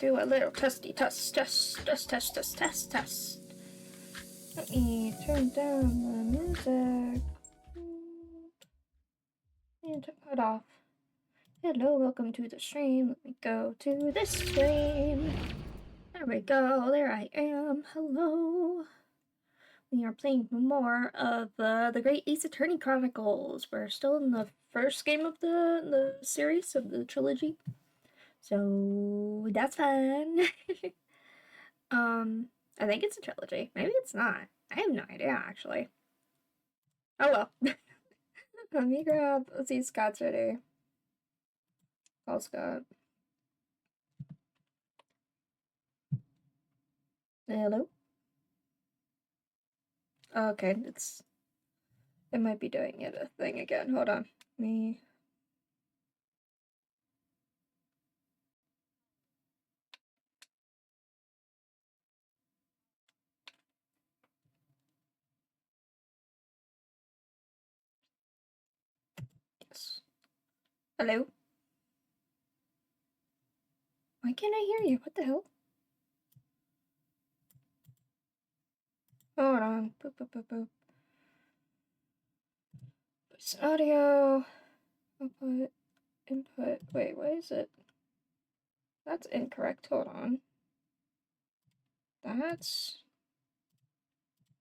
do a little testy test. Let me turn down the music and turn it off. Hello, welcome to the stream. Let me go to this stream. There we go. There I am. Hello. We are playing more of the Great Ace Attorney Chronicles. We're still in the first game of the series of the trilogy, so that's fun. I think it's a trilogy. Maybe it's not. I have no idea, actually. Oh well. Let me grab. Let's see. Scott's ready. Call Scott. Hello. Okay, it might be doing it a thing again. Hold on. Me. Yes. Hello. Why can't I hear you? What the hell? Hold on. Boop, boop, boop, boop. Voice audio. Output. Input. Wait, why is it? That's incorrect. Hold on. That's...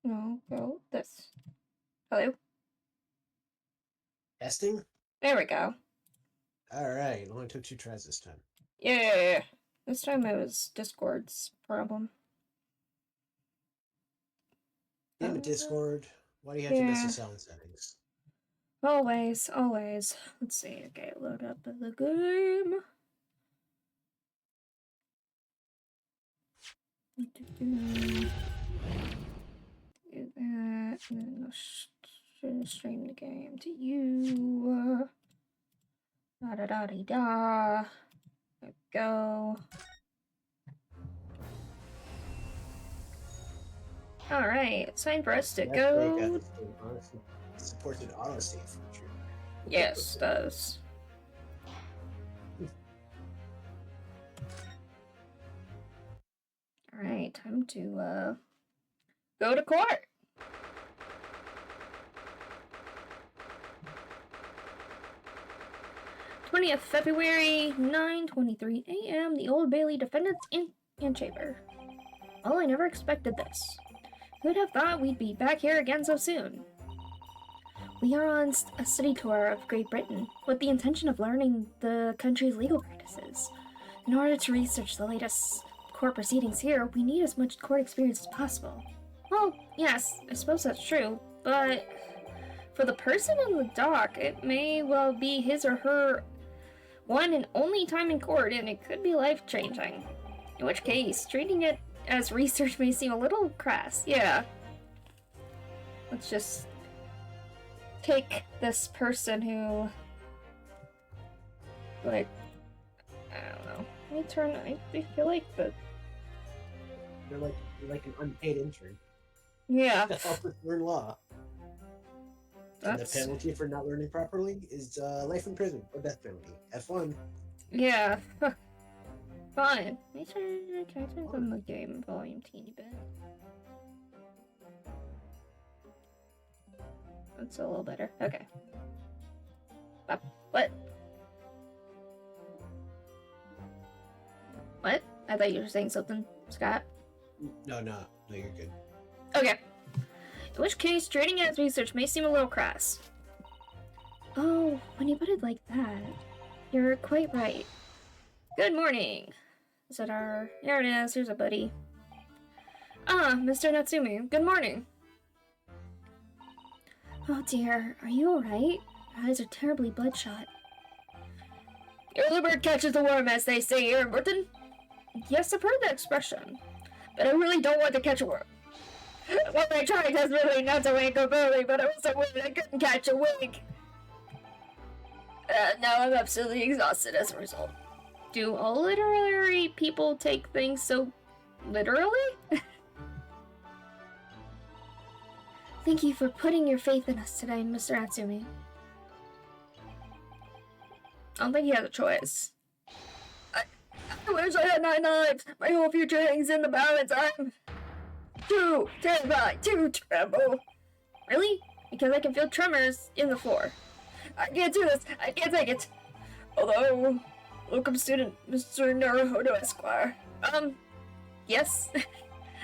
No, go this. Hello? Testing? There we go. Alright, it only took 2 tries this time. Yeah. This time it was Discord's problem. Damn it, Discord. Why do you have to mess with sound settings? Always. Let's see. Okay, load up the game. Do that, and then stream the game to you. Da. There we go. Alright, it's time for us to go. It supports an autosave feature. Yes, it does. Alright, time to go to court. February 20th, 9:23 a.m. The Old Bailey defendants in chamber. Well, I never expected this. Who'd have thought we'd be back here again so soon? We are on a study tour of Great Britain with the intention of learning the country's legal practices. In order to research the latest court proceedings here, we need as much court experience as possible. Well, yes, I suppose that's true, but for the person in the dock, it may well be his or her one and only time in court, and it could be life-changing. In which case, treating it as research may seem a little crass. Yeah. Let's just take this person who, like, I don't know. I feel like the... You're like an unpaid intern. Yeah. To help us learn law. And the penalty for not learning properly is life in prison or death penalty. Have fun. Yeah. Fine. Let me try to turn the game volume teeny bit. That's a little better. Okay. What? What? I thought you were saying something, Scott. No, you're good. Okay. In which case, trading as research may seem a little crass. Oh, when you put it like that, you're quite right. Good morning. Is that our... There it is. Here's a buddy. Ah, Mr. Natsumi. Good morning. Oh dear, are you alright? Your eyes are terribly bloodshot. Your little bird catches the worm, as they say here in Britain. Yes, I've heard that expression. But I really don't want to catch a worm. What I tried desperately not to wake up early, but I was so worried I couldn't catch a wink. Now I'm absolutely exhausted as a result. Do all literary people take things so literally? Thank you for putting your faith in us today, Mr. Atsumi. I don't think he has a choice. I wish I had 9 lives. My whole future hangs in the balance. I'm too terrified, too tremble. Really? Because I can feel tremors in the floor. I can't do this. I can't take it. Although, locum student Mr. Naruhodo Esquire. Yes.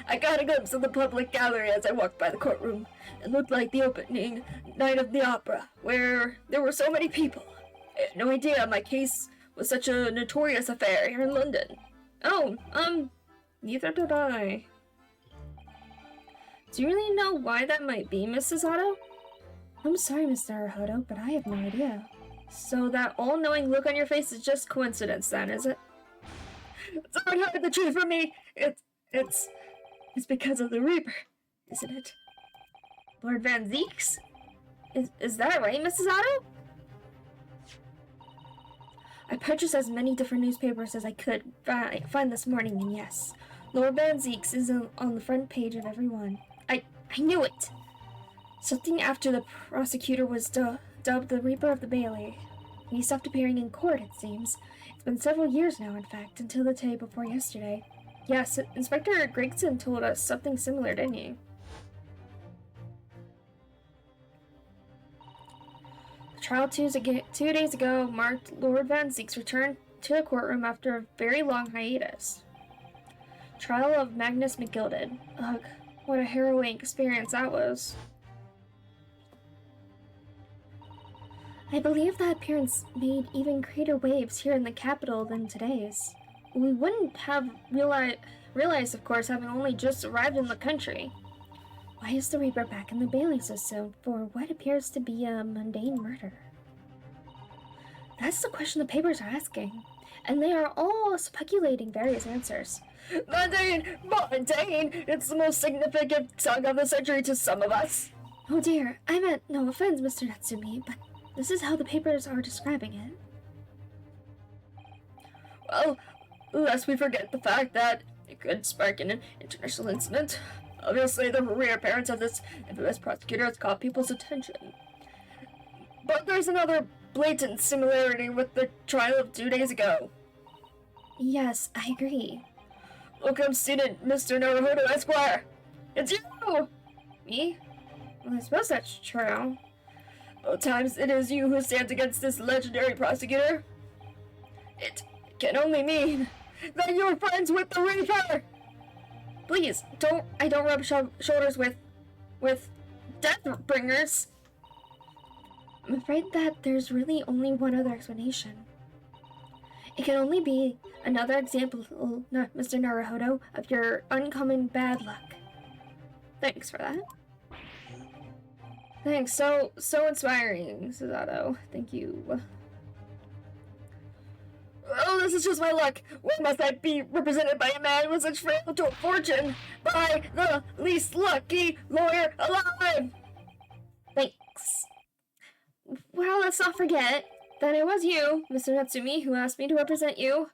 I got a glimpse of the public gallery as I walked by the courtroom. It looked like the opening night of the opera, where there were so many people. I had no idea my case was such a notorious affair here in London. Oh, neither did I. Do you really know why that might be, Mrs. Otto? I'm sorry, Mr. Naruhodo, but I have no idea. So that all-knowing look on your face is just coincidence then, is it? Someone hide the truth from me! It's because of the Reaper, isn't it? Lord Van Zeeks? Is that right, Mrs. Otto? I purchased as many different newspapers as I could find this morning, and yes, Lord Van Zeeks is on the front page of every one. I knew it! Something after the prosecutor was dubbed the Reaper of the Bailey. He stopped appearing in court, it seems. It's been several years now, in fact, until the day before yesterday. Yes, Inspector Gregson told us something similar, didn't he? The trial 2 days ago marked Lord Van Zeek's return to the courtroom after a very long hiatus. Trial of Magnus McGilded. Ugh, what a harrowing experience that was. I believe that appearance made even greater waves here in the capital than today's. We wouldn't have realized, of course, having only just arrived in the country. Why is the Reaper back in the Bailey so soon for what appears to be a mundane murder? That's the question the papers are asking, and they are all speculating various answers. Mundane! Mundane! It's the most significant saga of the century to some of us! Oh dear, I meant no offense, Mr. Natsumi, but this is how the papers are describing it. Well, lest we forget the fact that it could spark an international incident. Obviously, the reappearance of this infamous prosecutor has caught people's attention. But there's another blatant similarity with the trial of 2 days ago. Yes, I agree. Locum student Mr. Naruhodo Esquire! It's you! Me? Well, I suppose that's true. Both times it is you who stands against this legendary prosecutor. It can only mean that you're friends with the Reaper! Please, I don't rub shoulders with Deathbringers. I'm afraid that there's really only one other explanation. It can only be another example, Mr. Naruhodo, of your uncommon bad luck. Thanks for that. Thanks, so inspiring, Suzato. Thank you. Oh, this is just my luck. Why must I be represented by a man with such frail to a fortune? By the least lucky lawyer alive! Thanks. Well, let's not forget that it was you, Mr. Natsumi, who asked me to represent you.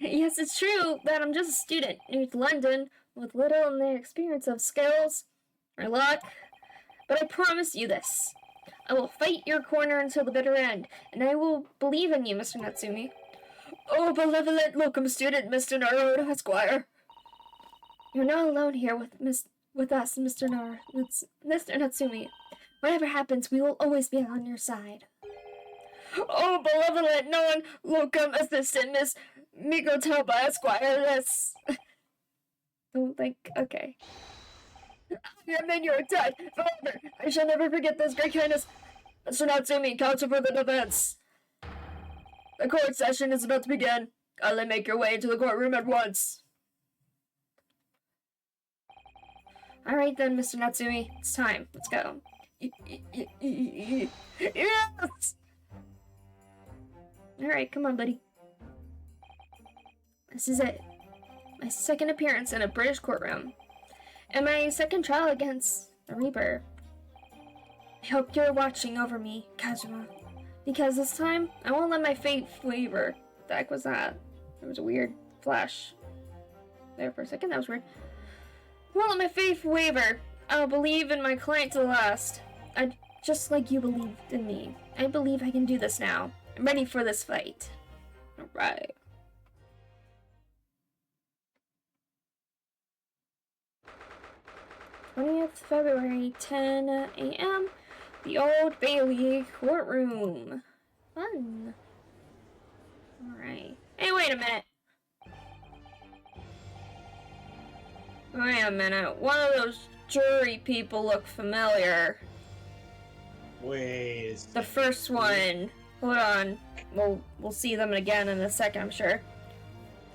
Yes, it's true that I'm just a student new to London with little in the experience of skills or luck, but I promise you this. I will fight your corner until the bitter end, and I will believe in you, Mr. Natsumi. Oh, benevolent locum student, Mr. Naruhodo Esquire. You're not alone here with us, Mr. Natsumi. Whatever happens, we will always be on your side. Oh, benevolent non-locum assistant, Miss Mikotoba Esquire, this... Don't think... Okay. I am in your debt forever. I shall never forget this great kindness. Mr. Natsumi, counsel for the defense. The court session is about to begin. Kindly make your way to the courtroom at once. Alright then, Mr. Natsumi. It's time. Let's go. Yes! Alright, come on, buddy. This is it. My second appearance in a British courtroom. And my second trial against the Reaper. I hope you're watching over me, Kazuma. Because this time, I won't let my fate waver. What the heck was that? There was a weird flash there for a second. That was weird. I won't let my faith waver. I'll believe in my client to the last. Just like you believed in me. I believe I can do this now. I'm ready for this fight. Right. February 10 a.m. The Old Bailey courtroom. Fun. Alright. Hey, wait a minute. Wait a minute. One of those jury people look familiar. Wait. The first one. Hold on. We'll see them again in a second, I'm sure.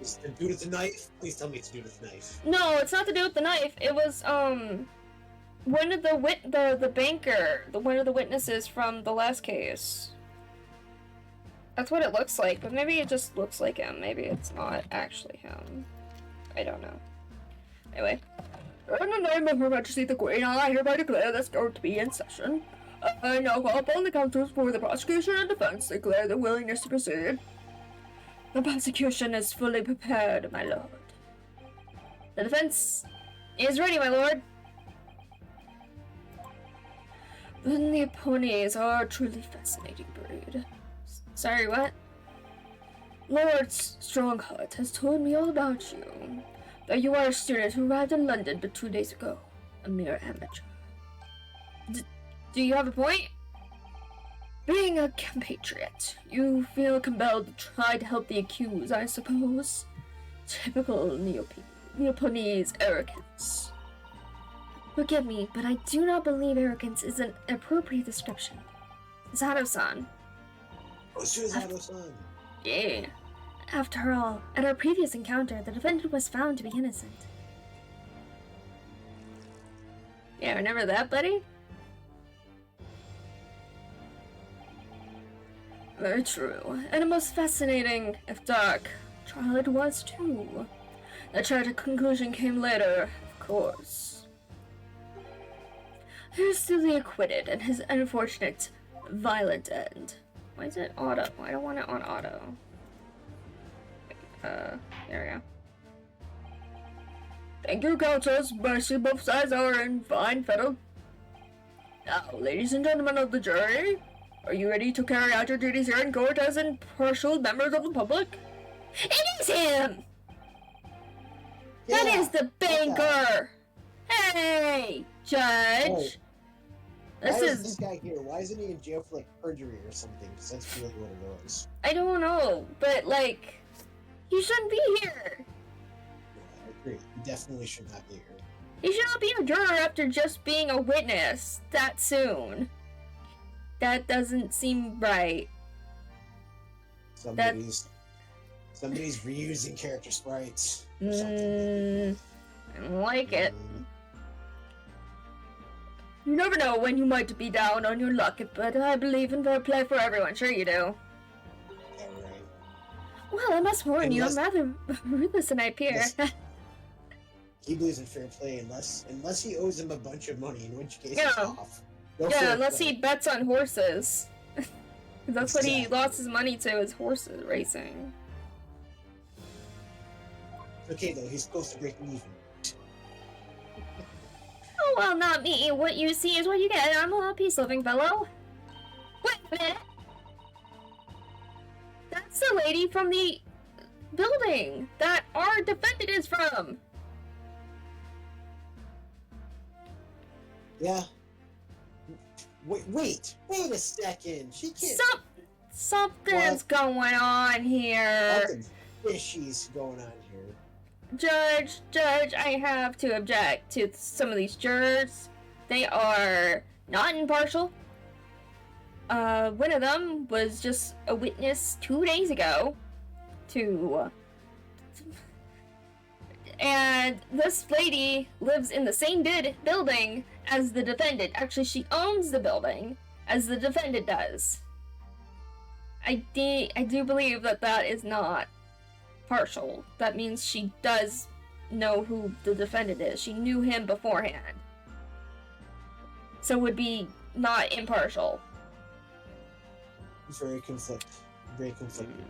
Is it the dude with the knife? Please tell me it's the dude with the knife. No, it's not the dude with the knife. It was one of the banker, one of the witnesses from the last case. That's what it looks like, but maybe it just looks like him. Maybe it's not actually him. I don't know. Anyway. In the name of Her Majesty the Queen, I hereby declare this court to be in session. I now call upon the counsels for the prosecution and defense to declare their willingness to proceed. The prosecution is fully prepared, my lord. The defense is ready, my lord. Then the ponies are a truly fascinating breed. Sorry, what? Lord Strongheart has told me all about you. That you are a student who arrived in London but 2 days ago. A mere amateur. Do you have a point? Being a compatriot, you feel compelled to try to help the accused, I suppose. Typical Neoponese arrogance. Forgive me, but I do not believe arrogance is an appropriate description. Zato-san. Oh, she was Zato-san. Yeah. After all, at our previous encounter, the defendant was found to be innocent. Yeah, remember that, buddy? Very true, and a most fascinating, if dark, trial it was too. The tragic conclusion came later, of course. Here's to the acquitted and his unfortunate, violent end. Why is it auto? I don't want it on auto. There we go. Thank you, counsels. I see both sides are in fine fettle. Now, ladies and gentlemen of the jury, are you ready to carry out your duties here in court as impartial members of the public? It is him! Yeah, that is the banker! Hey, Judge! Why is this guy here? Why isn't he in jail for, like, perjury or something? Because that's really what it was. I don't know, but, like, he shouldn't be here. Yeah, I agree. He definitely should not be here. He should not be a juror after just being a witness that soon. That doesn't seem right. Somebody's reusing character sprites. I don't like it. You never know when you might be down on your luck, but I believe in fair play for everyone. Sure you do. Yeah, right. Well, I must warn you, I'm rather ruthless tonight, Pierre. He believes in fair play unless he owes him a bunch of money, in which case yeah. he's off. Yeah, unless he bets on horses. That's what he lost his money to, is horses racing. Okay, though, he's close to breaking even. Oh, well, not me. What you see is what you get. I'm a peace-loving fellow. Wait a minute. That's the lady from the building that our defendant is from. Yeah. Wait a second. She can't. Something's going on here. Something fishy's going on here. Judge, I have to object to some of these jurors. They are not impartial. One of them was just a witness 2 days ago and this lady lives in the same building as the defendant. Actually, she owns the building as the defendant does. I do believe that is not partial. That means she does know who the defendant is. She knew him beforehand. So would be not impartial. Very conflicted,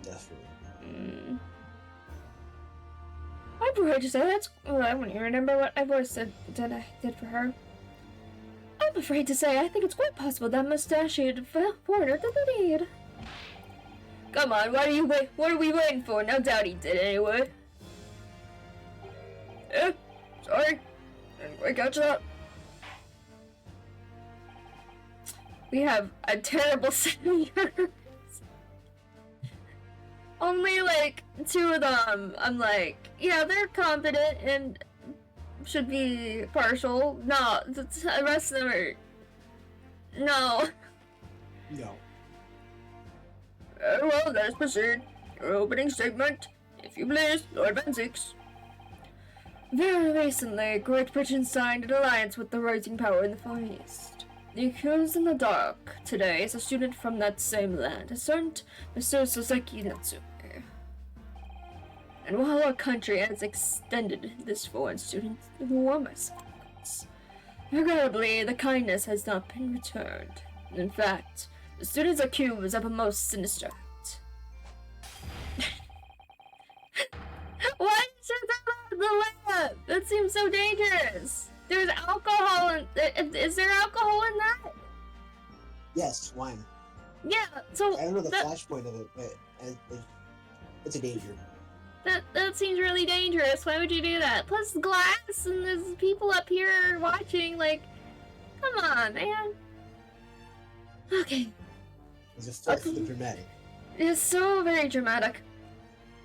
definitely. I'm afraid to say that's. Well, I don't even remember what I voiced I did for her. I'm afraid to say I think it's quite possible that mustachioed foreigner did the deed. Come on, what are we waiting for? No doubt he did anyway. Sorry. Didn't quite catch that. We have a terrible senior. Only like 2 of them. I'm like, yeah, they're competent and should be partial. No, the rest of them are. No. No. Well, let's proceed. Your opening statement, if you please, Lord Van Six. Very recently, Great Britain signed an alliance with the rising power in the Far East. The accused in the dark today is a student from that same land, a certain Mr. Soseki Natsume. And while our country has extended this foreign student the warmest welcomes, regrettably, the kindness has not been returned. In fact, the students are accused of a most sinister act. Why is there the lab? That seems so dangerous. There's alcohol in. Is there alcohol in that? Yes, wine. Yeah. So I don't know the flashpoint of it, but it's a danger. That seems really dangerous. Why would you do that? Plus glass, and there's people up here watching. Like, come on, man. Okay. It's a start for the dramatic. It's so very dramatic.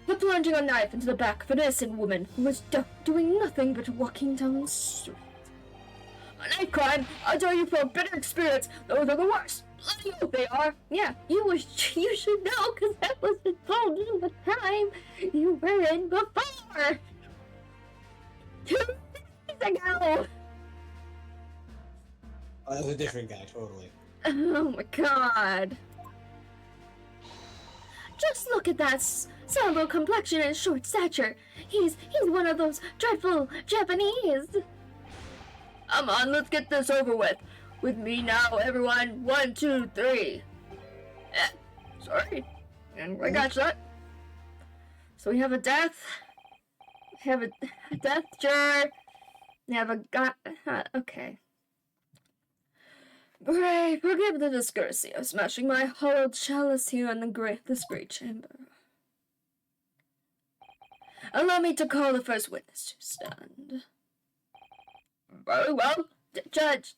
The plunging a knife into the back of an innocent woman who was doing nothing but walking down the street. A knife crime, I tell you from bitter experience, those are the worst. I know they are. Yeah, you should know, because that was involved in the time you were in before. 2 days ago. Oh, that was a different guy, totally. Oh my god. Just look at that sallow complexion and short stature. He's one of those dreadful Japanese. Come on, let's get this over with. With me now, everyone. 1, 2, 3. Sorry. And I got that. So we have a death. We have a death jar. We have a okay. Pray, forgive the discourtesy of smashing my hollow chalice here in this great chamber. Allow me to call the first witness to stand. Very well. Judge,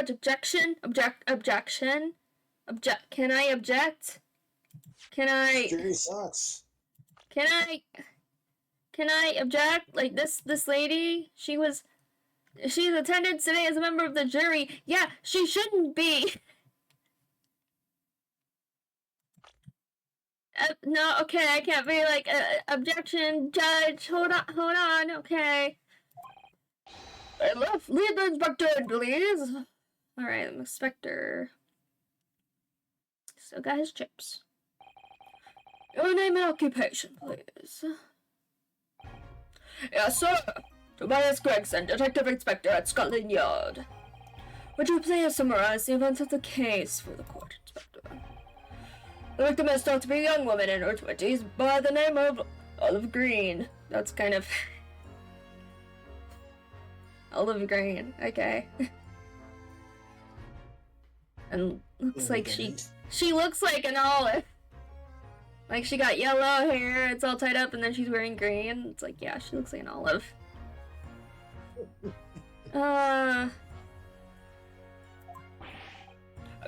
objection? Objection? Can I object? Jury sucks. Can I object? Like, this lady, she's attended today as a member of the jury. Yeah, she shouldn't be. No, okay, I can't be like, objection, judge, hold on, okay. Lead the inspector in, please. Alright, inspector. Still got his chips. Your name and occupation, please. Yes, sir. Tobias Gregson, Detective Inspector at Scotland Yard. Would you please summarize the events of the case for the court, Inspector? The victim is thought to be a young woman in her 20s by the name of Olive Green. That's kind of... Olive Green, okay. And looks like she looks like an olive. Like, she got yellow hair, it's all tied up, and then she's wearing green. It's like, yeah, she looks like an olive. I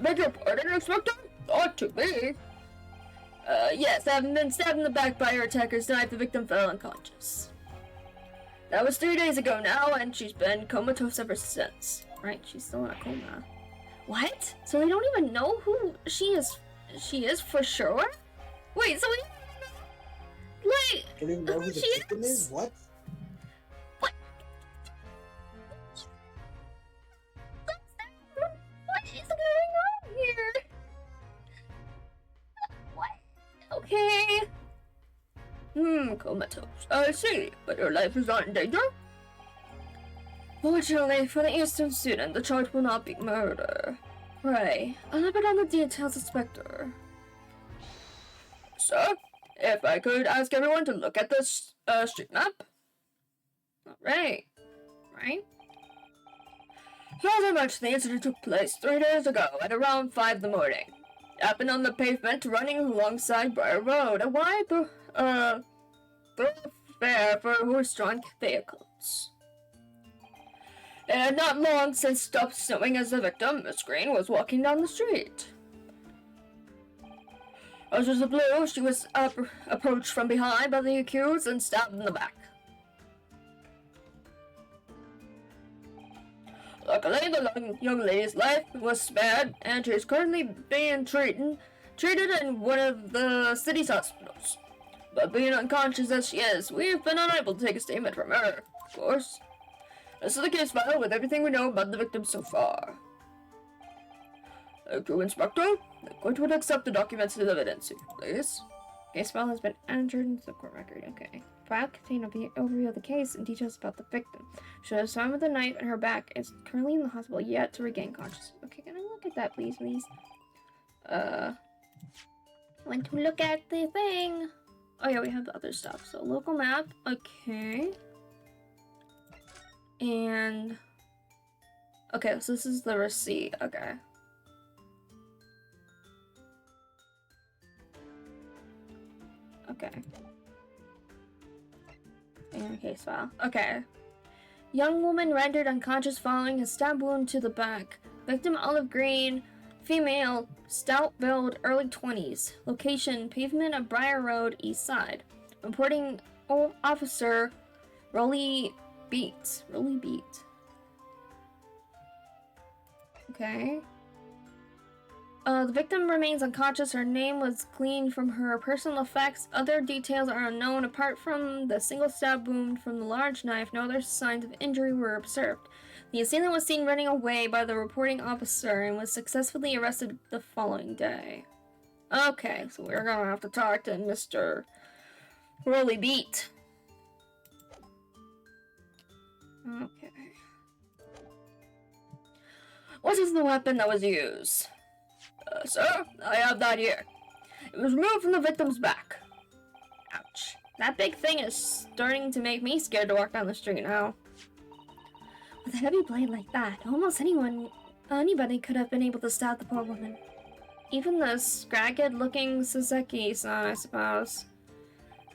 beg your pardon, Inspector? Ought to be. Yes, having been stabbed in the back by her attacker's knife, the victim fell unconscious. That was 3 days ago now, and she's been comatose ever since. Right, she's still in a coma. What? So they don't even know who she is for sure? Wait, so we don't even know who the victim is? What? What? What is going on here? What? Okay. Comatose. I see, but her life is not in danger? Fortunately for the Eastern student, the charge will not be murder. Pray, elaborate on the details, Inspector. Sir, if I could ask everyone to look at this street map. Alright. Right? Rather much the incident took place 3 days ago at around 5 in the morning. happened on the pavement running alongside Briar Road, a wide thoroughfare for horse-drawn vehicles. It had not long since stopped snowing as the victim, Miss Green, was walking down the street. As was the blue, she was approached from behind by the accused and stabbed in the back. Luckily, the young lady's life was spared, and she is currently being treated in one of the city's hospitals. But being unconscious as she is, we've been unable to take a statement from her, of course. This is the case file with everything we know about the victim so far. Thank you, Inspector. The court would accept the documents as evidence, please. Case file has been entered into the court record. Okay. File contains an overview of the case and details about the victim. She was found with a knife in her back and is currently in the hospital yet to regain consciousness. Okay, can I look at that, please? Want to look at the thing. Oh yeah, we have the other stuff. So local map. Okay. And okay, so this is the receipt. Okay. Okay. And case file. Okay. Young woman rendered unconscious following a stab wound to the back. Victim olive green, female, stout build, early 20s. Location pavement of Briar Road, east side. Reporting officer Rolly Beat. Okay. The victim remains unconscious. Her name was gleaned from her personal effects. Other details are unknown. Apart from the single stab wound from the large knife, no other signs of injury were observed. The assailant was seen running away by the reporting officer and was successfully arrested the following day. Okay, so we're gonna have to talk to Mr. Rolly Beat. Okay. What is the weapon that was used? Sir, I have that here. It was removed from the victim's back. Ouch. That big thing is starting to make me scared to walk down the street now. With a heavy blade like that, almost anybody could have been able to stab the poor woman. Even the scragged-looking Suzuki-san, I suppose.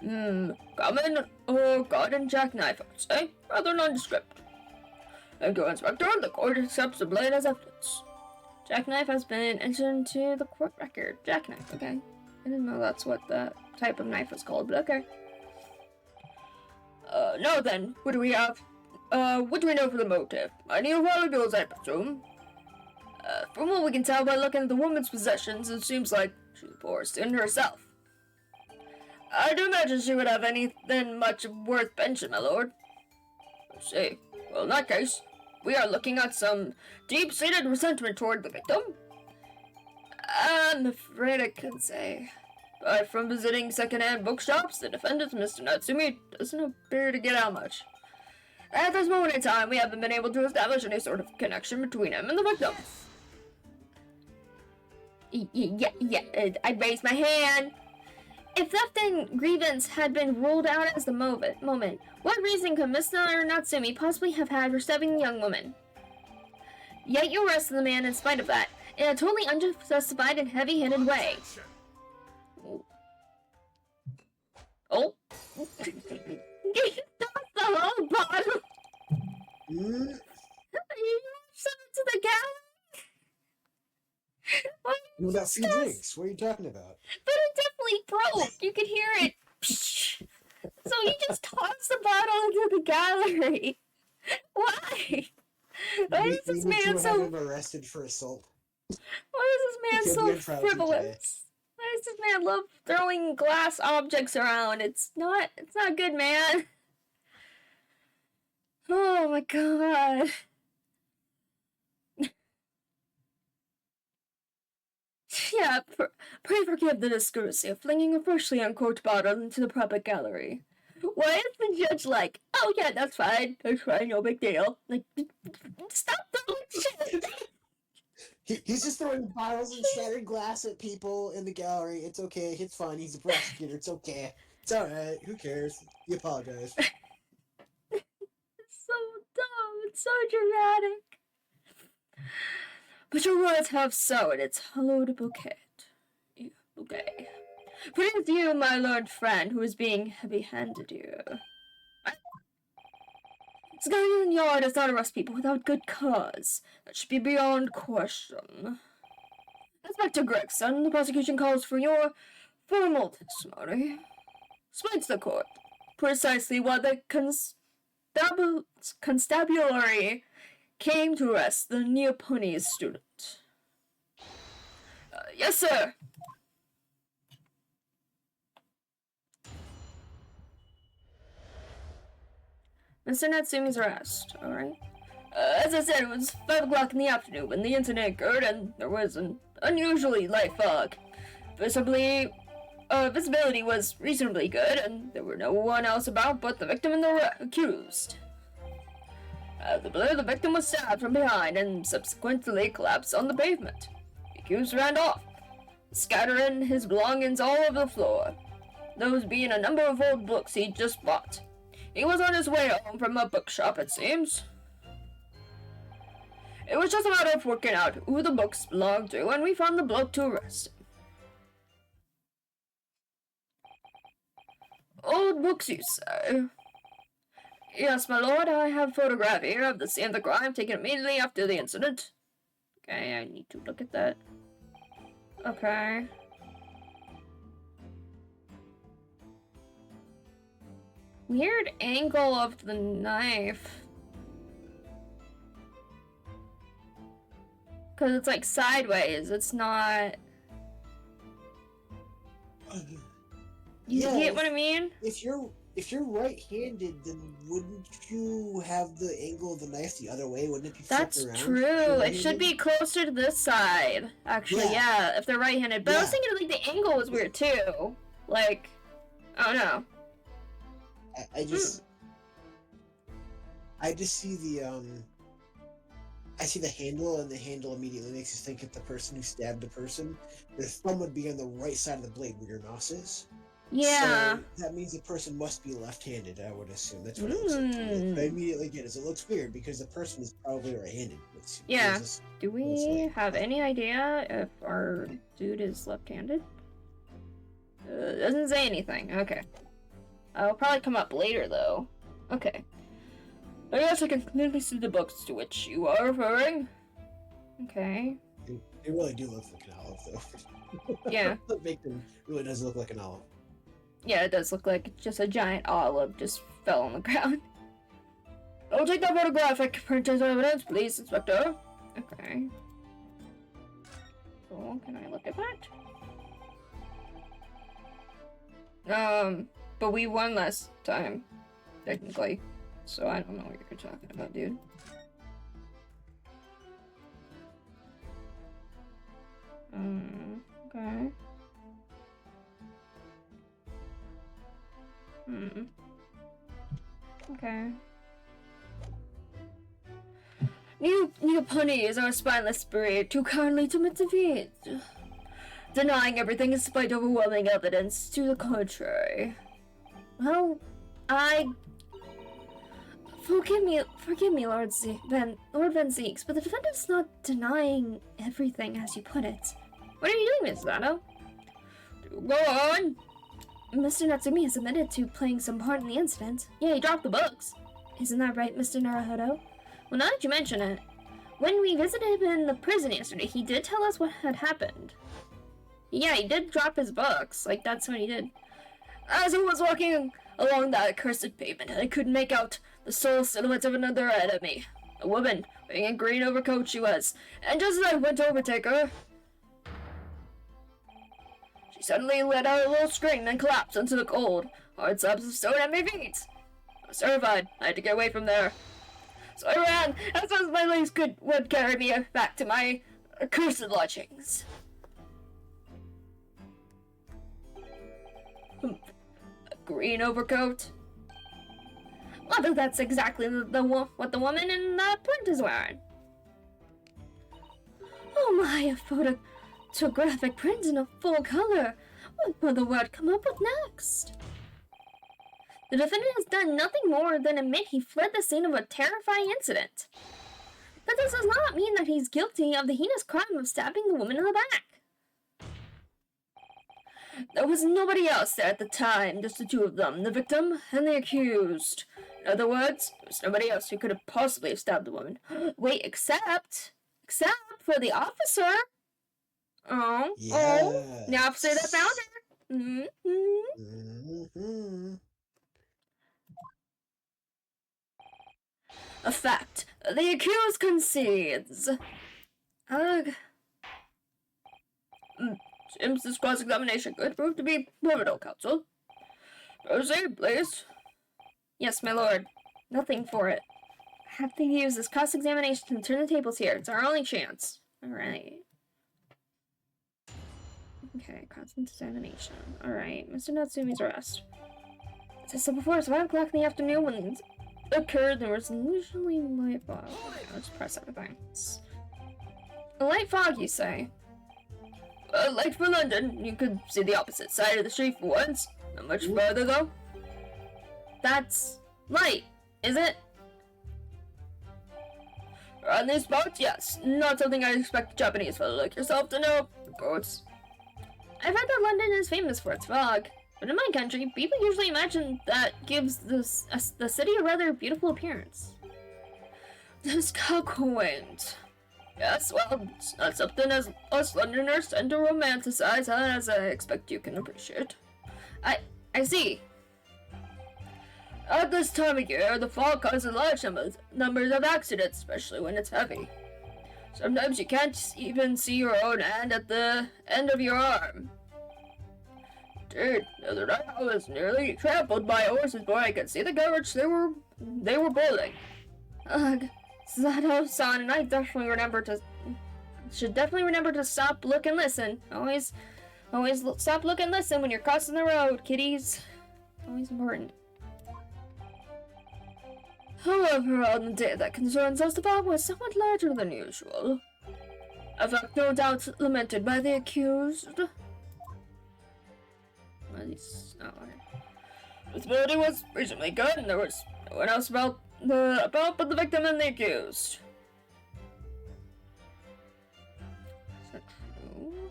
Common or garden jackknife, I'd say. Rather nondescript. Thank you, Inspector. The court accepts the blade as evidence. Jackknife has been entered into the court record. Jackknife, okay. I didn't know that's what the type of knife was called, but okay. Now then, what do we have? What do we know for the motive? Any valuables, I presume? From what we can tell by looking at the woman's possessions, it seems like she's the poorest in herself. I do imagine she would have anything much worth pension, my lord. I see. Well, in that case, we are looking at some deep-seated resentment toward the victim. I'm afraid I couldn't say. But from visiting second-hand bookshops, the defendant, Mr. Natsumi, doesn't appear to get out much. At this moment in time, we haven't been able to establish any sort of connection between him and the victim. I raised my hand. If theft and grievance had been ruled out as the moment, what reason could Mr. Natsumi possibly have had for stabbing the young woman? Yet you arrested the man in spite of that, in a totally unjustified and heavy-handed way. Oh. That's the whole bottle. You sent it to the gallery? You got few drinks. What are you talking about? But it definitely broke. You could hear it. So he just tossed the bottle into the gallery. Why? Why is this man so... have him arrested for assault. Why is this man so frivolous? Why does this man love throwing glass objects around? It's not good, man. Oh my god. Yeah, pray forgive the discourtesy of flinging a freshly uncorked bottle into the public gallery. Why is the judge like, oh yeah, that's fine, no big deal. Like, stop throwing shit! He's just throwing bottles and shattered glass at people in the gallery. It's okay, it's fine, he's a prosecutor, it's okay. It's alright, who cares? You apologize. It's so dumb, it's so dramatic. But your words have sown its hallowed bouquet. Okay. For it is you, my lord friend, who is being heavy-handed here. Scotland Yard does not arrest people without good cause. That should be beyond question. Inspector Gregson, the prosecution calls for your formal testimony. Explains the court precisely why the constabulary came to arrest the Neapolitan student. Yes, sir. Mr. Natsumi's arrest, alright. As I said, it was 5 o'clock in the afternoon when the incident occurred, and there was an unusually light fog. Visibility was reasonably good, and there were no one else about but the victim and the accused. Out of the blue, the victim was stabbed from behind and subsequently collapsed on the pavement. The accused ran off, scattering his belongings all over the floor, those being a number of old books he'd just bought. He was on his way home from a bookshop, it seems. It was just a matter of working out who the books belonged to, and we found the bloke to arrest him. Old books, you say? Yes, my lord, I have a photograph here of the scene of the crime taken immediately after the incident. Okay, I need to look at that. Okay. Weird angle of the knife. Because it's like sideways, it's not... You get what I mean? If you're right-handed, then wouldn't you have the angle of the knife the other way? Wouldn't it be flipped around? That's true. It should be closer to this side. Actually, yeah, if they're right-handed. But I was thinking like the angle was weird too. Like, I don't know. I just see the I see the handle, and the handle immediately makes you think of the person who stabbed the person. The thumb would be on the right side of the blade where your mouse is. Yeah. So that means the person must be left-handed, I would assume. That's what it looks like to me. But I immediately get it. It looks weird because the person is probably right-handed. Yeah. Do we have any idea if our dude is left-handed? Doesn't say anything. Okay. I'll probably come up later, though. Okay. I guess I can clearly see the books to which you are referring. Okay. They really do look like an olive, though. Yeah. The victim really does look like an olive. Yeah, it does look like just a giant olive just fell on the ground. I'll take that photographic print as evidence, please, Inspector. Okay. Cool, can I look at that? But we won last time, technically. So I don't know what you're talking about, dude. Okay. Okay. Neopony is our spineless spirit, too kindly to mitigate. Denying everything despite overwhelming evidence to the contrary. Well, Forgive me, Lord Van Zeeks, but the defendant's not denying everything, as you put it. What are you doing, Miss Lano? Go on! Mr. Natsumi has admitted to playing some part in the incident. Yeah, he dropped the books. Isn't that right, Mr. Naruhodo? Well, now that you mention it, when we visited him in the prison yesterday, he did tell us what had happened. Yeah, he did drop his books. Like, that's what he did. As he was walking along that accursed pavement, I could make out the sole silhouette of another enemy. A woman, wearing a green overcoat she was, and just as I went to overtake her, she suddenly let out a little scream and collapsed into the cold, hard slabs of stone at my feet. I was terrified. I had to get away from there. So I ran as fast as my legs would carry me back to my accursed lodgings. A green overcoat? Well, that's exactly what the woman in the print is wearing. Oh my, a photographic print in a full color. What will the word come up with next? The defendant has done nothing more than admit he fled the scene of a terrifying incident. But this does not mean that he's guilty of the heinous crime of stabbing the woman in the back. There was nobody else there at the time, just the two of them, the victim and the accused. In other words, there was nobody else who could have possibly have stabbed the woman. Wait, except for the officer. Oh, the officer that found her. A fact. The accused concedes. Ugh. Seems this cross-examination could prove to be pivotal, counsel. Proceed, please. Yes, my lord. Nothing for it. I have to use this cross-examination to turn the tables here. It's our only chance. Alright. Okay, cross-examination. Alright, Mr. Natsumi's arrest. As I said before, it's 5 o'clock in the afternoon when things occurred. There was usually light fog. Okay, let's press everything. A light fog, you say? Like for London, you could see the opposite side of the street for once. Not much further, though. That's light, is it? On these spots, yes. Not something I expect a Japanese fellow like yourself to know, of course. I've heard that London is famous for its fog, but in my country, people usually imagine that gives the city a rather beautiful appearance. This how quaint. Yes, well, it's not something as us Londoners tend to romanticize, as I expect you can appreciate. I see. At this time of year, the fog causes large numbers of accidents, especially when it's heavy. Sometimes you can't even see your own hand at the end of your arm. Dude, the other night I was nearly trampled by horses before I could see the carriage they were pulling. Ugh. Sato-san and I should definitely remember to stop, look, and listen. Always stop, look, and listen when you're crossing the road, kiddies. Always important. However, on the day that concerns us, the fog was somewhat larger than usual. A fact no doubt lamented by the accused. Visibility was reasonably good, and there was no one else about but the victim and the accused. Is that true?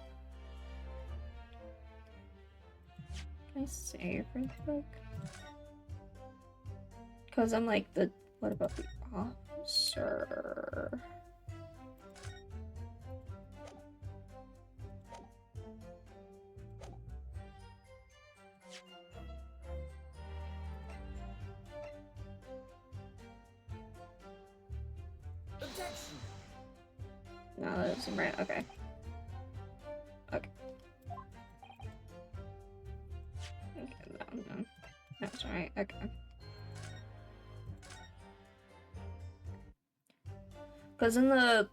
Can I save real quick? Because I'm like, what about the officer? No, that doesn't right. Okay. Okay. Okay, no. That's right. Okay. Because in the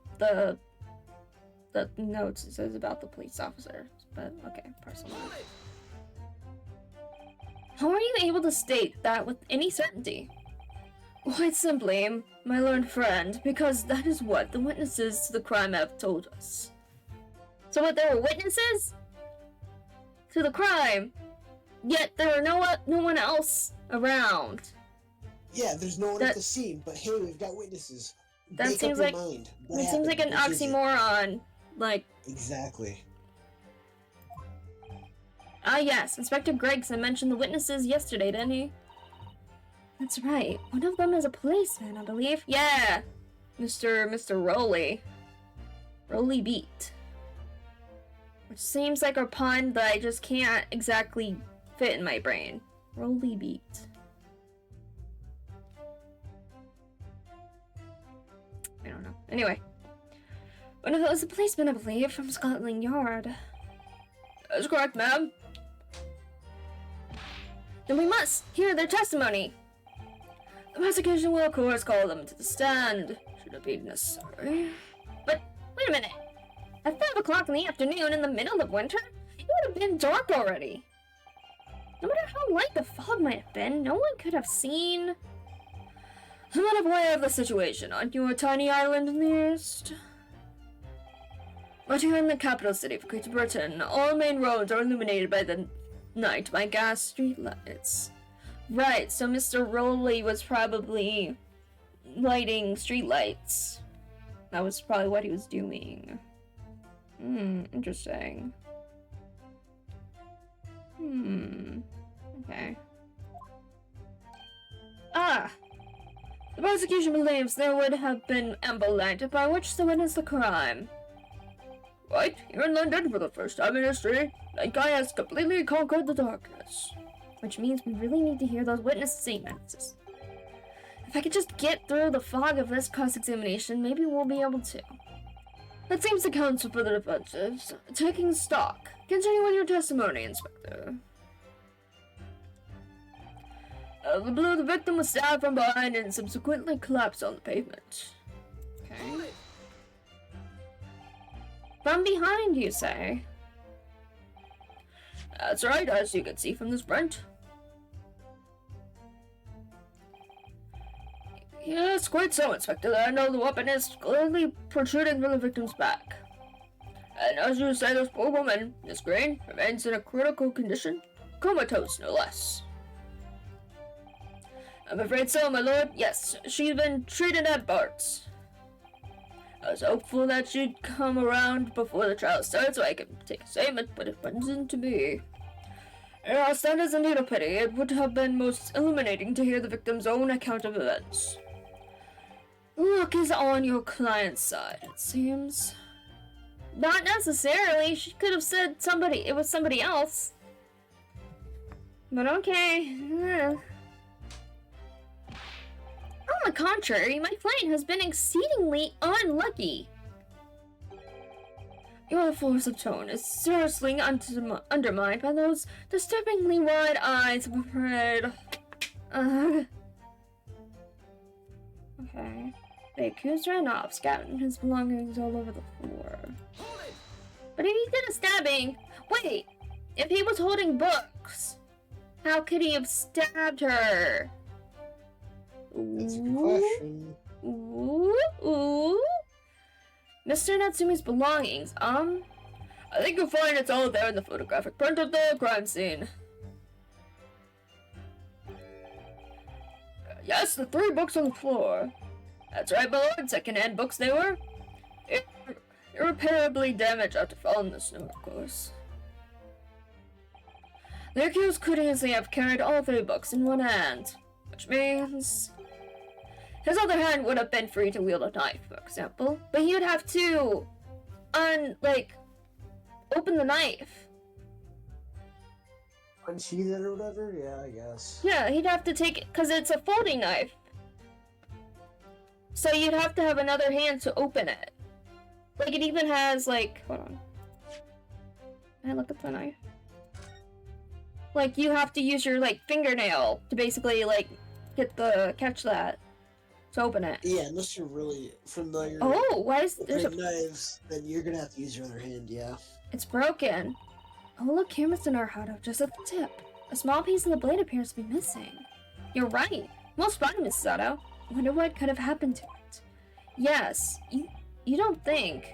notes it says about the police officer, but okay, personal. How are you able to state that with any certainty? Quite simply, my learned friend, because that is what the witnesses to the crime have told us. So what, there were witnesses to the crime, yet there were no one else around. Yeah, there's no one at the scene, but hey, we've got witnesses. That seems like an oxymoron. Like, exactly. Ah yes, Inspector Gregson mentioned the witnesses yesterday, didn't he? That's right. One of them is a policeman, I believe. Yeah, Mr. Rowley. Rowley Beat. Which seems like a pun, but I just can't exactly fit in my brain. Rowley Beat. I don't know. Anyway. One of those is a policeman, I believe, from Scotland Yard. That's correct, ma'am. Then we must hear their testimony. The prosecution will, of course, call them to the stand, should it be necessary. But, wait a minute. At 5 o'clock in the afternoon in the middle of winter? It would have been dark already. No matter how light the fog might have been, no one could have seen. I'm not aware of the situation on your tiny island in the east. But here in the capital city of Great Britain, all main roads are illuminated by the night by gas street lights. Right, so Mr. Rowley was probably lighting street lights. That was probably what he was doing. Interesting. Okay. Ah! The prosecution believes there would have been ample light by which to witness the crime. Right? Here in London, for the first time in history, that guy has completely conquered the darkness. Which means we really need to hear those witness statements. If I could just get through the fog of this cross-examination, maybe we'll be able to. That seems to counsel for the defensive. Taking stock. Continue with your testimony, Inspector. The victim was stabbed from behind and subsequently collapsed on the pavement. Okay. From behind, you say? That's right, as you can see from this print. Yes, quite so, Inspector. I know the weapon is clearly protruding from the victim's back. And as you say, this poor woman, Miss Green, remains in a critical condition, comatose no less. I'm afraid so, my lord. Yes, she's been treated at Bart's. I was hopeful that she'd come around before the trial starts so I could take a statement, but it wasn't to be. Yes, that is indeed a pity. It would have been most illuminating to hear the victim's own account of events. Luck is on your client's side, it seems. Not necessarily. She could have said it was somebody else. But okay. On the contrary, my client has been exceedingly unlucky. Your force of tone is seriously undermined by those disturbingly wide eyes, I'm afraid. Okay. The accused ran off, scattered his belongings all over the floor. But if he did a stabbing... Wait! If he was holding books, how could he have stabbed her? That's a good question. Ooh. Mr. Natsumi's belongings, I think you'll find it's all there in the photographic print of the crime scene. Yes, the 3 books on the floor. That's right, my lord, second-hand books they were. Irreparably damaged after falling in the snow, of course. The accused could easily have carried all 3 books in one hand, which means his other hand would have been free to wield a knife, for example, but he would have to, open the knife. Unsheath it or whatever? Yeah, I guess. Yeah, he'd have to take it, because it's a folding knife. So you'd have to have another hand to open it. Like, it even has, hold on. Can I look at the knife? Like, you have to use your, fingernail to basically, catch that. To open it. Yeah, unless you're really familiar with knives, then you're gonna have to use your other hand, yeah. It's broken. Oh, look here, Mr. Naruto, just at the tip. A small piece of the blade appears to be missing. You're right. Well spotted, Mrs. Sato. Wonder what could have happened to it. Yes, you don't think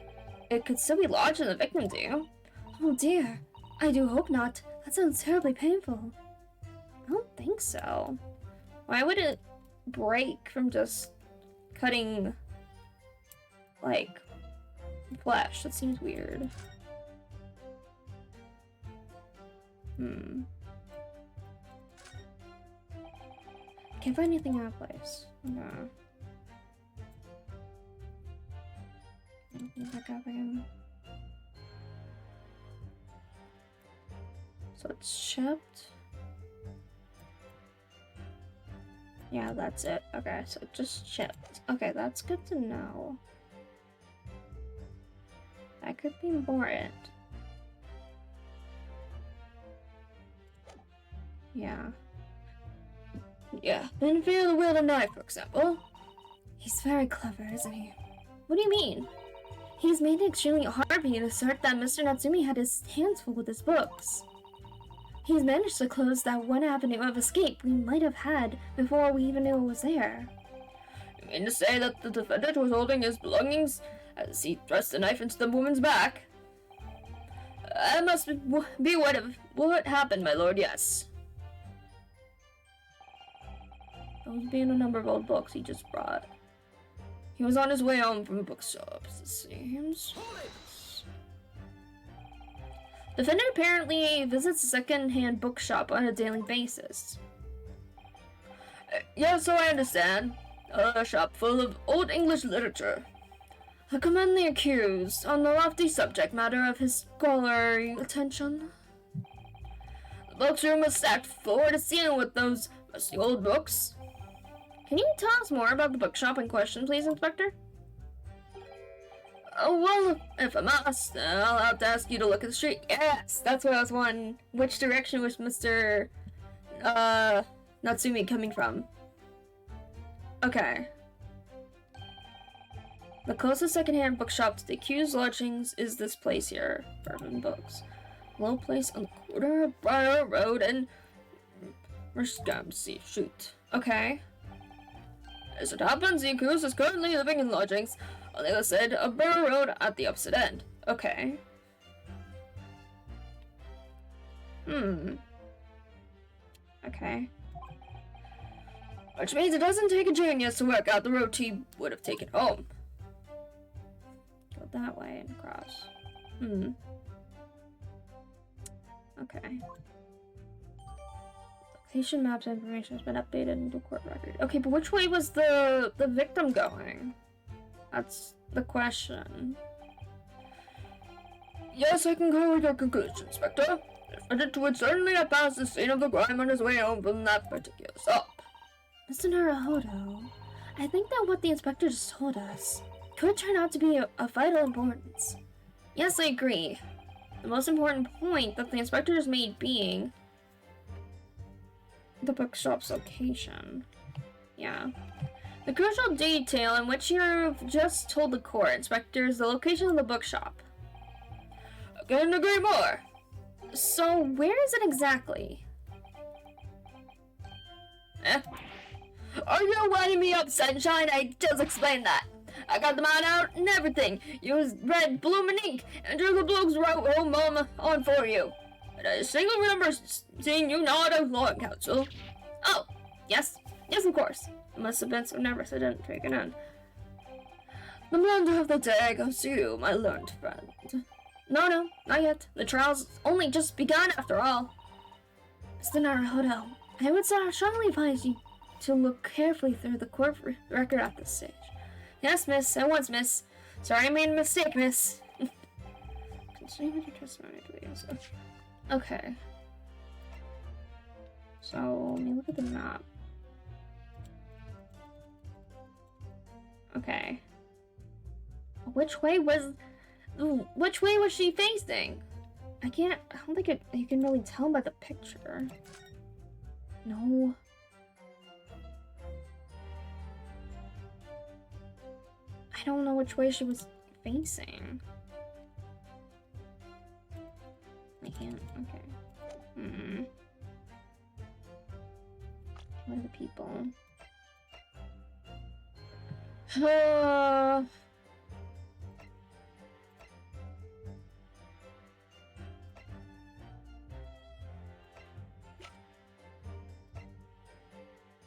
it could still be lodged in the victim, do you? Oh dear, I do hope not. That sounds terribly painful. I don't think so. Why would it break from just cutting, flesh? That seems weird. Can't find anything out of place. No. Back up again. So it's chipped. Yeah, that's it. Okay, so just chipped. Okay, that's good to know. That could be important. Yeah. Yeah, then feel the wield a knife, for example. He's very clever, isn't he? What do you mean? He's made it extremely hard for you to assert that Mr. Natsumi had his hands full with his books. He's managed to close that one avenue of escape we might have had before we even knew it was there. You mean to say that the defendant was holding his belongings as he thrust the knife into the woman's back? That must be what happened, my lord, yes. Those being a number of old books he just brought. He was on his way home from a bookshop, it seems. Defendant apparently visits a second-hand bookshop on a daily basis. Yes, so I understand. A shop full of old English literature. I commend the accused on the lofty subject matter of his scholarly attention. The books room was stacked floor to ceiling with those musty old books. Can you tell us more about the bookshop in question, please, Inspector? Oh, well, if I must, I'll have to ask you to look at the street. Yes, that's what I was wondering. Which direction was Mr. Natsumi coming from? Okay. The closest secondhand bookshop to the accused lodgings is this place here, Bourbon Books. Low place on the corner of Briar Road and Merskamsey Street. Okay. As it happens, the accused is currently living in lodgings on the other side of Briar Road at the opposite end. Okay. Okay. Which means it doesn't take a genius to work out the route he would have taken home. Go that way and across. Okay. Location maps information has been updated into court record. Okay, but which way was the victim going? That's the question. Yes, I concur with your conclusion, Inspector. The defendant would certainly have passed the scene of the crime on his way home from that particular stop. Mr. Naruhodo, I think that what the inspector just told us could turn out to be of vital importance. Yes, I agree. The most important point that the inspector just made being the bookshop's location. Yeah. The crucial detail in which you've just told the court, Inspector, is the location of the bookshop. I couldn't agree more. So, where is it exactly? Are you winding me up, Sunshine? I just explained that. I got the mine out and everything. Used red blooming ink and drew the blues wrote home on for you. And I distinctly remember seeing you nod at law counsel. Oh, yes. Yes, of course. I must have been so nervous I didn't take it in. The blunder of the day goes to you, my learned friend. No, not yet. The trial's only just begun after all. Mr. Naruhodo, I would strongly advise you to look carefully through the court record at this stage. Yes, miss. At once, miss. Sorry I made a mistake, miss. Continue with your testimony, please. Okay. So, let me look at the map. Okay. Which way was she facing? I don't think you can really tell by the picture. No. I don't know which way she was facing. I can't, okay. What are the people?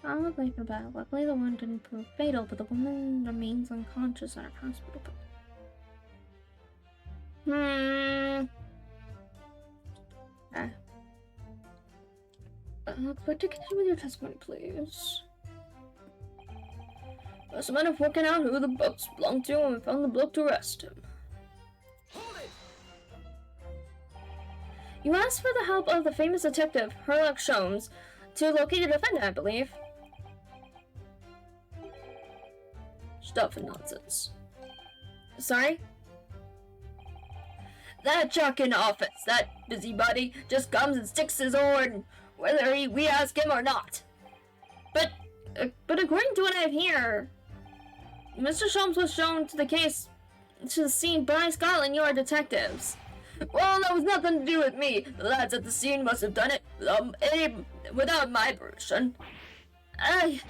I would like for bad. Luckily, the wound didn't prove fatal, but the woman remains unconscious at her hospital. I'd like to continue with your testimony, please. As a matter of working out who the books belonged to, and we found the bloke to arrest him. Hold it! You asked for the help of the famous detective Herlock Sholmes to locate the defendant, I believe. Stuff and nonsense. Sorry? That jock in office, that busybody, just comes and sticks his oar whether we ask him or not. But according to what I have here, Mr. Sholmes was shown to the scene by Scotland Yard detectives. Well, that was nothing to do with me. The lads at the scene must have done it without my permission. I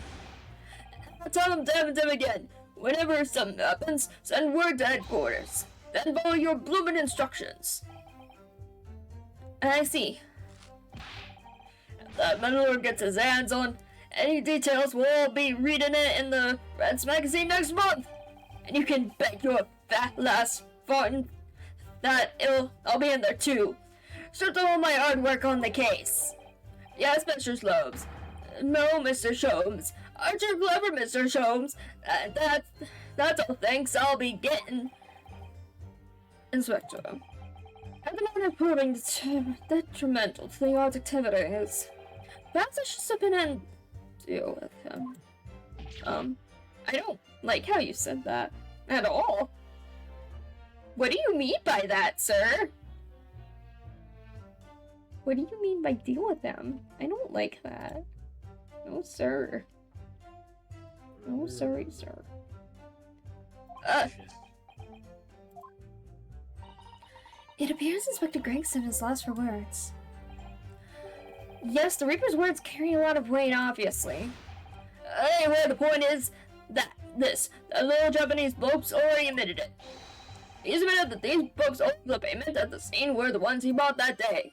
tell them time and time again, whenever something happens, send word to headquarters. Then follow your bloomin' instructions. I see. If that meddler gets his hands on any details, we'll all be reading it in the Reds magazine next month. And you can bet your fat last farting that I'll be in there too. Shut all my hard work on the case. Yes, Mr. Slobes. No, Mr. Sholmes. Aren't you clever, Mr. Sholmes? That's all thanks I'll be getting. Inspector, at the moment of proving detrimental to the yard's activities, perhaps I should step in and deal with him. I don't like how you said that at all. What do you mean by that, sir? What do you mean by deal with him? I don't like that. No, sir. No, sorry, sir. It appears Inspector Gregson is lost for words. Yes, the Reaper's words carry a lot of weight, obviously. Anyway, the point is that the little Japanese blokes already admitted it. He's admitted that these books over the payment at the scene were the ones he bought that day.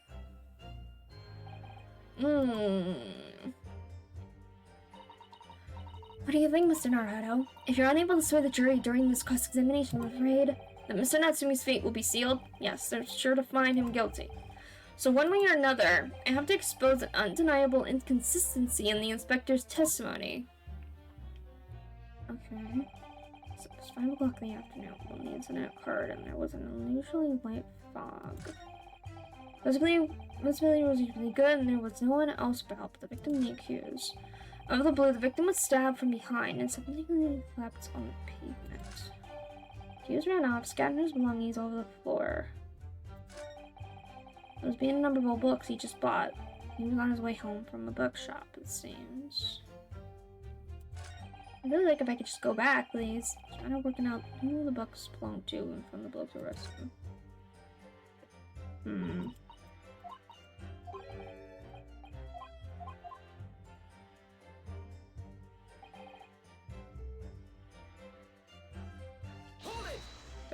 What do you think, Mr. Naruto? If you're unable to sway the jury during this cross-examination, I'm afraid that Mr. Natsumi's fate will be sealed. Yes, they're sure to find him guilty. So one way or another, I have to expose an undeniable inconsistency in the inspector's testimony. Okay. So it's 5 o'clock in the afternoon when the incident occurred and there was an unusually light fog. Basically, visibility was usually good and there was no one else about but the victim and the accused. Out of the blue, the victim was stabbed from behind and subsequently collapsed on the pavement. The accused ran off, scattering his belongings all over the floor. It was being a number of books he just bought. He was on his way home from the bookshop, it seems. I'd really like if I could just go back, please. Trying to working out who the books belong to and from the books the rest of them.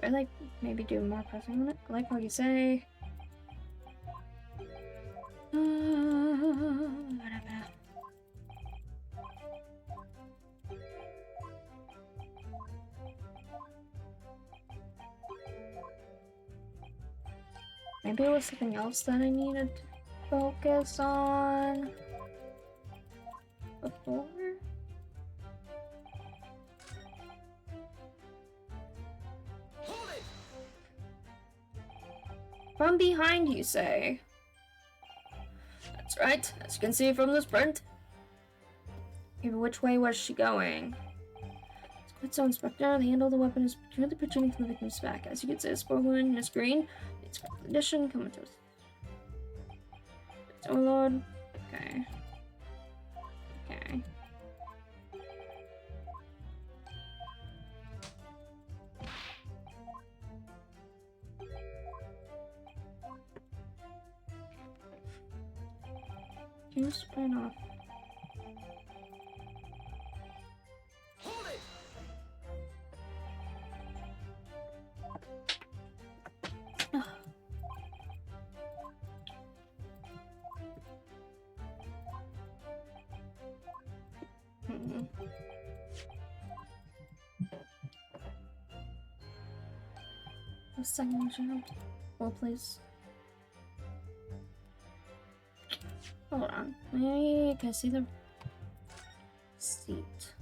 I like maybe do more pressing on it. I like how you say. Whatever. Maybe it was something else that I needed to focus on before. From behind, you say? That's right, as you can see from this print. Even which way was she going? It's quite so, Inspector. The handle of the weapon is purely protruding from the victim's back. As you can see, it's spoken, Miss Green. It's condition, comatose. Oh Lord. Okay. Okay. You spin off. A second job. Well, please. Hold on. Maybe can I see the seat?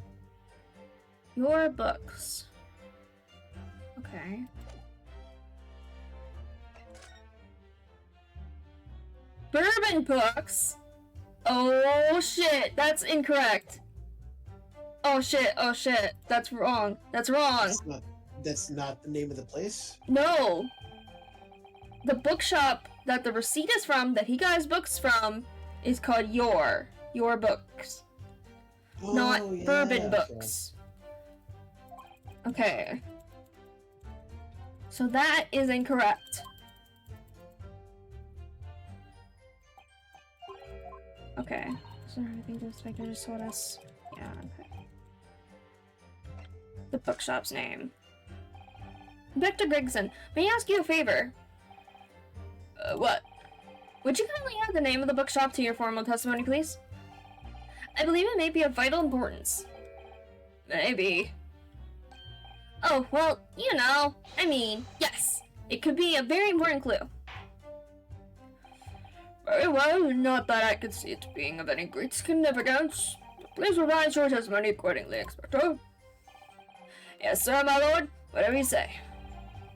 Your books. Okay. Bourbon books? Oh shit, that's incorrect. Oh shit, that's wrong. That's wrong. That's not the name of the place? No. The bookshop that the receipt is from, that he got his books from, is called Your Books. Oh, Not yeah, Bourbon okay. Books. Okay. So that is incorrect. Okay. So everything the inspector just told us. Yeah, okay. The bookshop's name. Inspector Gregson, may I ask you a favor? What? Would you kindly add the name of the bookshop to your formal testimony, please? I believe it may be of vital importance. Maybe. Oh, well, you know, I mean, yes. It could be a very important clue. Very well, not that I can see it being of any great significance. Please revise your testimony accordingly, Inspector. Yes, sir, my lord. Whatever you say.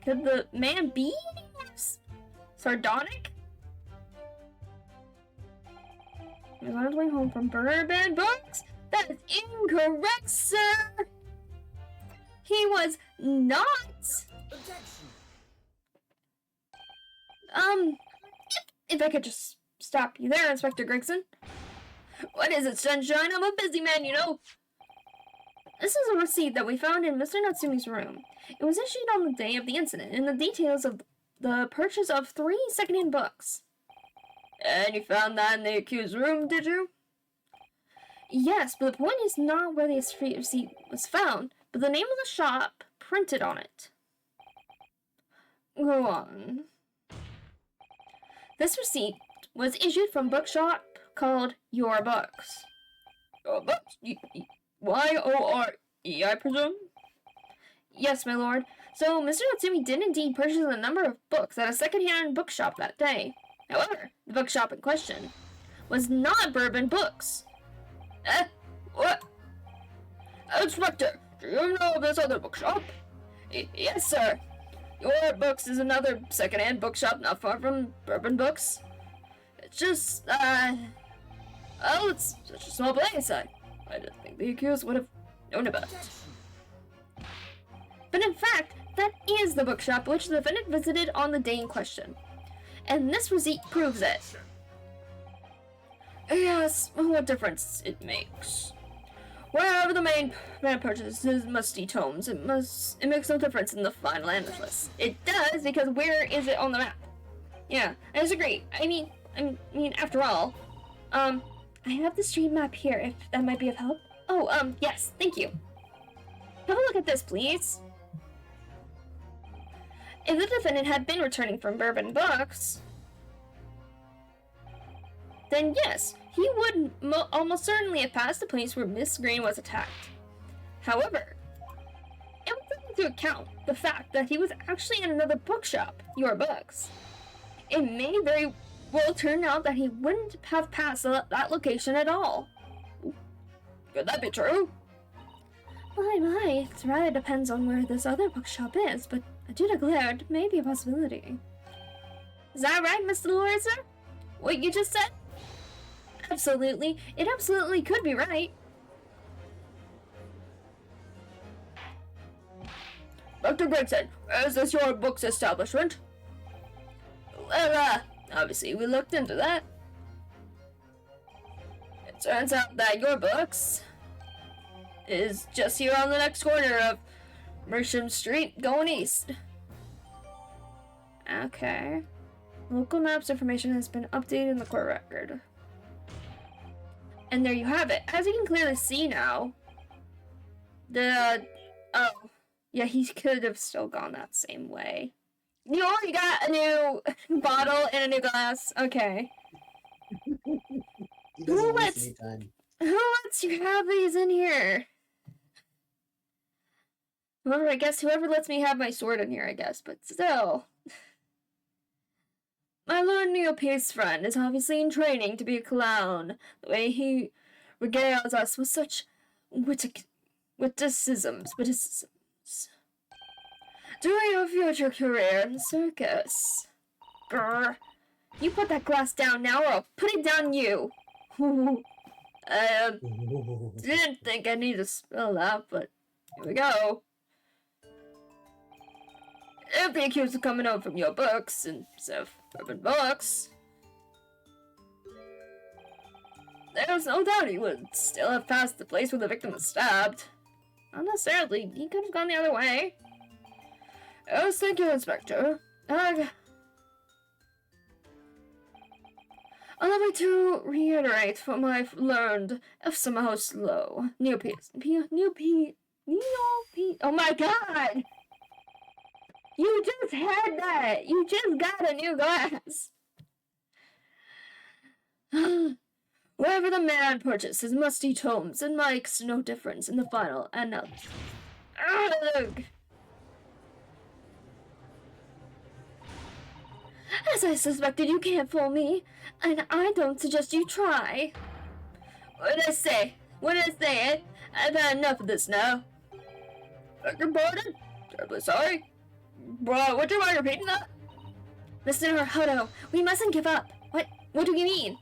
Could the man be sardonic? He was on his way home from Bourbon Books? That is incorrect, sir! He was not! If I could just stop you there, Inspector Gregson. What is it, Sunshine? I'm a busy man, you know. This is a receipt that we found in Mr. Natsumi's room. It was issued on the day of the incident, and the details of the purchase of 3 second-hand books. And you found that in the accused's room, did you? Yes, but the point is not where the receipt was found, but the name of the shop printed on it. Go on. This receipt was issued from a bookshop called Your Books. Your Books? Y-O-R-E, I presume? Yes, my lord. So, Mr. Natsumi did indeed purchase a number of books at a second-hand bookshop that day. However, the bookshop in question was not Bourbon Books. What? Inspector, do you know of this other bookshop? Yes, sir. Your Books is another second-hand bookshop not far from Bourbon Books. It's just, it's such a small place. I didn't think the accused would have known about it. But in fact, that is the bookshop which the defendant visited on the day in question. And this receipt proves it. Yes, what difference it makes. Wherever the man purchases musty tomes, it makes no difference in the final analysis. It does, because where is it on the map? Yeah, I disagree. I mean, after all, I have the street map here, if that might be of help. Oh, yes, thank you. Have a look at this, please. If the defendant had been returning from Bourbon Books, then yes, he would almost certainly have passed the place where Miss Green was attacked. However, it would take into account the fact that he was actually in another bookshop, Your Books. It may very well turn out that he wouldn't have passed that location at all. Could that be true? My, it rather depends on where this other bookshop is, but I do declare it may be a possibility. Is that right, Mr. Lawyer, sir? What you just said? Absolutely. It absolutely could be right. Dr. Gregson, is this Your Books establishment? Well, obviously we looked into that. It turns out that Your Books is just here on the next corner of Mersham Street, going east. Okay. Local maps information has been updated in the court record. And there you have it. As you can clearly see now, oh, yeah, he could have still gone that same way. You already got a new bottle and a new glass. Okay. Who lets you have these in here? However, I guess whoever lets me have my sword in here, I guess, but still. My Lord Neopay's friend is obviously in training to be a clown. The way he regales us with such witticisms. Do your future career in the circus. Grr. You put that glass down now or I'll put it down you. Didn't think I need to spill that, but here we go. If the accused is coming out from Your Books instead of Bourbon Books, there's no doubt he would still have passed the place where the victim was stabbed. Not necessarily. He could have gone the other way. Yes, thank you, Inspector. Allow me to reiterate what I've learned of somehow slow. Oh my god! You just had that! You just got a new glass! Wherever the man purchases musty tomes, it makes no difference in the final analysis. Ugh. As I suspected, you can't fool me, and I don't suggest you try. What did I say? What did I say, eh? I've had enough of this now. Beg your pardon? Terribly sorry. Bro, would you mind repeating that? Mr. Hodo, we mustn't give up. What do you mean?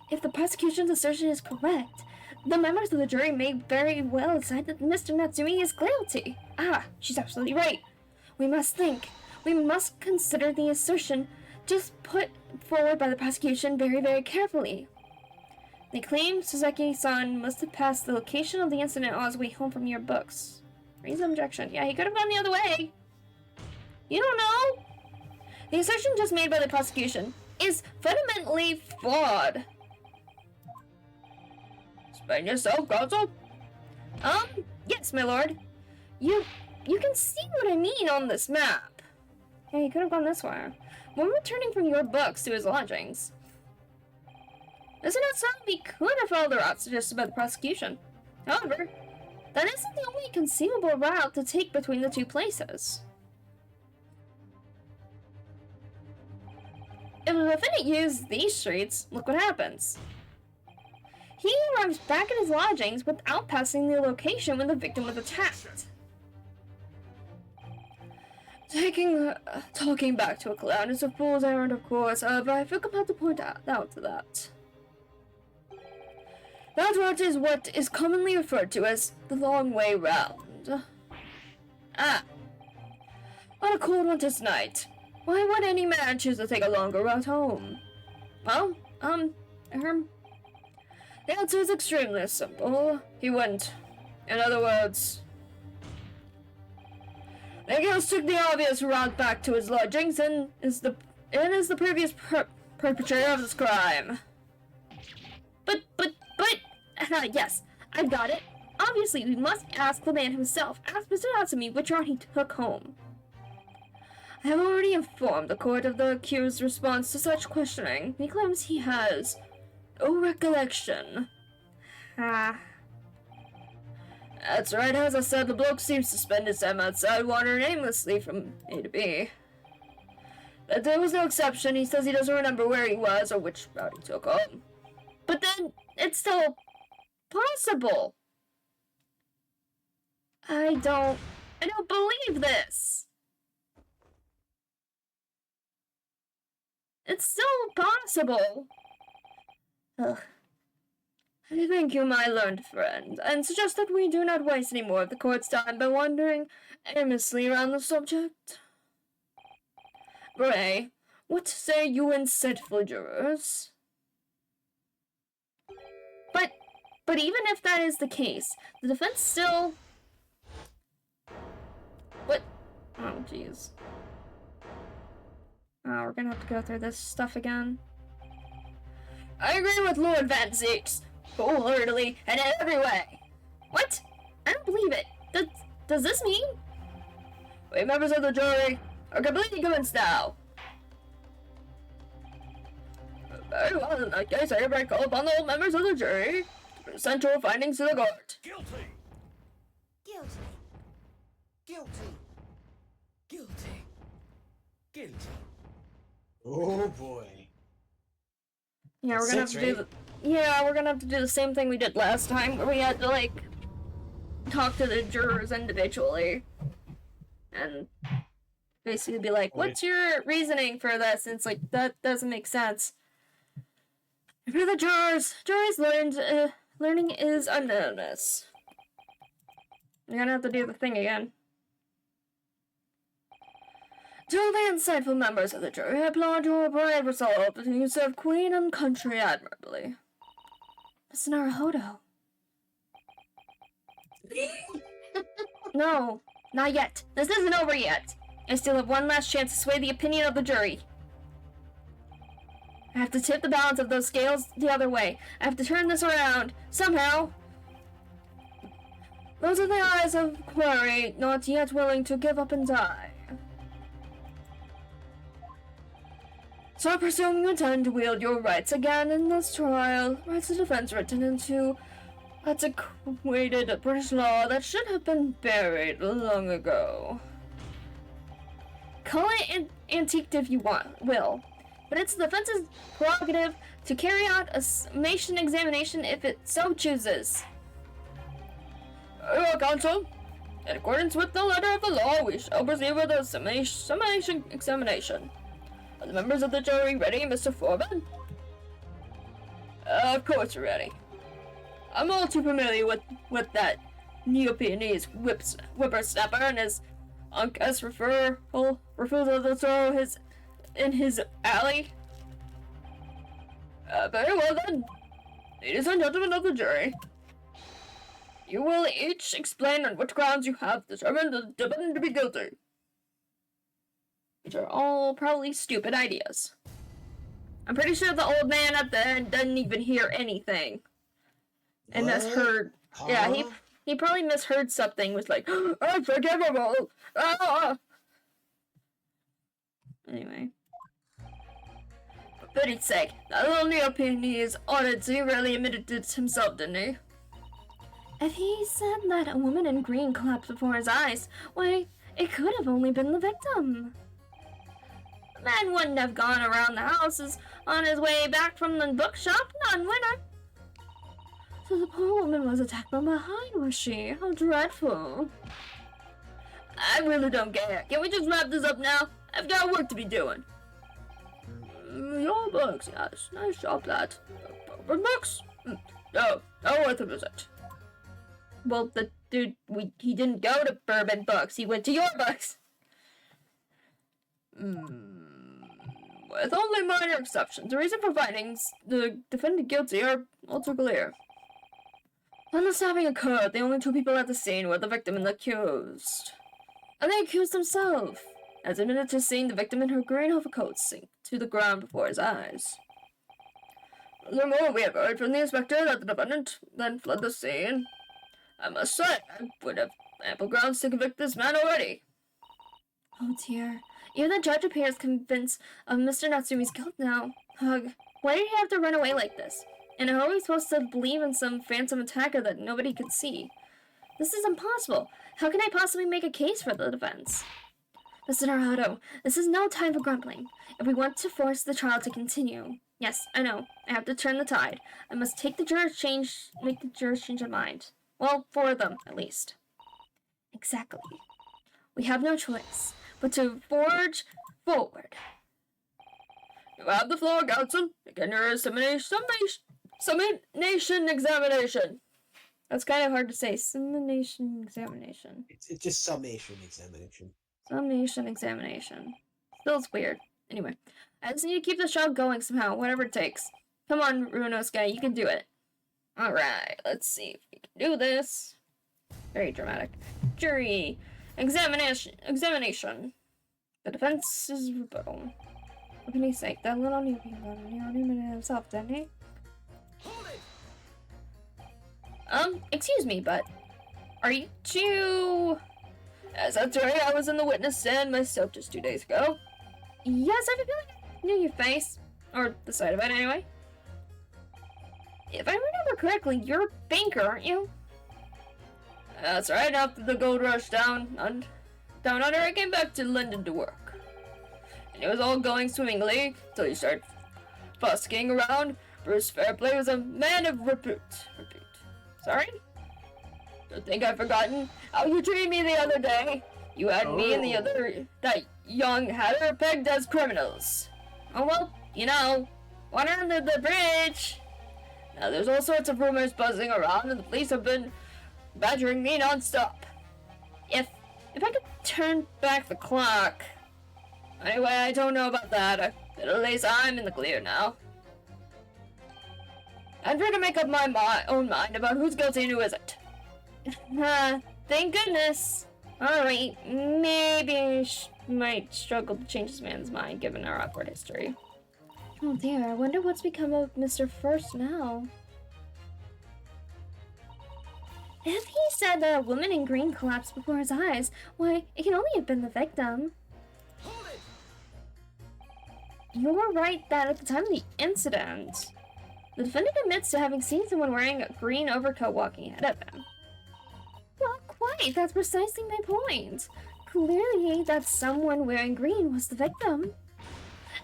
If the prosecution's assertion is correct, the members of the jury may very well decide that Mr. Natsumi is guilty. Ah, she's absolutely right. We must consider the assertion just put forward by the prosecution very, very carefully. They claim Suzuki-san must have passed the location of the incident on his way home from your books. Raise objection. Yeah, he could have gone the other way. You don't know. The assertion just made by the prosecution is fundamentally flawed. Explain yourself, counsel. Yes, my lord. You can see what I mean on this map. Yeah, he could have gone this way. When returning from your books to his lodgings, isn't it so we could have followed the route suggested by the prosecution? However, that isn't the only conceivable route to take between the two places. If the defendant used these streets, look what happens. He arrives back at his lodgings without passing the location when the victim was attacked. Talking back to a clown is a fool's errand, of course, but I feel compelled to point out that. That route is what is commonly referred to as the long way round. Ah. On a cold winter's night, why would any man choose to take a longer route home? Well, the answer is extremely simple. He went. In other words, Nicholas took the obvious route back to his lodgings and is the previous perpetrator of this crime. But, yes, I've got it. Obviously, we must ask the man himself. Ask Mr. Natsumi which route he took home. I have already informed the court of the accused's response to such questioning. He claims he has no recollection. Ah. That's right, as I said, the bloke seems to spend his time outside wandering aimlessly from A to B. But there was no exception. He says he doesn't remember where he was or which route he took home. But then, it's still possible. I don't believe this. It's still possible. Ugh. I thank you, my learned friend, and suggest that we do not waste any more of the court's time by wandering aimlessly around the subject. Bray, what say you insightful jurors? But even if that is the case, the defense still... What? Oh, jeez. Oh, we're gonna have to go through this stuff again. I agree with Lord Van Zeeks. Wholeheartedly and in every way. What? I don't believe it. Does this mean? We members of the jury are completely convinced now. Very well, in that case, I hereby call upon the members of the jury to present your findings to the court. Guilty! Guilty. Guilty! Guilty! Guilty! Oh boy. Yeah, we're gonna have to do we're gonna have to do the same thing we did last time, where we had to, like, talk to the jurors individually. And basically be like, what's your reasoning for this? And it's like, that doesn't make sense. And for the juries learning is unknownness. You're gonna have to do the thing again. To the insightful members of the jury, I applaud your brave resolve to serve Queen and country admirably. Mr. Naruhodo. No, not yet. This isn't over yet. I still have one last chance to sway the opinion of the jury. I have to tip the balance of those scales the other way. I have to turn this around, somehow. Those are the eyes of Quarry, not yet willing to give up and die. So I presume you intend to wield your rights again in this trial. Rights of defense written into antiquated British law that should have been buried long ago. Call it antiqued if you will. but it's the defense's prerogative to carry out a summation examination if it so chooses. Counsel, in accordance with the letter of the law, we shall proceed with a summation examination. Are the members of the jury ready, Mr. Foreman? Of course we're ready. I'm all too familiar with that Neo-Peonese whippersnapper and his uncas refusal to throw in his alley. Very well then. Ladies and gentlemen of the jury, you will each explain on what grounds you have determined the defendant to be guilty. Which are all probably stupid ideas. I'm pretty sure the old man at the end doesn't even hear anything. And What? misheard. Huh? Yeah, he probably misheard something, was like, unforgivable! Ah! Anyway. For pity's sake, that little Neo-Peonese oddity really admitted it himself, didn't he? If he said that a woman in green collapsed before his eyes, why, it could have only been the victim. The man wouldn't have gone around the houses on his way back from the bookshop, none would have. So the poor woman was attacked from behind, was she? How dreadful. I really don't care. Can we just wrap this up now? I've got work to be doing. Your books, yes. Nice job, lad. Bourbon books? No worth a visit. Well, the dude, he didn't go to Bourbon Books. He went to your books. With only minor exceptions, the reason for finding the defendant guilty are all too clear. When the stabbing occurred, the only two people at the scene were the victim and the accused. And the accused himself, as admitted to seeing the victim in her green overcoat sink to the ground before his eyes. Furthermore, we have heard from the inspector that the defendant then fled the scene. I must say, I would have ample grounds to convict this man already. Oh dear. Even the judge appears convinced of Mr. Natsumi's guilt now. Ugh. Why did he have to run away like this? And how are we supposed to believe in some phantom attacker that nobody could see? This is impossible. How can I possibly make a case for the defense? Mr. Naruto, this is no time for grumbling. If we want to force the trial to continue. Yes, I know. I have to turn the tide. I must make the jurors change their mind. Well, 4 of them, at least. Exactly. We have no choice but to forge forward. You have the floor, counsel. Begin your summation examination. That's kind of hard to say. Summation examination. It's just summation examination. Summation examination. Still, it's weird. Anyway, I just need to keep the show going somehow, whatever it takes. Come on, Runosuke, you can do it. Alright, let's see if we can do this. Very dramatic. Jury. Examination. The defense's rebuttal. For pity's sake, that little newbie admitted himself, didn't he? Excuse me, but are you two... Yes, that's right, I was in the witness stand myself just 2 days ago. Yes, I feel like I knew your face. Or the sight of it, anyway. If I remember correctly, you're a banker, aren't you? That's right, after the gold rush down under, I came back to London to work. And it was all going swimmingly, until you started fusking around. Bruce Fairplay was a man of repute. Sorry? Don't think I've forgotten how you treated me the other day. You had me and that young hatter pegged as criminals. Oh well, you know, water under the bridge. Now there's all sorts of rumors buzzing around and the police have been badgering me non-stop. If I could turn back the clock... Anyway, I don't know about that, but at least I'm in the clear now. I'm trying to make up my own mind about who's guilty and who isn't. Thank goodness. Alright, maybe I might struggle to change this man's mind given our awkward history. Oh dear, I wonder what's become of Mr. First now. If he said that a woman in green collapsed before his eyes, why, it can only have been the victim. You were right that at the time of the incident, the defendant admits to having seen someone wearing a green overcoat walking ahead of him. Not quite, that's precisely my point. Clearly, that someone wearing green was the victim.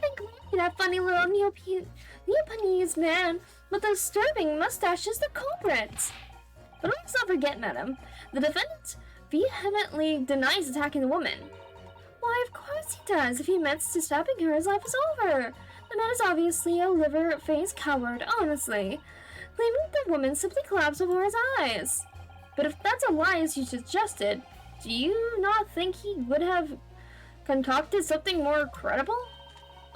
And that funny little Neopanese man with the disturbing mustache is the culprit. But let's not forget, madam, the defendant vehemently denies attacking the woman. Why, of course he does. If he admits to stabbing her, his life is over. The man is obviously a liver-faced coward, honestly, claiming the woman simply collapsed before his eyes. But if that's a lie, as you suggested, do you not think he would have concocted something more credible?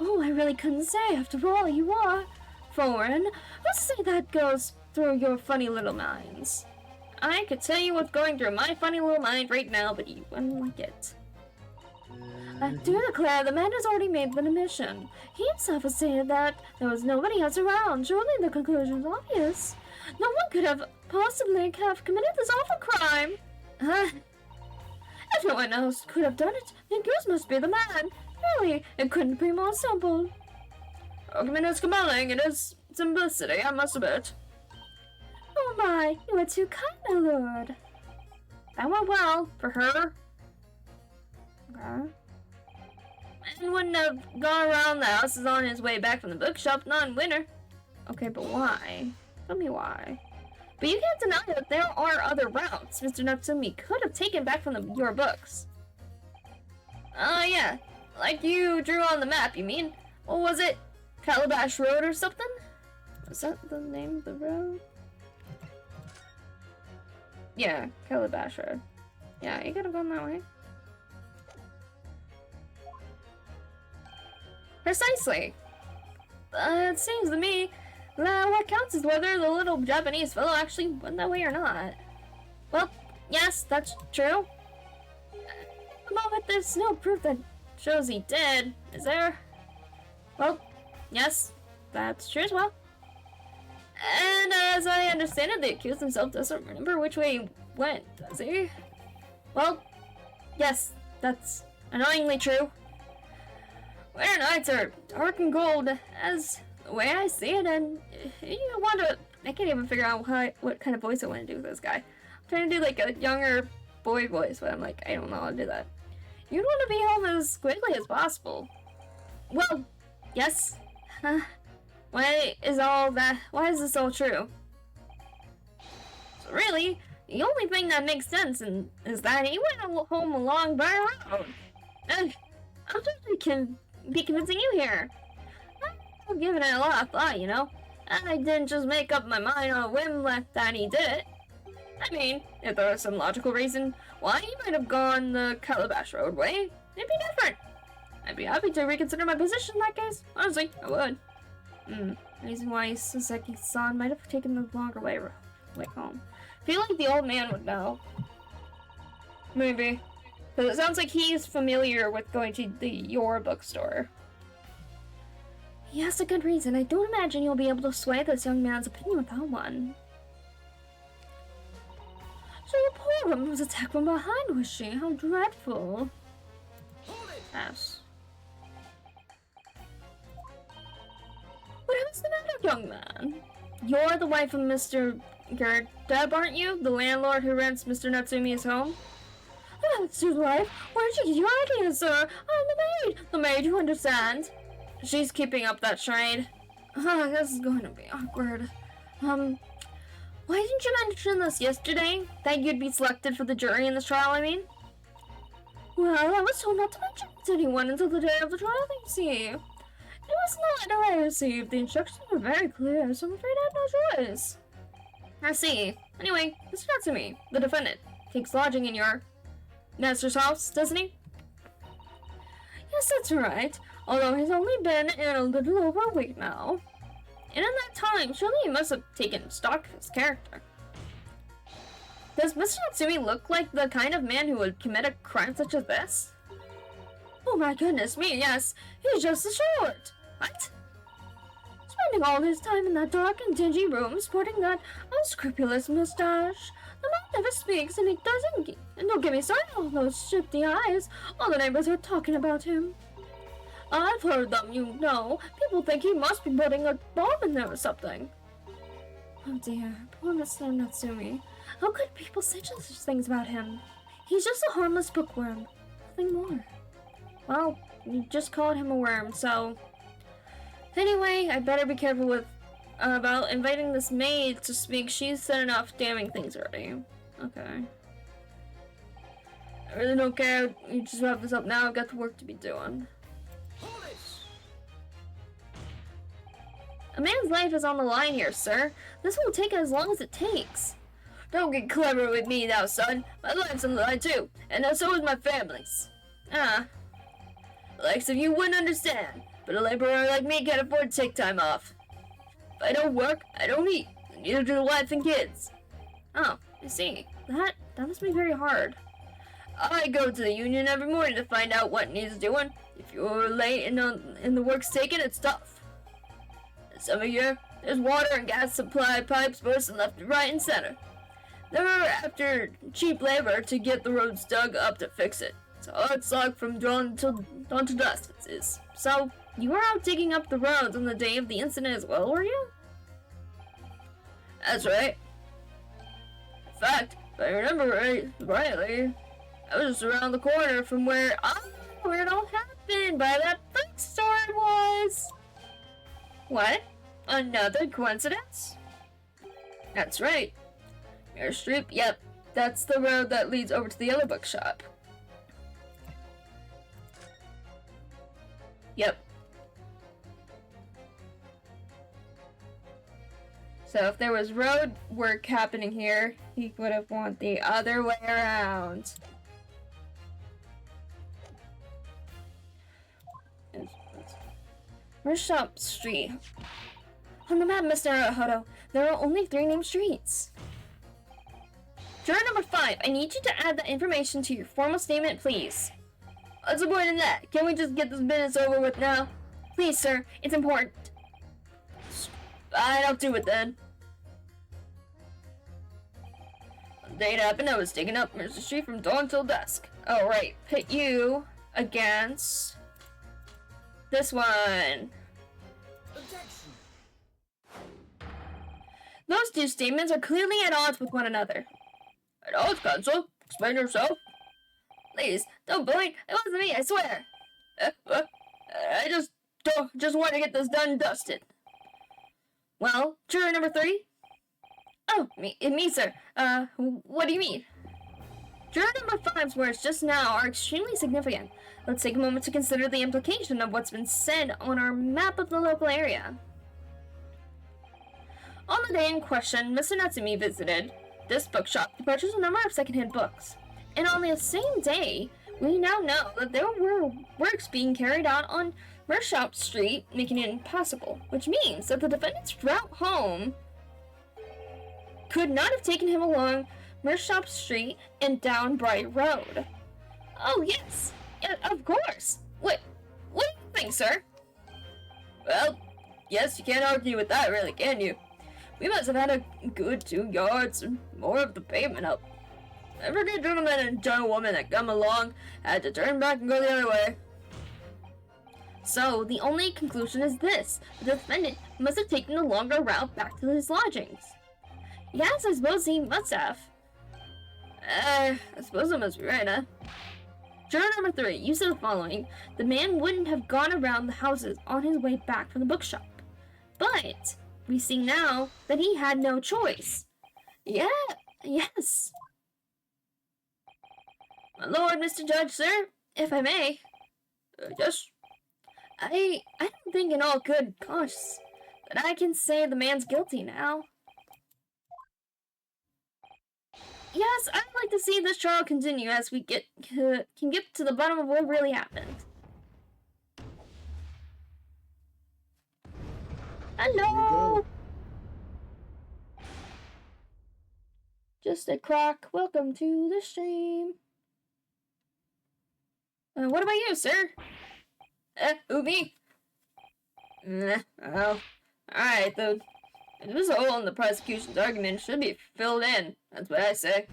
Oh, I really couldn't say. After all, you are foreign. Let's say that goes through your funny little minds. I could tell you what's going through my funny little mind right now, but you wouldn't like it. I do declare the man has already made the admission. He himself has stated that there was nobody else around. Surely the conclusion is obvious. No one could have possibly have committed this awful crime. If no one else could have done it, then yours must be the man. Really, it couldn't be more simple. Argument is compelling in its simplicity, I must admit. Oh my, you are too kind, my lord. That went well, for her. Okay. Man wouldn't have gone around the houses on his way back from the bookshop, non-winner. Okay, but why? Tell me why. But you can't deny that there are other routes Mr. Natsumi could have taken back from your books. Yeah. Like you drew on the map, you mean? What was it? Calabash Road or something? Is that the name of the road? Yeah, Calabash Road. Yeah, you could have gone that way. Precisely. It seems to me that what counts is whether the little Japanese fellow actually went that way or not. Well, yes, that's true. At the moment, there's no proof that shows he did, is there? Well, yes, that's true as well. And as I understand it, the accused himself doesn't remember which way he went, does he? Well, yes, that's annoyingly true. Winter nights are dark and cold, as the way I see it, and you want to... I can't even figure out what kind of voice I want to do with this guy. I'm trying to do like a younger boy voice, but I'm like, I don't know how to do that. You'd want to be home as quickly as possible. Well, yes. Why is this all true? So really, the only thing that makes sense is that he went home along by road. I'm certainly can be convincing you here. I've given it a lot of thought, you know. I didn't just make up my mind on a whim that he did it. I mean, if there was some logical reason why he might have gone the Calabash Road way, it'd be different. I'd be happy to reconsider my position in that case. Honestly, I would. Reason why Saseki-san might have taken the longer way home. Feel like the old man would know. Maybe. Because it sounds like he's familiar with going to your bookstore. He has a good reason. I don't imagine you'll be able to sway this young man's opinion without one. So the poor woman was attacked from behind, was she? How dreadful. Yes. What is the matter, young man? You're the wife of Mr. Gerdeb, aren't you? The landlord who rents Mr. Natsumi's home? That's your wife. Where'd you get your ideas, sir? I'm the maid. The maid, you understand? She's keeping up that charade. This is going to be awkward. Why didn't you mention this yesterday? That you'd be selected for the jury in this trial, I mean? Well, I was told not to mention it to anyone until the day of the trial, you see. It was not a letter I received. The instructions were very clear, so I'm afraid I had no choice. I see. Anyway, Mr. Natsumi, the defendant, takes lodging in your master's house, doesn't he? Yes, that's right. Although he's only been in a little over a week now. And in that time, surely he must have taken stock of his character. Does Mr. Natsumi look like the kind of man who would commit a crime such as this? Oh my goodness me, yes. He's just a short. What? Spending all his time in that dark and dingy room, sporting that unscrupulous mustache. The man never speaks, and he doesn't. And don't get me started on those shifty eyes. All the neighbors are talking about him. I've heard them, you know. People think he must be putting a bomb in there or something. Oh dear, poor Mr. Natsumi. How could people say such things about him? He's just a harmless bookworm. Nothing more. Well, you just called him a worm, so Anyway, I better be careful with about inviting this maid to speak. She's said enough damning things already. Okay. I really don't care. You just wrap this up now. I've got the work to be doing. A man's life is on the line here, sir. This will take as long as it takes. Don't get clever with me now, son. My life's on the line too, and so is my family's. The likes of you wouldn't understand, but a laborer like me can't afford to take time off. If I don't work, I don't eat, and neither do the wife and kids. Oh, I see. That must be very hard. I go to the union every morning to find out what needs doing. If you're late and the work's taken, it's tough. This summer year, there's water and gas supply pipes bursting left, right, and center. They're after cheap labor to get the roads dug up to fix it. It's a hard slog from dawn to dusk, it is. So, you were out digging up the roads on the day of the incident as well, were you? That's right. In fact, if I remember rightly, I was just around the corner from where it all happened, by that bookstore it was. What? Another coincidence? That's right. Mirror Street, yep. That's the road that leads over to the other bookshop. Yep. So if there was road work happening here, he would have went the other way around. Workshop Street. On the map, Mr. Hodo, there are only 3 named streets. Juror number 5, I need you to add that information to your formal statement, please. What's the point in that? Can't we just get this business over with now? Please, sir, it's important. Fine, I'll do it then. The day it happened, I was digging up Mercer Street from dawn till dusk. Oh, right. Pit you against this one. Objection. Those 2 statements are clearly at odds with one another. At odds, Consul? Explain yourself. Please, don't blink. It wasn't me, I swear. I just want to get this done and dusted. Well, juror number 3? Oh, me, sir. What do you mean? Juror number 5's words just now are extremely significant. Let's take a moment to consider the implication of what's been said on our map of the local area. On the day in question, Mr. Natsumi visited this bookshop to purchase a number of secondhand books. And on the same day, we now know that there were works being carried out on Workshop Street, making it impassable, which means that the defendant's route home could not have taken him along Workshop Street and down Bright Road. Oh, yes. Yeah, of course. What do you think, sir? Well, yes, you can't argue with that, really, can you? We must have had a good 2 yards and more of the pavement up. Every good gentleman and gentlewoman that come along had to turn back and go the other way. So, the only conclusion is this. The defendant must have taken the longer route back to his lodgings. Yes, I suppose he must have. I suppose I must be right, huh? Juror number 3, you said the following. The man wouldn't have gone around the houses on his way back from the bookshop. But we see now that he had no choice. Yeah, yes. My lord, Mr. Judge, sir, if I may. Yes. I don't think in all good conscience that I can say the man's guilty now. Yes, I'd like to see this trial continue as we can get to the bottom of what really happened. Hello! Just a crock. Welcome to the stream. What about you, sir? Who, me? Oh. Alright, then. This hole in the prosecution's argument should be filled in. That's what I say.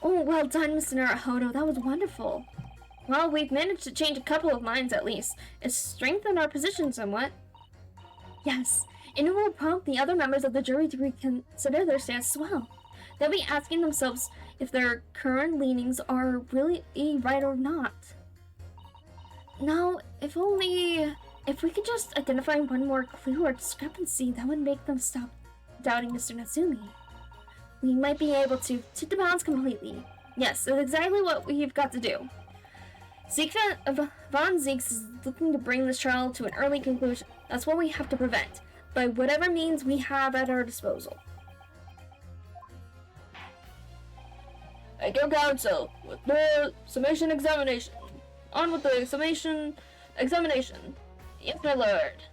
Oh, well done, Mr. Naruhodo. That was wonderful. Well, we've managed to change a couple of minds at least. It's strengthened our position somewhat. Yes, and it will prompt the other members of the jury to reconsider their stance as well. they'll be asking themselves if their current leanings are really right or not. Now, if we could just identify one more clue or discrepancy, that would make them stop doubting Mr. Natsumi. We might be able to tip the balance completely. Yes, that's exactly what we've got to do. Von Zieks is looking to bring this trial to an early conclusion. That's what we have to prevent, by whatever means we have at our disposal. Thank you, Council. With the summation examination. On with the summation examination. Yes, my lord.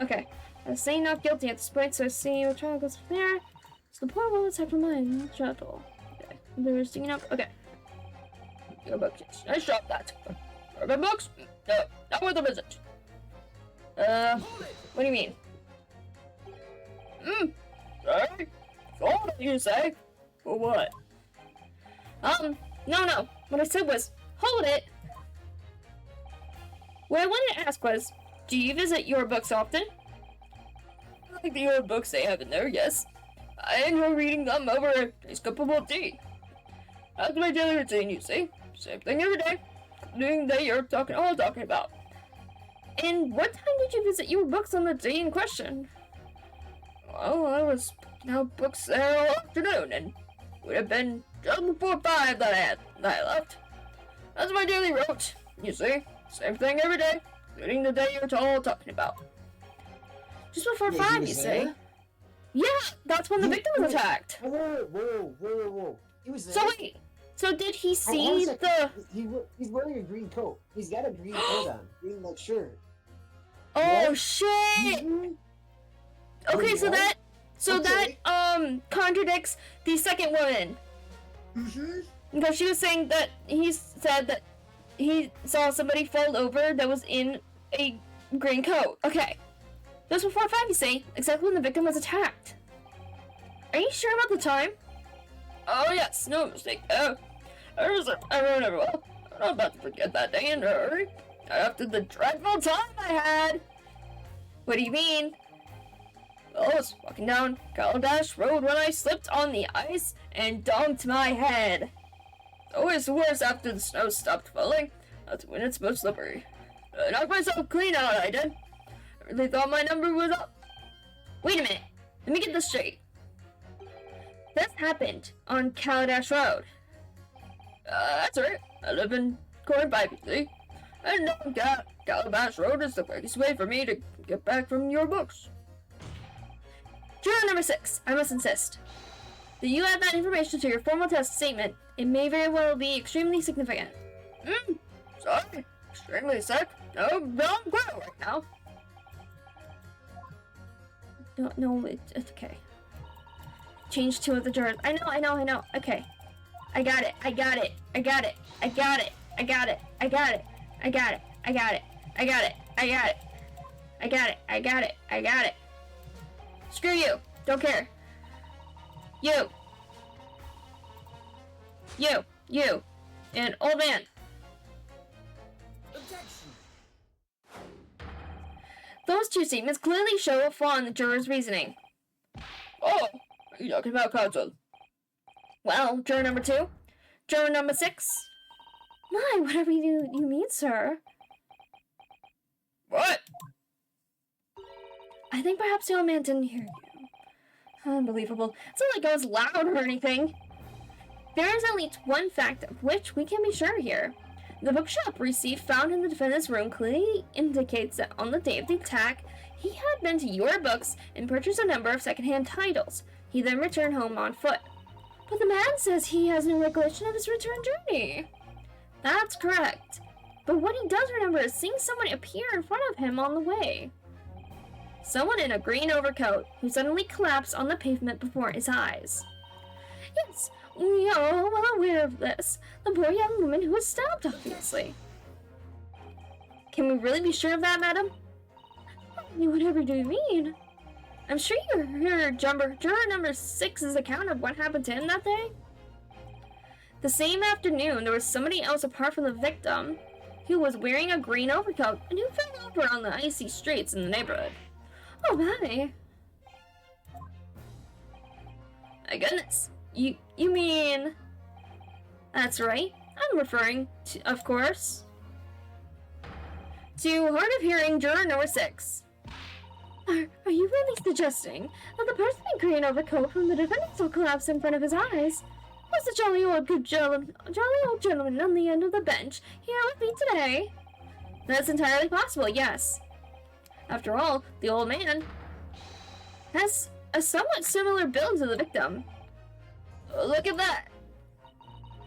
Okay. I say not guilty at this point, so I see your trial goes from there. So the poor woman's had for mine. Shuttle. Okay. They're sticking up. Okay. Your books, yes. Nice job, that. Urban books? No, not worth a visit. What do you mean? Sorry? What did you say? For what? No. What I said was, hold it! What I wanted to ask was, do you visit your books often? I like the old books they have in there, yes. I enjoy reading them over a nice cup of tea. That's my daily routine, you see. Same thing every day. Doing the day you're all talking about. And what time did you visit your books on the day in question? Well, I was picking out books there all afternoon, and would have been just before 5 that I left. That's my daily route, you see. Same thing every day, including the day you're all talking about. Just before 5, you say? Yeah, that's when the victim was attacked. Whoa. He was there. So wait, so did he see the... He's wearing a green coat. He's got a green coat on. Green, like, shirt. Oh, what? shit! Okay, so that contradicts the second woman. Because she was saying that he said that he saw somebody fall over that was in a green coat. Okay. Just before 5, you say, exactly when the victim was attacked. Are you sure about the time? Oh yes, no mistake. I remember well. I'm not about to forget that day in a hurry. After the dreadful time I had. What do you mean? Well, I was walking down Kaladesh Road when I slipped on the ice and dunked my head. Always worse after the snow stopped falling. That's when it's most slippery. I knocked myself clean out, I did. I really thought my number was up. Wait a minute. Let me get this straight. This happened on Kaladesh Road. That's right. I live in Corn 5, you see. And Calabash Road is the quickest way for me to get back from your books. Juror number 6, I must insist. That you add that information to your formal test statement. It may very well be extremely significant. Sorry. Extremely sick? No, I'm good right now. No, it's okay. Change 2 of the jurors. I know. Okay. I got it. Screw you. Don't care. You. And old man. Objection. Those 2 statements clearly show a flaw in the juror's reasoning. Oh, are you talking about counsel? Well, juror number 2. Juror number 6. My, whatever you mean, sir. What? I think perhaps the old man didn't hear you. Unbelievable. It's not like I was loud or anything. There is at least one fact of which we can be sure here. The bookshop receipt found in the defendant's room clearly indicates that on the day of the attack, he had been to your books and purchased a number of secondhand titles. He then returned home on foot. But the man says he has no recollection of his return journey. That's correct. But what he does remember is seeing someone appear in front of him on the way. Someone in a green overcoat who suddenly collapsed on the pavement before his eyes. Yes, we are all well aware of this. The poor young woman who was stabbed, obviously. Can we really be sure of that, madam? Whatever do you mean? I'm sure you heard juror number 6's account of what happened to him that day. The same afternoon, there was somebody else apart from the victim who was wearing a green overcoat and who fell over on the icy streets in the neighborhood. Oh my. My goodness. You mean... That's right. I'm referring to, of course, to hard of hearing juror number 6. Are you really suggesting that the person in green overcoat from the defendant will collapse in front of his eyes was the jolly old gentleman on the end of the bench here with me today? That's entirely possible, yes. After all, the old man has a somewhat similar build to the victim. Look at that!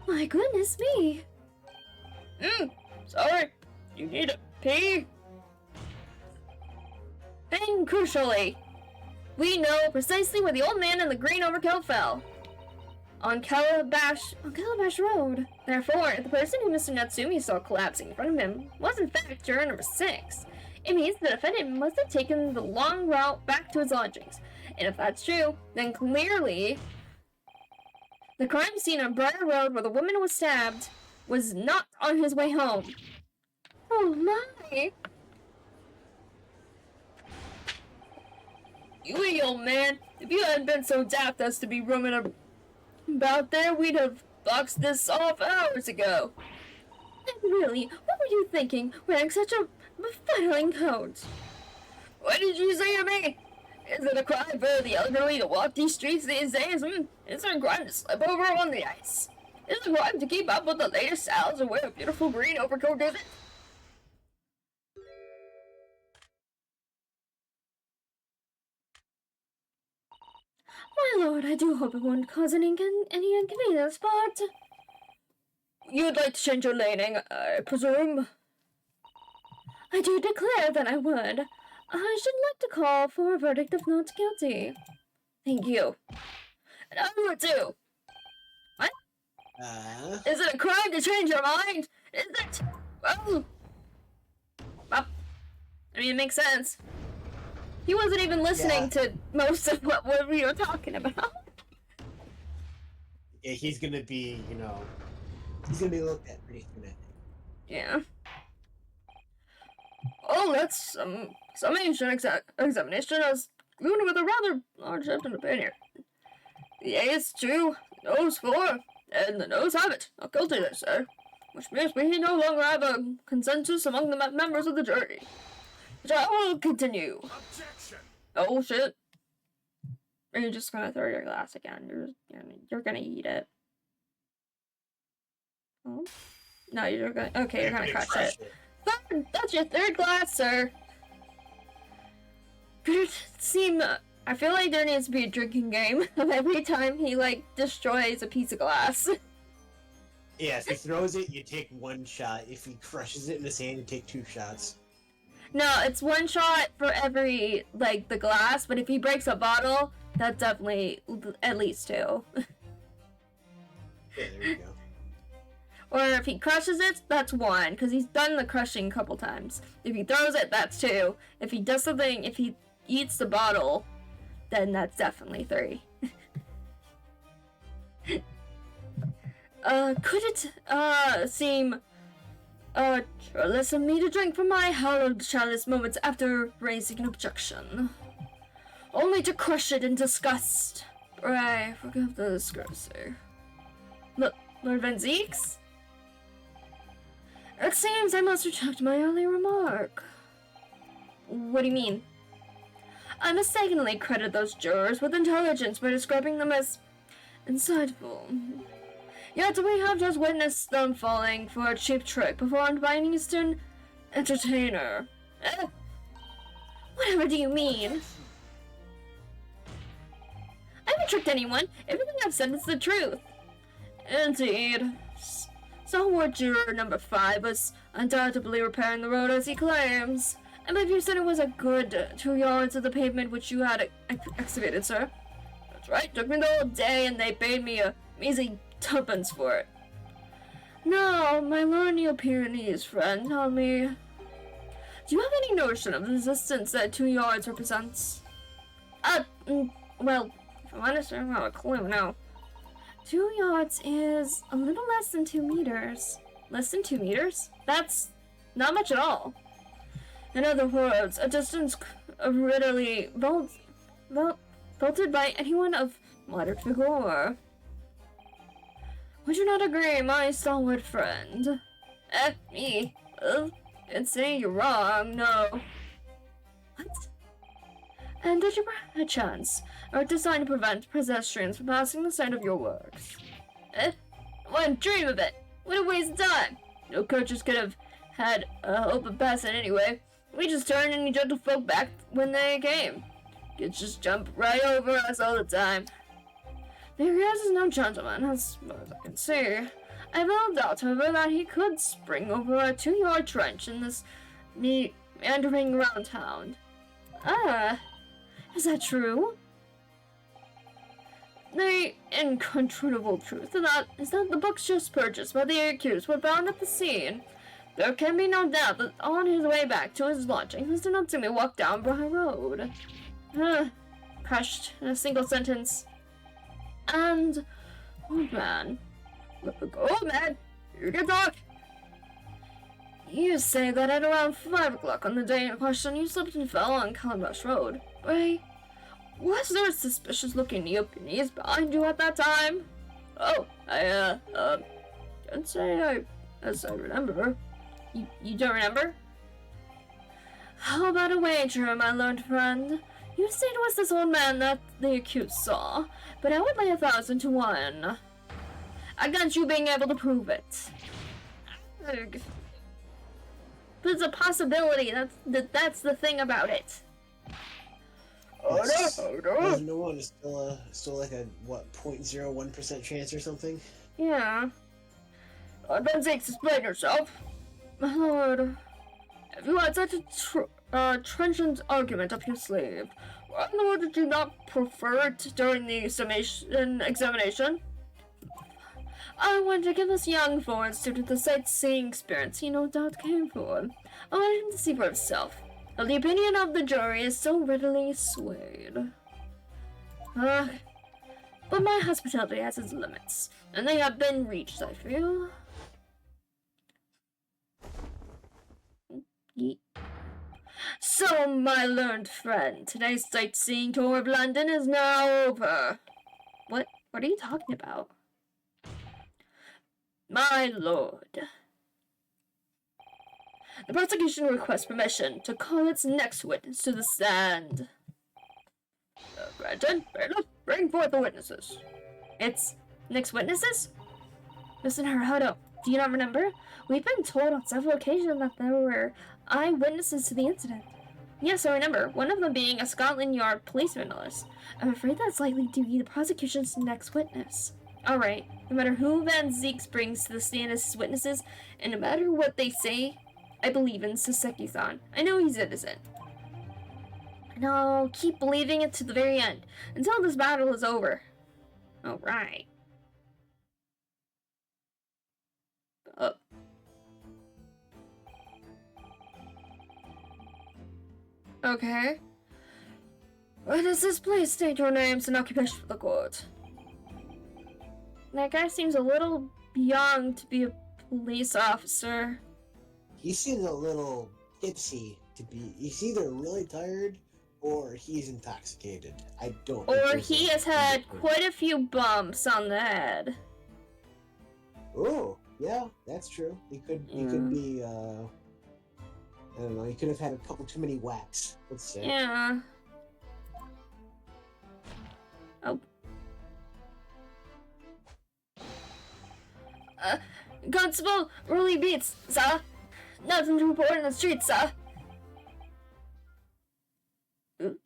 My goodness me! Sorry. You need a pee? And crucially, we know precisely where the old man in the green overcoat fell. On Calabash Road. Therefore, the person who Mr. Natsumi saw collapsing in front of him was in fact juror number 6. It means the defendant must have taken the long route back to his lodgings. And if that's true, then clearly the crime scene on Briar Road where the woman was stabbed was not on his way home. Oh my! You old man, if you hadn't been so daft as to be roaming about there, we'd have boxed this off hours ago. And really, what were you thinking, wearing such a befuddling coat? What did you say to me? Is it a crime for the elderly to walk these streets these days? Is it a crime to slip over on the ice? Is it a crime to keep up with the latest styles and wear a beautiful green overcoat, is it? My lord, I do hope it won't cause any inconvenience, but... You'd like to change your laning, I presume? I do declare that I would. I should like to call for a verdict of not guilty. Thank you. And I would too. What? Is it a crime to change your mind? Is it? Well, I mean, it makes sense. He wasn't even listening to most of what we were talking about. Yeah, he's gonna be, he's gonna be looked at pretty soon. Yeah. Oh, that's some ancient examination as glued with a rather large shift in opinion. The A is 2, the No is 4, and the No's have it. Not guilty, they say. Which means we no longer have a consensus among the members of the jury. Which I will continue. Objection! Oh shit. Are you just gonna throw your glass again? You're gonna eat it. Oh? No, you're gonna. Okay, you're gonna crush it. That's your 3rd glass, sir. Could it seem? I feel like there needs to be a drinking game of every time he destroys a piece of glass. Yeah, if he throws it, you take 1 shot. If he crushes it in his hand, you take 2 shots. No, it's 1 shot for every the glass, but if he breaks a bottle, that's definitely at least 2. Yeah, there you go. Or if he crushes it, that's 1, because he's done the crushing a couple times. If he throws it, that's 2. If he does something, if he eats the bottle, then that's definitely 3. Could it, seem, careless of me to drink from my hallowed chalice moments after raising an objection? Only to crush it in disgust. Pray, forgive the discourtesy. Lord Van Zeeks? It seems I must retract my early remark. What do you mean? I mistakenly credit those jurors with intelligence by describing them as insightful. Yet we have just witnessed them falling for a cheap trick performed by an Eastern entertainer. Whatever do you mean? I haven't tricked anyone. Everything I've said is the truth. Indeed. So what juror number 5 was undoubtedly repairing the road as he claims. I believe you said it was a good 2 yards of the pavement which you had excavated, sir. That's right, took me the whole day and they paid me a measly 2pence for it. Now, my Lord Pyrenees friend, tell me, do you have any notion of the distance that 2 yards represents? Well, if I'm honest, I don't have a clue, no. 2 yards is a little less than 2 meters. Less than 2 meters? That's not much at all. In other words, a distance readily filtered by anyone of moderate vigor. Would you not agree, my stalwart friend? Me? Can't say you're wrong, no. What? And did you perchance are designed to prevent pedestrians from passing the site of your works? One dream of it! What a waste of time! No coaches could have had a hope of passing anyway. We just turned any gentlefolk back when they came. Kids just jump right over us all the time. There is no gentleman, as far as I can see. I have little doubt, however, that he could spring over a 2-yard trench in this meandering around town. Is that true? The incontrovertible truth is that the books just purchased by the accused were found at the scene. There can be no doubt that on his way back to his lodging, Mr. Natsumi walked down Bry Road. Crushed in a single sentence. And, old man, you can talk. You say that at around 5 o'clock on the day in question, you slipped and fell on Calabash Road, right? Was there a suspicious-looking Japanese behind you at that time? Oh, I can't say as I remember. You don't remember? How about a wager, my learned friend? You say it was this old man that the accused saw, but I would lay 1,000 to 1 against you being able to prove it. But it's a possibility. That's the thing about it. Oh no! 1,000 to 1 is still like a what 0.01% chance or something. Yeah. Benzik, explain yourself. My lord, if you had such a trenchant argument up your sleeve, why in the world did you not prefer it during the examination? I wanted to give this young foreign student the sightseeing experience he no doubt came for. I wanted him to see for himself. But the opinion of the jury is so readily swayed. But my hospitality has its limits, and they have been reached, I feel. So, my learned friend, today's sightseeing tour of London is now over. What are you talking about? My lord. The prosecution requests permission to call its next witness to the stand. Granted, bailiff, bring forth the witnesses. Its next witnesses? Mr. Naruhodo, do you not remember? We've been told on several occasions that there were eyewitnesses to the incident. Yes, I remember, one of them being a Scotland Yard policeman. I'm afraid that's likely to be the prosecution's next witness. Alright, no matter who Van Zeeks brings to the stand as his witnesses, and no matter what they say, I believe in Saseki-san. I know he's innocent. And I'll keep believing it to the very end, until this battle is over. Alright. Okay. Why does this place state your names and occupation for the court? That guy seems a little young to be a police officer. He seems a little tipsy to be. He's either really tired or he's intoxicated. I don't. Or he has had quite a few bumps on the head. Oh, yeah, that's true. He could be. I don't know. He could have had a couple too many whacks. Let's say. Yeah. Oh. Constable, Rolly Beats, sir. Nothing to report in the streets, sir. And,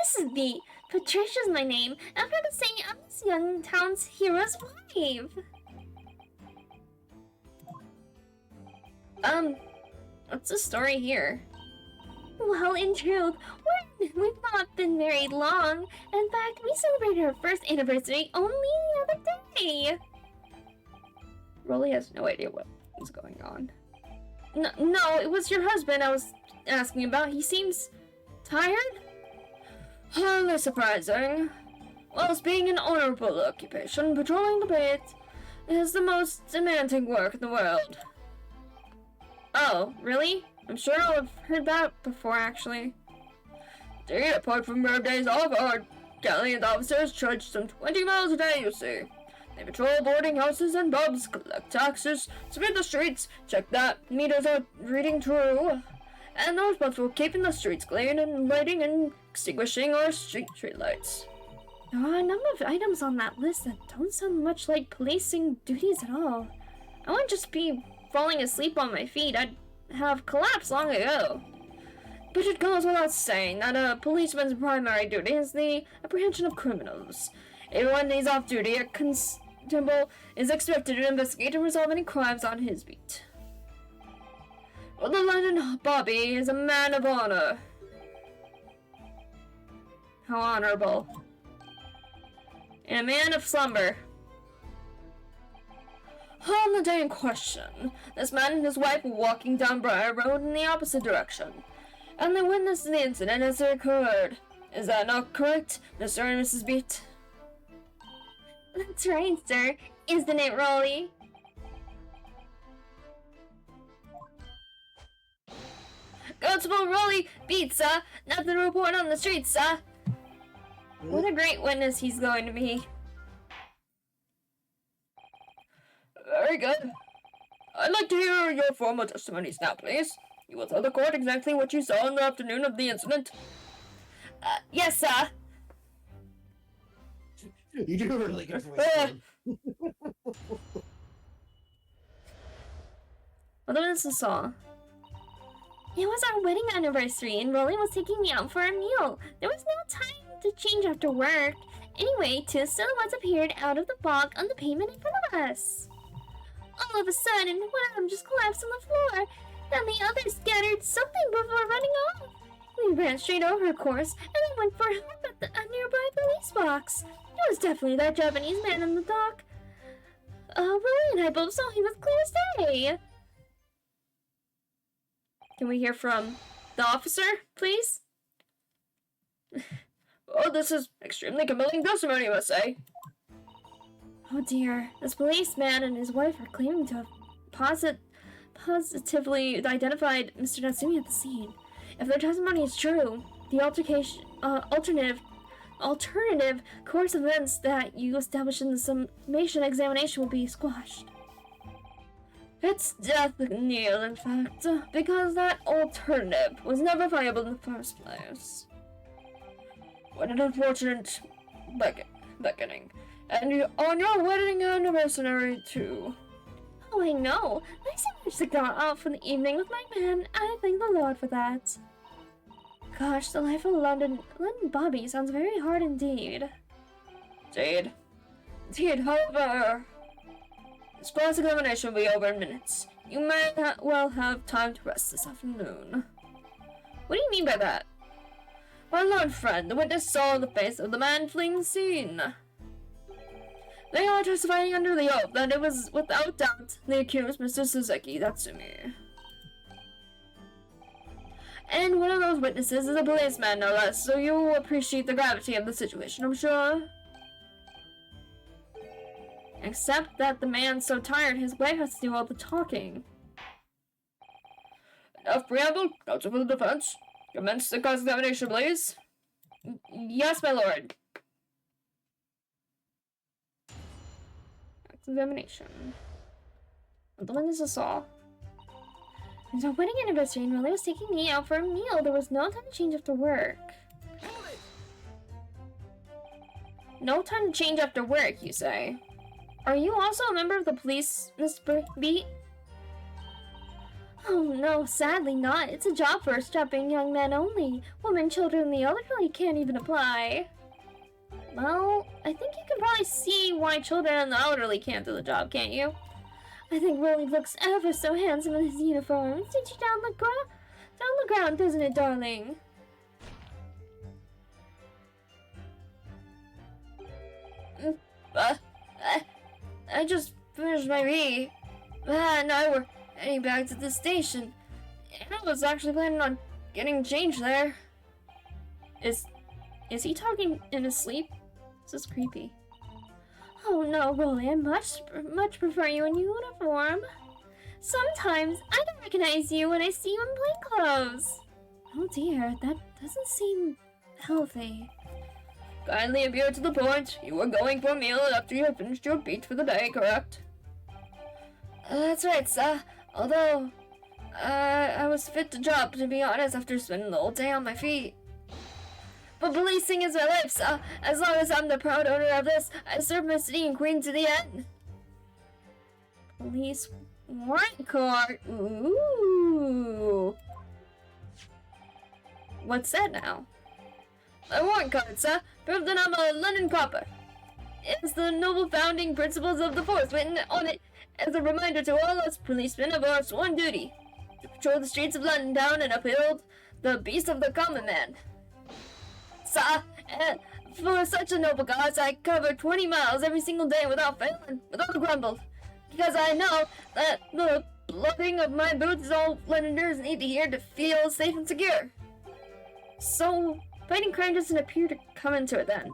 Mrs. B, Patricia's my name. I'm gonna say I'm this young town's hero's wife. What's the story here? Well, in truth, we've not been married long. In fact, we celebrated our first anniversary only the other day. Rolly has no idea what is going on. No, it was your husband I was asking about. He seems tired? Hardly surprising. Whilst being an honorable occupation, patrolling the beat is the most demanding work in the world. Oh, really? I'm sure I've heard that before, actually. See, apart from their days off, our gallant officers trudge some 20 miles a day, you see. They patrol boarding houses and pubs, collect taxes, sweep the streets, check that meters are reading true, and they're responsible for keeping the streets clean and lighting and extinguishing our street lights. There are a number of items on that list that don't sound much like policing duties at all. I wouldn't just be falling asleep on my feet, I'd have collapsed long ago. But it goes without saying that a policeman's primary duty is the apprehension of criminals. Even when he's off duty, a constable is expected to investigate and resolve any crimes on his beat. Well, the London Bobby is a man of honor. How honorable. And a man of slumber. On the day in question, this man and his wife were walking down Briar Road in the opposite direction, and they witnessed the incident as it occurred. Is that not correct, Mr. and Mrs. Beat? That's right, sir. Isn't it, Rolly? Constable Rolly Beat, sir. Nothing to report on the street, sir. What a great witness he's going to be. Very good. I'd like to hear your formal testimonies now, please. You will tell the court exactly what you saw on the afternoon of the incident. Yes, sir. You do a really good voice. What was the song? It was our wedding anniversary, and Rolly was taking me out for a meal. There was no time to change after work. Anyway, two silhouettes appeared out of the fog on the pavement in front of us. All of a sudden, one of them just collapsed on the floor. Then the other scattered something before running off. We ran straight over, of course, and then went for help at a nearby police box. It was definitely that Japanese man in the dock. Rolly and I both saw he was clear as day. Can we hear from the officer, please? Oh, this is extremely compelling testimony, I must say. Oh dear, this policeman and his wife are claiming to have positively identified Mr. Natsumi at the scene. If their testimony is true, the alternative course of events that you established in the summation examination will be squashed. It's definitely, in fact, because that alternative was never viable in the first place. What an unfortunate beckoning. And on your wedding anniversary, too. Oh, I know. I so much to go out for the evening with my man. I thank the Lord for that. Gosh, the life of London Bobby sounds very hard indeed. Indeed, however, this class examination will be over in minutes. You may well have time to rest this afternoon. What do you mean by that? My lord friend, the witness saw the face of the man fleeing the scene. They are testifying under the oath that it was without doubt the accused Mr. Suzuki Tatsumi. And one of those witnesses is a policeman, no less, so you will appreciate the gravity of the situation, I'm sure. Except that the man's so tired his wife has to do all the talking. Enough preamble, counsel for the defense. Commence the cross-examination, please. Yes, my lord. Cross-examination. The witness saw. It was our wedding anniversary and Rolly was taking me out for a meal. There was no time to change after work. No time to change after work, you say? Are you also a member of the police, Miss Beat? Oh no, sadly not. It's a job for strapping young men only. Women, children, and the elderly can't even apply. Well, I think you can probably see why children and the elderly can't do the job, can't you? I think Rolly looks ever so handsome in his uniform. It sits you down the ground, doesn't it, darling? I just finished my meeting. And I were heading back to the station. And I was actually planning on getting changed there. Is he talking in his sleep? This is creepy. Oh no, Rolly, I much prefer you in uniform. Sometimes I don't recognize you when I see you in plain clothes. Oh dear, that doesn't seem healthy. Kindly appear to the point. You were going for a meal after you had finished your beat for the day, correct? That's right, sir. Although, I was fit to drop, to be honest, after spending the whole day on my feet. But policing is my life, sir. As long as I'm the proud owner of this, I serve my city and queen to the end. Police warrant card. Ooh. What's that now? A warrant card, sir. Proof that I'm a London copper. It's the noble founding principles of the force written on it as a reminder to all us policemen of our sworn duty to patrol the streets of London town and uphold the peace of the common man. Sir, for such a noble cause, I cover 20 miles every single day without failing, without a grumble, because I know that the lugging of my boots is all Londoners need to hear to feel safe and secure. So, fighting crime doesn't appear to come into it then.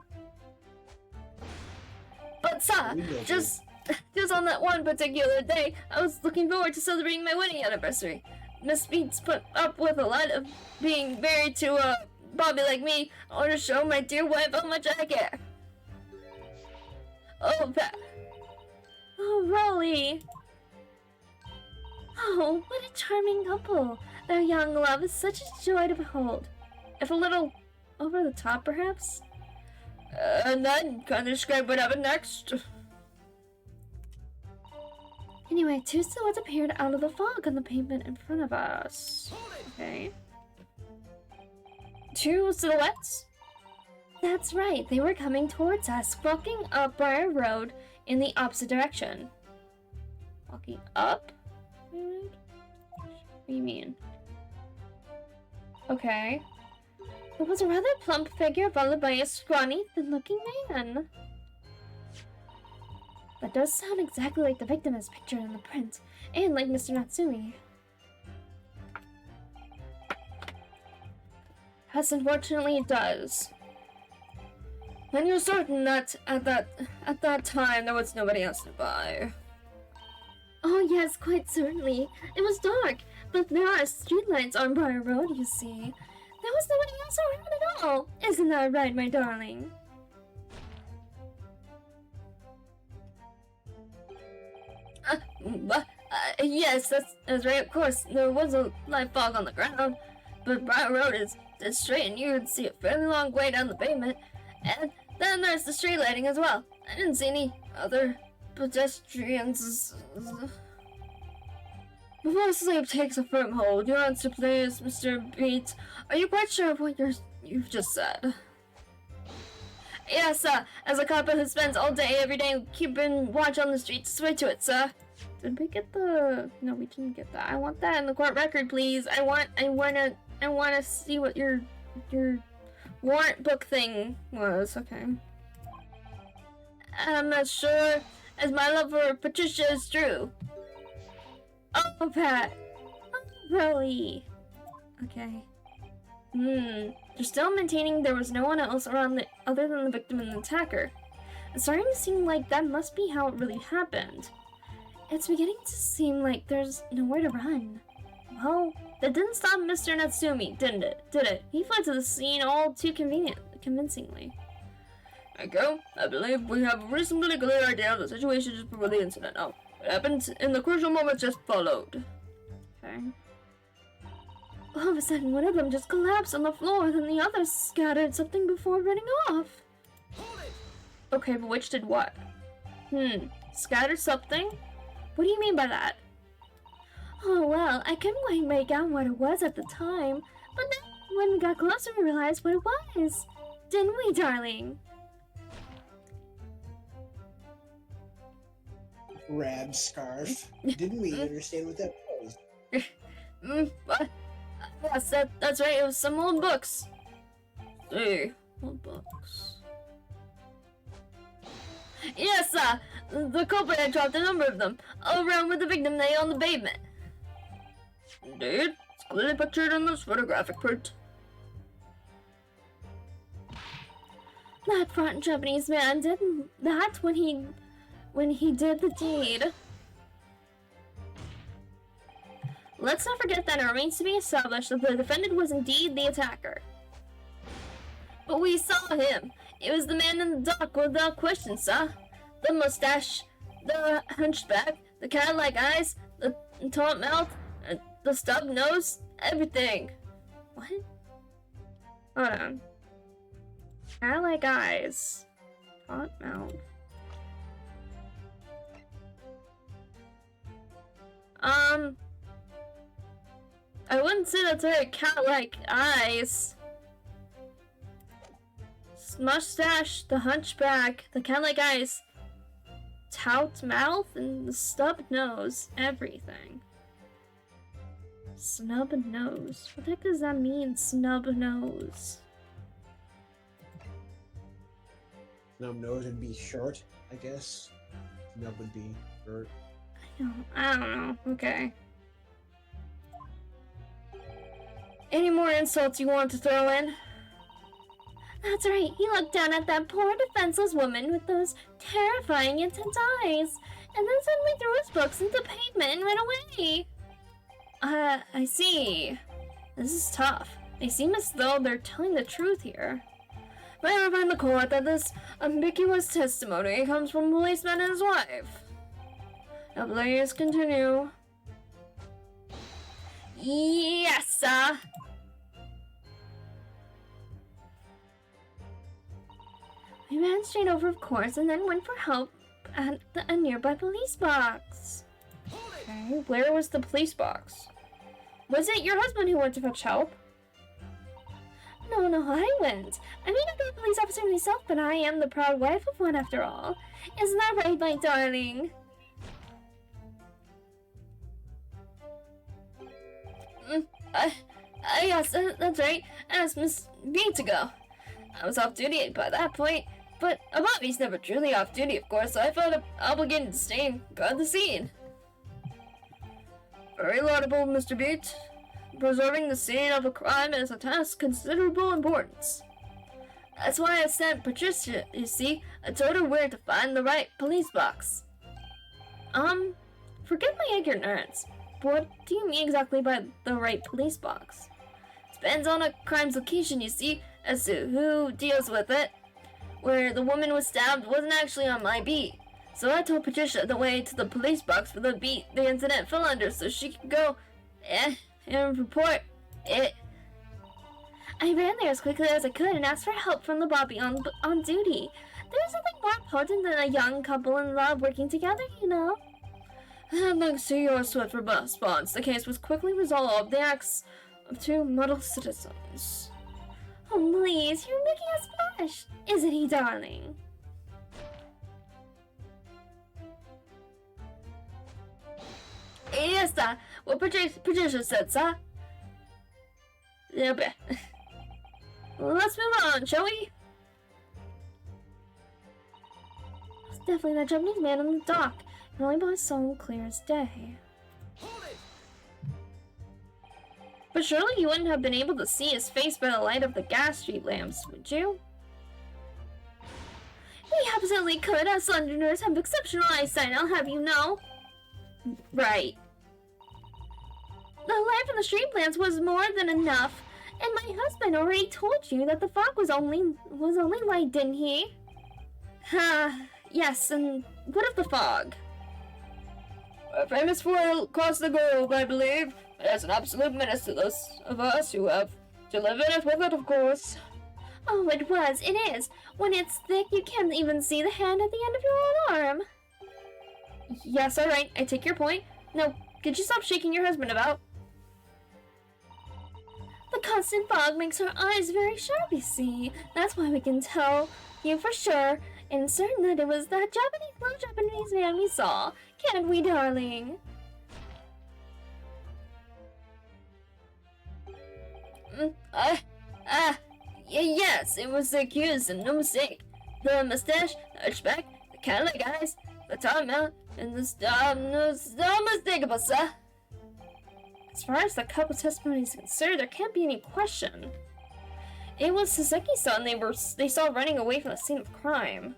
But sir, just on that one particular day, I was looking forward to celebrating my wedding anniversary. Miss Beats put up with a lot of being married to a Bobby like me. I want to show my dear wife how much I care. Oh, oh, Rolly. Oh, what a charming couple. Their young love is such a joy to behold. If a little over the top, perhaps? And then, can you describe what happened next? Anyway, two silhouettes appeared out of the fog on the pavement in front of us. Okay. Two silhouettes? That's right, they were coming towards us, walking up Briar Road in the opposite direction. Walking up? What do you mean? Okay. It was a rather plump figure followed by a scrawny, thin-looking man. That does sound exactly like the victim as pictured in the print, and like Mr. Natsumi. Yes, unfortunately it does. And you're certain that at that time there was nobody else nearby? Oh yes, quite certainly. It was dark, but there are streetlights on Briar Road, you see. There was nobody else around at all. Isn't that right, my darling? Yes, that's right, of course. There was a light fog on the ground, but Briar Road is straight and you would see a fairly long way down the pavement. And then there's the street lighting as well. I didn't see any other pedestrians. Before sleep takes a firm hold, your answer please, Mr. Beat. Are you quite sure of what you've just said? Yes, sir. As a copper who spends all day, every day, keeping watch on the streets, swear to it, sir. Did we get the... No, we didn't get that. I want that in the court record, please. I wanna see what your warrant book thing was. Okay. I'm not sure, as my love for Patricia is true. Oh, Pat. Oh, really? Okay. You're still maintaining there was no one else around other than the victim and the attacker. It's starting to seem like that must be how it really happened. It's beginning to seem like there's nowhere to run. Well, that didn't stop Mr. Natsumi, didn't it? Did it? He fled to the scene all too convincingly. Echo, I believe we have a reasonably clear idea of the situation just before the incident. Now, what happened in the crucial moments just followed. Okay. All of a sudden, one of them just collapsed on the floor, then the other scattered something before running off. Okay, but which did what? Scattered something? What do you mean by that? Oh, well, I couldn't quite make out what it was at the time, but then when we got closer, we realized what it was. Didn't we, darling? Rad scarf. Didn't we understand what that was? Yes, that's right, it was some old books. Hey, old books. Yes, sir! The culprit had dropped a number of them, all around where the victim lay on the pavement. Indeed, it's clearly pictured in this photographic print. That front Japanese man did that when he did the deed. Let's not forget that it remains to be established that the defendant was indeed the attacker. But we saw him. It was the man in the dock without question, sir. The mustache, the hunchback, the cat-like eyes, the taut mouth, the stub nose, everything. What? Hold on. Cat-like eyes, taut mouth. I wouldn't say that's very cat-like eyes. Mustache, the hunchback, the cat-like eyes, tout mouth, and the stub nose. Everything. Snub nose. What the heck does that mean, snub nose? Snub nose would be short, I guess. Snub would be short. I don't know. Okay. Any more insults you want to throw in? That's right, he looked down at that poor defenseless woman with those terrifying intense eyes, and then suddenly threw his books into the pavement and ran away. I see. This is tough. They seem as though they're telling the truth here. May I remind the court that this ambiguous testimony comes from a policeman and his wife. Now please continue. Yes, sir. We ran straight over, of course, and then went for help at a nearby police box. Okay, where was the police box? Was it your husband who went to fetch help? No, I went. I may not be a police officer myself, but I am the proud wife of one after all. Isn't that right, my darling? Yes, that's right. I asked Miss B to go. I was off duty by that point, but a Bobby's never truly off duty, of course, so I felt obligated to stay and guard the scene. Very laudable, Mr. Beat. Preserving the scene of a crime is a task of considerable importance. That's why I sent Patricia, you see. I told her where to find the right police box. Forget my ignorance. What do you mean exactly by the right police box? Depends on a crime's location, you see, as to who deals with it. Where the woman was stabbed wasn't actually on my beat, so I told Patricia the way to the police box for the beat the incident fell under so she could go and report it. I ran there as quickly as I could and asked for help from the Bobby on duty. There's nothing more important than a young couple in love working together, you know. And thanks to your swift response, the case was quickly resolved. The acts of two model citizens. Oh, please, you're making us blush, isn't he, darling? Yes, sir. What Patricia said, sir. Okay. Well, let's move on, shall we? It's definitely that Japanese man on the dock. And only by so clear as day. Hold it! But surely you wouldn't have been able to see his face by the light of the gas street lamps, would you? We absolutely could. Us Londoners have exceptional eyesight, I'll have you know. Right. The light from the street lamps was more than enough, and my husband already told you that the fog was only light, didn't he? Yes, and what of the fog? We're famous for it across the globe, I believe. It has an absolute menace to those of us who have to live in it with it, of course. Oh, it is. When it's thick, you can't even see the hand at the end of your own arm. Yes, alright, I take your point. Now, could you stop shaking your husband about? The constant fog makes our eyes very sharp, you see. That's why we can tell you for sure and certain that it was that Japanese man we saw. Can't we, darling? Yes, it was the accused, and no mistake. The mustache, the hunchback, the cat-like eyes, the tall mouth, and the unmistakable, sir. As far as the couple testimony is concerned, there can't be any question. It was Suzuki-san they saw running away from the scene of crime.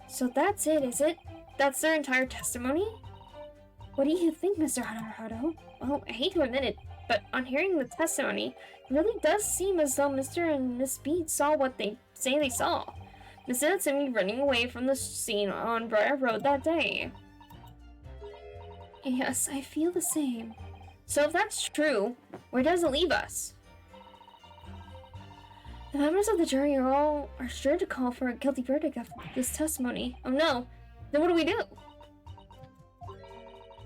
So that's it, is it? That's their entire testimony? What do you think, Mr. Haruharu? Well, I hate to admit it, but on hearing the testimony, it really does seem as though Mr. and Miss B saw what they say they saw. Miss Natsumi running away from the scene on Briar Road that day. Yes, I feel the same. So if that's true, where does it leave us? The members of the jury are sure to call for a guilty verdict after this testimony. Oh no, then what do we do?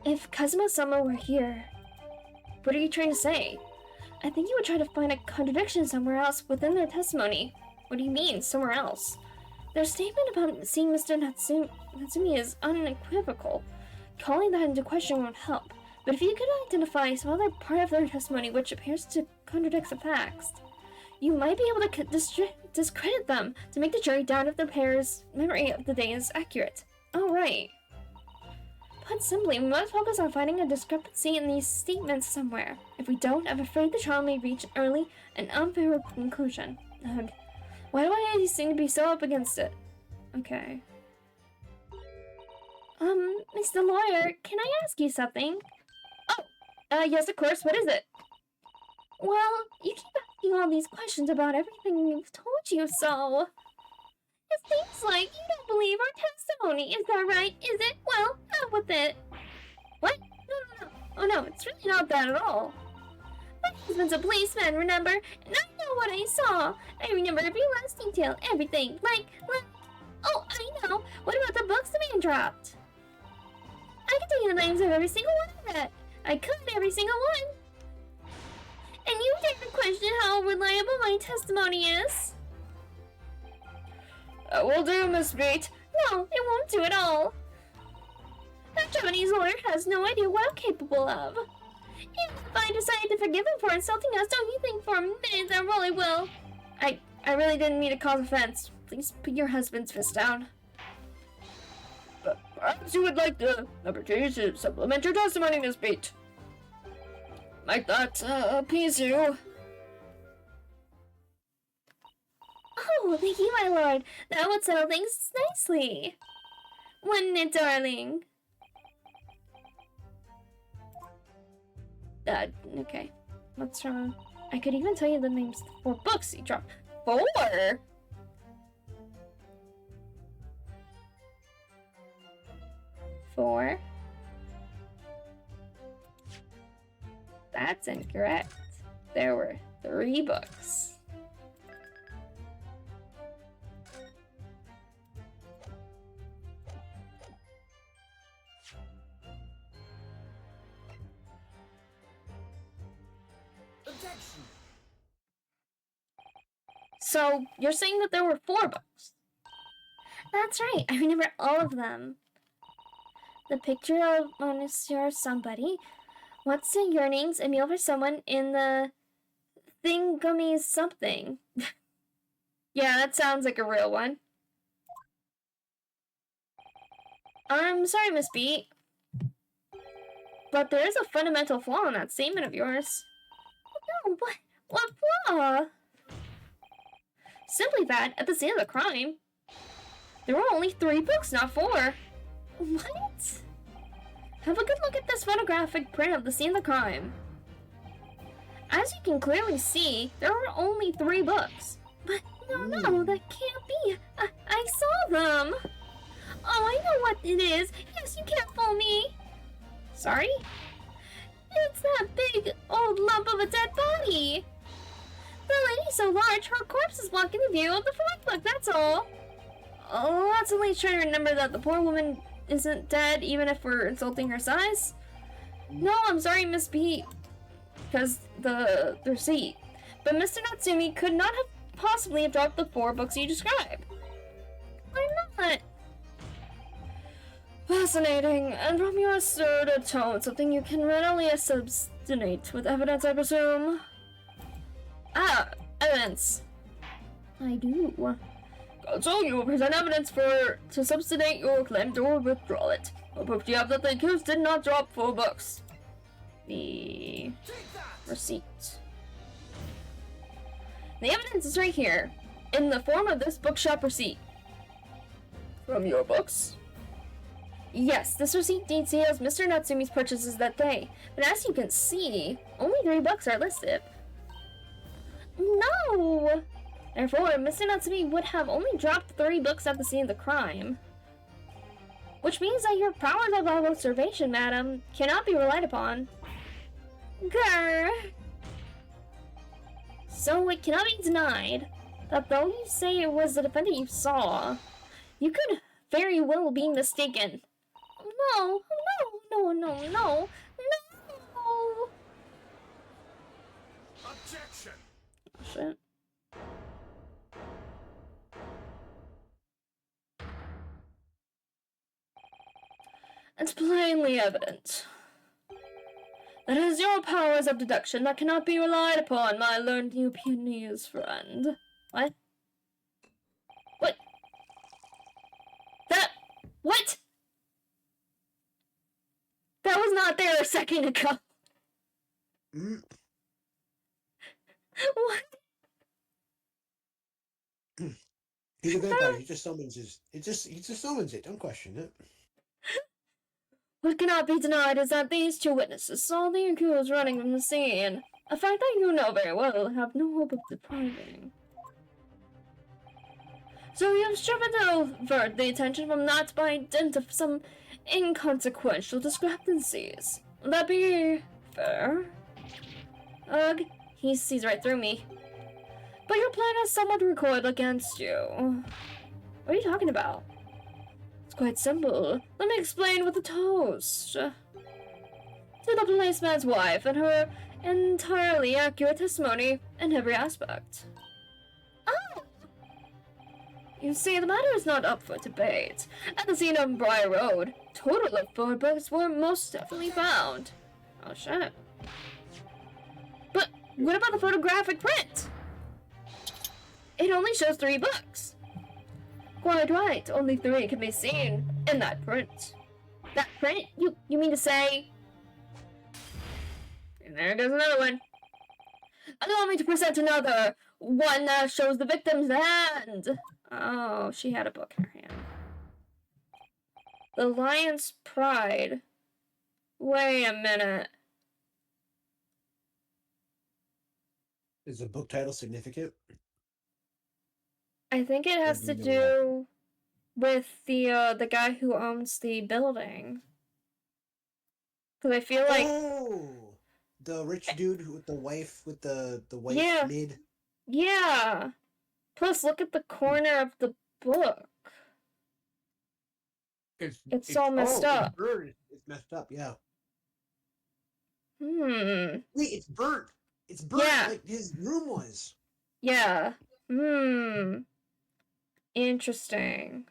If Kazuma-sama were here, what are you trying to say? I think you would try to find a contradiction somewhere else within their testimony. What do you mean, somewhere else? Their statement about seeing Mr. Natsumi is unequivocal. Calling that into question won't help. But if you could identify some other part of their testimony which appears to contradict the facts, you might be able to discredit them to make the jury doubt if the pair's memory of the day is accurate. Oh, right. Put simply, we must focus on finding a discrepancy in these statements somewhere. If we don't, I'm afraid the trial may reach an early and unfavorable conclusion. Ugh. Why do I always seem to be so up against it? Okay. Mr. Lawyer, can I ask you something? Oh, yes, of course. What is it? Well, you keep asking all these questions about everything we've told you, so... It seems like you don't believe our testimony. Is that right? Is it? Well, out with it. What? No. Oh, no, it's really not that at all. My husband's a policeman, remember? And I know what I saw. I remember every last detail, everything. Like... Oh, I know. What about the books the man dropped? I can tell you the names of every single one of that. I could every single one. And you dare question how reliable my testimony is? Will do, Miss Beat. No, it won't do at all. That Japanese lawyer has no idea what I'm capable of. Even if I decide to forgive him for insulting us, don't you think for a minute I really will? I really didn't mean to cause offense. Please put your husband's fist down. But perhaps you would like the opportunity to supplement your testimony, Miss Beat. Might that appease you? Oh, thank you, my lord. That would settle things nicely. Wouldn't it, darling? Okay. What's wrong? I could even tell you the names of the 4 books he dropped. 4? That's incorrect. There were 3 books. Objection! So, you're saying that there were 4 books? That's right, I remember all of them. The picture of Monsieur somebody, what's the yearnings, a meal for someone in the thingummy something. Yeah, that sounds like a real one. I'm sorry, Miss B, but there is a fundamental flaw in that statement of yours. No, what flaw? Simply that, at the scene of the crime, there were only 3 books, not 4. What? Have a good look at this photographic print of the scene of the crime. As you can clearly see, there are only 3 books. But no, that can't be. I saw them. Oh, I know what it is. Yes, you can't fool me. Sorry? It's that big old lump of a dead body. The lady's so large, her corpse is blocking the view of the 4th book, that's all. Oh, let's at least try to remember that the poor woman isn't dead, even if we're insulting her size. No, I'm sorry, Miss B, because the receipt. But Mr. Natsumi could not have possibly have dropped the 4 books you described. Why not? Fascinating, and from your absurd tone, something you can readily substantiate with evidence, I presume? Ah, evidence. I do. So you will present evidence to substantiate your claim or withdraw it. What proof do you have that the accused did not drop 4 books? The receipt. The evidence is right here, in the form of this bookshop receipt. From your books? Yes, this receipt details Mr. Natsumi's purchases that day, but as you can see, only 3 books are listed. No! Therefore, Mr. Natsumi would have only dropped 3 books at the scene of the crime. Which means that your powers of observation, madam, cannot be relied upon. Grr. So it cannot be denied that though you say it was the defendant you saw, you could very well be mistaken. No, no, no, no, no, no! Objection! Oh, shit. It's plainly evident that it is your powers of deduction that cannot be relied upon, my learned Japanese friend. What? What? What? That was not there a second ago. Mm. What? He's a vampire. He just summons he just summons it. Don't question it. What cannot be denied is that these 2 witnesses saw the accused running from the scene. A fact that you know very well and have no hope of depriving. So you have striven to avert the attention from that by dint of some inconsequential discrepancies. Would that be fair? Ugh, he sees right through me. But your plan has somewhat recoiled against you. What are you talking about? It's quite simple. Let me explain with a toast. To the policeman's wife and her entirely accurate testimony in every aspect. Oh! You see, the matter is not up for debate. At the scene of Briar Road, total of 4 books were most definitely found. Oh shit. But what about the photographic print? It only shows 3 books. Quite right, only 3 can be seen in that print. That print? You mean to say... And there goes another one. Allow me to present another. One that shows the victim's hand. Oh, she had a book in her hand. The Lion's Pride. Wait a minute. Is the book title significant? I think it has to do with the guy who owns the building. Because I feel like... Oh! The rich dude with the wife, Yeah. maid. Yeah! Plus, look at the corner of the book. It's all messed up. It's burnt. It's messed up, yeah. Hmm. Wait, it's burnt. It's burnt Yeah. like his room was. Yeah. Hmm. Interesting.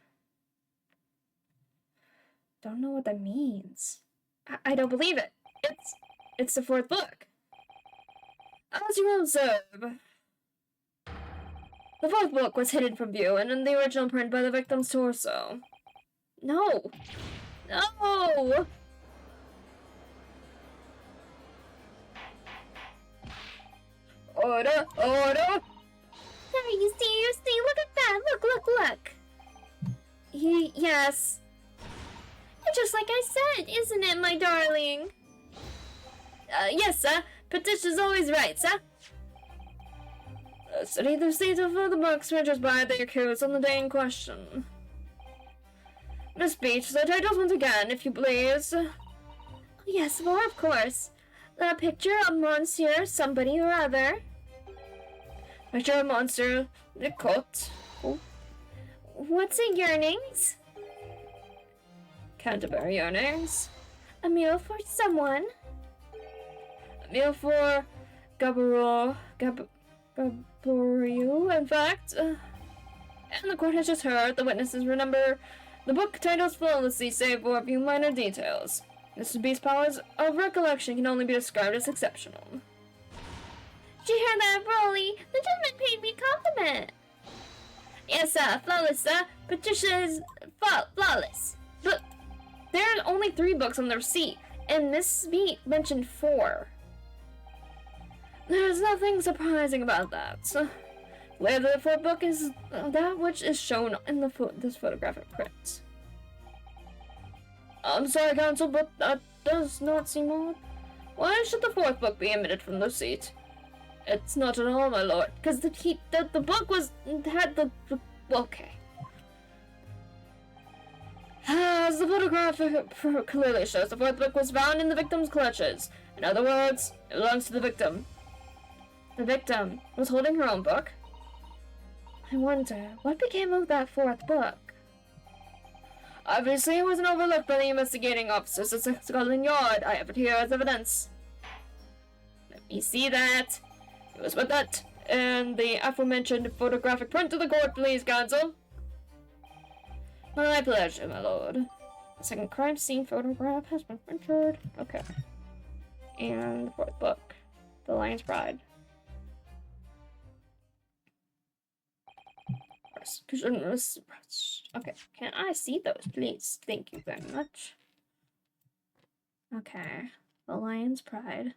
Don't know what that means. I don't believe it. It's the 4th book. As you will observe, the 4th book was hidden from view and in the original print by the victim's torso. No! No! Order! Order! There you see, look at that! Look! Yes. Just like I said, isn't it, my darling? Yes, sir. Petition's always right, sir. Study the state of the books purchased by the accused on the day in question. Miss Beach, the titles once again, if you please. Yes, well, of course. The picture of Monsieur somebody or other. Picture of Monsieur the coat. Oh. What's it, yearnings? Canterbury yearnings. A meal for someone. A meal for Gabriel, in fact. And the court has just heard the witnesses remember the book titles flawlessly save for a few minor details. Mr. B's powers of recollection can only be described as exceptional. Did you hear that, Broly? The gentleman paid me a compliment. Yes, sir. Flawless, sir. Patricia is flawless. But there are only 3 books on the receipt, and Miss B mentioned 4. There's nothing surprising about that. Where the 4th book is that which is shown in this photographic print. I'm sorry, Counsel, but that does not seem odd. Why should the fourth book be omitted from the seat? It's not at all, my lord, because the book had the okay. As the photograph clearly shows, the fourth book was found in the victim's clutches. In other words, it belongs to the victim. The victim was holding her own book? I wonder, what became of that fourth book? Obviously, it wasn't overlooked by the investigating officers at Scotland Yard. I have it here as evidence. Let me see that. It was with that and the aforementioned photographic print to the court, please, Counsel. My pleasure, my lord. The second crime scene photograph has been printed. Okay. And the fourth book. The Lion's Pride. Okay, can I see those, please? Thank you very much. Okay, the Lion's Pride.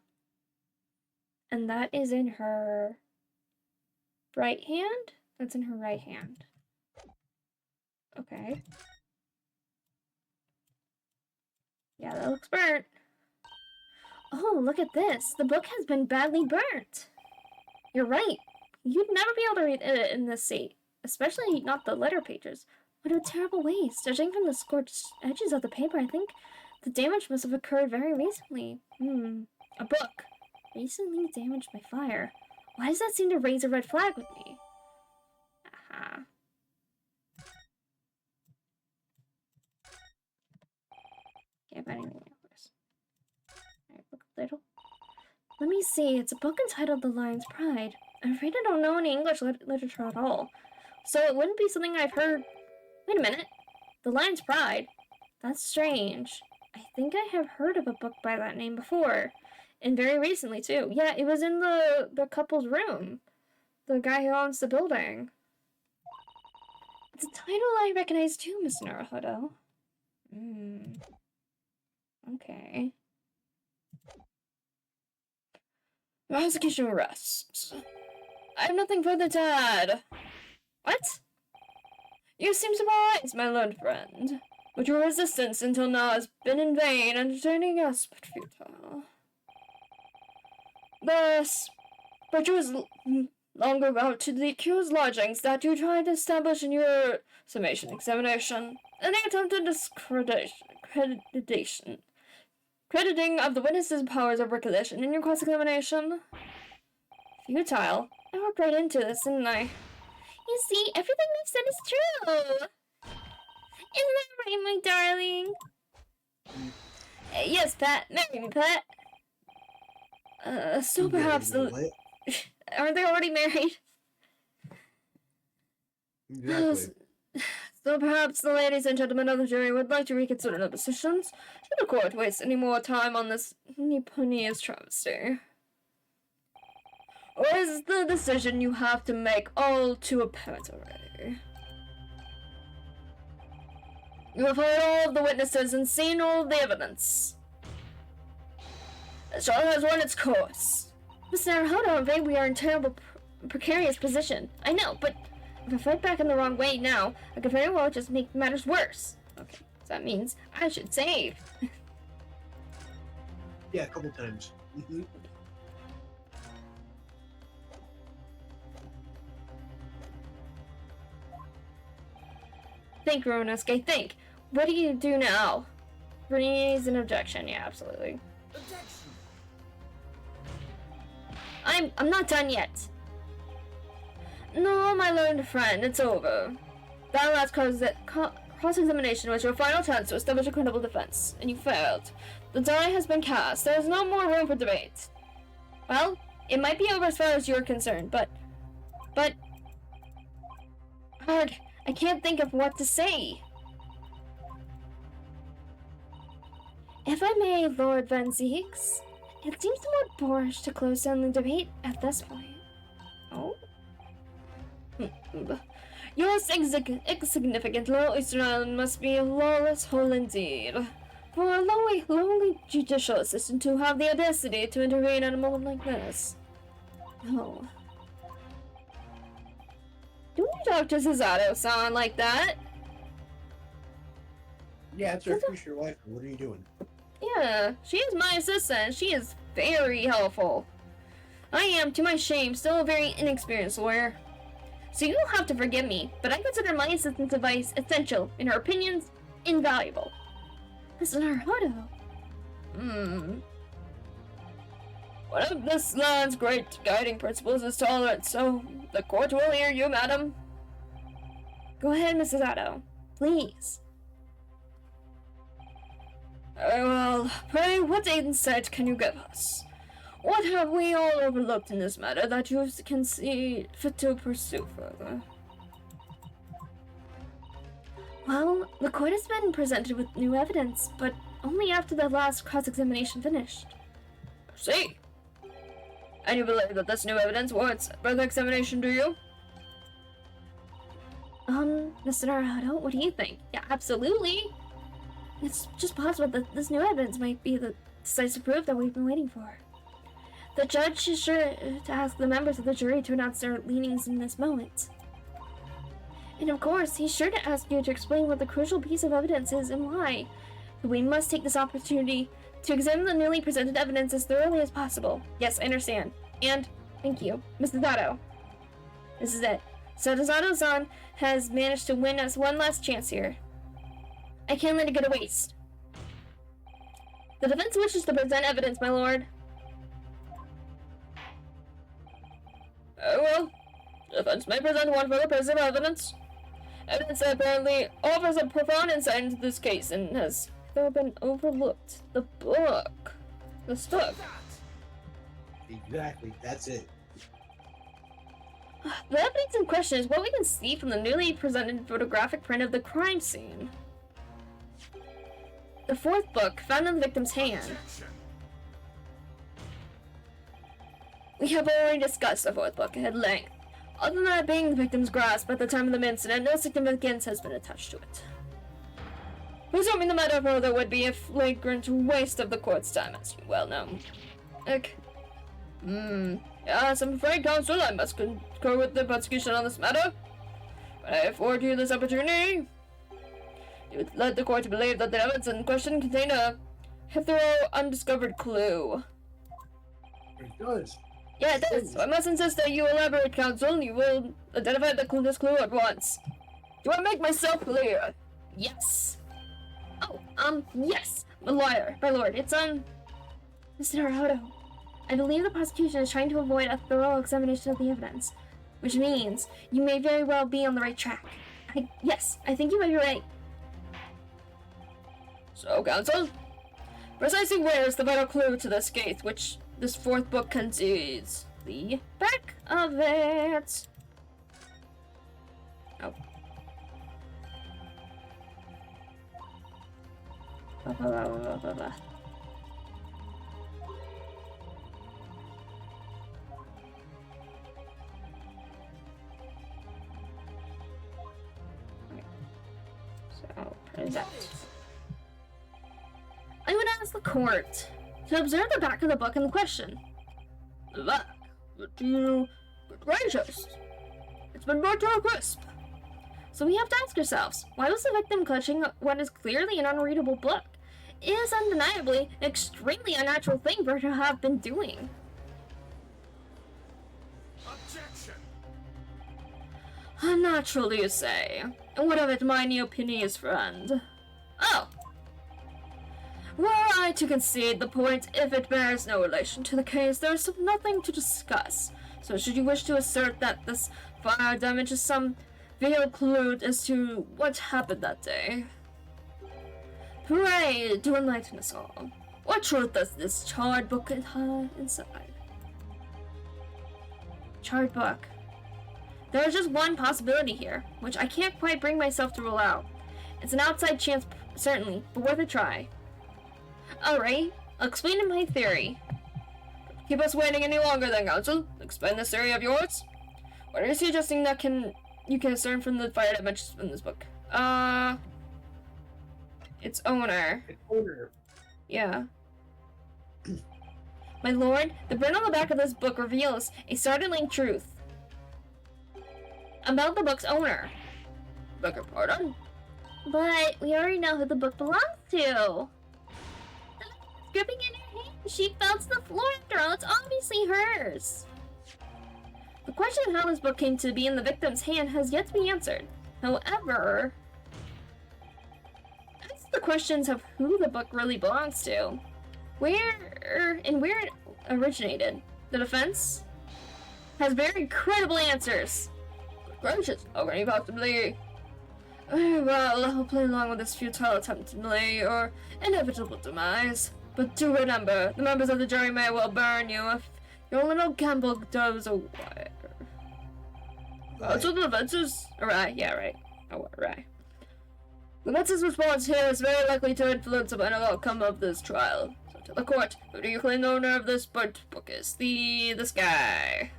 And that is in her right hand? That's in her right hand. Okay. Yeah, that looks burnt. Oh, look at this. The book has been badly burnt. You're right. You'd never be able to read it in this seat. Especially not the letter pages. What a terrible waste. Judging from the scorched edges of the paper, I think the damage must have occurred very recently. A book. Recently damaged by fire. Why does that seem to raise a red flag with me? Aha. Can't find anything else. Alright, book of little. Let me see. It's a book entitled The Lion's Pride. I'm afraid I don't know any English literature at all. So it wouldn't be something I've heard. Wait a minute. The Lion's Pride? That's strange. I think I have heard of a book by that name before. And very recently, too. Yeah, it was in the couple's room. The guy who owns the building. It's a title I recognize too, Miss Naruhodo. Okay. Prosecution rests. I have nothing further to add. What? You seem surprised, my learned friend. But your resistance until now has been in vain, entertaining us but futile. Thus, but you was longer route to the accused lodgings that you tried to establish in your summation examination, and the attempted crediting of the witness's powers of recollection in your cross-examination. Futile. I walked right into this, didn't I? You see, everything you've said is true. Isn't that right, my darling? Yes, Pat. Marry me, Pat. So perhaps the... Aren't they already married? Exactly. So perhaps the ladies and gentlemen of the jury would like to reconsider their positions. Should the court waste any more time on this Nipponiese travesty? Or is the decision you have to make all too apparent already? You have heard all of the witnesses and seen all of the evidence. The trial has run its course. Miss Naruhodo, I'm afraid we are in a terrible, precarious position. I know, but if I fight back in the wrong way now, I could very well just make matters worse. Okay, so that means I should save. Yeah, a couple times. Think, Runosuke, think. What do you do now? Raise an objection. Yeah, absolutely. Objection. I'm not done yet. No, my learned friend, it's over. That last cross-examination was your final chance to establish a credible defense, and you failed. The die has been cast. There is no more room for debate. Well, it might be over as far as you're concerned, but... Hard. I can't think of what to say. If I may, Lord Van Zeeks, it seems somewhat boorish to close down the debate at this point. Oh? Your insignificant little Eastern Island must be a lawless hole indeed. For a lowly judicial assistant to have the audacity to intervene at a moment like this. No. Do you talk to Susato-san like that? Yeah, that's our future wife. What are you doing? Yeah, she is my assistant. She is very helpful. I am, to my shame, still a very inexperienced lawyer. So you'll have to forgive me, but I consider my assistant's advice essential and her opinions invaluable. Mr. Naruto. One of this land's great guiding principles is tolerance, so the court will hear you, madam. Go ahead, Mrs. Otto. Please. Very well. Pray, what insight can you give us? What have we all overlooked in this matter that you can see fit to pursue further? Well, the court has been presented with new evidence, but only after the last cross-examination finished. See? And you believe that this new evidence warrants further examination, do you? Mr. Naruto, what do you think? Yeah, absolutely. It's just possible that this new evidence might be the decisive proof that we've been waiting for. The judge is sure to ask the members of the jury to announce their leanings in this moment. And of course, he's sure to ask you to explain what the crucial piece of evidence is and why. But we must take this opportunity to examine the newly presented evidence as thoroughly as possible. Yes, I understand. And thank you, Mrs. Otto. This is it. So Zato-san has managed to win us one last chance here. I can't let it go to waste. The defense wishes to present evidence, my lord. Well, the defense may present one further piece of evidence. Evidence that apparently offers a profound insight into this case and has been overlooked. The book. The stuff. Exactly, that's it. The evidence in question is what we can see from the newly presented photographic print of the crime scene. The fourth book, found in the victim's hand. We have already discussed the fourth book at length. Other than that being the victim's grasp at the time of the incident, no significance has been attached to it. Resuming the matter further would be a flagrant waste of the court's time, as you well know. Yes, I'm afraid, counsel, I must concur with the prosecution on this matter. But I afford you this opportunity. You led the court to believe that the evidence in question contained a hitherto undiscovered clue. It does. Yeah, it does. So I must insist that you elaborate, counsel. You will identify this clue at once. Do I make myself clear? Yes. Oh, yes. My lord, it's, Mr. Naruto. I believe the prosecution is trying to avoid a thorough examination of the evidence, which means you may very well be on the right track. Yes, I think you may be right. So, counsel, precisely where is the vital clue to this case, which this fourth book concedes? The back of it. Oh. So, present. I would ask the court to observe the back of the book in question. The back? But good gracious. It's been brought to a crisp. So we have to ask ourselves, why was the victim clutching what is clearly an unreadable book? It is undeniably an extremely unnatural thing for her to have been doing. Objection! Unnatural, you say? And what of it, my neopenious friend? Oh! Were I to concede the point, if it bears no relation to the case, there is nothing to discuss. So should you wish to assert that this fire damage is some veiled clue as to what happened that day? Pray to enlighten us all. What truth does this charred book have inside? Charred book. There is just one possibility here, which I can't quite bring myself to rule out. It's an outside chance, certainly, but worth a try. Alright, I'll explain my theory. Keep us waiting any longer then, counsel. Explain this theory of yours. What are you suggesting that you can discern from the fire dimensions in this book? Its owner. Its owner. Yeah. My lord, the print on the back of this book reveals a startling truth about the book's owner. Beg your pardon? But we already know who the book belongs to. Gripping in her hand, she fell to the floor after all. It's obviously hers. The question of how this book came to be in the victim's hand has yet to be answered. However, as the questions of who the book really belongs to, where it originated, the defense has very credible answers. Good gracious, how can you possibly? Well, I'll play along with this futile attempt to delay your inevitable demise. But do remember, the members of the jury may well burn you if your little gamble goes away. So the defense's... Right, yeah, right. Oh, right. The defense's response here is very likely to influence the final outcome of this trial. So to the court, who do you claim the owner of this burnt book is? This guy.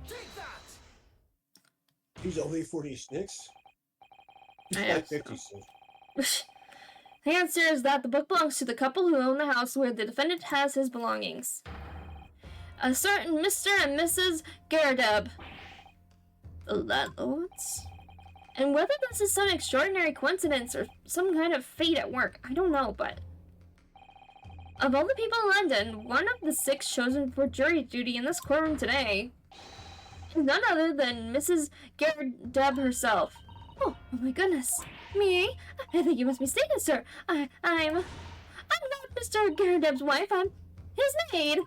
Take that! He's only 46. He's I like 56. The answer is that the book belongs to the couple who own the house where the defendant has his belongings. A certain Mr. and Mrs. Gerdeb. The landlords? And whether this is some extraordinary coincidence or some kind of fate at work, I don't know, but... Of all the people in London, one of the 6 chosen for jury duty in this courtroom today is none other than Mrs. Gerdeb herself. Oh my goodness. Me? I think you must be mistaken, sir. I'm not Mr. Gerdeb's wife. I'm his maid.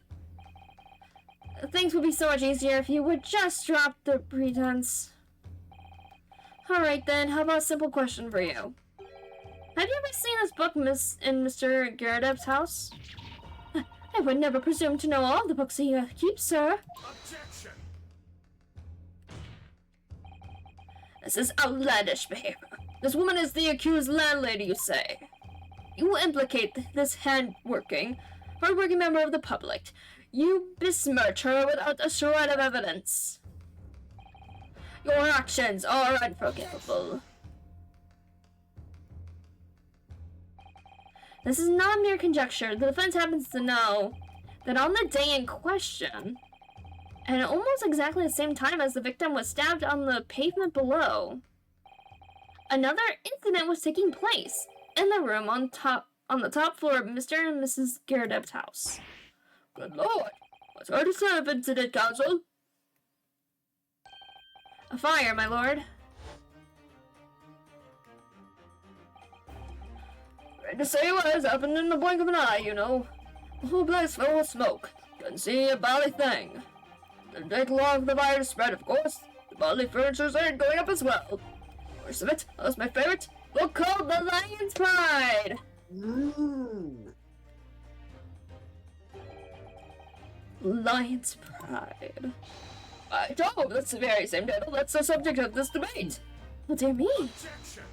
Things would be so much easier if you would just drop the pretense. Alright then, how about a simple question for you? Have you ever seen this book in Mr. Gerdeb's house? I would never presume to know all the books he keeps, sir. Objection! This is outlandish behavior. This woman is the accused landlady, you say. You will implicate this hardworking member of the public. You besmirch her without a shred of evidence. Your actions are unforgivable. This is not mere conjecture. The defense happens to know that on the day in question, and almost exactly the same time as the victim was stabbed on the pavement below, another incident was taking place in the room on the top floor of Mr. and Mrs. Gerdeb's house. Good lord! What's our to serve, incident counsel? A fire, my lord. Ready to say what has happened in the blink of an eye, you know. The whole place full of smoke. Couldn't see a bally thing. Didn't take long for the fire to spread, of course. The bodily furniture's ain't going up as well. Worst of it, that was my favorite. Book called The Lion's Pride. Lion's Pride. By Jove, that's the very same title. That's the subject of this debate. Oh dear me. Objection!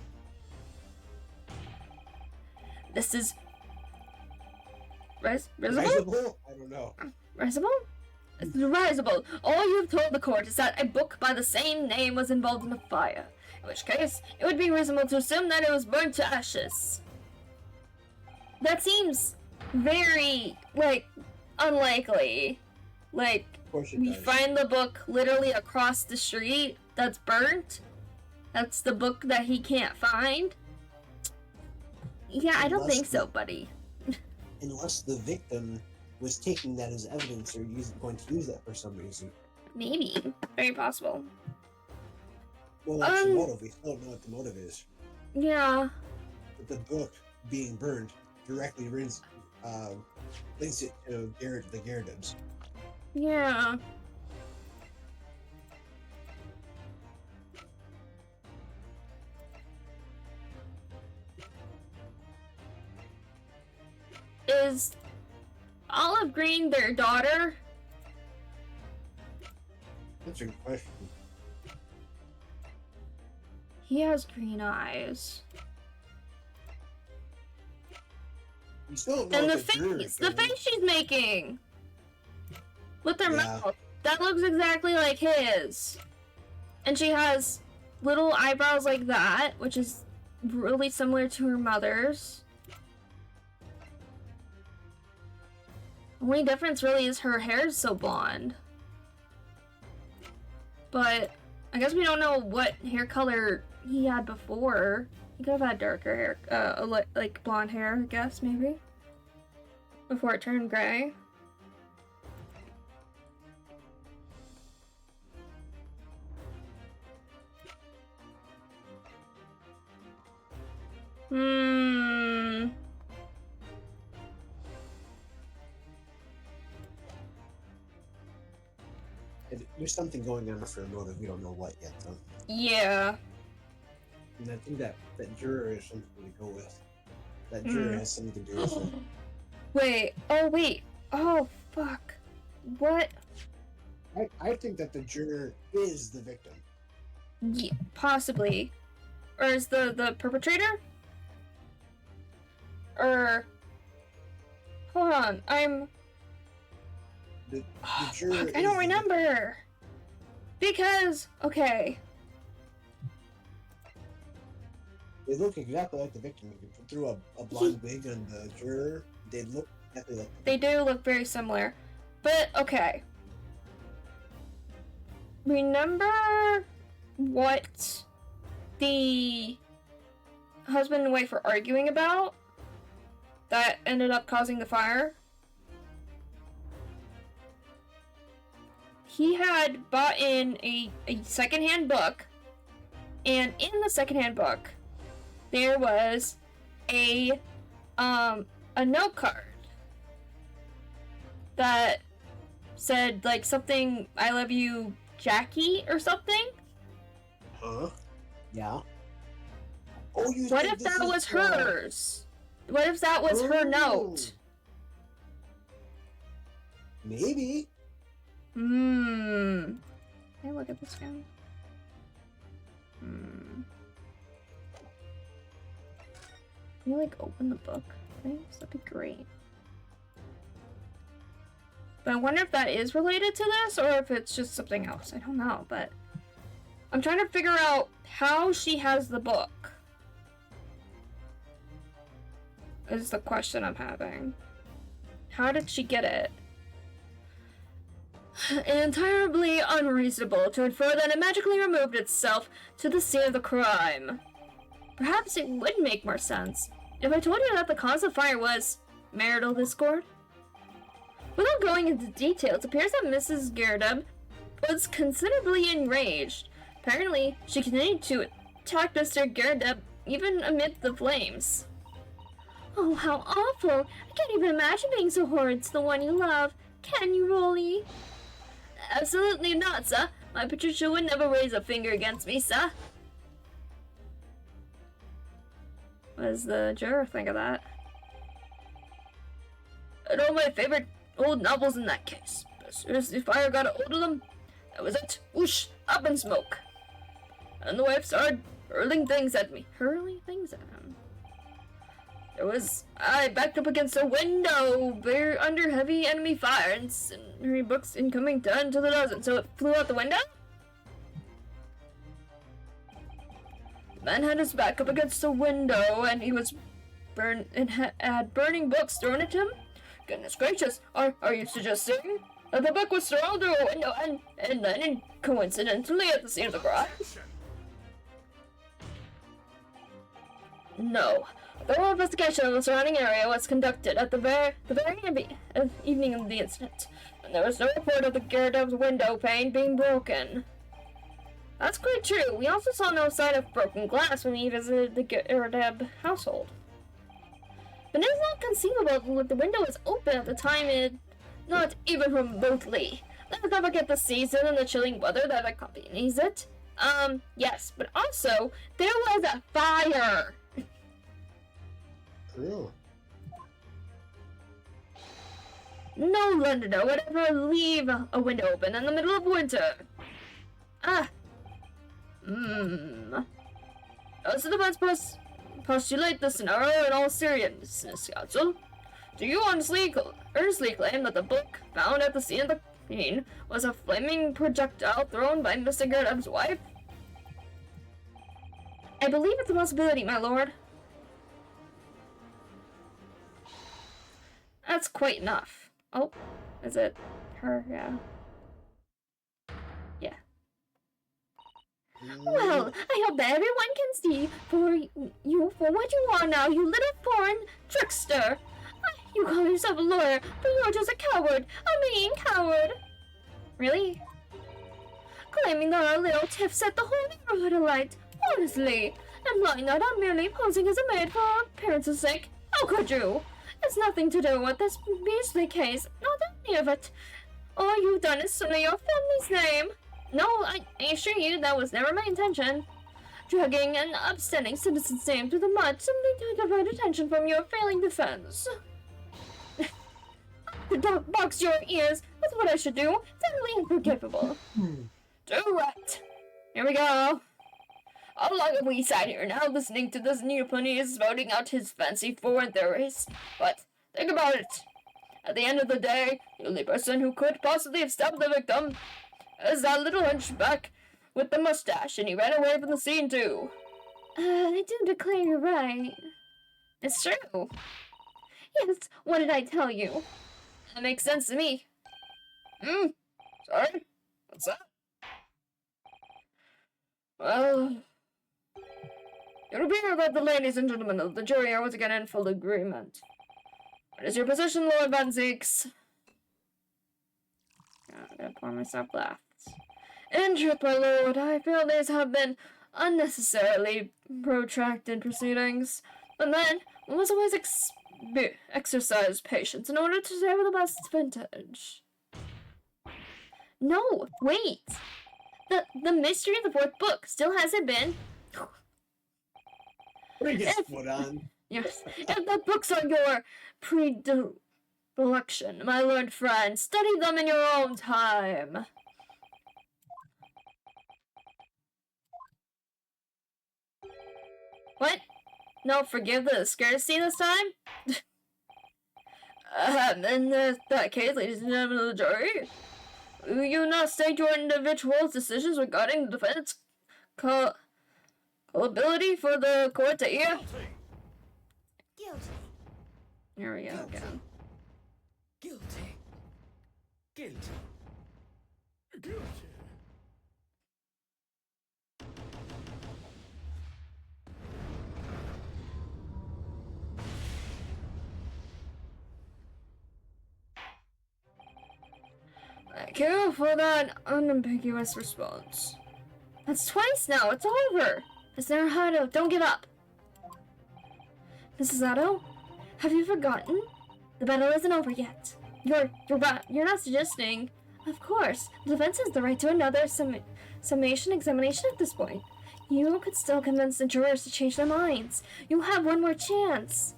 This is... Risible? Risible? I don't know. Risible? It's risible. All you've told the court is that a book by the same name was involved in a fire. In which case, it would be reasonable to assume that it was burnt to ashes. That seems very, unlikely. Like, Of course it we does. find the book literally across the street that's burnt. That's the book that he can't find. Yeah, I don't think so, buddy. Unless the victim was taking that as evidence or going to use that for some reason. Maybe. Very possible. Well, that's the motive. We still don't know what the motive is. Yeah. But the book being burned directly links it to the Gerdebs. Yeah. Is Olive Green their daughter? That's a good question. He has green eyes. We still don't know And the if it's Drew, face! The do we? face she's making! With her Yeah. mouth. That looks exactly like his. And she has little eyebrows like that, which is really similar to her mother's. Only difference really is her hair is so blonde. But I guess we don't know what hair color he had before. He could have had darker hair, like blonde hair, I guess, maybe. Before it turned gray. There's something going on for a motive. We don't know what yet, though. Yeah. And I think that juror is something to go with. That juror has something to do with it. Wait. Oh, wait. Oh, fuck. What? I think that the juror is the victim. Yeah, possibly. Or is the perpetrator? Or... Hold on, The juror fuck, I don't remember! Because... Okay. They look exactly like the victim. If you threw a blonde wig on the juror, they look exactly like the victim. They do look very similar. But, okay. Remember what the husband and wife were arguing about? That ended up causing the fire? He had bought in a secondhand book, and in the secondhand book, there was a note card that said, like, something, I love you, Jackie, or something? Huh? Yeah. Oh, you What think if this that is, was hers? What if that was her note? Maybe. Can I look at this guy? Can you, like, open the book? Please? That'd be great. But I wonder if that is related to this, or if it's just something else. I don't know, but... I'm trying to figure out how she has the book. Is the question I'm having. How did she get it? Entirely unreasonable to infer that it magically removed itself to the scene of the crime. Perhaps it would make more sense if I told you that the cause of fire was marital discord. Without going into details, it appears that Mrs. Gerdub was considerably enraged. Apparently, she continued to attack Mr. Gerdub even amid the flames. Oh, how awful! I can't even imagine being so horrid to the one you love. Can you, Rolly? Absolutely not, sir. My Patricia would never raise a finger against me, sir. What does the juror think of that? And all my favorite old novels in that case. As soon as the fire got a hold of them, that was it. Whoosh! Up in smoke. And the wife started hurling things at me. Hurling things at him? I backed up against a window, under heavy enemy fire, and her books incoming 10 to the dozen, so it flew out the window? The man had his back up against the window, and he was had burning books thrown at him? Goodness gracious, are you suggesting that the book was thrown through a window and then coincidentally at the scene of the crime? No. A thorough investigation of the surrounding area was conducted at the very evening of the incident, and there was no report of the Gyardeb's window pane being broken. That's quite true. We also saw no sign of broken glass when we visited the Gyardeb household. But it is not conceivable that the window was open at the time, not even remotely. Let us not forget the season and the chilling weather that accompanies it. Yes, but also, there was a fire! True. No Londoner would ever leave a window open in the middle of winter. Does the defense postulate the scenario in all seriousness, Counsel? Do you earnestly claim that the book found at the scene of the scene was a flaming projectile thrown by Mr. Gyardeb's wife? I believe it's a possibility, my lord. That's quite enough. Oh, is it her? Yeah. Yeah. Well, I hope that everyone can see you for what you are now, you little foreign trickster. You call yourself a lawyer, but you're just a coward, a mean coward. Really? Claiming that our little tiff set the whole neighborhood alight. Honestly, implying that I'm merely posing as a maid for our appearance's sake. How could you? It's nothing to do with this beastly case, not any of it. All you've done is sully your family's name. No, I assure you that was never my intention. Dragging an upstanding citizen's name through the mud simply to divert attention from your failing defense. To box your ears, that's what I should do. Totally unforgivable. Do it. Here we go. How long have we sat here now listening to this Neoplanese spouting out his fancy foreign theories? But think about it. At the end of the day, the only person who could possibly have stabbed the victim is that little hunchback with the mustache, and he ran away from the scene too. I do declare you're right. It's true. Yes, what did I tell you? That makes sense to me. Sorry? What's that? Well, it would appear that the ladies and gentlemen of the jury are once again in full agreement. What is your position, Lord Van Zeeks? I'm gonna pour myself left. In truth, my lord, I feel these have been unnecessarily protracted proceedings. But then, one must always exercise patience in order to save the best vintage. No, wait! The mystery of the fourth book still hasn't been... Bring his foot on. Yes, if the books are your predilection, my learned friend, study them in your own time. What? No, forgive the scarcity this time? In that case, ladies and gentlemen of the jury, will you not state your individual's decisions regarding the defendant's culpability for the court to hear? Guilty. Here we go again. Guilty. Guilty. Guilty. Thank you for that unambiguous response. That's twice now. It's over. Mr. Hato, don't give up. Mrs. Hato, have you forgotten? The battle isn't over yet. You're not suggesting. Of course, the defense has the right to another summation examination at this point. You could still convince the jurors to change their minds. You have one more chance.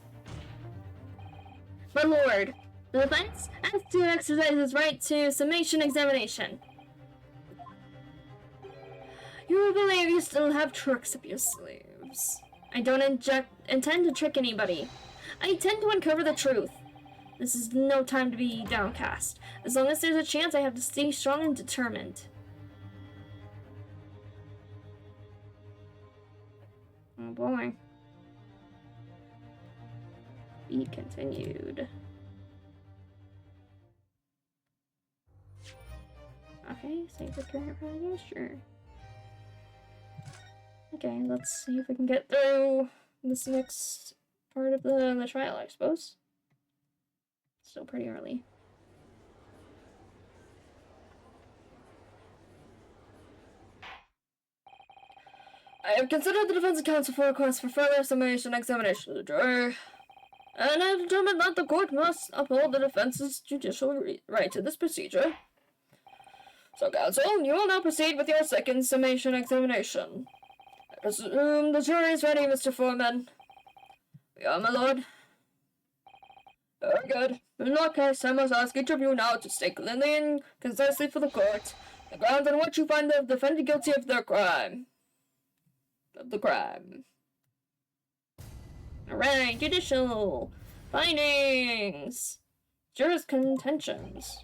My lord, the defense has to exercise its right to summation examination. You believe you still have tricks up your sleeves. I don't intend to trick anybody. I intend to uncover the truth. This is no time to be downcast. As long as there's a chance, I have to stay strong and determined. Oh boy. Be continued. Okay, save the current progress, sure. Okay, let's see if we can get through this next part of the trial, I suppose. Still pretty early. I have considered the defense counsel for request for further summation examination of the jury, and I have determined that the court must uphold the defense's judicial right to this procedure. So, counsel, you will now proceed with your second summation examination. I presume the jury is ready, Mr. Foreman. We are, my lord. Very good. In that case, I must ask each of you now to state clearly and concisely for the court the grounds on which you find the defendant guilty of their crime. Alright, judicial findings. Jurors' contentions.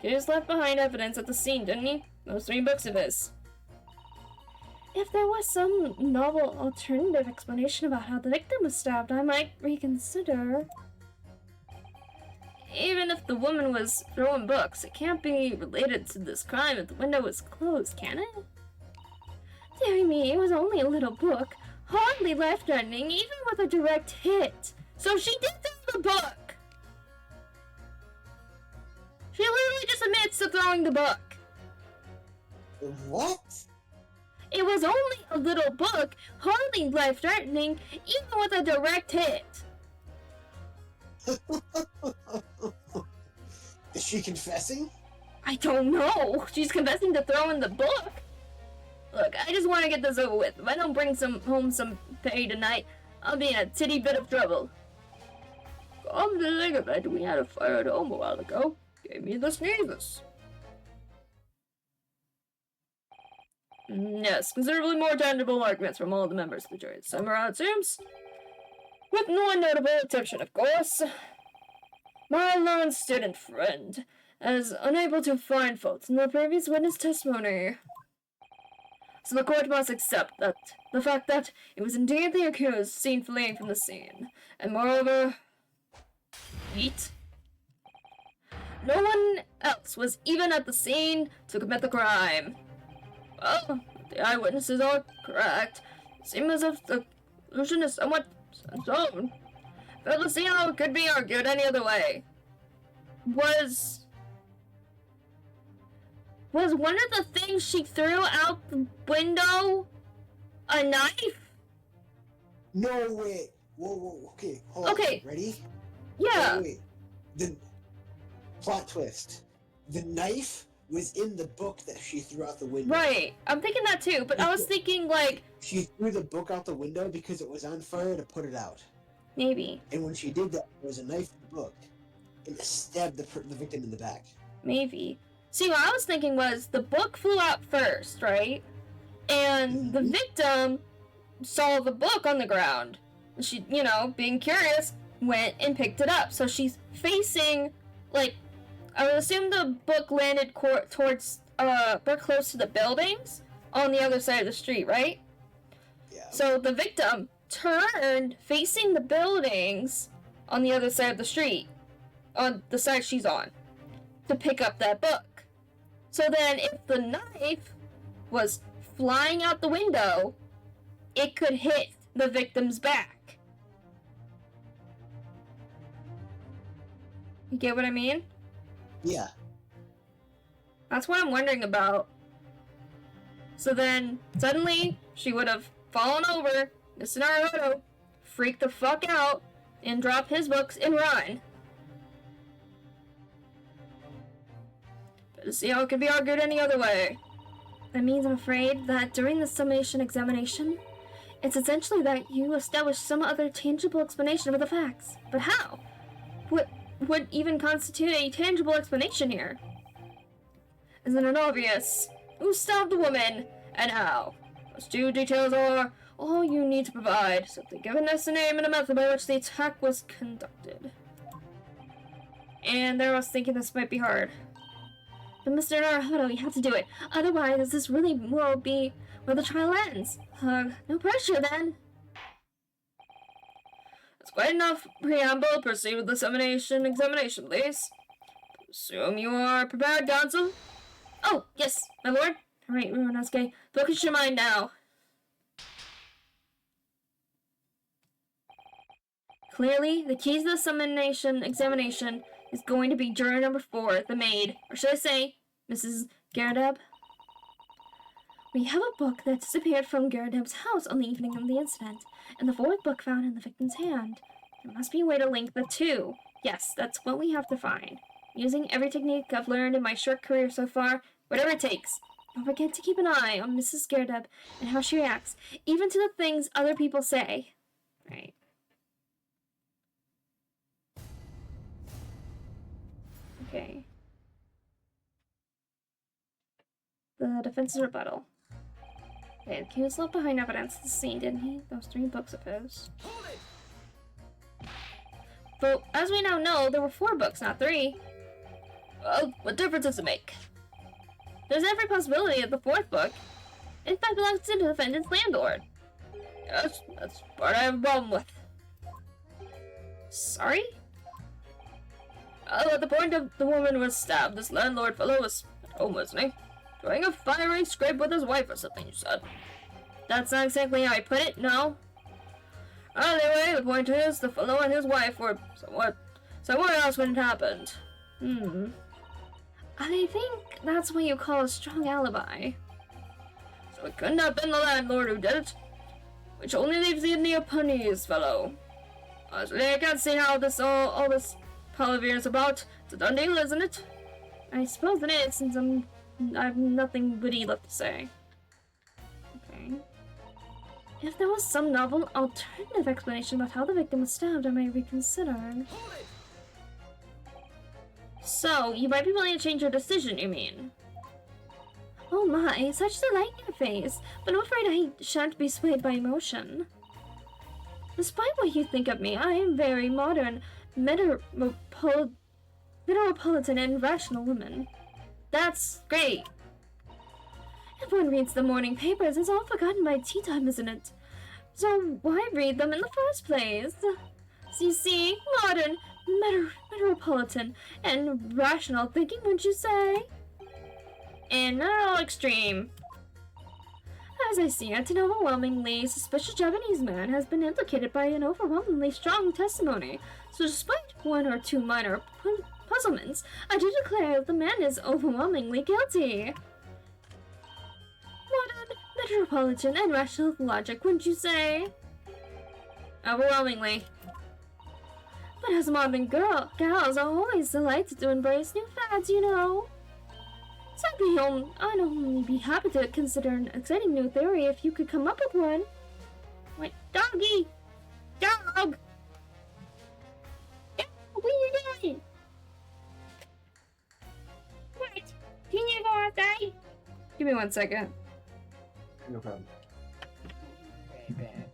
He just left behind evidence at the scene, didn't he? Those 3 books of his. If there was some novel alternative explanation about how the victim was stabbed, I might reconsider. Even if the woman was throwing books, it can't be related to this crime if the window was closed, can it? Dear me, it was only a little book, hardly life-threatening, even with a direct hit. So she did throw the book! She literally just admits to throwing the book. What? It was only a little book, hardly life-threatening, even with a direct hit. Is she confessing? I don't know. She's confessing to throwing the book. Look, I just want to get this over with. If I don't bring home some pay tonight, I'll be in a titty bit of trouble. Come to think of it, we had a fire at home a while ago. Gave me the sneezes. Yes, considerably more tangible arguments from all the members of the jury. Samurai, it seems. With no notable exception, of course. My lone student friend is unable to find faults in the previous witness testimony. So the court must accept that the fact that it was indeed the accused seen fleeing from the scene, and moreover, no one else was even at the scene to commit the crime. Well, the eyewitnesses are correct. It seems as if the conclusion is somewhat unsolved. Felicino could be argued any other way. Was one of the things she threw out the window a knife? No, wait. Whoa, okay, hold on. Okay. Ready? Yeah. Wait. The plot twist. The knife was in the book that she threw out the window. Right. I'm thinking that too, but I was thinking like... She threw the book out the window because it was on fire to put it out. Maybe. And when she did that, there was a knife in the book. And it stabbed the victim in the back. Maybe. See, what I was thinking was the book flew out first, right? And the victim saw the book on the ground. She, being curious, went and picked it up. So she's facing, like, I would assume the book landed towards, close to the buildings on the other side of the street, right? Yeah. So the victim turned facing the buildings on the other side of the street, on the side she's on, to pick up that book. So then if the knife was flying out the window, it could hit the victim's back. You get what I mean? Yeah. That's what I'm wondering about. So then, suddenly, she would have fallen over, Mr. Naruto, freaked the fuck out, and drop his books and run. But to see how it could be argued any other way. That means, I'm afraid, that during the summation examination, it's essentially that you establish some other tangible explanation of the facts. But how? What would even constitute a tangible explanation here? Isn't it obvious? Who stabbed the woman, and how? Those two details are all you need to provide, simply giving us a name and a method by which the attack was conducted. And there I was thinking this might be hard. But Mr. Naruto, you have to do it. Otherwise, this really will be where the trial ends. No pressure then. That's quite enough preamble. Proceed with the examination, please. Assume you are prepared, counsel? Oh, yes, my lord. Alright, Runosuke, focus your mind now. Clearly, the keys to the examination is going to be juror number 4, the maid, or should I say, Mrs. Garadeb. We have a book that disappeared from Garadeb's house on the evening of the incident, and the 4th book found in the victim's hand. There must be a way to link the two. Yes, that's what we have to find. Using every technique I've learned in my short career so far, whatever it takes. Don't forget to keep an eye on Mrs. Garadeb and how she reacts, even to the things other people say. Right. Okay. The defense's rebuttal. Okay, the accused left behind evidence at the scene, didn't he? Those 3 books of his. Hold it! But as we now know, there were 4 books, not 3. Well, what difference does it make? There's every possibility that the 4th book, in fact, belongs to the defendant's landlord. Yes, that's part I have a problem with. Sorry? Oh, at the point of the woman was stabbed, this landlord fellow was at home, wasn't he? Doing a fiery scrape with his wife or something, you said. That's not exactly how I put it, no. Anyway, the point is, the fellow and his wife were somewhere else when it happened. I think that's what you call a strong alibi. So it couldn't have been the landlord who did it, which only leaves the Neapolitan fellow. Honestly, I can't see how all this Palavir is about. It's a done deal, isn't it? I suppose it is, since I have nothing witty left to say. Okay. If there was some novel alternative explanation about how the victim was stabbed, I might reconsider. So, you might be willing to change your decision, you mean? Oh my, such delight in your face, but I'm afraid I shan't be swayed by emotion. Despite what you think of me, I am very modern, metropolitan and rational woman. That's great. If one reads the morning papers, it's all forgotten by tea time, isn't it? So why read them in the first place? So you see, modern, metropolitan, and rational thinking, wouldn't you say? And not at all extreme. As I see it, an overwhelmingly suspicious Japanese man has been implicated by an overwhelmingly strong testimony. So despite one or two minor puzzlements, I do declare that the man is overwhelmingly guilty. Modern, metropolitan, and rational logic, wouldn't you say? Overwhelmingly. But as modern gals are always delighted to embrace new fads, you know. So I'd only be happy to consider an exciting new theory if you could come up with one. Wait, doggy! Dog! Dog, what are you doing? What? Can you go outside? Give me 1 second. No problem. Right back.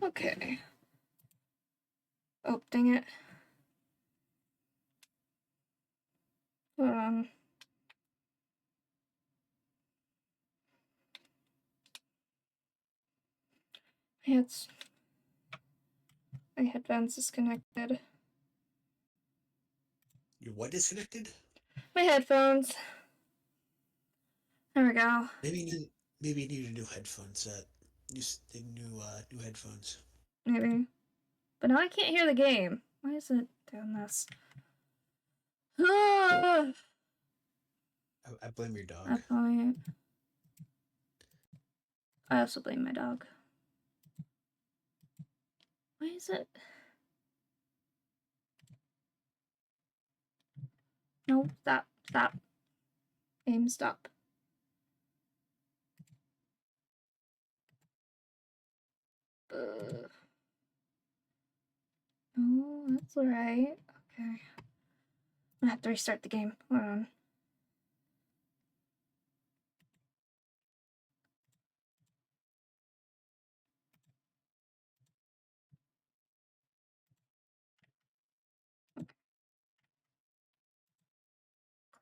Okay. Oh, dang it. Hold on. My headphones disconnected. Your what disconnected? My headphones. There we go. Maybe you need a new headphone set. New headphones. Maybe. But now I can't hear the game. Why is it doing this? Ah! I blame your dog. I also blame my dog. Why is it? No, stop. Stop. Aim, stop. No, that's alright. Okay. I have to restart the game. Hold on.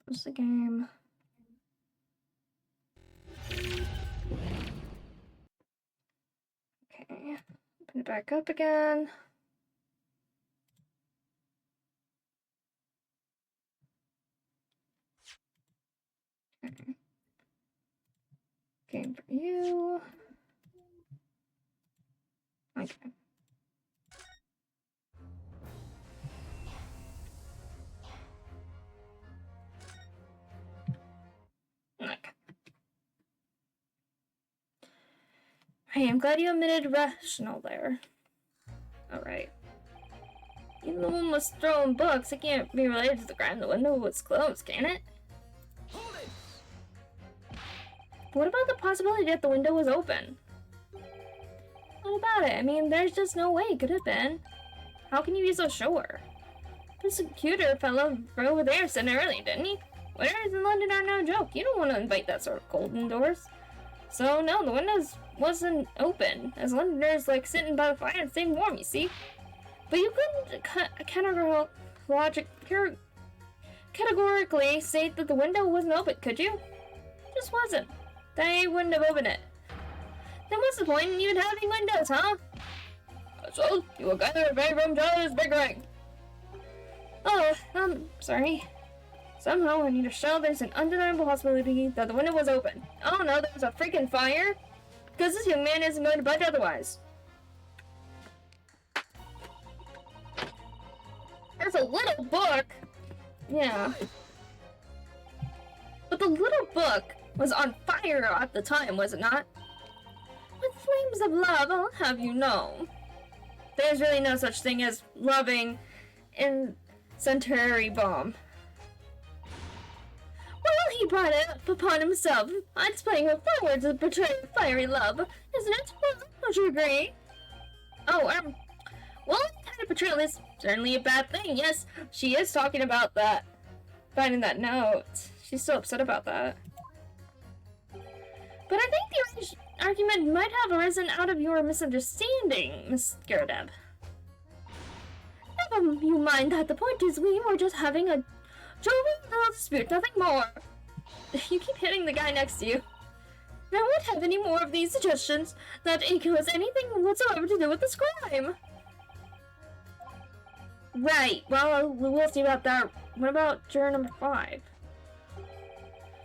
Close the game. Okay. Open it back up again. Okay. Game for you. Okay. Okay. Hey, I'm glad you admitted rational there. Alright. Even the one was throwing books, it can't be related to the crime. The window was closed, can it? What about the possibility that the window was open? What about it? I mean, there's just no way it could have been. How can you be so sure? The security fellow over there said it earlier, didn't he? Winters in London are no joke. You don't want to invite that sort of cold indoors. So, no, the windows wasn't open, as Londoners like sitting by the fire and staying warm, you see? But you couldn't categorically state that the window wasn't open, could you? It just wasn't. They wouldn't have opened it. Then what's the point in even having windows, huh? So, you will gather a very room job is bickering. Oh, sorry. Somehow I need to show there's an undeniable possibility that the window was open. Oh no, there's a freaking fire? Because this young man isn't going to budge otherwise. There's a little book. Yeah. But the little book was on fire at the time, was it not? With flames of love, I'll have you know. There's really no such thing as loving incendiary bomb. Well, he brought it up upon himself. I'm displaying with fireworks to portray fiery love, isn't it? Don't you agree? Oh, well, that kind of portrayal is certainly a bad thing. Yes, she is talking about that, finding that note. She's so upset about that. But I think the argument might have arisen out of your misunderstanding, Miss Gerda. Never you mind that. The point is we were just having a jovial little dispute, nothing more. You keep hitting the guy next to you. I won't have any more of these suggestions that it has anything whatsoever to do with this crime. Right, well, we'll see about that. What about juror number 5?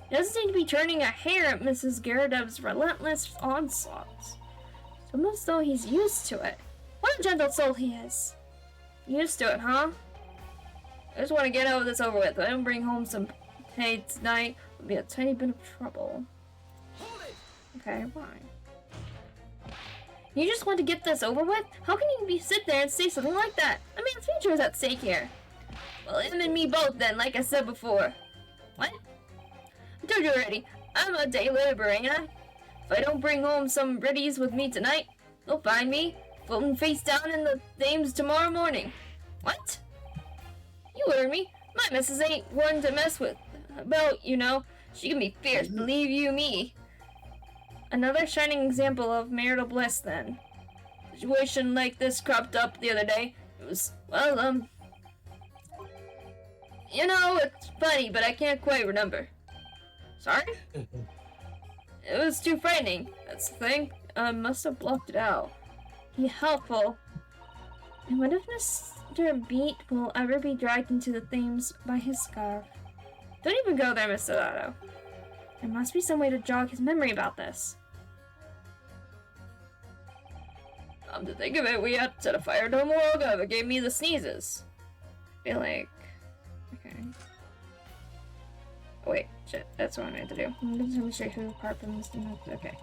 He doesn't seem to be turning a hair at Mrs. Garadev's relentless onslaughts. It's almost as though he's used to it. What a gentle soul he is. Used to it, huh? I just want to get over this over with. If I don't bring home some hay tonight, it'll be a tiny bit of trouble. Okay, fine. You just want to get this over with? How can you sit there and say something like that? I mean, his future is at stake here. Well, him and me both then, like I said before. What? I told you already. I'm a day laborer, ain't I? If I don't bring home some reddies with me tonight, they'll find me floating face down in the Thames tomorrow morning. What? You heard me. My missus ain't one to mess with. About, you know. She can be fierce, believe you me. Another shining example of marital bliss, then. situation like this cropped up the other day. It was, well, you know, it's funny, but I can't quite remember. Sorry? It was too frightening. That's the thing. I must have blocked it out. Be helpful. And what if Mr. Beat will ever be dragged into the themes by his scarf? Don't even go there, Mr. Otto. There must be some way to jog his memory about this. To think of it, we had to set a fire to a while ago that gave me the sneezes. I feel like... Okay. Oh, wait, shit, that's what I meant to do. I'm gonna tell me straight through the part from this. Okay.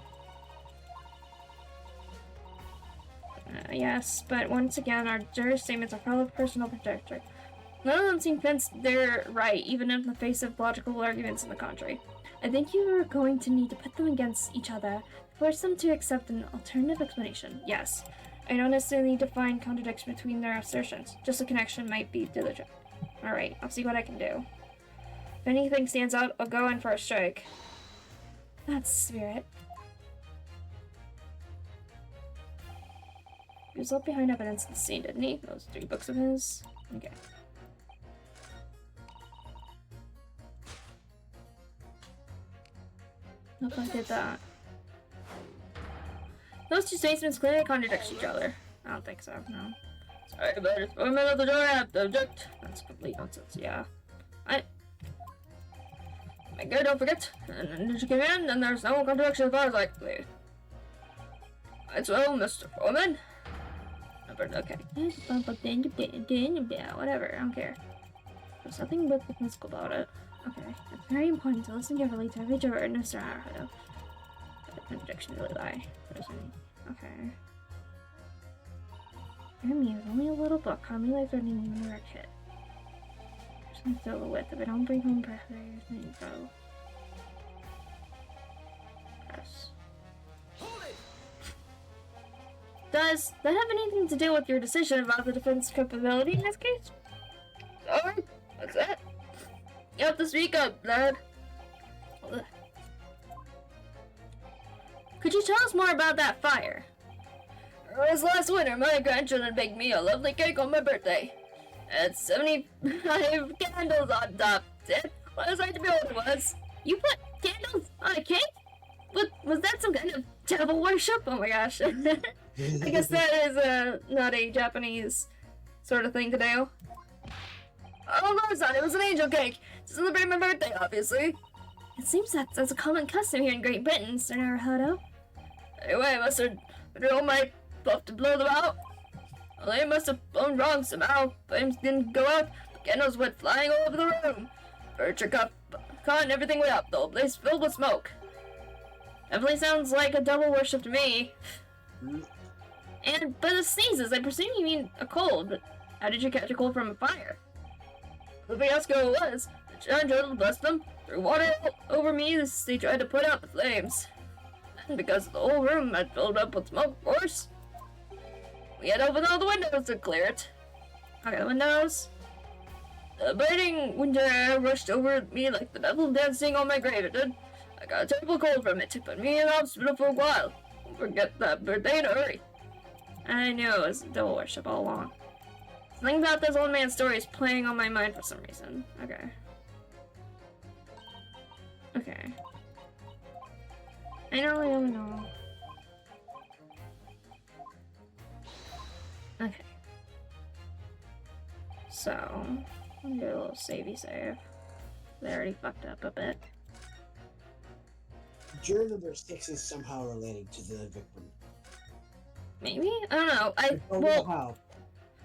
Yes, but once again, our jurors' statements are full of personal protection. None of them seem convinced they're right, even in the face of logical arguments in the contrary. I think you are going to need to put them against each other, force them to accept an alternative explanation. Yes. I don't necessarily need to find contradiction between their assertions. Just a connection might be diligent. Alright, I'll see what I can do. If anything stands out, I'll go in for a strike. That's spirit. He was left behind evidence in the scene, didn't he? Those 3 books of his. Okay. Nope, I did that. Those 2 statements clearly contradict each other. I don't think so, no. Sorry, but it's a minute of the door, I have to object. That's complete nonsense, yeah. My God, don't forget. And did you come in? And there's no contradiction as far as I can see. Right, so, Mr. Foreman. Okay. Whatever, I don't care. There's nothing but mystical about it. Okay. It's very important to listen carefully to every juror in Mr. Naruto. The contradiction really lie. Okay. Jeremy is only a little book. How many lives are needing when you're a kid? Just gonna fill the width. If I don't bring home pressure, here's my info. Press. Does that have anything to do with your decision about the defense capability in this case? Sorry, what's that? You have to speak up, lad. Could you tell us more about that fire? It was last winter. My grandchildren baked me a lovely cake on my birthday. It had 75 candles on top. What a sight to behold it was. You put candles on a cake? Was that some kind of devil worship? Oh my gosh. I guess that is not a Japanese sort of thing to do. Oh, no, it's not. It was an angel cake. To celebrate my birthday, obviously. It seems that's a common custom here in Great Britain, Sir Naruto. Anyway, I must have drilled my puff to blow them out. Well, they must have blown wrong somehow. Flames didn't go out. The candles went flying all over the room. Furniture caught and everything went up. The whole place filled with smoke. Definitely sounds like a devil worship to me. But the sneezes, I presume you mean a cold, but how did you catch a cold from a fire? The fiasco was, the giant turtle blessed them, threw water over me as they tried to put out the flames. And because the whole room had filled up with smoke, of course, we had to open all the windows to clear it. Okay, the windows. The biting winter air rushed over me like the devil dancing on my grave, it did. I got a terrible cold from it, put me in the hospital for a while. Don't forget that birthday in a hurry. I knew it was devil worship all along. Something about this old man's story is playing on my mind for some reason. Okay. Okay. I know. Okay. So, I'll do a little savey save. They already fucked up a bit. Juror number 6 is somehow related to the victim. Maybe? I don't know. don't know how.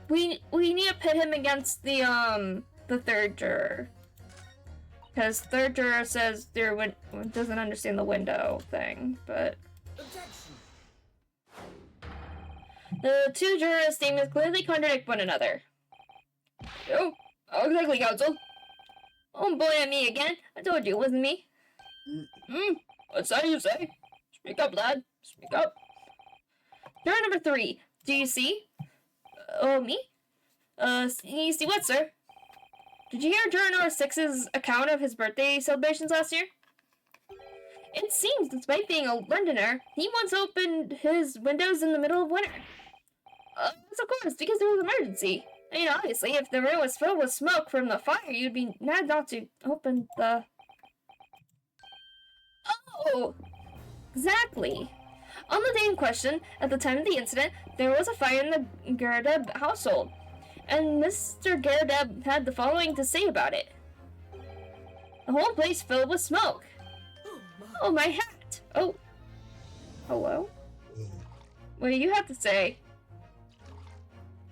We need to pit him against the third juror. Because third juror says doesn't understand the window thing, but the 2 jurors' statements clearly contradict one another. Oh, exactly, counsel. Oh boy, at me again. I told you it wasn't me. What's that you say? Speak up, lad. Speak up. Juror number 3. Do you see? Me? You see what, sir? Did you hear juror number 6's account of his birthday celebrations last year? It seems, despite being a Londoner, he once opened his windows in the middle of winter. Yes, of course, because there was an emergency. I mean, obviously, if the room was filled with smoke from the fire, you'd be mad not to open the... Oh! Exactly. On the day in question, at the time of the incident, there was a fire in the Gerdeb household, and Mr. Gerdeb had the following to say about it. The whole place filled with smoke. Oh, my hat! Oh. Hello? What do you have to say?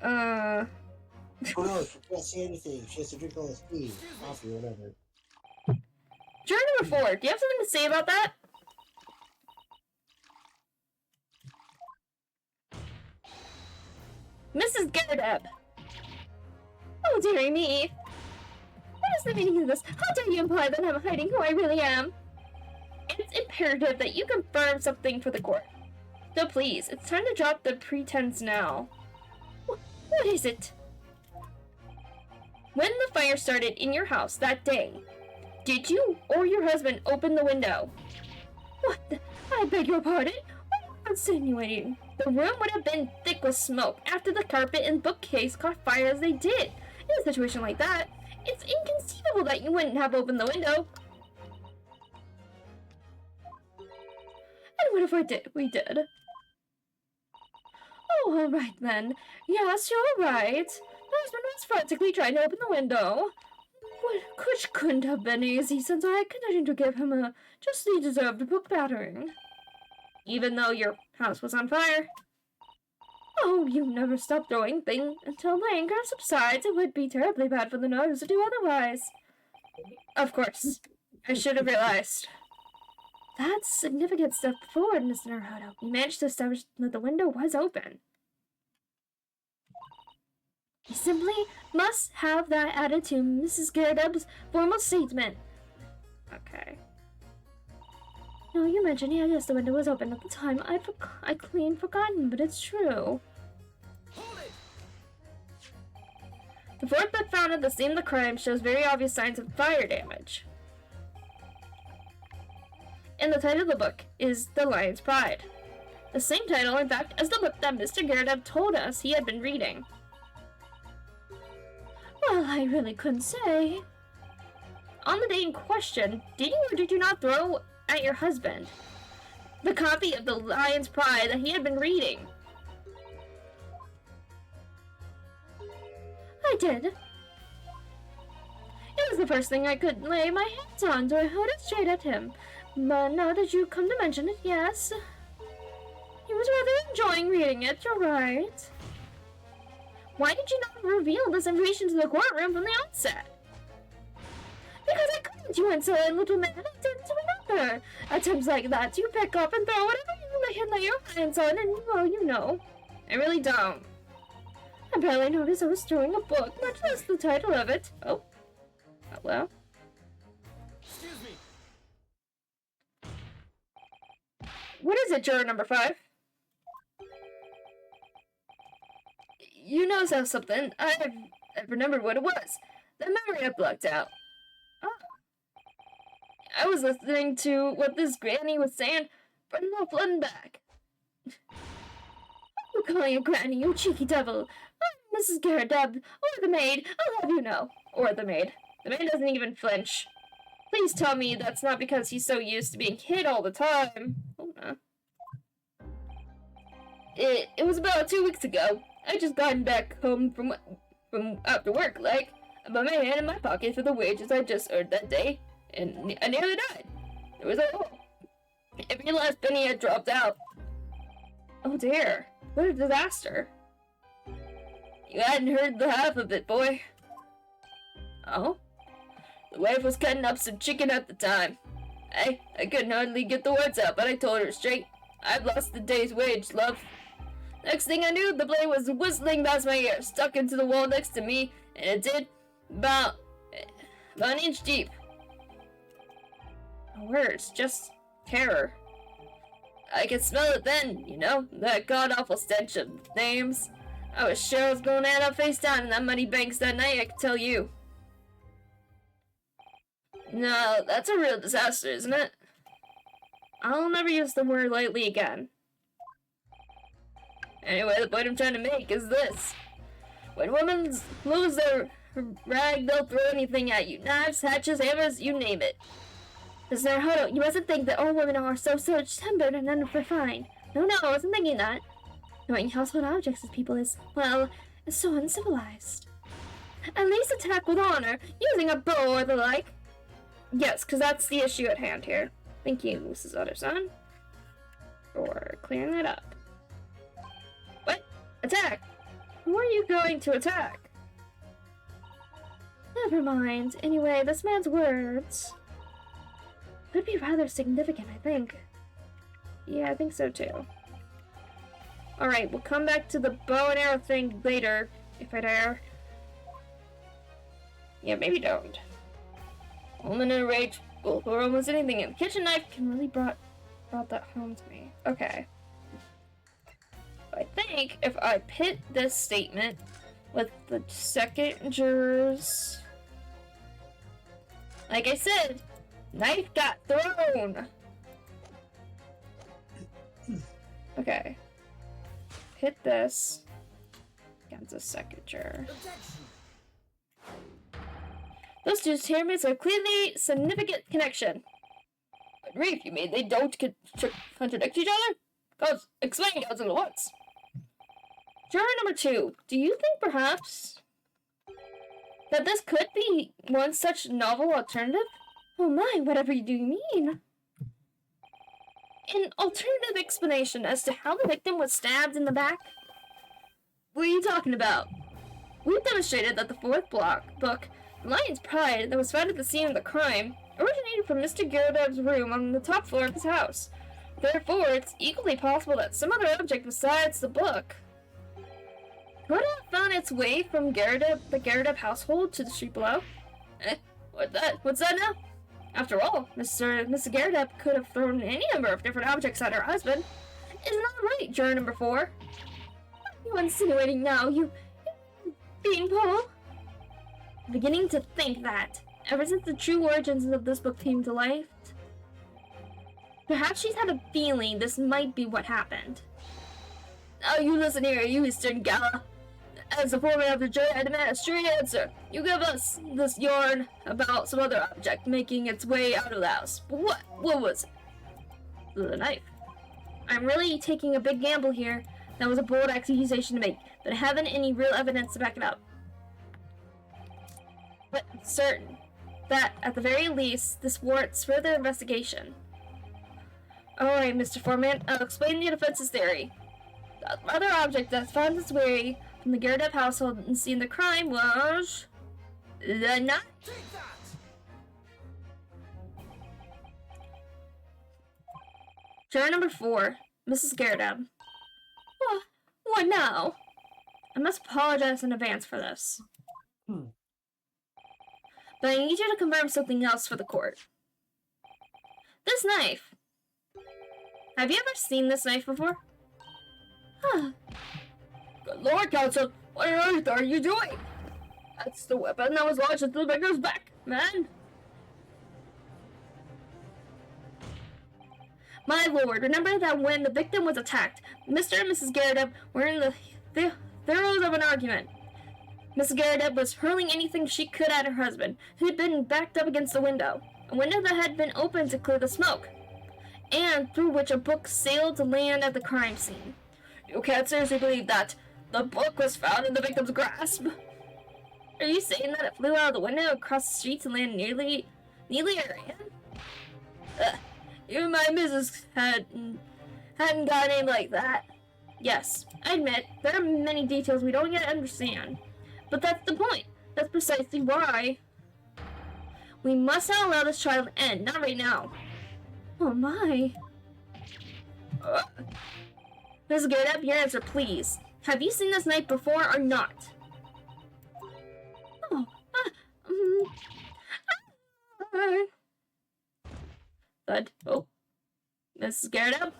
Oh no, she can't say anything. She has to drink all this tea, coffee, whatever. Juror number 4, do you have something to say about that? Mrs. Gerdeb. Oh, dearie me. What is the meaning of this? How dare you imply that I'm hiding who I really am? It's imperative that you confirm something for the court. So please, it's time to drop the pretense now. What is it? When the fire started in your house that day, did you or your husband open the window? What? I beg your pardon? What are you insinuating? The room would have been thick with smoke after the carpet and bookcase caught fire as they did. In a situation like that, it's inconceivable that you wouldn't have opened the window. And what if we did? Oh, all right then. Yes, you're right. My husband was frantically trying to open the window, which couldn't have been easy since I continued to give him a justly deserved book battering. Even though your house was on fire. Oh, you never stop throwing things until the anger subsides. It would be terribly bad for the nerves to do otherwise. Of course. I should have realized. That's a significant step forward, Mr. Naruto. You managed to establish that the window was open. You simply must have that added to Mrs. Gerdeb's formal statement. Okay. No, you mentioned, yes, the window was open at the time. I clean forgotten, but it's true. The fourth book found at the scene of the crime shows very obvious signs of fire damage. And the title of the book is The Lion's Pride. The same title, in fact, as the book that Mr. Gerdeb told us he had been reading. Well, I really couldn't say. On the day in question, did you or did you not throw at your husband the copy of The Lion's Pride that he had been reading? I did. It was the first thing I could lay my hands on, so I held it straight at him. But now that you come to mention it, yes. He was rather enjoying reading it, you're right. Why did you not reveal this information to the courtroom from the outset? Because I couldn't, you insolent little man. I didn't remember. At times like that, you pick up and throw whatever you lay your hands on, and, well, you know. I really don't. I barely noticed I was throwing a book, much less the title of it. Oh. Hello? Excuse me. What is it, juror number 5? You noticed how something. I remembered what it was. The memory I blocked out. Oh. I was listening to what this granny was saying, but no flooding back. You calling a granny, you cheeky devil. I'm Mrs. Gerdeb, or the maid, I'll have you know. Or the maid. The maid doesn't even flinch. Please tell me that's not because he's so used to being hit all the time. Oh, no. It was about 2 weeks ago. I just gotten back home from after work, like, I put my hand in my pocket for the wages I just earned that day, and I nearly died. There was a hole. Every last penny had dropped out. Oh dear, what a disaster. You hadn't heard the half of it, boy. Oh? The wife was cutting up some chicken at the time. I couldn't hardly get the words out, but I told her straight. I've lost the day's wage, love. Next thing I knew, the blade was whistling past my ear, stuck into the wall next to me, and it did about an inch deep. No words, just terror. I could smell it then, you know, that god-awful stench of names. I was sure I was going to end up face down in that muddy banks that night, I can tell you. No, that's a real disaster, isn't it? I'll never use the word lightly again. Anyway, the point I'm trying to make is this. When women lose their rag, they'll throw anything at you. Knives, hatchets, hammers, you name it. Mr. Naruto, you mustn't think that all women are so short-tempered and unrefined. No, I wasn't thinking that. Knowing household objects as people is, well, is so uncivilized. At least attack with honor, using a bow or the like. Yes, because that's the issue at hand here. Thank you, Mrs. Utterson, for clearing that up. What? Attack! Who are you going to attack? Never mind. Anyway, this man's words could be rather significant, I think. Yeah, I think so too. Alright, we'll come back to the bow and arrow thing later, if I dare. Yeah, maybe don't. Woman in a rage will throw almost anything, and the kitchen knife can really brought that home to me. Okay. I think if I pit this statement with the second jurors, like I said, knife got thrown. Okay. Hit this against the second juror. Those two teammates have clearly significant connection. But Reef, you mean they don't contradict each other? Goes, explain goes into once. Juror number 2, do you think perhaps that this could be one such novel alternative? Oh my, whatever do you mean? An alternative explanation as to how the victim was stabbed in the back? What are you talking about? We've demonstrated that the fourth book, The Lion's Pride, that was found at the scene of the crime, originated from Mr. Gyrodev's room on the top floor of his house. Therefore, it's equally possible that some other object besides the book could have found its way from the Gyrodev household to the street below. What's that now? After all, Mr. Gyrodev could have thrown any number of different objects at her husband. Isn't that right, juror number 4? What are you insinuating now, you beanpole? I'm beginning to think that, ever since the true origins of this book came to life, perhaps she's had a feeling this might be what happened. Now you listen here, you Eastern Gala. As the foreman of the jury, I demand a straight answer. You give us this yarn about some other object making its way out of the house. What was it? The knife. I'm really taking a big gamble here. That was a bold accusation to make, but I haven't any real evidence to back it up. But I'm certain that, at the very least, this warrants further investigation. Alright, Mr. Foreman, I'll explain the defense's theory. The other object that found its way from the Gyrodev household and seen the crime was the knife. Juror number 4, Mrs. Gyrodev. What now? I must apologize in advance for this. But I need you to confirm something else for the court. This knife. Have you ever seen this knife before? Good Lord, Counsel, what on earth are you doing? That's the weapon that was launched into the victim's back, man. My lord, remember that when the victim was attacked, Mr. and Mrs. Gyrodev were in the throes of an argument. Mrs. Gyrodev was hurling anything she could at her husband, who had been backed up against the window, a window that had been opened to clear the smoke, and through which a book sailed to land at the crime scene. You can't seriously believe that the book was found in the victim's grasp. Are you saying that it flew out of the window across the street to land nearly at her hand? Even my missus hadn't got a name like that. Yes, I admit, there are many details we don't yet understand. But that's the point. That's precisely why we must not allow this trial to end. Not right now. Oh my. Mrs. Gyrodev, your answer, please. Have you seen this knife before or not? Good. Oh. Mrs. Gyrodev?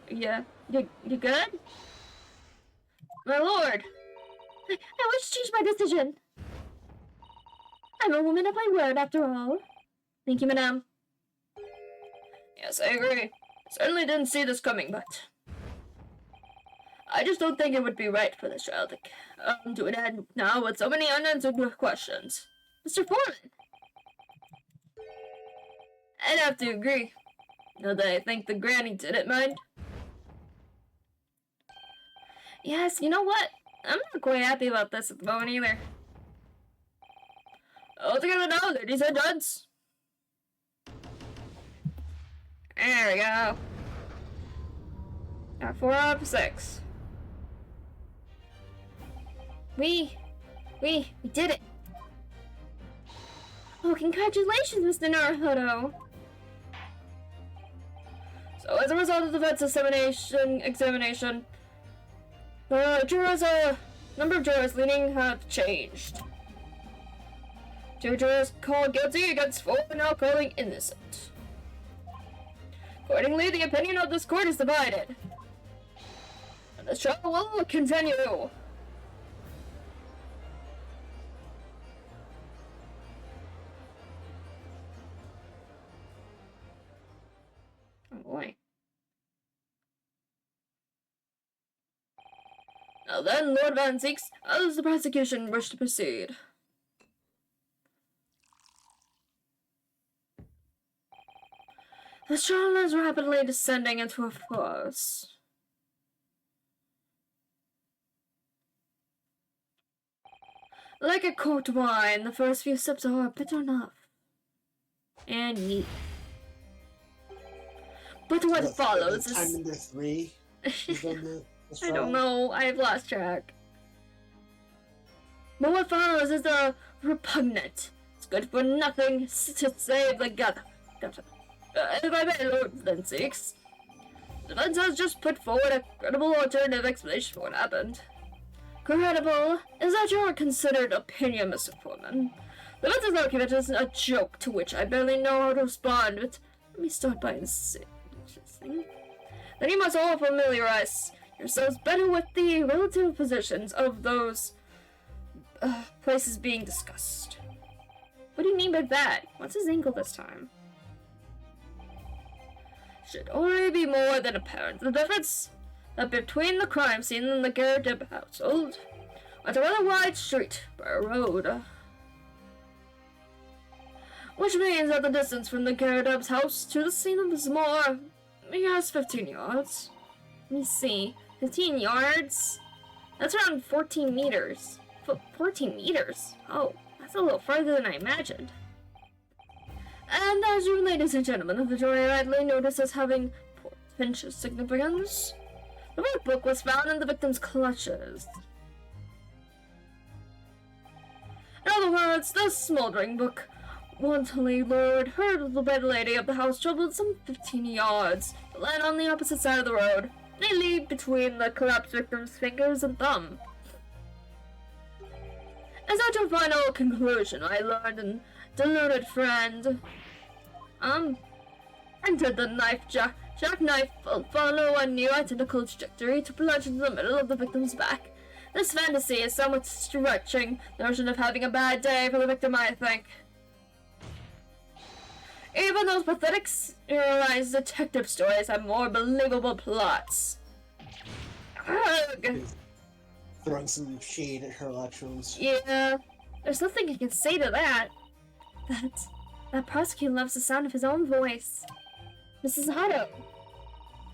Yeah. You good? My lord! I wish to change my decision. I'm a woman of my word, after all. Thank you, madame. Yes, I agree. Certainly didn't see this coming, but I just don't think it would be right for this child to end now with so many unanswered questions. Mr. Foreman! I'd have to agree. Not that I think the granny didn't mind. Yes, you know what? I'm not quite happy about this at the moment either. Altogether now, ladies and gents. There we go. Got 4 out of 6. We did it. Oh, congratulations, Mr. Naruhodo. So, as a result of the vet's examination, the number of jurors leading have changed. 2 jurors called guilty against 4 now calling innocent. Accordingly, the opinion of this court is divided. And this trial will continue. Oh boy. Now then, Lord Van Zeeks, how does the prosecution wish to proceed? The trial is rapidly descending into a farce. Like a corked wine, the first few sips are bitter enough. And yeet. But what follows is... Time number 3 is on this I don't know, I've lost track. But what follows is the repugnant. It's good for nothing to save the gutter. If I may, Lord Van Zeeks, the defense has just put forward a credible alternative explanation for what happened. Credible? Is that your considered opinion, Mr. Foreman? The defense's argument is a joke to which I barely know how to respond, but let me start by insisting. Then you must all familiarize yourselves better with the relative positions of those places being discussed. What do you mean by that? What's his angle this time? Should already be more than apparent. The difference between the crime scene and the Garrett household was a rather wide street by a road. Which means that the distance from the Garrett house to the scene was more, yes, 15 yards. Let me see. 15 yards? That's around 14 meters. 14 meters? Oh, that's a little farther than I imagined. And as you, ladies and gentlemen of the jury, rightly notice as having portentous significance, the notebook was found in the victim's clutches. In other words, the smoldering book wantonly lured her, the bed lady of the house, traveled some 15 yards, to land on the opposite side of the road, nearly between the collapsed victim's fingers and thumb. As such a final conclusion, I learned and deluded friend. Entered the jackknife follow a near identical trajectory to plunge into the middle of the victim's back. This fantasy is somewhat stretching the notion of having a bad day for the victim, I think. Even those pathetic serialized detective stories have more believable plots. Ugh. Throwing some shade at her elections. Yeah, there's nothing I can say to that. That prosecutor loves the sound of his own voice. Mrs. Otto.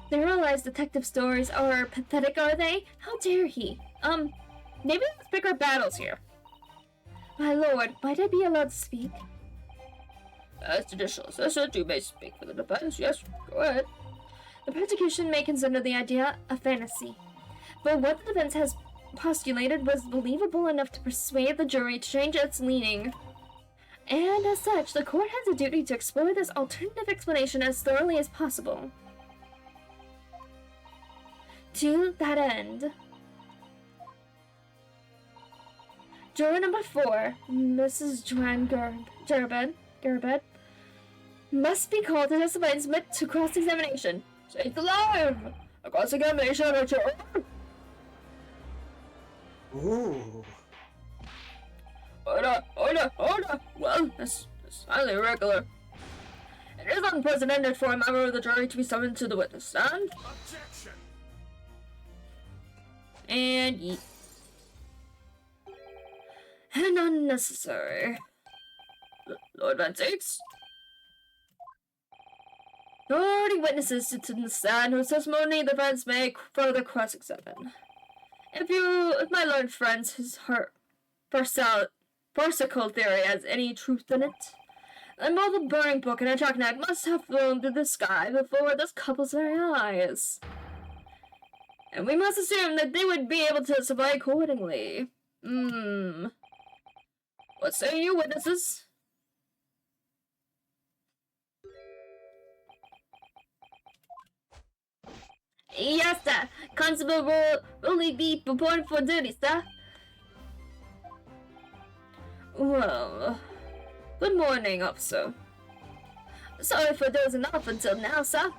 Serialized detective stories are pathetic, are they? How dare he? Maybe let's pick our battles here. My lord, might I be allowed to speak? As judicial assistant, you may speak for the defense. Yes, go ahead. The prosecution may consider the idea a fantasy, but what the defense has postulated was believable enough to persuade the jury to change its leaning. And as such, the court has a duty to explore this alternative explanation as thoroughly as possible. To that end, juror number 4, Mrs. Joanne Gerbed, must be called to testify and submit to cross-examination. Take the live! A cross-examination of juror. Ooh. Order! Well, this is highly irregular. It is unprecedented for a member of the jury to be summoned to the witness stand. Objection! And yeet. And unnecessary. Lord Van Sakes? Already witnesses sit in the stand whose testimony the defense may further cross-examine. If my learned friends, his farcical theory has any truth in it, then both a burning book and a chalk neck must have flown through the sky before this couple's very eyes. And we must assume that they would be able to testify accordingly. What say you, witnesses? Yes, sir. Constable will only be reported for duty, sir. Well, good morning, officer. Sorry for dozing off until now, sir.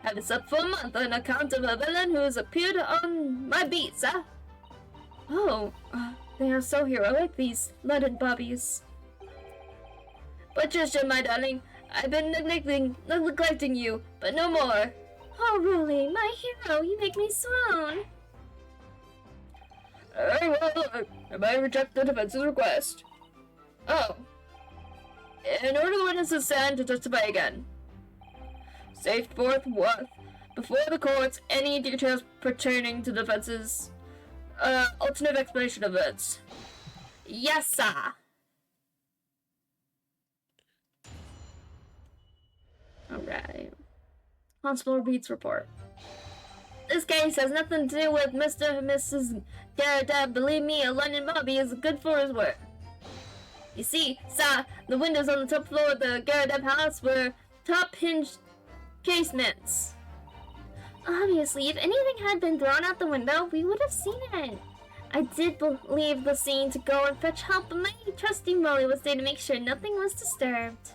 Haven't slept for a month on account of a villain who has appeared on my beat, sir. Oh, they are so heroic, these London bobbies. Patricia, my darling, I've been neglecting you, but no more. Oh, really? My hero, you make me swoon. Very well, I reject the defense's request. Oh. In order the witnesses stand to testify again. State forthwith before the courts any details pertaining to the defense's alternate explanation of events. Yes, sir. Alright. Constable reads report. This case has nothing to do with Mr. and Mrs. Garrett. Believe me, a London Bobby is good for his work. You see, sir, the windows on the top floor of the Garrett house were top hinged casements. Obviously, if anything had been thrown out the window, we would have seen it. I did leave the scene to go and fetch help, but my trusty Molly was there to make sure nothing was disturbed.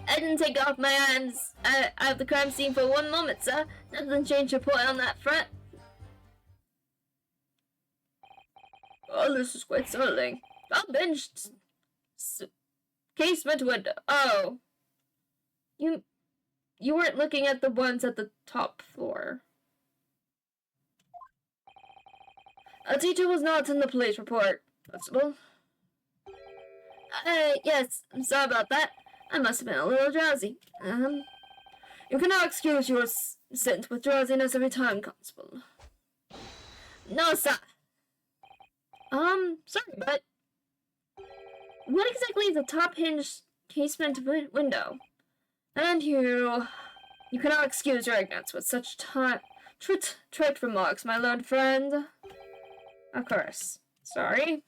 I didn't take off my hands out of the crime scene for one moment, sir. Nothing changed your point on that front. Oh, this is quite startling. Top hinged casement window. Oh. You weren't looking at the ones at the top floor. A teacher was not in the police report, Constable. Yes, I'm sorry about that. I must have been a little drowsy. You cannot excuse your stint with drowsiness every time, Constable. No, sir. Sorry, but what exactly is a top hinged casement window? And you cannot excuse your ignorance with such trite remarks, my learned friend. Of course. Sorry.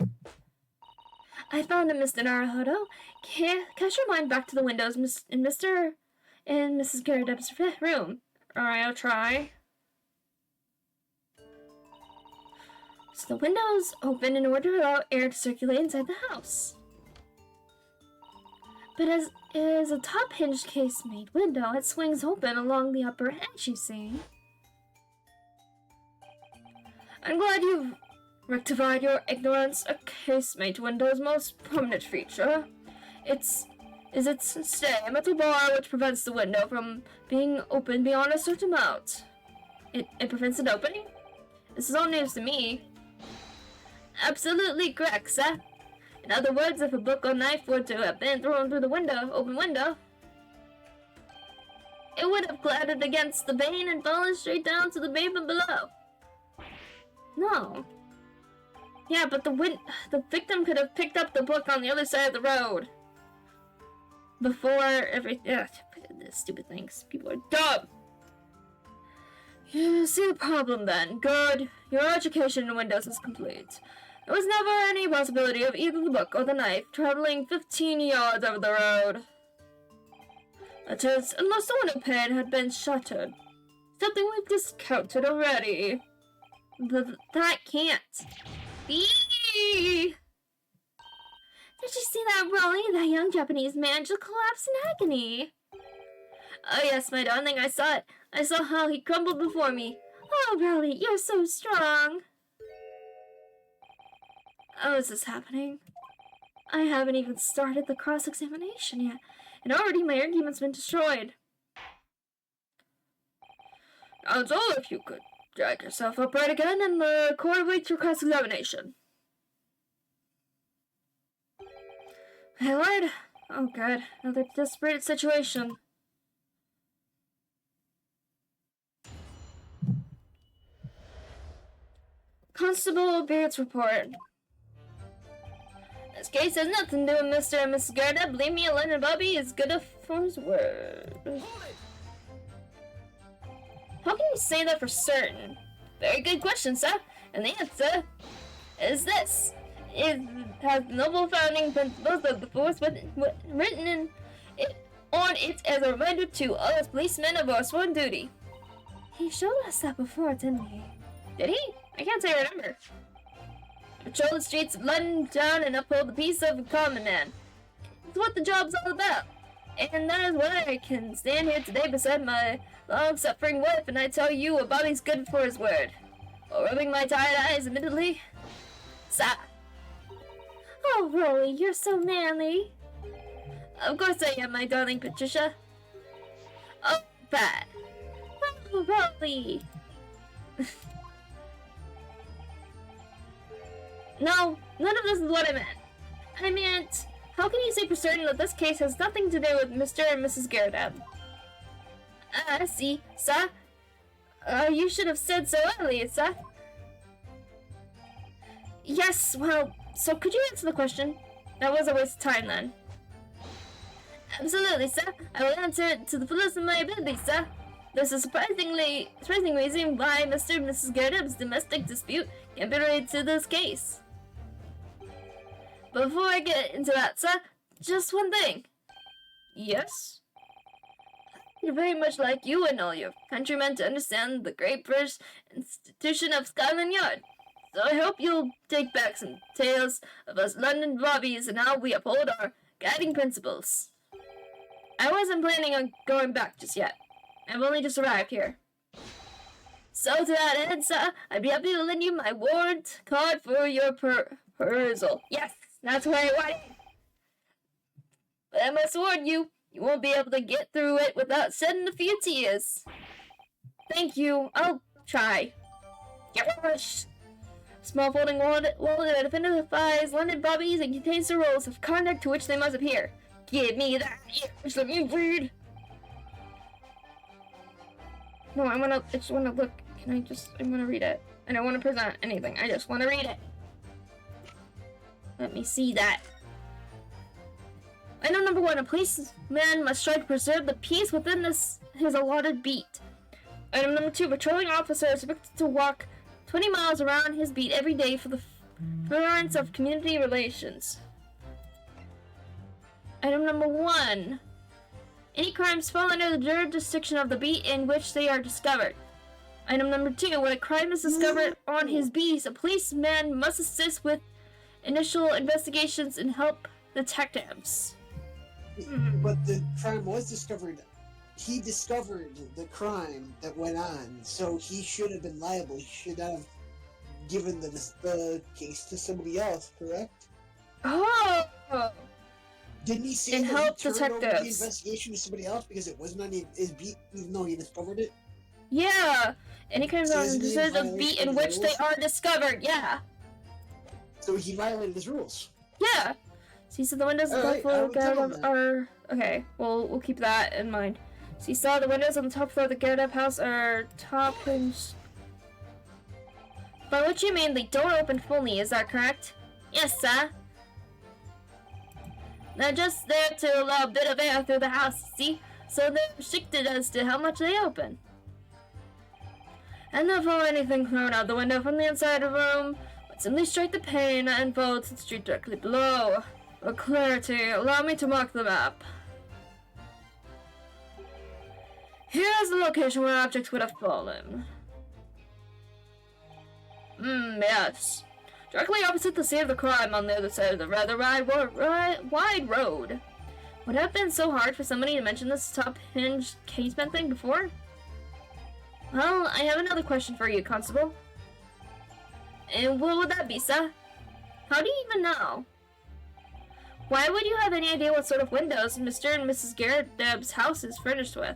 I found it, Mr. Naruhodo. Cast your mind back to the windows in Mr. and Mrs. Garrett's room. Alright, I'll try. So the windows open in order to allow air to circulate inside the house. But as it is a top hinged casemate window, it swings open along the upper edge, you see. I'm glad you've rectified your ignorance. A casemate window's most prominent feature is its stay, a metal bar which prevents the window from being open beyond a certain amount. It prevents an opening? This is all news to me. Absolutely correct, sir. In other words, if a book or knife were to have been thrown through the open window, it would have clattered against the pane and fallen straight down to the pavement below. No. Yeah, but the victim could have picked up the book on the other side of the road. Before stupid things. People are dumb. You see the problem then. Good. Your education in Windows is complete. There was never any possibility of either the book or the knife traveling 15 yards over the road. That is, unless the window pane had been shattered. Something we've discounted already. That can't. Eee! Did you see that, Rolly? That young Japanese man just collapsed in agony. Oh yes, my darling, I saw it. I saw how he crumbled before me. Oh, Rolly, you're so strong. How is this happening? I haven't even started the cross-examination yet, and already my argument's been destroyed. That's all if you could Drag yourself upright again, and the court awaits your cross-examination. My lord. Oh god, another desperate situation. Constable Beard's report. This case has nothing to do with Mr. and Mrs. Gerda. Believe me, London Bobby is good for his word. How can you say that for certain? Very good question, sir. And the answer is this. It has noble founding principles of the force written in it on it as a reminder to all us policemen of our sworn duty. He showed us that before, didn't he? Did he? I can't say I remember. Patrol the streets of London town and uphold the peace of the common man. It's what the job's all about. And that is why I can stand here today beside my long-suffering wife and I tell you a Bobby's good for his word. While rubbing my tired eyes, admittedly, sigh. Oh, Rolly, you're so manly. Of course I am, my darling Patricia. Oh, Pat. Oh, Rolly. No, none of this is what I meant. I meant, how can you say for certain that this case has nothing to do with Mr. and Mrs. Gerda? See, sir. You should have said so earlier, sir. Yes, well, so could you answer the question? That was a waste of time then. Absolutely, sir. I will answer it to the fullest of my ability, sir. There's a surprising reason why Mr. and Mrs. Gerda's domestic dispute can be related to this case. But before I get into that, sir, just one thing. Yes? You're very much like you and all your countrymen to understand the great British institution of Scotland Yard. So I hope you'll take back some tales of us London Bobbies and how we uphold our guiding principles. I wasn't planning on going back just yet. I've only just arrived here. So to that end, sir, I'd be happy to lend you my warrant card for your perusal. Yes, that's what I wanted. But I must warn you, you won't be able to get through it without shedding a few tears. Thank you. I'll try. Gosh. Small folding wallet that identifies London Bobbies and contains the rules of conduct to which they must adhere. Give me that. Yes, let me read. No, I just wanna look. I wanna read it. I don't wanna present anything. I just wanna read it. Let me see that. Item number 1, a policeman must try to preserve the peace within his allotted beat. Item number 2, patrolling officer is expected to walk 20 miles around his beat every day for the furtherance of community relations. Item number 1, any crimes fall under the jurisdiction of the beat in which they are discovered. Item number 2, when a crime is discovered on his beat, a policeman must assist with initial investigations and help detectives. But the crime was discovered. He discovered the crime that went on, so he should have been liable. He should have given the case to somebody else, correct? Oh! Didn't he say And that help he turned over the detectives. investigation to somebody else because it wasn't on his beat, even though he discovered it? Yeah! Any crimes So on isn't he in the beat violation in of the which they rules? are discovered, yeah! So he violated his rules. Yeah! See, so the windows on the Alright, top I floor will tell him that. are... Okay, well, we'll keep that in mind. So you saw the windows on the top floor of the Gerda house are top hinged. By which you mean they don't open fully, is that correct? Yes, sir. They're just there to allow a bit of air through the house, see? So they're restricted as to how much they open. And therefore anything thrown out the window from the inside of the room would simply strike the pane and fall to the street directly below. For clarity, allow me to mark the map. Here's the location where objects would have fallen. Yes. Directly opposite the scene of the crime on the other side of the rather wide road. Would it have been so hard for somebody to mention this top-hinged casement thing before? Well, I have another question for you, Constable. And what would that be, sir? How do you even know? Why would you have any idea what sort of windows Mr. and Mrs. Gerard's house is furnished with?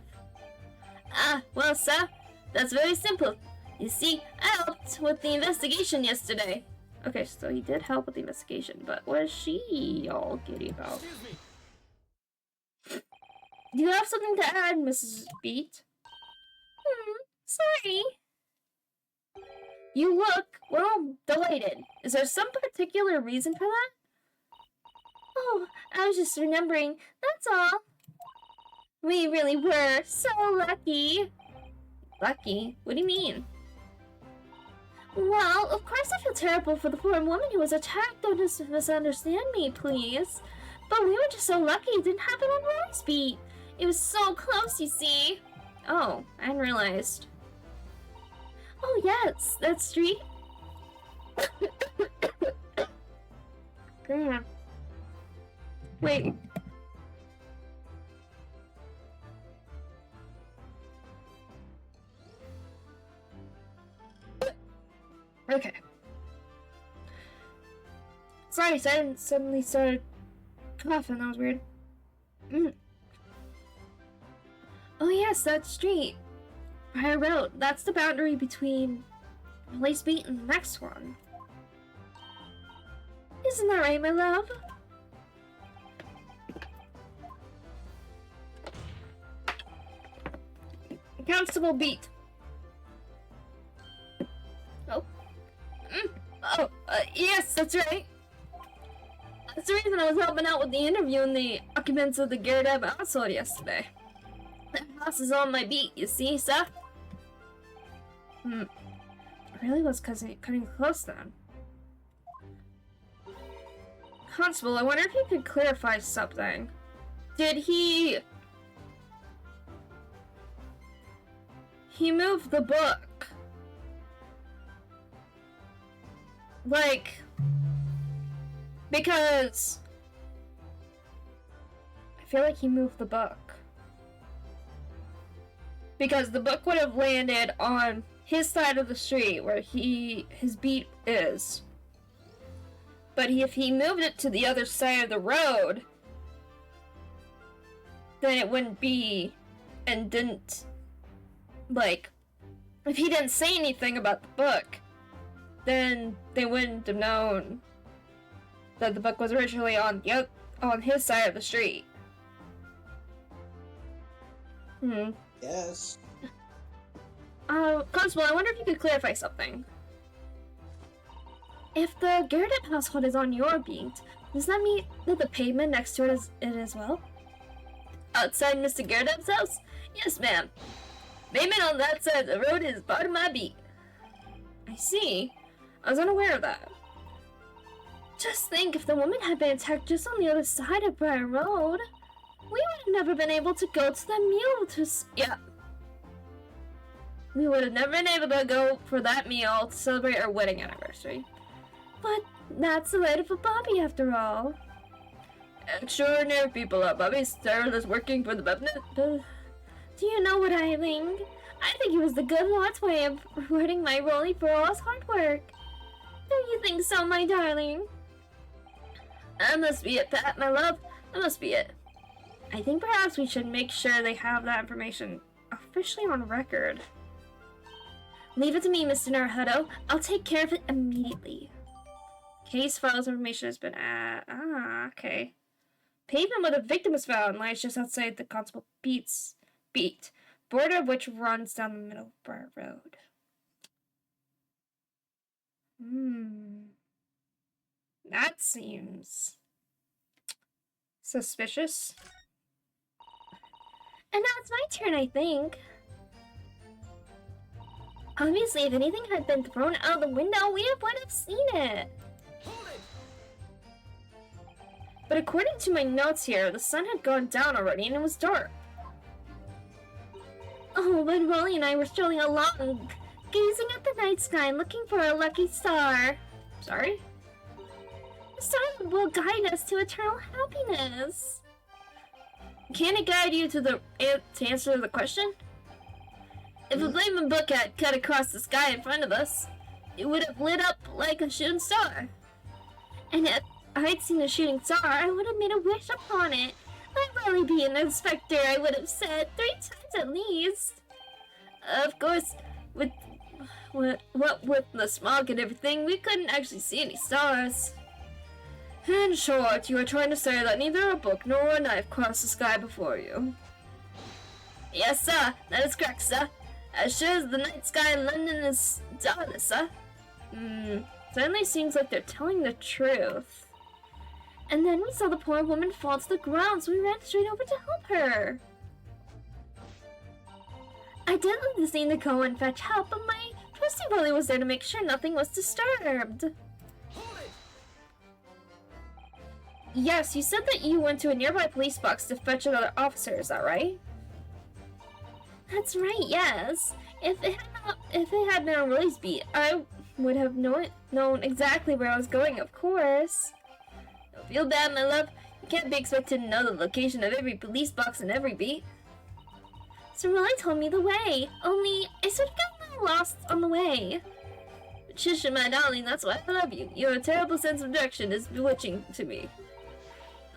Well, sir, that's very simple. You see, I helped with the investigation yesterday. Okay, so he did help with the investigation, but what is she all giddy about? Excuse me. Do you have something to add, Mrs. Beat? Sorry. You look, well, delighted. Is there some particular reason for that? Oh, I was just remembering, that's all. We really were so lucky. Lucky? What do you mean? Well, of course I feel terrible for the poor woman who was attacked. Don't misunderstand me, please. But we were just so lucky it didn't happen on Roy's beat. It was so close, you see. Oh, I hadn't realized. Oh yes, that street. Damn. Wait. Okay. Sorry, I suddenly started coughing. That was weird. Oh yes, that street. I wrote, that's the boundary between Police Beat and the next one. Isn't that right, my love? Constable Beat. Oh. Yes, that's right. That's the reason I was helping out with the interview and the occupants of the Gyardeb household yesterday. That house is on my beat, you see, sir? It really was cutting close then. Constable, I wonder if you could clarify something. Did he moved the book? Like, because I feel like he moved the book. Because the book would have landed on his side of the street where his beat is. But if he moved it to the other side of the road, then it wouldn't be, and didn't, like, if he didn't say anything about the book, then they wouldn't have known that the book was originally on his side of the street. Yes. Constable, I wonder if you could clarify something. If the Gyardeb household is on your beat, does that mean that the pavement next to it is as well? Outside Mr. Gyardeb's house? Yes, ma'am. Pavement on that side of the road is part of my beat. I see. I was unaware of that. Just think, if the woman had been attacked just on the other side of Briar Road, we would have never been able to go to the meal we would have never been able to go for that meal to celebrate our wedding anniversary. But that's the life of a Bobby, after all. Extraordinary people are Bobby's tireless working for the Bebnet. Do you know what I think? I think it was the good Lord's way of rewarding my Rolly for all his hard work. Don't you think so, my darling? That must be it, Pat, my love. That must be it. I think perhaps we should make sure they have that information officially on record. Leave it to me, Mr. Naruhodo. I'll take care of it immediately. Case files information has been okay. Pavement where the victim was found lies just outside the Constable Beat, border of which runs down the middle of Briar Road. That seems suspicious. And now it's my turn, I think. Obviously, if anything had been thrown out of the window, we would have seen it. Hold it! But according to my notes here, the sun had gone down already and it was dark. Oh, but Rolly and I were strolling along, gazing at the night sky and looking for a lucky star. Sorry? The star will guide us to eternal happiness. Can it guide you to answer the question? If a flaming book had cut across the sky in front of us, it would have lit up like a shooting star. And if I'd seen a shooting star, I would have made a wish upon it. I'd really be an inspector, I would have said, 3 times at least. Of course, with what with the smog and everything, we couldn't actually see any stars. In short, you are trying to say that neither a book nor a knife crossed the sky before you. Yes, sir, that is correct, sir. As sure as the night sky in London is starless, sir. Certainly seems like they're telling the truth. And then we saw the poor woman fall to the ground, so we ran straight over to help her. I did leave the scene to go and fetch help, but my trusty Willie was there to make sure nothing was disturbed. Hold it! Yes, you said that you went to a nearby police box to fetch another officer, is that right? That's right, yes. If it had been a Willie's beat, I would have known exactly where I was going, of course. Don't feel bad, my love. You can't be expected to know the location of every police box and every beat. Sir Willie told me the way, only I sort of got a little lost on the way. But Shisha, my darling, that's why I love you. Your terrible sense of direction is bewitching to me.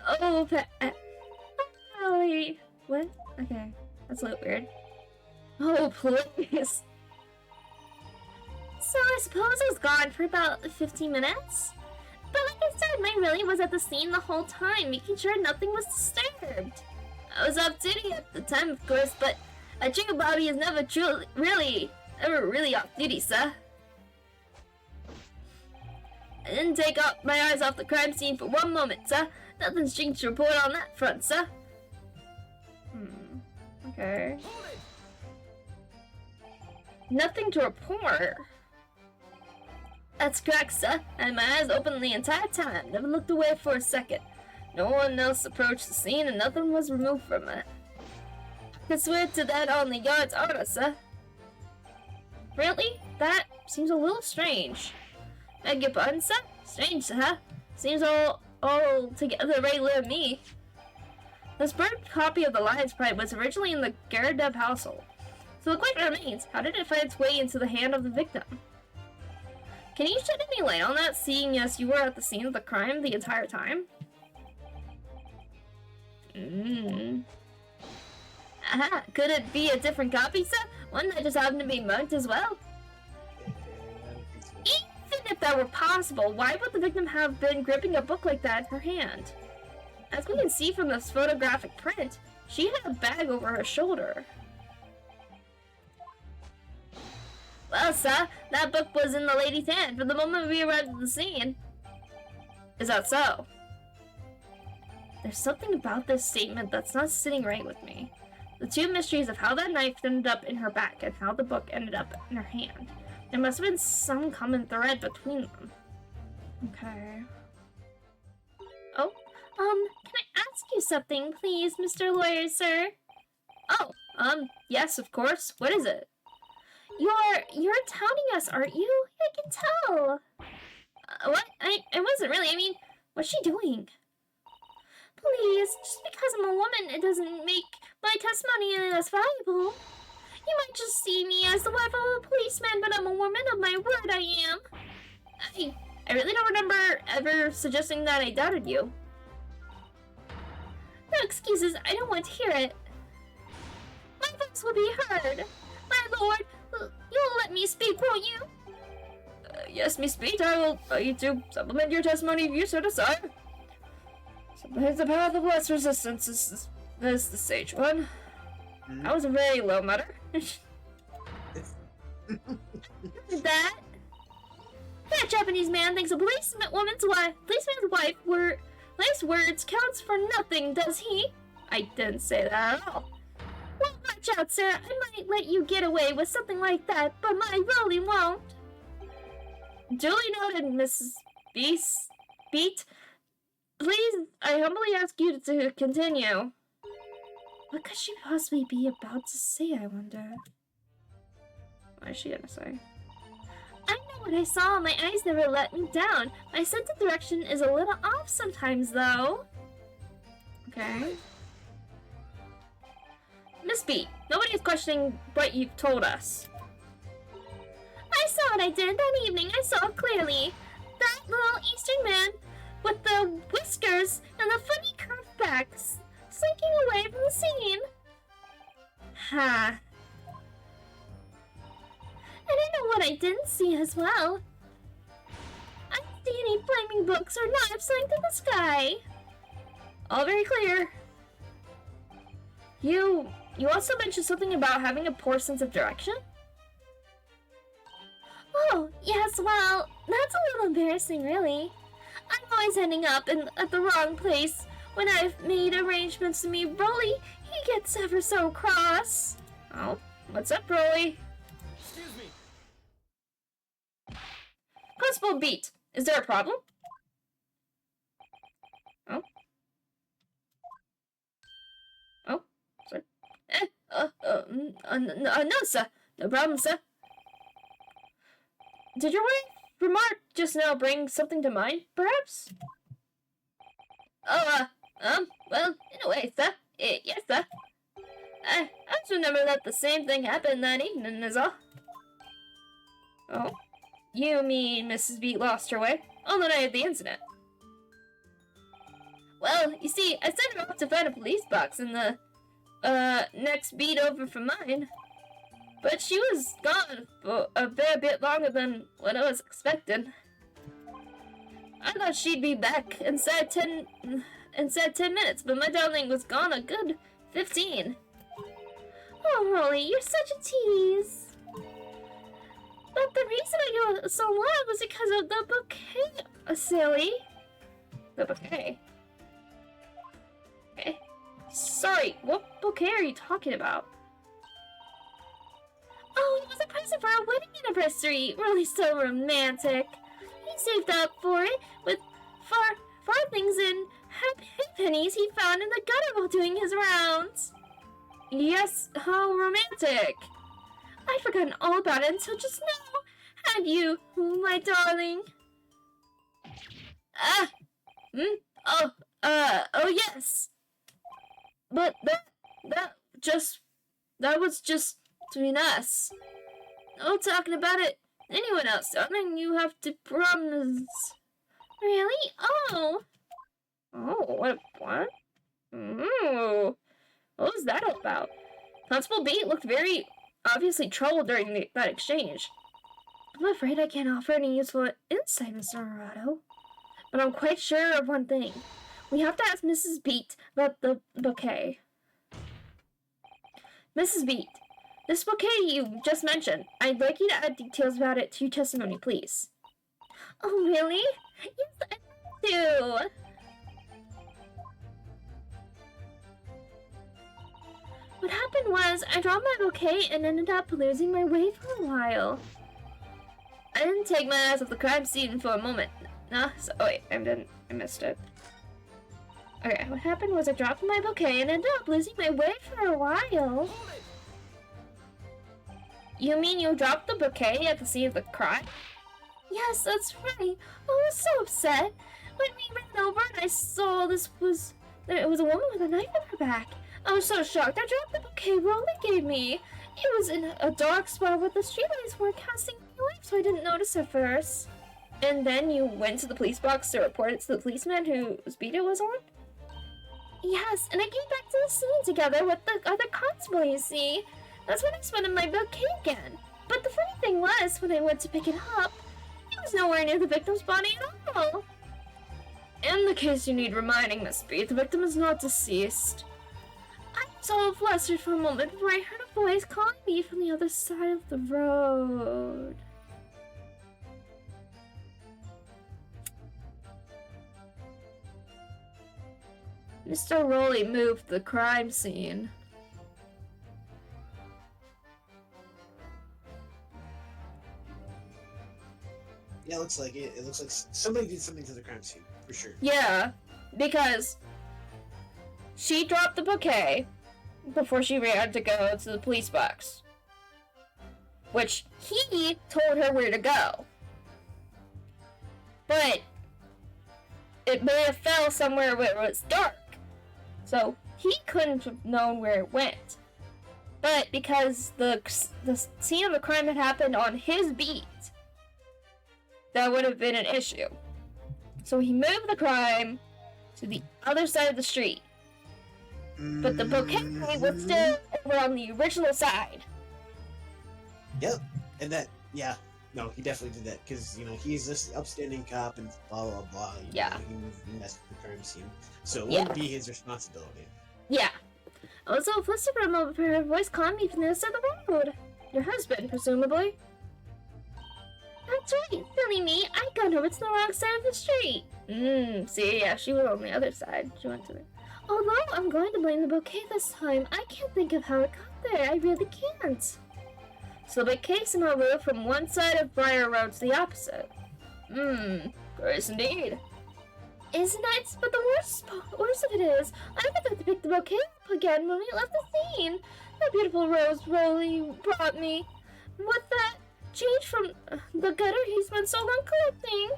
Oh, Polly. What? Okay, that's a little weird. Oh, please. So I suppose I was gone for about 15 minutes? But like I said, my Willie was at the scene the whole time, making sure nothing was disturbed. I was off duty at the time, of course, but a true Bobby is never really off duty, sir. I didn't take my eyes off the crime scene for one moment, sir. Nothing strange to report on that front, sir. Okay. Nothing to report. That's correct, sir. I had my eyes open the entire time. Never looked away for a second. No one else approached the scene and nothing was removed from it. I can swear to that on the yard's honor, sir. Really? That seems a little strange. Beg your pardon, sir? Strange, sir? Seems all together regular to me. This burned copy of the Lion's Pride was originally in the Garadeb household. So the question remains, how did it find its way into the hand of the victim? Can you shed any light on that, seeing as you were at the scene of the crime the entire time? Aha, could it be a different copy, sir? One that just happened to be marked as well? Even if that were possible, why would the victim have been gripping a book like that in her hand? As we can see from this photographic print, she had a bag over her shoulder. Well, sir, that book was in the lady's hand from the moment we arrived at the scene. Is that so? There's something about this statement that's not sitting right with me. The two mysteries of how that knife ended up in her back and how the book ended up in her hand. There must have been some common thread between them. Okay. Oh, can I ask you something, please, Mr. Lawyer, sir? Oh, yes, of course. What is it? You're touting us, aren't you? I can tell. What? I wasn't really. I mean, what's she doing? Please, just because I'm a woman, it doesn't make my testimony any less valuable. You might just see me as the wife of a policeman, but I'm a woman of my word, I am. I really don't remember ever suggesting that I doubted you. No excuses, I don't want to hear it. My voice will be heard. My lord, you'll let me speak, won't you? Yes, Miss Beat, I will allow you to supplement your testimony if you so desire. Sometimes the path of less resistance is the sage one. That was a very low mutter. That Japanese man thinks a policeman's wife were nice words counts for nothing, does he? I didn't say that at all. Well, watch out, sir. I might let you get away with something like that, but my really won't. Duly noted, Mrs. Beat. Please, I humbly ask you to continue. What could she possibly be about to say, I wonder? What is she gonna say? I know what I saw. My eyes never let me down. My sense of direction is a little off sometimes, though. Okay. Miss B, nobody's questioning what you've told us. I saw what I did that evening. I saw it clearly. That little Eastern man with the whiskers and the funny curved backs slinking away from the scene. Ha. I know what I didn't see as well. I didn't see any flaming books or knives flying to the sky. All very clear. You also mentioned something about having a poor sense of direction? Oh, yes, well, that's a little embarrassing, really. I'm always ending up at the wrong place. When I've made arrangements to meet Broly, he gets ever so cross. Oh, what's up, Broly? Excuse me. Constable Beat, is there a problem? Oh. Oh, sorry. No, sir. No problem, sir. Did your remark just now bring something to mind, perhaps? Oh, well, in a way, sir. Yes, sir. I just remember that the same thing happened that evening, is all. Oh? You mean Mrs. Beat lost her way on the night of the incident? Well, you see, I sent her off to find a police box in the, next beat over from mine. But she was gone for a fair bit longer than what I was expecting. I thought she'd be back inside 10 minutes, but my darling was gone a good 15. Oh, Rolly, you're such a tease. But the reason I go so long was because of the bouquet, silly. The bouquet? Okay. Sorry, what bouquet are you talking about? Oh, it was a present for our wedding anniversary. Really so romantic. He saved up for it with farthings and pennies he found in the gutter while doing his rounds. Yes, how romantic. I'd forgotten all about it until just now. Had you, my darling? Oh yes. But that was just between us. No talking about it. Anyone else, darling, you have to promise. Really? Oh. Oh, what? Ooh. What was that all about? Constable Beat looked very obviously troubled during that exchange. I'm afraid I can't offer any useful insight, Mr. Arado. But I'm quite sure of one thing. We have to ask Mrs. Beat about the bouquet. Mrs. Beat, this bouquet you just mentioned, I'd like you to add details about it to your testimony, please. Oh, really? Yes, I do. What happened was, I dropped my bouquet and ended up losing my way for a while. I didn't take my eyes off the crime scene for a moment. Oh wait, I missed it. Okay, what happened was I dropped my bouquet and ended up losing my way for a while. You mean you dropped the bouquet at the scene of the crime? Yes, that's right. I was so upset. When we ran over and I saw it was a woman with a knife in her back. I was so shocked I dropped the bouquet Rolly gave me. It was in a dark spot where the streetlights weren't casting any light, so I didn't notice at first. And then you went to the police box to report it to the policeman whose beat it was on? Yes, and I came back to the scene together with the other constable, you see. That's when I spotted my bouquet again. But the funny thing was, when I went to pick it up, it was nowhere near the victim's body at all. In the case you need reminding, Miss Beat, the victim is not deceased. I was all flustered for a moment before I heard a voice calling me from the other side of the road. Mr. Rolly moved the crime scene. Yeah, it looks like it. It looks like somebody did something to the crime scene, for sure. Yeah, because she dropped the bouquet before she ran to go to the police box. Which he told her where to go. But it may have fell somewhere where it was dark. So he couldn't have known where it went. But because the scene of the crime had happened on his beat, that would have been an issue. So he moved the crime to the other side of the street. But the bouquet was still over on the original side. Yep, and that Yeah. No, he definitely did that because he's this upstanding cop and blah blah blah. Yeah. He messed with the crime scene, so it Yeah. wouldn't be his responsibility. Yeah. Also, Felicity from over her voice calling me from the other side of the road. Your husband, presumably. That's right, silly me. I got home. It's the wrong side of the street. See, yeah, she was on the other side. She went to the... Although I'm going to blame the bouquet this time, I can't think of how it got there. I really can't. So the bouquet somehow moved from one side of Briar Road to the opposite. Curious indeed. Isn't it? But the worst of it is, I forgot to pick the bouquet up again when we left the scene. That beautiful rose Rolly brought me. What that change from the gutter he's been so long collecting.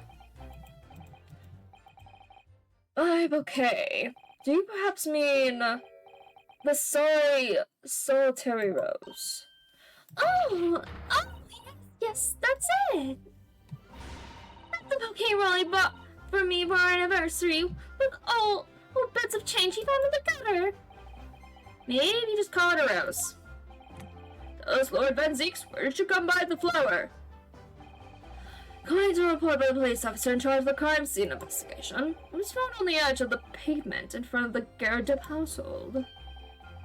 By bouquet, do you perhaps mean the solitary rose? Oh, yes, that's it. That's the bouquet Rolly bought for me for our anniversary with old bits of change he found in the gutter. Maybe just call it a rose. Tell us, Lord Van Zeeks, where did you come by the flower? According to a report by the police officer in charge of the crime scene investigation, it was found on the edge of the pavement in front of the Gerardep household.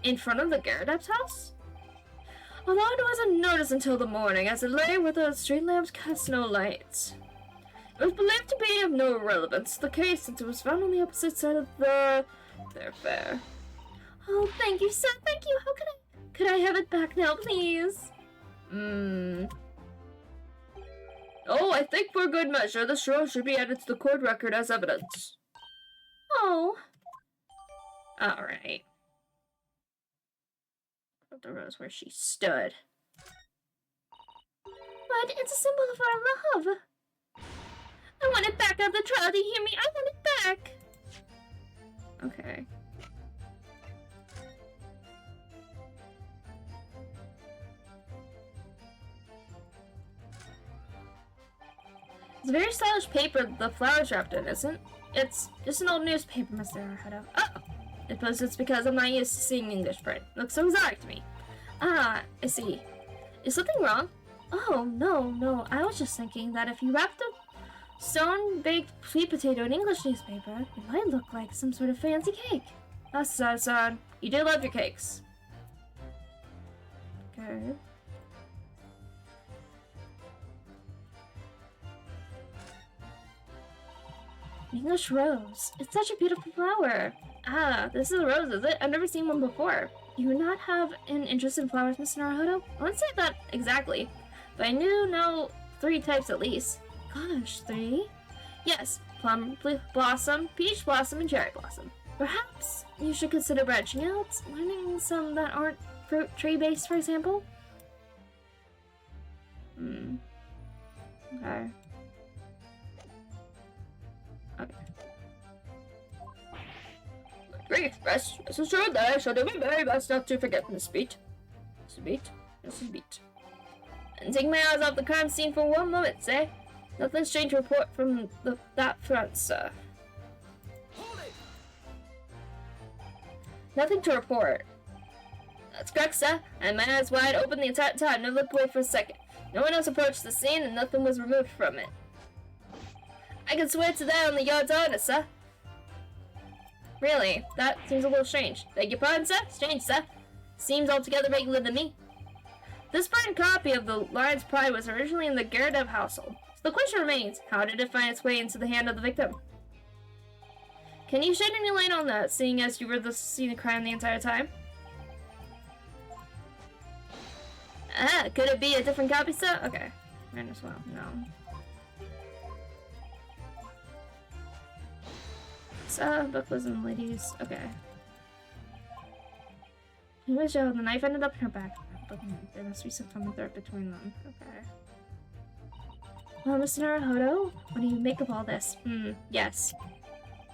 In front of the Gerardep's house? Although it wasn't noticed until the morning, as it lay with the street lamps cast no light. It was believed to be of no relevance to the case since it was found on the opposite side of the thoroughfare. Oh, thank you, sir, thank you. How could I have it back now, please? Oh, I think for good measure, this rose should be added to the court record as evidence. Oh. Alright. Put the rose where she stood. But it's a symbol of our love. I want it back out of the trial, do you hear me? I want it back! Okay. It's a very stylish paper the flower's wrapped in, isn't it? It's just an old newspaper, Mr. Arhado. Oh! I suppose it's because I'm not used to seeing English print. Looks so exotic to me. Ah, I see. Is something wrong? Oh, no. I was just thinking that if you wrapped a stone-baked sweet potato in English newspaper, it might look like some sort of fancy cake. Son. You do love your cakes. Okay. English rose. It's such a beautiful flower. Ah, this is a rose, is it? I've never seen one before. You would not have an interest in flowers, Mr. Naruto? I wouldn't say that exactly, but I know 3 types at least. Gosh, 3? Yes, plum blossom, peach blossom, and cherry blossom. Perhaps you should consider branching out, learning some that aren't fruit tree-based, for example? Okay. Great express. Rest assured that I shall do my very best not to forget Miss Beat. Mrs. Beat. And take my eyes off the crime scene for one moment, say. Nothing strange to report from that front, sir. Hold it! Nothing to report. That's correct, sir. I had my eyes wide open the entire time, never looked away for a second. No one else approached the scene, and nothing was removed from it. I can swear to that on the yard's honor, sir. Really? That seems a little strange. Beg your pardon, sir? Strange, sir. Seems altogether regular to me. This burned copy of the Lion's Pride was originally in the Gerardep household. So the question remains, how did it find its way into the hand of the victim? Can you shed any light on that, seeing as you were the scene of crime the entire time? Ah, could it be a different copy, sir? Okay. Might as well. No. Book was in the ladies. Okay. He was jailed. The knife ended up in her back. There must be some common thread between them. Okay. Well, Mr. Naruhodo, what do you make of all this? Yes.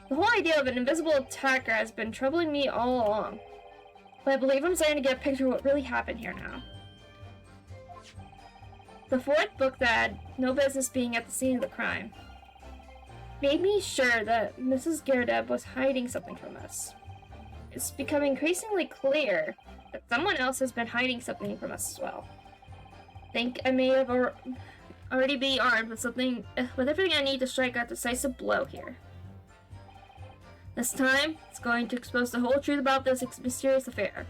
The whole idea of an invisible attacker has been troubling me all along. But I believe I'm starting to get a picture of what really happened here now. The 4th book that had no business being at the scene of the crime made me sure that Mrs. Gerardep was hiding something from us. It's becoming increasingly clear that someone else has been hiding something from us as well. think I may have already be armed with everything I need to strike a decisive blow here. This time, it's going to expose the whole truth about this mysterious affair.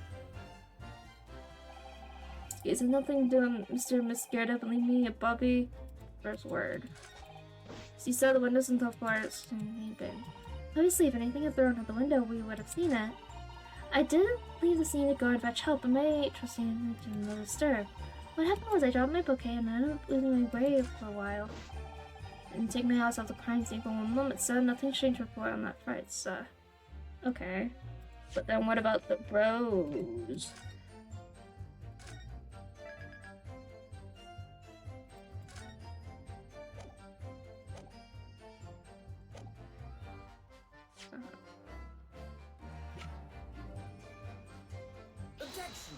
Is it nothing to do, Mr. Miss Scared up and leave me a Bobby? First word. As you said, the windows and top bars anything. Obviously, if anything had thrown out the window, we would have seen it. I didn't leave the scene to go and fetch help, but my trusting didn't disturb. What happened was I dropped my bouquet and I ended up losing my way for a while. I didn't take my house off the crime scene for one moment, so nothing strange to report on that Fright, so... Okay. But then what about the bros? Objection!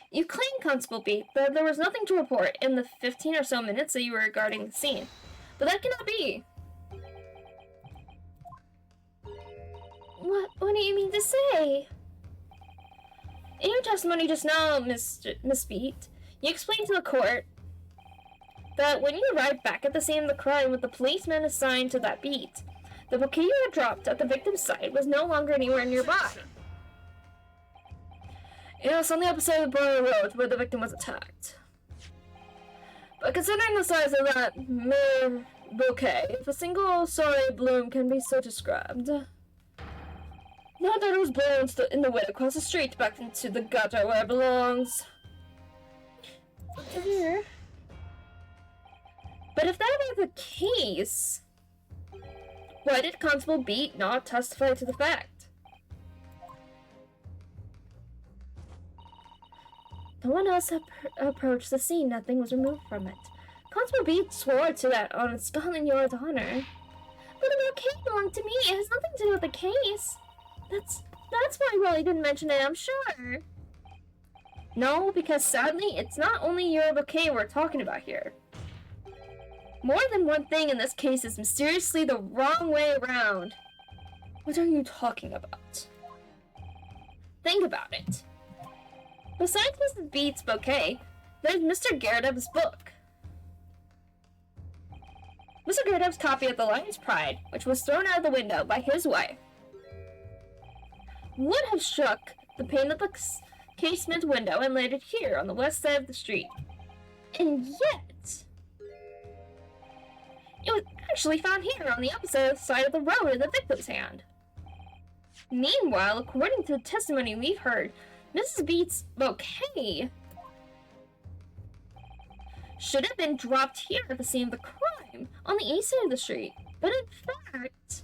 You claim, Constable B, that there was nothing to report in the 15 or so minutes that you were guarding the scene. But that cannot be! What do you mean to say? In your testimony just now, Miss Beat, you explained to the court that when you arrived back at the scene of the crime with the policeman assigned to that beat, the bouquet you had dropped at the victim's side was no longer anywhere nearby. It was on the opposite side of the Borough Road where the victim was attacked. But considering the size of that mere bouquet, if a single sorry bloom can be so described, not that it was blown in the wind across the street back into the gutter where it belongs. Here. But if that were the case, why did Constable Beat not testify to the fact? No one else approached the scene. Nothing was removed from it. Constable Beat swore to that on Scotland Yard's honor. But the bouquet belonged to me. It has nothing to do with the case. That's why Rolly didn't mention it, I'm sure. No, because sadly, it's not only your bouquet we're talking about here. More than one thing in this case is mysteriously the wrong way around. What are you talking about? Think about it. Besides Mrs. Beat's bouquet, there's Mr. Garrett's book. Mr. Garrett's copy of The Lion's Pride, which was thrown out of the window by his wife, would have struck the pane of the casement window and landed here on the west side of the street. And yet, it was actually found here on the opposite side of the road in the victim's hand. Meanwhile, according to the testimony we've heard, Mrs. Beat's bouquet should have been dropped here at the scene of the crime, on the east side of the street. But in fact,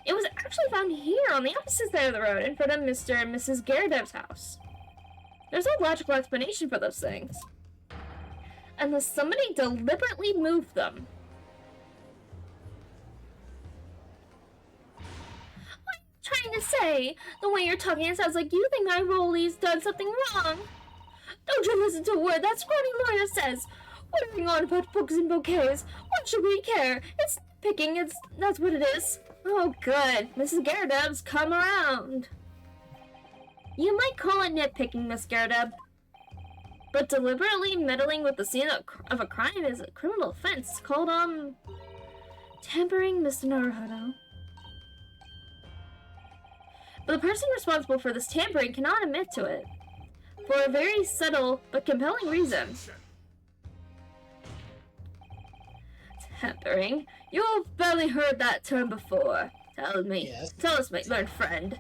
it was actually found here on the opposite side of the road in front of Mr. and Mrs. Garrett's house. There's no logical explanation for those things, unless somebody deliberately moved them. What are you trying to say? The way you're talking, it sounds like you think my Rolly's done something wrong. Don't you listen to a word that scrawny lawyer says. Ordering on about books and bouquets. What should we care? It's picking, that's what it is. Oh good, Mrs. Garrett's come around. You might call it nitpicking, Miss Garrett, but deliberately meddling with the scene of a crime is a criminal offense. It's called, tampering, Mr. Naruhodo. But the person responsible for this tampering cannot admit to it, for a very subtle but compelling reason. Tampering? You've barely heard that term before. Tell us, my learned friend.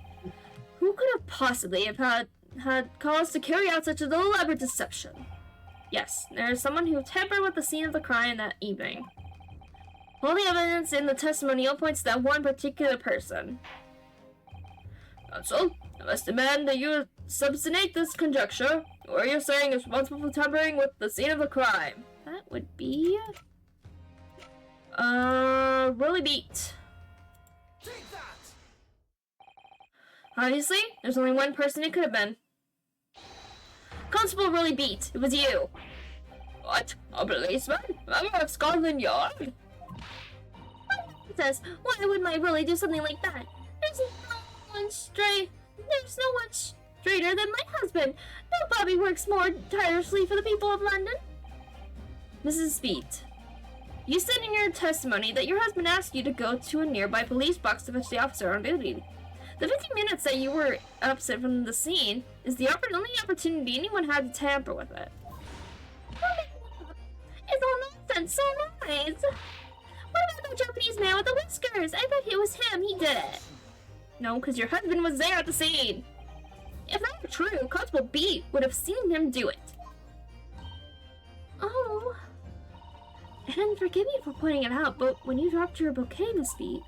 Who could have possibly have had cause to carry out such an elaborate deception? Yes, there is someone who tampered with the scene of the crime that evening. All the evidence in the testimonial points to that one particular person. Counsel, I must demand that you substantiate this conjecture, or you're saying is responsible for tampering with the scene of the crime. That would be... Rolly Beat. Take that! Obviously, there's only one person it could have been. Constable Rolly Beat, it was you. What? A policeman? Member of Scotland Yard? Says, why would my Rolly do something like that? There's no one Straighter than my husband. No Bobby works more tirelessly for the people of London. Mrs. Speed, you said in your testimony that your husband asked you to go to a nearby police box to fetch the officer on duty. The 15 minutes that you were absent from the scene is the only opportunity anyone had to tamper with it. It's all nonsense, so lies. What about the Japanese man with the whiskers? I bet it was him, he did it. No, because your husband was there at the scene. If that were true, Constable B would have seen him do it. Oh. And forgive me for pointing it out, but when you dropped your bouquet, Miss B,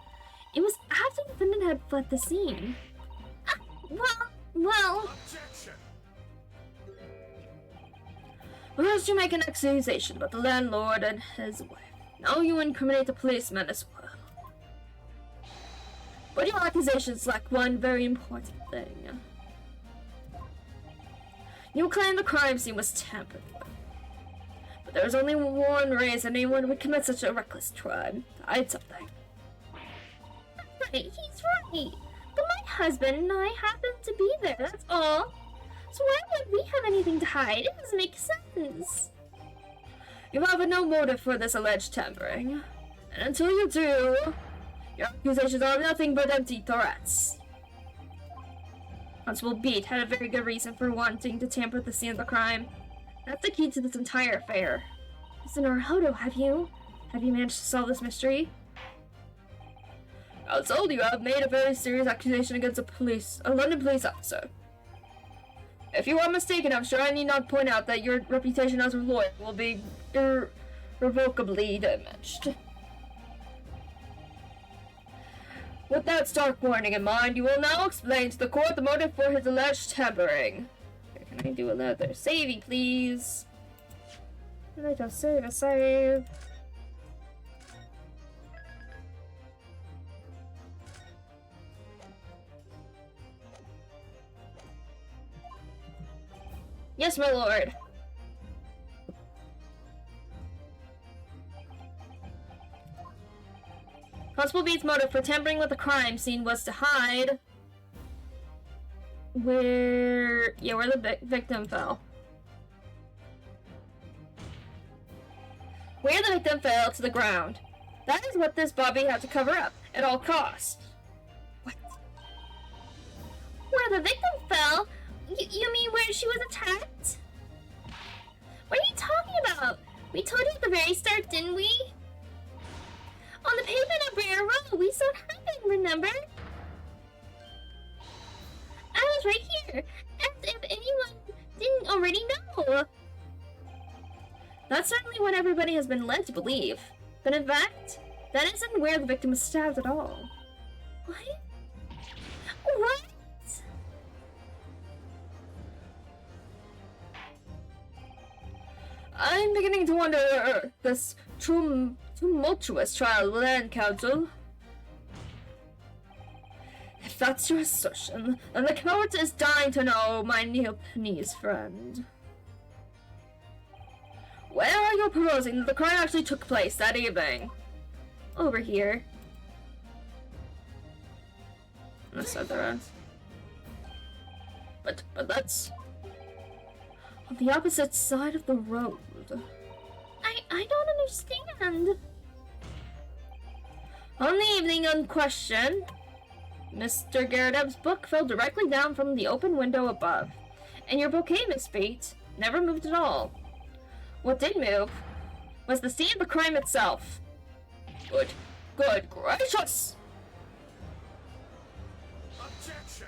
it was after the defendant had fled the scene. Well... Objection! First you make an accusation about the landlord and his wife. Now you incriminate the policeman as well. But your accusations lack one very important thing. You claim the crime scene was tampered with. But there is only one reason anyone would commit such a reckless crime: to hide something. Right, he's right. But my husband and I happened to be there, that's all. So why would we have anything to hide? It doesn't make sense. You have no motive for this alleged tampering. And until you do, your accusations are nothing but empty threats. Constable Beat had a very good reason for wanting to tamper with the scene of the crime. That's the key to this entire affair. Mr. Naruhodo, have you managed to solve this mystery? I was told you have made a very serious accusation against a London police officer. If you are mistaken, I'm sure I need not point out that your reputation as a lawyer will be irrevocably damaged. With that stark warning in mind, you will now explain to the court the motive for his alleged tampering. Can I do another savey, please? Can I just save a save? Yes, my lord. Constable Beat's motive for tampering with the crime scene was to hide where the victim fell. Where the victim fell to the ground. That is what this Bobby had to cover up at all costs. What? Where the victim fell? You mean where she was attacked? What are you talking about? We told you at the very start, didn't we? On the pavement of Rare Row, we saw it happen, remember? I was right here, as if anyone didn't already know. That's certainly what everybody has been led to believe. But in fact, that isn't where the victim was stabbed at all. What? What? I'm beginning to wonder this tumultuous trial will end, Counsel. If that's your assertion, then the court is dying to know, my Neopanese friend. Where are you proposing that the crime actually took place that evening? Over here. On the side there. But that's on the opposite side of the road. I don't understand. On the evening in question, Mr. Garadeb's book fell directly down from the open window above, and your bouquet, Miss Bates, never moved at all. What did move was the scene of the crime itself. Good gracious! Objection!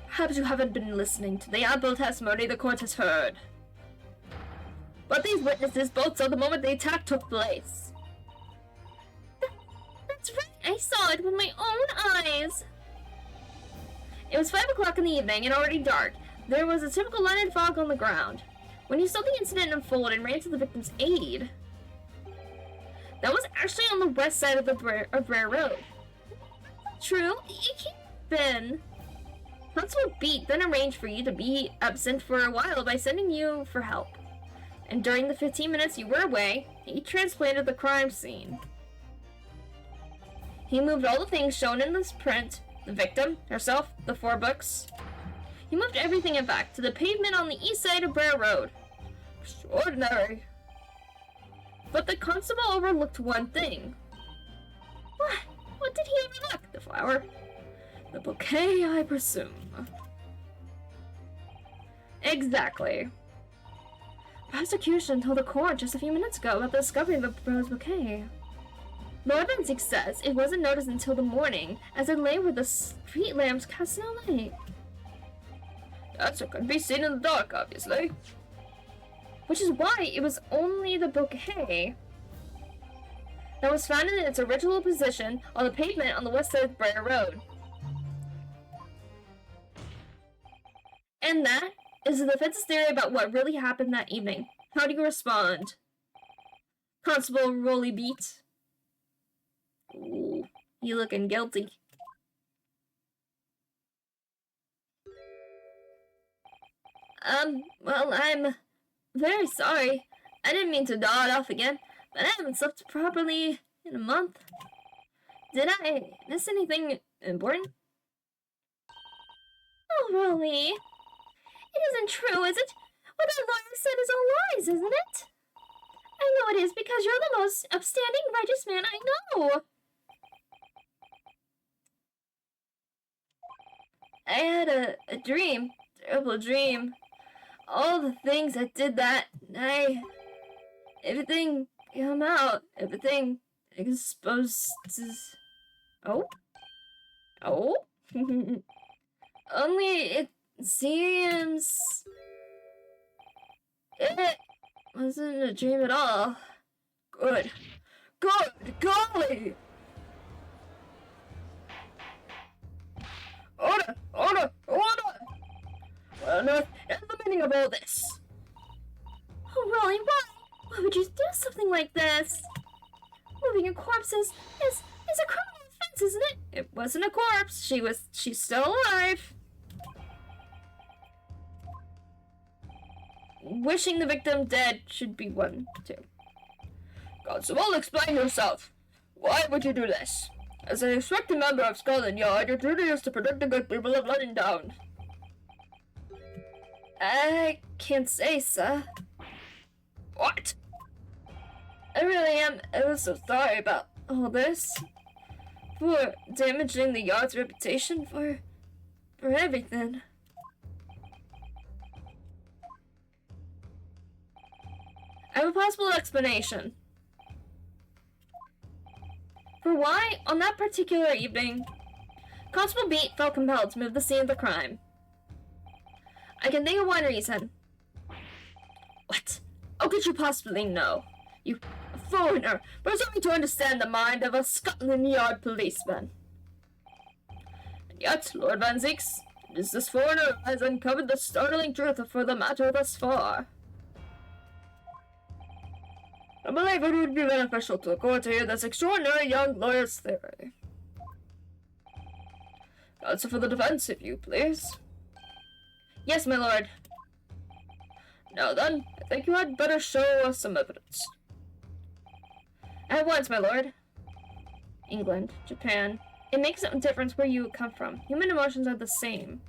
Perhaps you haven't been listening to the ample testimony the court has heard. But these witnesses both saw the moment the attack took place. That's right, I saw it with my own eyes. It was 5 o'clock in the evening and already dark. There was a typical London fog on the ground. When you saw the incident unfold and ran to the victim's aid, that was actually on the west side of Rare Road. True, it can't have been. Constable Beat then arranged for you to be absent for a while by sending you for help. And during the 15 minutes you were away, he transplanted the crime scene. He moved all the things shown in this print The victim, herself, the 4 books. He moved everything, in fact, to the pavement on the east side of Brer Road. Extraordinary. But the constable overlooked one thing. What? What did he overlook? The flower? The bouquet, I presume. Exactly. Prosecution told the court just a few minutes ago about the discovery of the rose bouquet. Lord Van Ziek says it wasn't noticed until the morning, as it lay where the street lamps cast no light. That's what couldn't be seen in the dark, obviously. Which is why it was only the bouquet that was found in its original position on the pavement on the west side of Brer Road. And that is the defense's theory about what really happened that evening. How do you respond? Constable Rolly Beat. Ooh, you looking guilty. Well, I'm very sorry. I didn't mean to nod off again, but I haven't slept properly in a month. Did I miss anything important? Oh, Rolly. It isn't true, is it? What that lawyer said is all lies, isn't it? I know it is because you're the most upstanding, righteous man I know. I had a dream, terrible dream. All the things I did that night, everything came out, everything exposed. Oh? Oh? Only it seems it wasn't a dream at all. Good. Good golly! Order! Order! Order! What on earth is the meaning of all this? Oh, Rolly, why? Why would you do something like this? Moving a corpse is a criminal offense, isn't it? It wasn't a corpse. She's still alive. Wishing the victim dead should be one, too. Constable, explain yourself. Why would you do this? As an respected member of Scotland Yard, your duty is to protect the good people of London Town. I can't say, sir. What? I really am ever so sorry about all this. For damaging the Yard's reputation, for everything. I have a possible explanation for why, on that particular evening, Constable Beat felt compelled to move the scene of the crime. I can think of one reason. What? How could you possibly know? You foreigner, presuming to understand the mind of a Scotland Yard policeman. And yet, Lord Van Ziek, it is this foreigner who has uncovered the startling truth for the matter thus far. I believe it would be beneficial to the court to hear this extraordinary young lawyer's theory. Counsel for the defense, if you please. Yes, my lord. Now then, I think you had better show us some evidence. At once, my lord. England, Japan. It makes no difference where you come from. Human emotions are the same.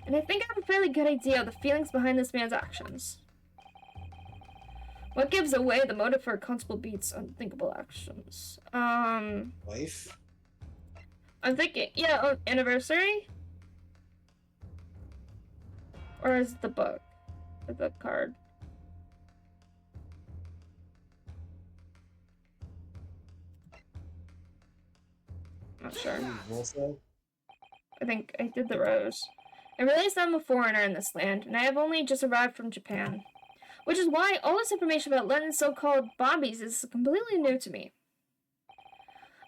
And I think I have a fairly good idea of the feelings behind this man's actions. What gives away the motive for Constable Beat's unthinkable actions? Wife? I'm thinking, yeah, anniversary? Or is it the book? Or the card? Not sure. Also? I think I did the rose. I realize I'm a foreigner in this land, and I have only just arrived from Japan. Which is why all this information about London's so-called Bobbies is completely new to me.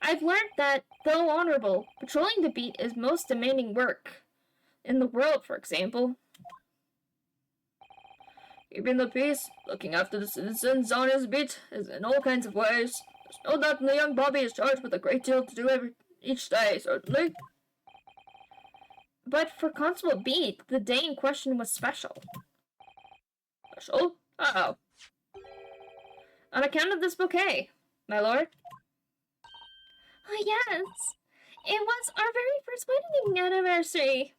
I've learned that, though honorable, patrolling the beat is most demanding work. In the world, for example. Keeping the peace, looking after the citizens on his beat, is in all kinds of ways. There's no doubt the young Bobby is charged with a great deal to do each day, certainly. But for Constable Beat, the day in question was special. Special? How? On account of this bouquet, my lord. Oh, yes. It was our very first wedding anniversary.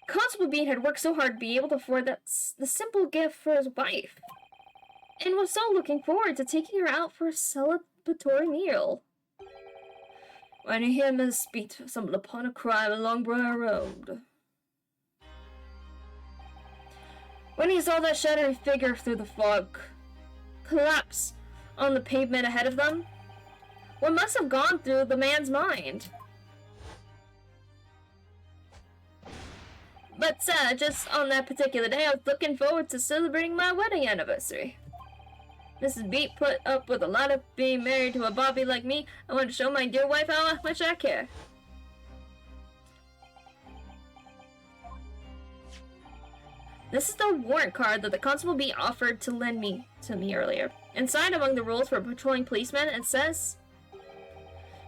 Constable Bean had worked so hard to be able to afford the simple gift for his wife, and was so looking forward to taking her out for a celebratory meal. When he and Miss Beat stumbled upon a crime along Briar Road. When he saw that shadowy figure through the fog collapse on the pavement ahead of them, what must have gone through the man's mind? But just on that particular day, I was looking forward to celebrating my wedding anniversary. Mrs. Beat put up with a lot of being married to a Bobby like me. I wanted to show my dear wife how much I care. This is the warrant card that the Constable Beat offered to lend to me earlier. Inside, among the rules for patrolling policemen, it says,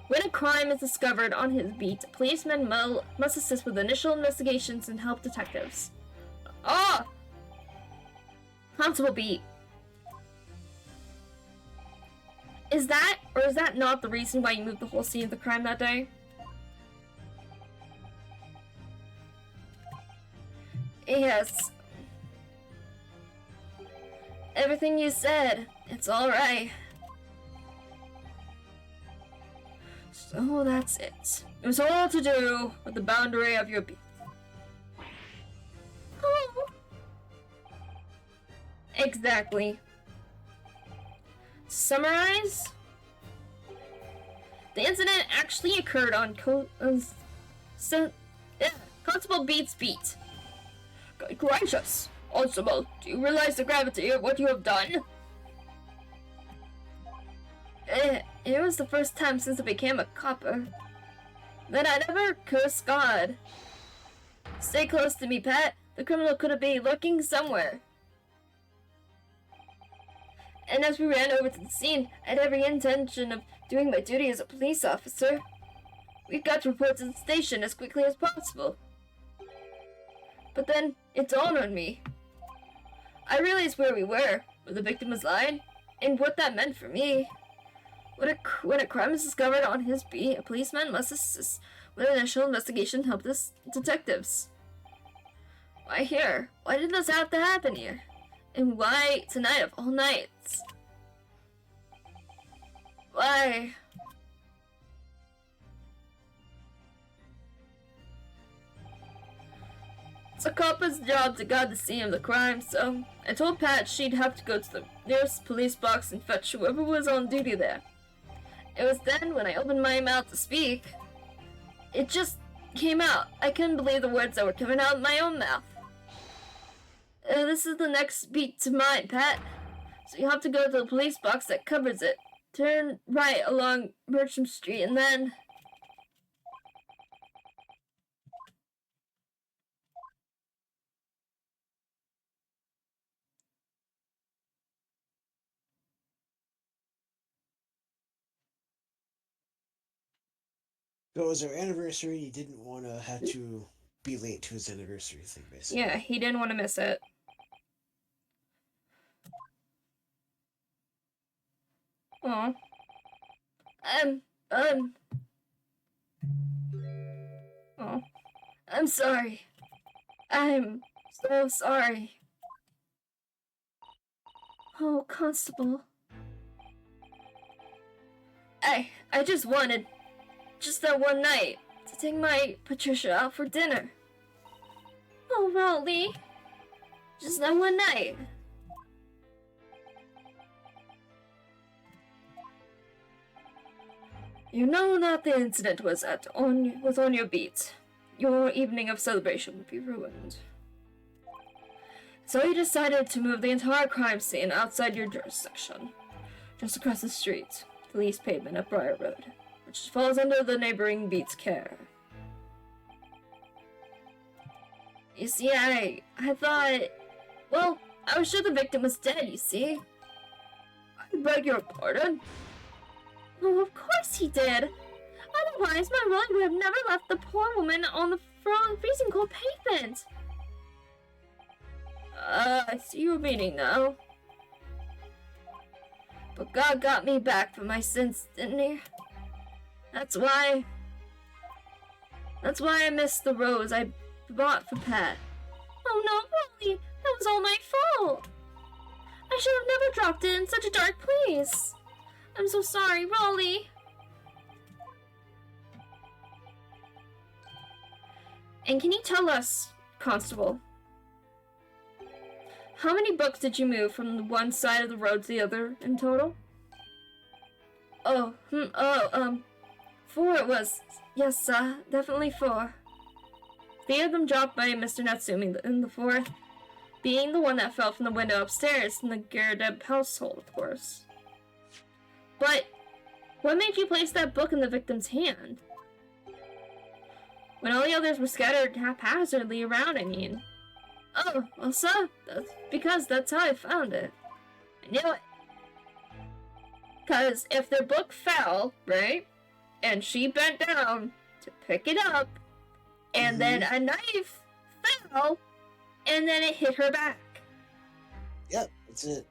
when a crime is discovered on his beat, policemen must assist with initial investigations and help detectives. Oh! Constable Beat. Is that, or is that not the reason why you moved the whole scene of the crime that day? Yes. Everything you said, it's alright. So that's it. It was all to do with the boundary of your beat. Oh. Exactly. Summarize? The incident actually occurred on Constable Beat's beat. Good gracious! Constable, do you realize the gravity of what you have done? It was the first time since I became a copper that I'd ever cursed God. Stay close to me, Pat. The criminal could be lurking somewhere. And as we ran over to the scene, I had every intention of doing my duty as a police officer. We've got to report to the station as quickly as possible. But then, it dawned on me. I realized where we were the victim was lying, and what that meant for me. When a crime is discovered on his beat, a policeman must assist with initial investigation to help the detectives. Why here? Why did this have to happen here? And why tonight of all nights? Why? It's a copper's job to guard the scene of the crime, so I told Pat she'd have to go to the nearest police box and fetch whoever was on duty there. It was then, when I opened my mouth to speak, it just came out. I couldn't believe the words that were coming out of my own mouth. This is the next beat to mine, Pat. So you have to go to the police box that covers it. Turn right along Merchant Street and then... So it was our anniversary, he didn't want to have to be late to his anniversary thing, basically. Yeah, he didn't want to miss it. Aw. Oh. I'm sorry. I'm so sorry. Oh, Constable. I just wanted, just that one night, to take my Patricia out for dinner. Oh, really? Just that one night. You know that the incident was on your beat. Your evening of celebration would be ruined. So you decided to move the entire crime scene outside your jurisdiction, just across the street, the least pavement at Briar Road, which falls under the neighboring beat's care. You see, I thought, well, I was sure the victim was dead, you see. I beg your pardon? Oh, of course he did. Otherwise, my Willie would have never left the poor woman on the freezing cold pavement. I see your meaning now. But God got me back for my sins, didn't he? That's why I missed the rose I bought for Pat. Oh no, Rolly, that was all my fault. I should have never dropped it in such a dark place. I'm so sorry, Rolly. And can you tell us, Constable, how many books did you move from the one side of the road to the other in total? 4 it was. Yes, definitely 4. 3 of them dropped by Mr. Natsumi, and the 4th being the one that fell from the window upstairs in the Girdeb household, of course. But what made you place that book in the victim's hand? When all the others were scattered haphazardly around, I mean. Oh, well, sir, that's because that's how I found it. I knew it. Because if their book fell, right, and she bent down to pick it up, and then a knife fell, and then it hit her back. Yep, that's it.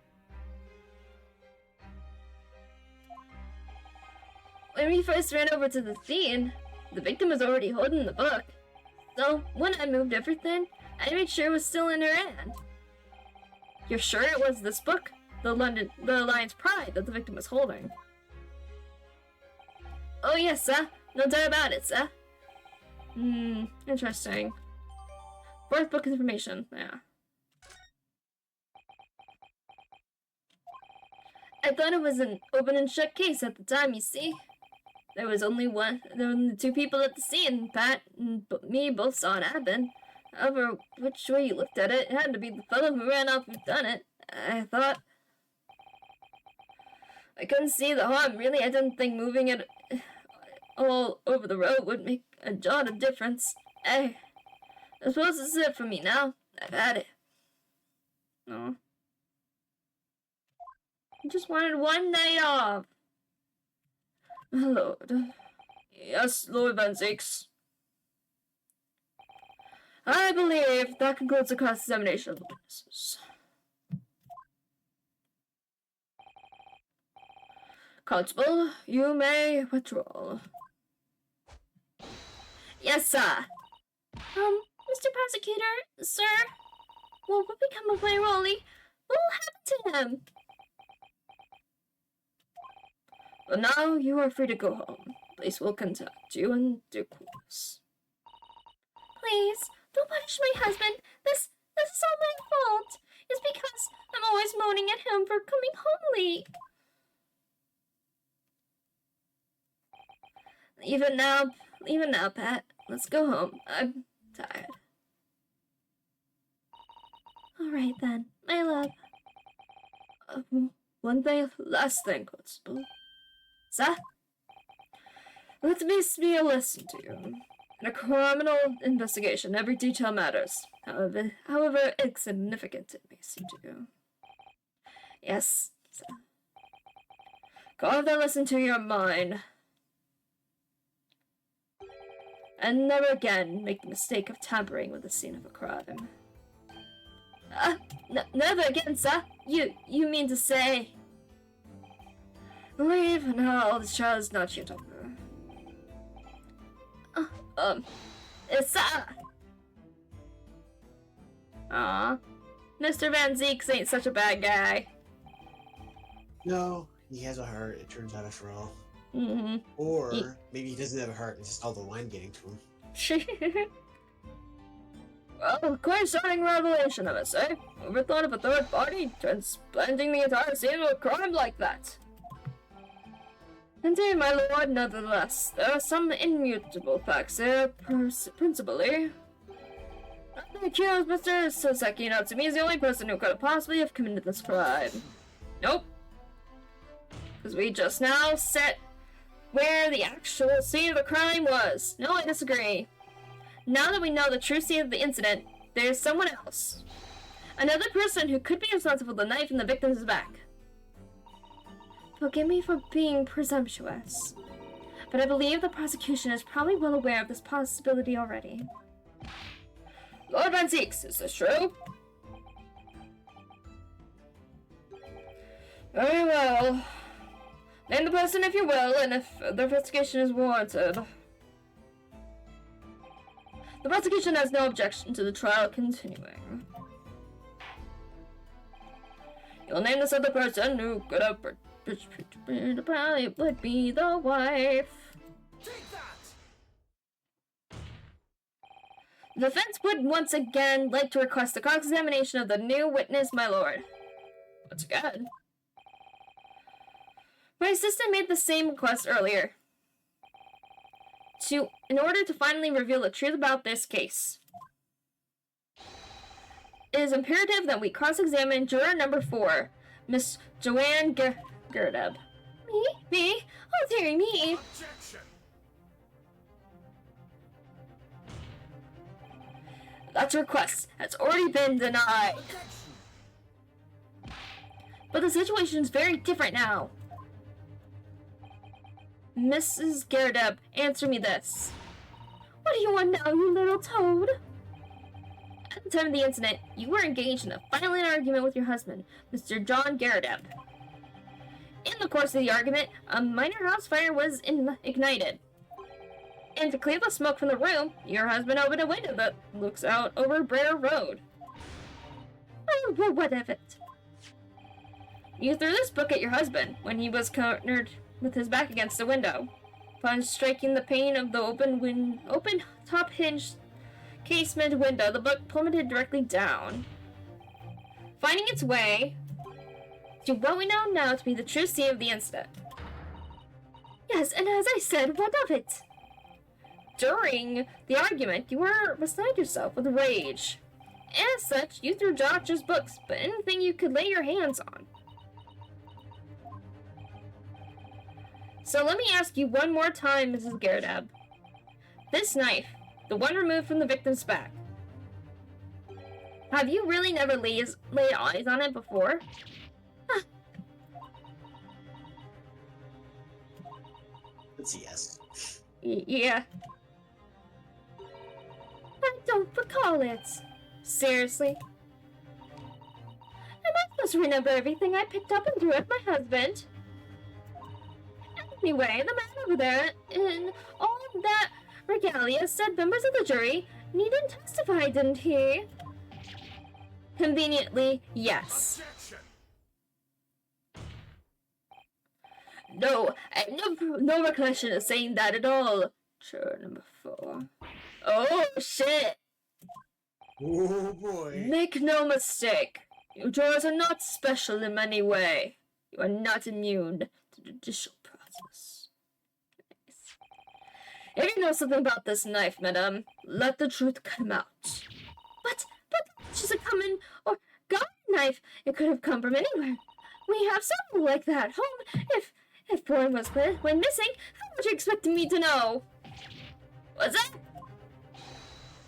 When we first ran over to the scene, the victim was already holding the book. So, when I moved everything, I made sure it was still in her hand. You're sure it was this book, the Lion's Pride, that the victim was holding? Oh yes, sir. No doubt about it, sir. Interesting. 4th book information, yeah. I thought it was an open and shut case at the time, you see. There was only 2 people at the scene. Pat and me both saw it happen. However, which way you looked at it, it had to be the fellow who ran off who done it. I thought. I couldn't see the harm, really. I didn't think moving it all over the road would make a jot of difference. Hey, I suppose this is it for me now. I've had it. No. I just wanted one night off. My lord. Yes, Lord Van Zeeks. I believe that concludes the cross-examination of the witnesses. Constable, you may withdraw. Yes, sir. Mr. Prosecutor, sir, what will become of my Rolly? What will happen to him? But now you are free to go home. Police will contact you in due course. Please, don't punish my husband. This is all my fault. It's because I'm always moaning at him for coming home late. Leave it now, Pat. Let's go home. I'm tired. Alright then, my love. Last thing, Constable. Sir? Let me be a lesson to you. In a criminal investigation, every detail matters, however insignificant it may seem to you. Yes, sir. Carve that lesson to your mind. And never again make the mistake of tampering with the scene of a crime. Never again, sir? You mean to say... Leave now, the child is not yet over. Sir! Aw. Mr. Van Zeeks ain't such a bad guy. No, he has a heart, it turns out after all. Mm-hmm. Or maybe he doesn't have a heart, it's just all the wine getting to him. Well, quite a stunning revelation, I must say. Never thought of a third party transplanting the entire scene of a crime like that. Indeed, my lord, nevertheless, there are some immutable facts here, principally. The accused, Mr. Soseki Natsumi, is the only person who could have possibly have committed this crime. Nope. Because we just now set where the actual scene of the crime was. No, I disagree. Now that we know the true scene of the incident, there's someone else. Another person who could be responsible for the knife in the victim's back. Forgive me for being presumptuous, but I believe the prosecution is probably well aware of this possibility already. Lord Van Zeeks, is this true? Very well. Name the person if you will, and if the investigation is warranted. The prosecution has no objection to the trial continuing. You'll name this other person who could have probably would be the wife. Take that! The defense would once again like to request a cross-examination of the new witness, my lord. Once again. My assistant made the same request earlier. In order to finally reveal the truth about this case. It is imperative that we cross-examine juror number 4, Miss Joanne Gerdeb. Me? Oh, dearie me. Objection! That request has already been denied. Objection! But the situation is very different now. Mrs. Gerdeb, answer me this. What do you want now, you little toad? At the time of the incident, you were engaged in a violent argument with your husband, Mr. John Gerdeb. In the course of the argument, a minor house fire was ignited. And to clear the smoke from the room, your husband opened a window that looks out over Brer Road. Oh, well, what of it? You threw this book at your husband when he was cornered with his back against the window. Upon striking the pane of the open top hinged casement window, the book plummeted directly down, finding its way to what we know now to be the true scene of the incident. Yes, and as I said, what of it? During the argument, you were beside yourself with rage. As such, you threw Josh's books, but anything you could lay your hands on. So let me ask you one more time, Mrs. Gerdeb. This knife, the one removed from the victim's back, have you really never laid eyes on it before? It's a yes. Yeah. I don't recall it. Seriously? Am I supposed to remember everything I picked up and threw at my husband? Anyway, the man over there in all that regalia said members of the jury needn't testify, didn't he? Conveniently, yes. Objection! No, I have no recollection of saying that at all. Juror number 4. Oh, shit! Oh boy. Make no mistake. You jurors are not special in any way. You are not immune to the judicial process. Nice. If you know something about this knife, madam, let the truth come out. But it's just a common or garden knife. It could have come from anywhere. We have several like that at home. If one went missing, how would you expect me to know? What's that?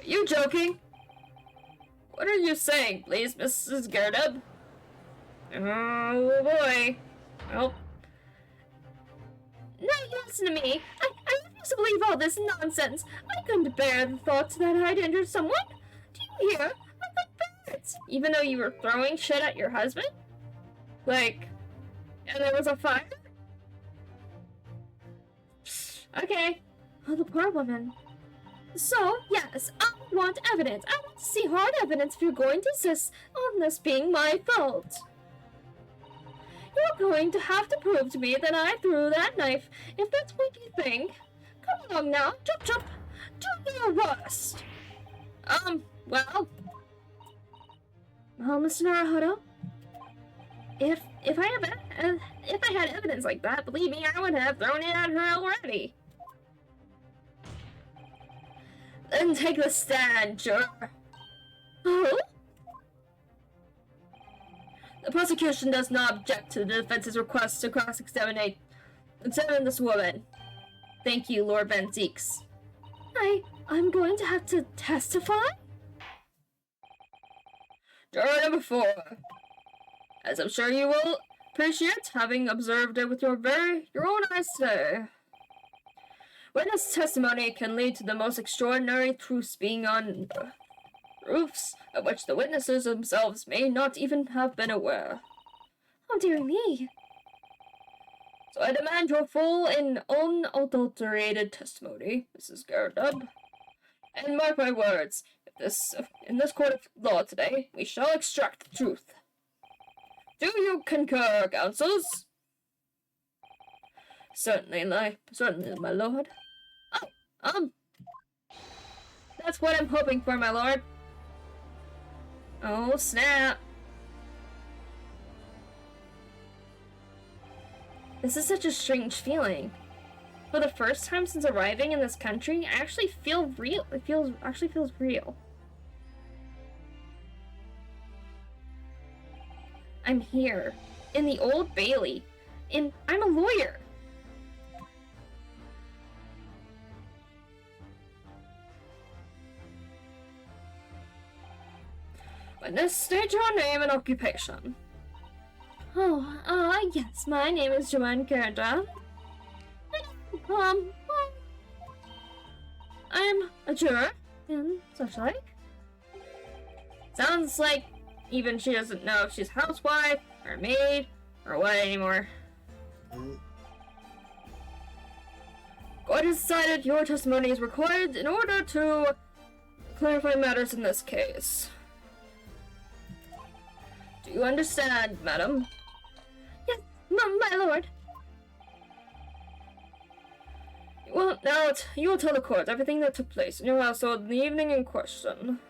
Are you joking? What are you saying, please, Mrs. Gerdeb? Oh boy. Well. Now you listen to me. I refuse to believe all this nonsense. I couldn't bear the thought that I'd injured someone. Do you hear? I couldn't bear it. Even though you were throwing shit at your husband? Like, and there was a fire? Okay. Oh, the poor woman. So, yes, I want evidence. I want to see hard evidence if you're going to insist on this being my fault. You're going to have to prove to me that I threw that knife, if that's what you think. Come along now, jump. Do your worst. Well, Mr. Naruhodo, if I had evidence like that, believe me, I would have thrown it at her already. Then take the stand, juror. Oh? The prosecution does not object to the defense's request to cross-examine this woman. Thank you, Lord Van Zeeks. I'm going to have to testify? Juror number 4. As I'm sure you will appreciate, having observed it with your own eyes today. Witness testimony can lead to the most extraordinary truths being on roofs of which the witnesses themselves may not even have been aware. Oh, dear me. So I demand your full and unadulterated testimony, Mrs. Gardup. And mark my words, in this court of law today, we shall extract the truth. Do you concur, counsels? Certainly, my lord. Oh, that's what I'm hoping for, my lord. Oh, snap. This is such a strange feeling. For the first time since arriving in this country, I actually feel real. Actually feels real. I'm here, in the Old Bailey, and I'm a lawyer. Witness, state your name and occupation. Oh, yes, my name is Joanne Gerda. I'm a juror and such like. Sounds like even she doesn't know if she's housewife, or maid, or what anymore. Court has decided your testimony is required in order to clarify matters in this case. Do you understand, madam? Yes, my lord. Well, now you will tell the court everything that took place in your household in the evening in question.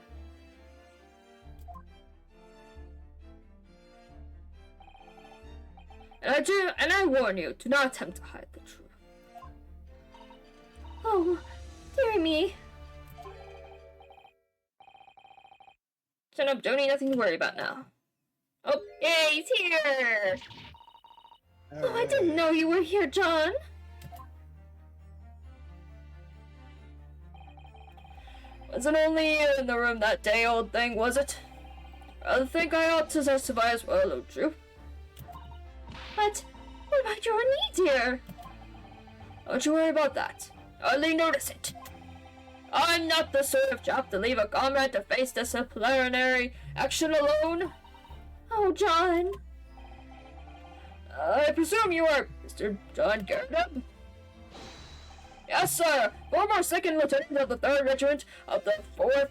And I warn you, do not attempt to hide the truth. Oh, dear me. Shut up, Joni, nothing to worry about now. Oh, yay, he's here! Oh, I didn't know you were here, John. Wasn't only in the room that day, old thing, was it? I think I ought to testify as well, don't you? But what about your knee, dear? Don't you worry about that. I hardly notice it. I'm not the sort of chap to leave a comrade to face disciplinary action alone. Oh, John. I presume you are Mr. John Gardup? Yes, sir. Former 2nd Lieutenant of the 3rd Regiment of the 4th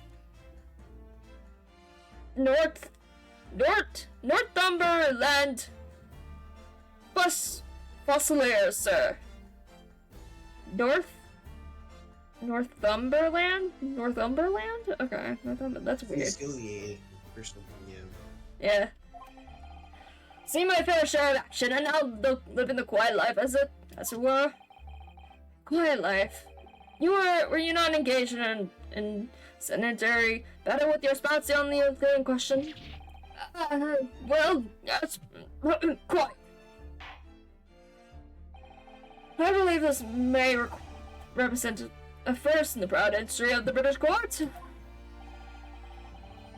Northumberland Fusiliers, sir. Northumberland? Okay, Northumberland. That's weird. Affiliated person, yeah. Yeah. Seen my fair share of action, and now living the quiet life as it were. Quiet life. Were you not engaged in sedentary battle with your spouse on the thing in question? Well, yes, quite. I believe this may represent a first in the proud history of the British court.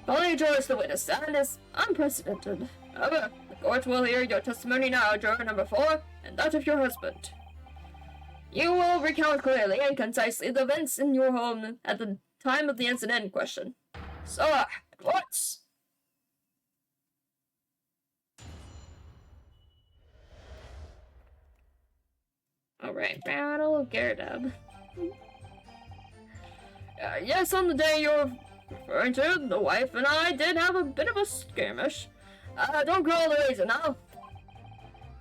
Calling a juror to the witness stand is unprecedented. However, the court will hear your testimony now, juror number 4, and that of your husband. You will recount clearly and concisely the events in your home at the time of the incident in question. So, at once. Alright, Battle of Gardup. Yes, on the day you're referring to, the wife and I did have a bit of a skirmish. Don't crawl the reason now.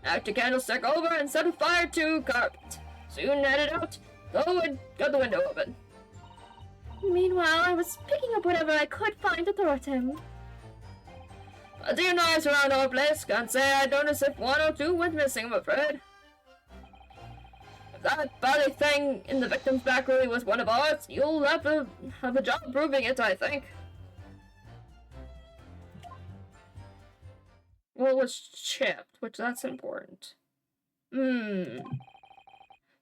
Knocked a candlestick over and set fire to carpet. Soon headed out, though, and got the window open. Meanwhile, I was picking up whatever I could find to throw at him. Dear knives around our place, can't say I noticed if 1 or 2 went missing, I'm afraid. If that bally thing in the victim's back really was one of ours, you'll have a job proving it, I think. Well, it was chipped, which that's important.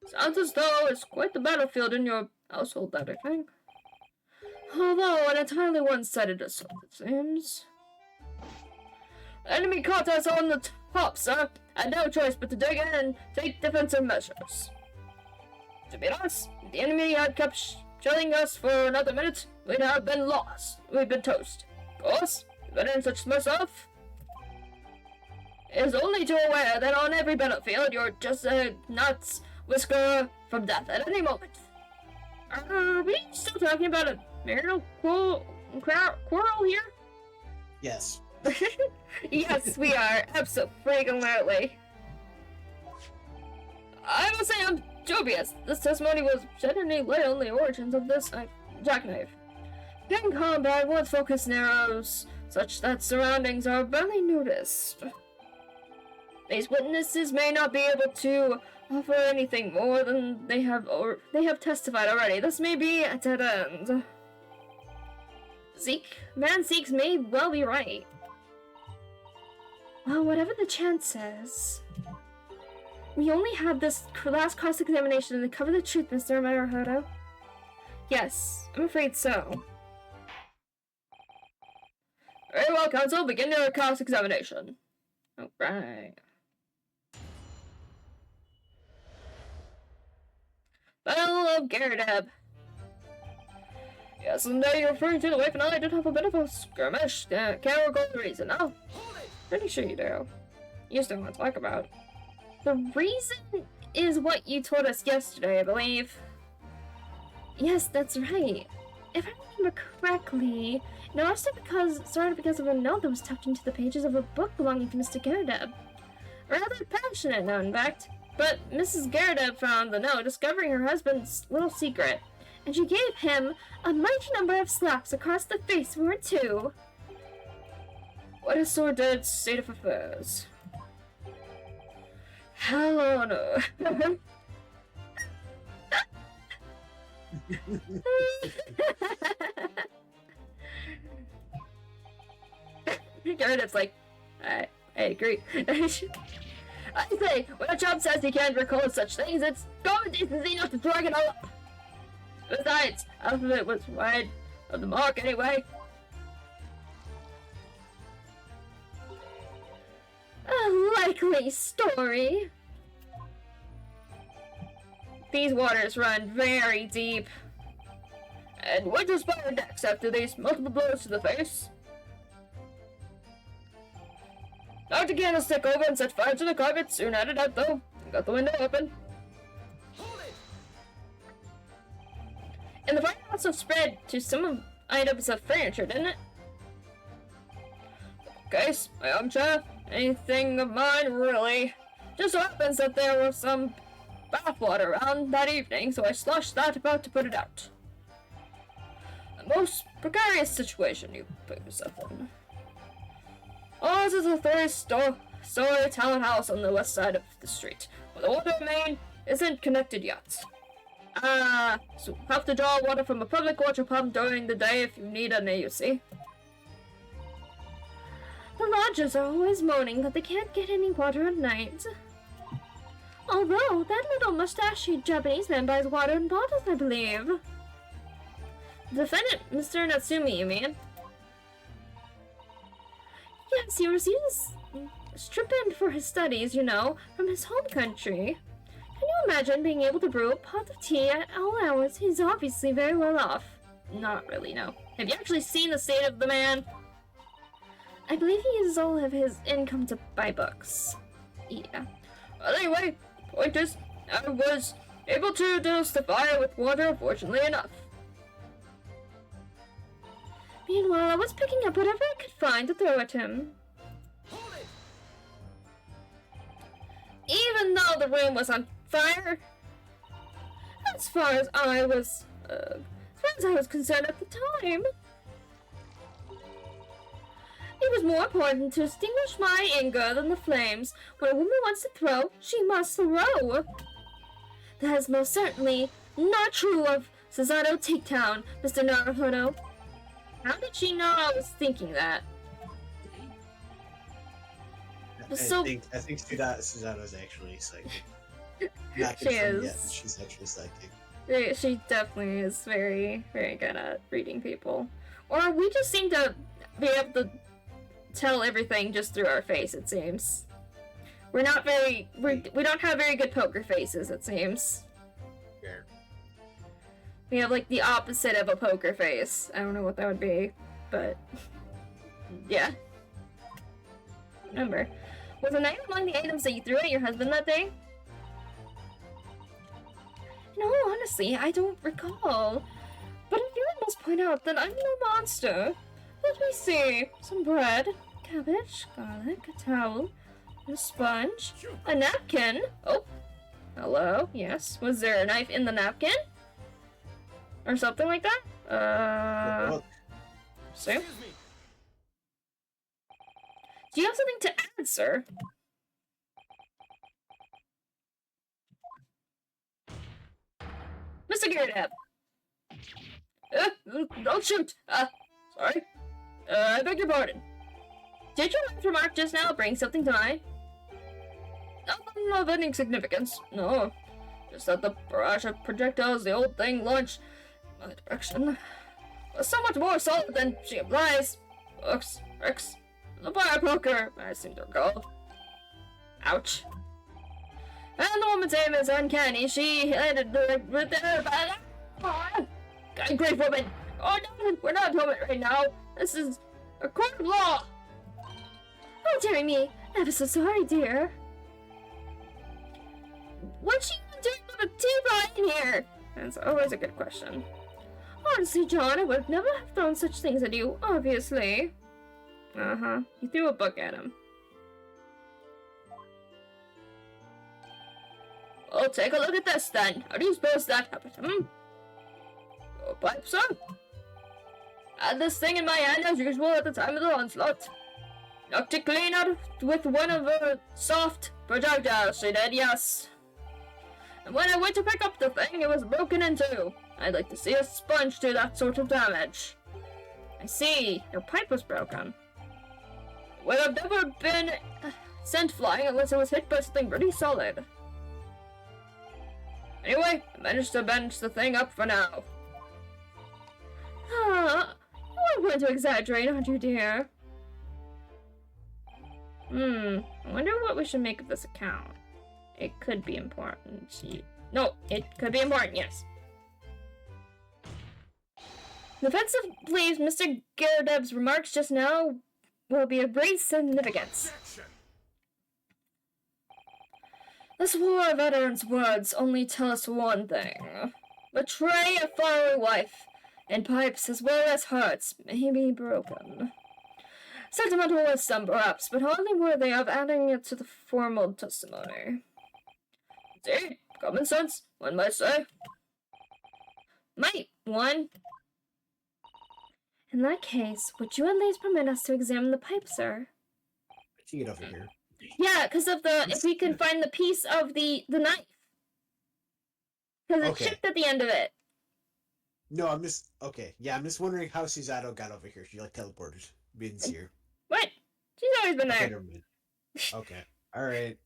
Sounds as though it's quite the battlefield in your household, that I think. Although an entirely one-sided assault, it seems. The enemy caught us on the top, sir. Had no choice but to dig in and take defensive measures. To be honest, if the enemy had kept shelling us for another minute, we'd have been lost. We'd been toast. Of course, veterans such as myself. is only too aware that on every battlefield you're just a nuts whisker from death at any moment. Are we still talking about a marital quarrel here? Yes. Yes, we are. Absolutely. I must say I'm dubious. This testimony was shedding any light on the origins of this jackknife. In combat, one's focus narrows, such that surroundings are barely noticed. These witnesses may not be able to offer anything more than they have testified already. This may be a dead end. Zeke's may well be right. Well, whatever the chances, we only have this last cross-examination to cover the truth, Mr. Maruhodo. Yes, I'm afraid so. Very well, Counsel. Begin your cross-examination. Alright. Battle of Garadeb. Yes, and you're referring to the wife and I did have a bit of a skirmish. Can't recall the reason. Oh, pretty sure you do. You just don't want to talk about it. The reason is what you told us yesterday, I believe. Yes, that's right. If I remember correctly, it all started because of a note that was tucked into the pages of a book belonging to Mr. Garadeb. A rather passionate note, in fact. But Mrs. Garadeb found the note, discovering her husband's little secret, and she gave him a mighty number of slaps across the face for it too. What a sordid state of affairs. Hell on earth. Garadeb's like, I agree. I say, when a chap says he can't recall such things, it's common decency not to drag it all up. Besides, half of it was wide of the mark anyway. A likely story. These waters run very deep, and would inspire decks after these multiple blows to the face. Knocked the candlestick over and set fire to the carpet. Soon had it out though. Got the window open. And the fire also spread to some items of furniture, didn't it? Case, my armchair, anything of mine, really. Just so happens that there was some bathwater around that evening, so I sloshed that about to put it out. A most precarious situation you put yourself in. Ours is a three-story townhouse on the west side of the street, where the water main isn't connected yet. So have to draw water from a public water pump during the day if you need any, you see. The lodgers are always moaning that they can't get any water at night. Although, that little mustachioed Japanese man buys water in bottles, I believe. The defendant, Mr. Natsumi, you mean? Yes, he receives a stipend for his studies, you know, from his home country. Can you imagine being able to brew a pot of tea at all hours? He's obviously very well off. Not really, no. Have you actually seen the state of the man? I believe he uses all of his income to buy books. Yeah. Well, anyway, point is, I was able to douse the fire with water, fortunately enough. Meanwhile, I was picking up whatever I could find to throw at him. Even though the room was on fire, as far as I was concerned at the time, it was more important to extinguish my anger than the flames. When a woman wants to throw, she must throw. That is most certainly not true of Susanoo Takedown, Mr. Naruhodo. How did she know I was thinking that? I think Susanoo's actually psychic. Not She is. Yet, but she's actually psychic. She definitely is very, very good at reading people. Or we just seem to be able to tell everything just through our face, it seems. We don't have very good poker faces, it seems. Fair. We have like the opposite of a poker face. I don't know what that would be, but yeah. Remember. Was a knife among the items that you threw at your husband that day? No, honestly, I don't recall. But I feel I must point out that I'm no monster. Let me see. Some bread, cabbage, garlic, a towel, a sponge, a napkin. Oh, hello. Yes. Was there a knife in the napkin? Or something like that? Look, So? Excuse me. Do you have something to add, sir? Mr. Gyardab. Don't shoot! Sorry. I beg your pardon. Did your last remark just now bring something to mind? Nothing of any significance, no. Just that the barrage of projectiles the old thing launched in my direction was so much more solid than she implies. Books, bricks, the fire poker, I seem to recall. Ouch. And the woman's aim is uncanny. She landed with the great woman. Oh no, we're not home right now. This is a court of law. Oh dearie me, I'm so sorry, dear. What's she doing with a teapot in here? That's always a good question. Honestly, John, I would never have thrown such things at you, obviously. Uh-huh. You threw a book at him. Well, take a look at this then. How do you suppose that happened? Your pipe, son. Had this thing in my hand as usual at the time of the onslaught. Knocked it clean out with one of her soft projectiles, she did, yes. And when I went to pick up the thing, it was broken in two. I'd like to see a sponge do that sort of damage. I see. Your pipe was broken. It would have never been sent flying unless it was hit by something pretty solid. Anyway, I managed to bench the thing up for now. You are going to exaggerate, aren't you, dear? I wonder what we should make of this account. It could be important. No, it could be important, yes. The offensive believes Mr. Gyardab's remarks just now will be of great significance. Objection. This war veteran's words only tell us one thing. Betray a faraway wife, and pipes as well as hearts may be broken. Sentimental wisdom, perhaps, but hardly worthy of adding it to the formal testimony. Indeed, common sense, one might say. Might one. In that case, would you at least permit us to examine the pipe, sir? you get over here. Yeah, because of the if we can find the piece of the knife. Because it's chipped at the end of it. No, I'm just Yeah, I'm just wondering how Susato got over here. She like teleported. Being here. What? She's always been Okay, there. never mind. Okay. Alright.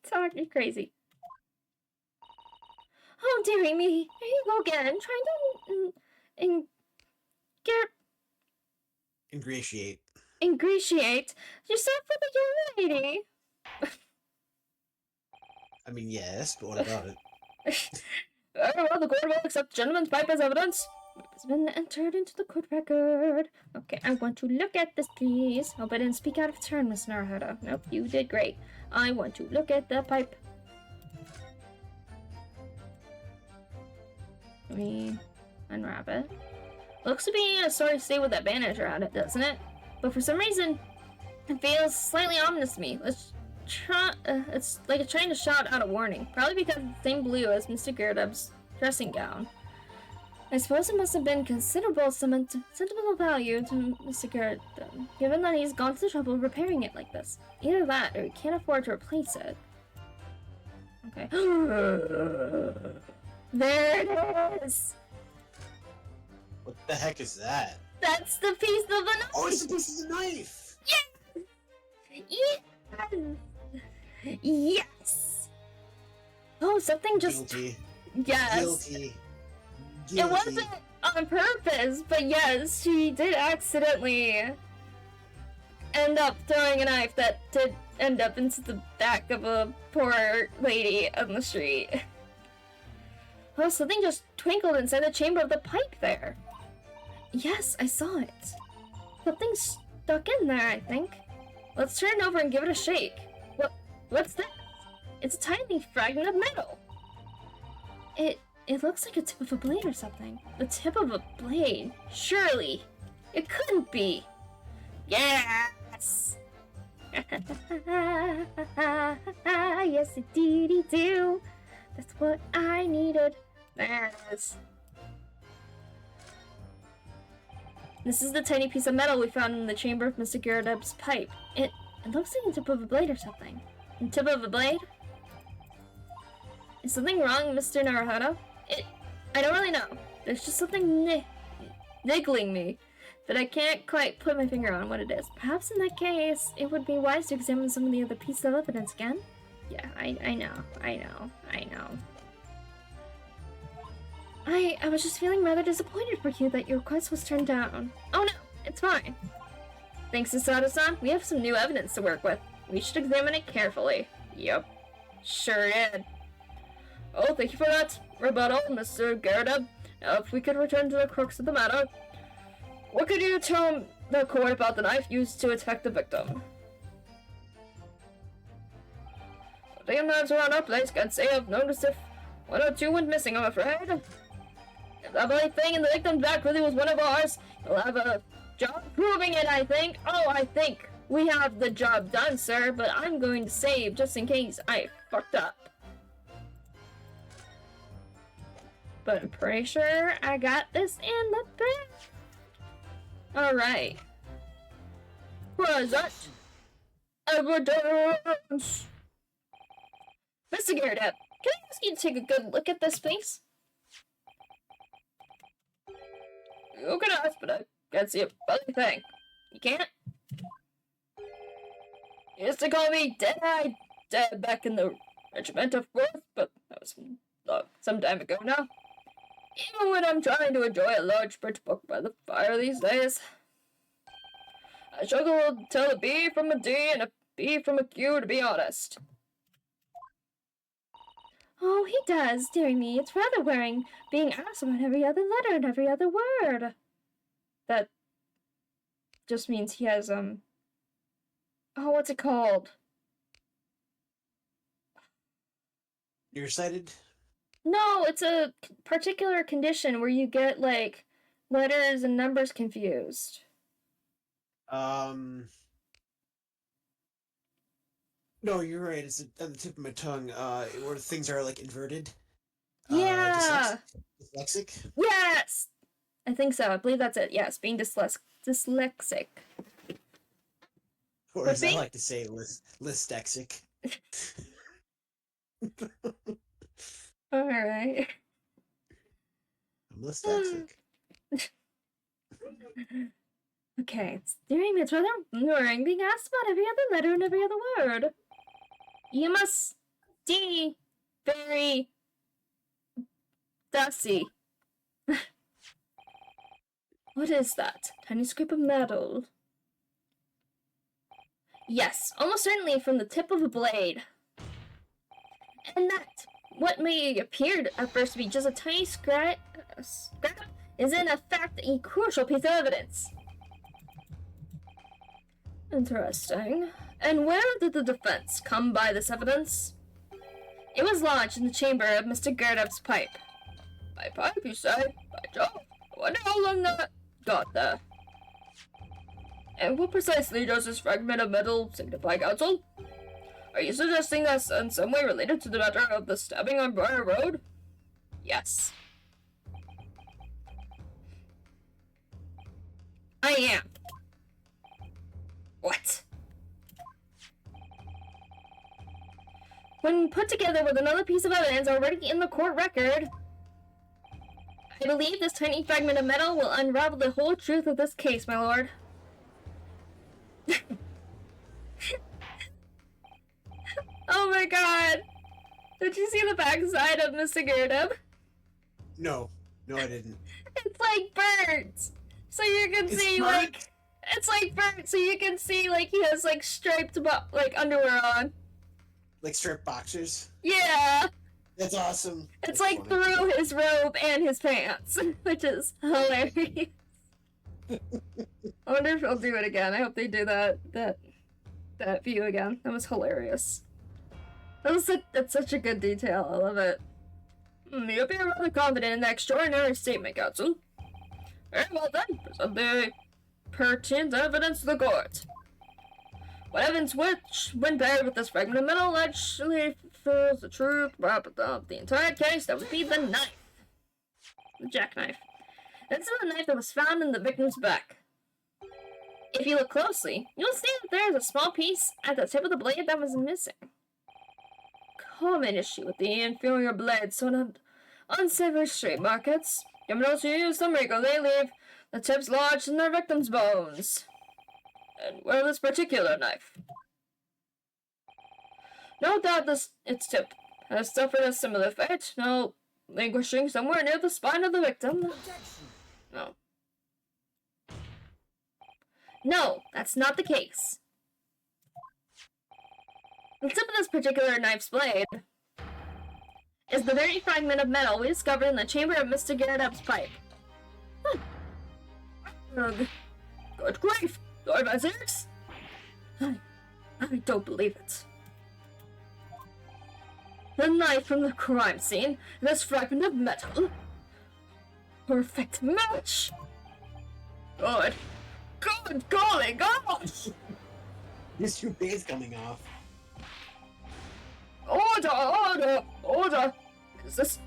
Talking crazy. Oh, dearie me. Here you go again. Trying to Ingratiate. ingratiate yourself with a young lady. I mean, yes, but what about it? Very well, the court will accept the gentleman's pipe as evidence. It has been entered into the court record. Okay, I want to look at this, please. Hope I didn't speak out of turn, Miss Naruhodo. Nope, you did great. I want to look at the pipe. Let me unwrap it. Looks to be in a sorry state with that bandage around it, doesn't it? But for some reason, it feels slightly ominous to me. Let's try. It's like it's trying to shout out a warning. Probably because it's the same blue as Mr. Gyardab's dressing gown. I suppose it must have been considerable sentimental value to Mr. Gyardab, given that he's gone to the trouble of repairing it like this. Either that, or he can't afford to replace it. Okay. There it is! What the heck is that? That's the piece of the knife! Oh, it's a piece of the knife! Yes! Yes! Oh, something just... Guilty. Yes. Guilty. It wasn't on purpose, but yes, she did accidentally end up throwing a knife that did end up into the back of a poor lady on the street. Oh, something just twinkled inside the chamber of the pipe there. Yes, I saw it. Something stuck in there, I think. Let's turn it over and give it a shake. What's that? It's a tiny fragment of metal. It looks like a tip of a blade or something. The tip of a blade? Surely. It couldn't be. Yes! Yes, indeedy do. That's what I needed. There it is. This is the tiny piece of metal we found in the chamber of Mr. Gyarados' pipe. It looks like the tip of a blade or something. The tip of a blade? Is something wrong, Mr. Naruhodo? I don't really know. There's just something niggling me, but I can't quite put my finger on what it is. Perhaps in that case, it would be wise to examine some of the other pieces of evidence again? Yeah, I know. I was just feeling rather disappointed for you that your request was turned down. Oh no, it's fine. Thanks to Sato-san, we have some new evidence to work with. We should examine it carefully. Yep, sure did. Oh, thank you for that rebuttal, Mr. Gyarados. Now, if we could return to the crux of the matter, what could you tell the court about the knife used to attack the victim? The damn knives around our place, can't say I've noticed if one or two went missing, I'm afraid. If that bloody thing in the victim's back really was one of ours, you'll have a job proving it, I think. Oh, I think we have the job done, sir, but I'm going to save just in case I fucked up. But I'm pretty sure I got this in the bag. Alright. Present evidence. Mr. Gyarados, can I ask you to take a good look at this, please? You can ask, but I can't see a bloody thing. You can't? You used to call me Dead-Eyed Dead back in the regiment of 4th, but that was some time ago now. Even when I'm trying to enjoy a large print book by the fire these days, I struggle to tell a B from a D and a B from a Q, to be honest. Oh, he does, dearie me. It's rather wearing, being asked about every other letter and every other word. That just means he has, oh, what's it called? Nearsighted? No, it's a particular condition where you get, like, letters and numbers confused. No, you're right. It's at the tip of my tongue, where things are, like, inverted. Yeah! Dyslexic? Yes! I think so. I believe that's it. Yes, being dyslexic. Or But as I being- like to say, listexic. Alright. I'm listexic. Okay, it's during it's rather boring being asked about every other letter and every other word. You must be very dusty. What is that? Tiny scrap of metal. Yes, almost certainly from the tip of a blade. And that, what may appear at first to be just a tiny scrap is in fact a crucial piece of evidence. Interesting. And where did the defense come by this evidence? It was lodged in the chamber of Mr. Gyarados' pipe. My pipe, you say? By Jove, I wonder how long that got there. And what precisely does this fragment of metal signify, Counsel? Are you suggesting that's in some way related to the matter of the stabbing on Briar Road? Yes. I am. What? When put together with another piece of evidence already in the court record, I believe this tiny fragment of metal will unravel the whole truth of this case, my lord. Oh my god! Did you see the backside of Mr. Gyarados? No, I didn't. It's like burnt! So you can It's see, burnt? like... It's like burnt, so you can see, like, he has, like, striped, like, underwear on. Like striped boxers. Yeah! That's awesome. It's That's like funny. through his robe and his pants, which is hilarious. I wonder if he'll do it again. I hope they do that that view again. That was hilarious. That's such a good detail. I love it. You appear rather confident in that extraordinary statement, Counsel. Very well then, present the pertinent evidence to the court. What evidence which, when paired with this fragment of metal, actually fulfills the truth of the entire case, that would be the knife. The jackknife. This is the knife that was found in the victim's back. If you look closely, you'll see that there is a small piece at the tip of the blade that was missing. Common issue with the inferior blades, so not unsavory straight markets. Criminals who use them regularly leave the tips lodged in their victims' bones. And where this particular knife? No doubt its tip has suffered a similar fate, now languishing somewhere near the spine of the victim. Objection. No. No, that's not the case. The tip of this particular knife's blade is the very fragment of metal we discovered in the chamber of Mr. Garrett's pipe. Ugh. Good grief! Lord Vazirix? I don't believe it. The knife from the crime scene, and this fragment of metal. Perfect match! Good golly gosh! This toupee's coming off. Order! Is this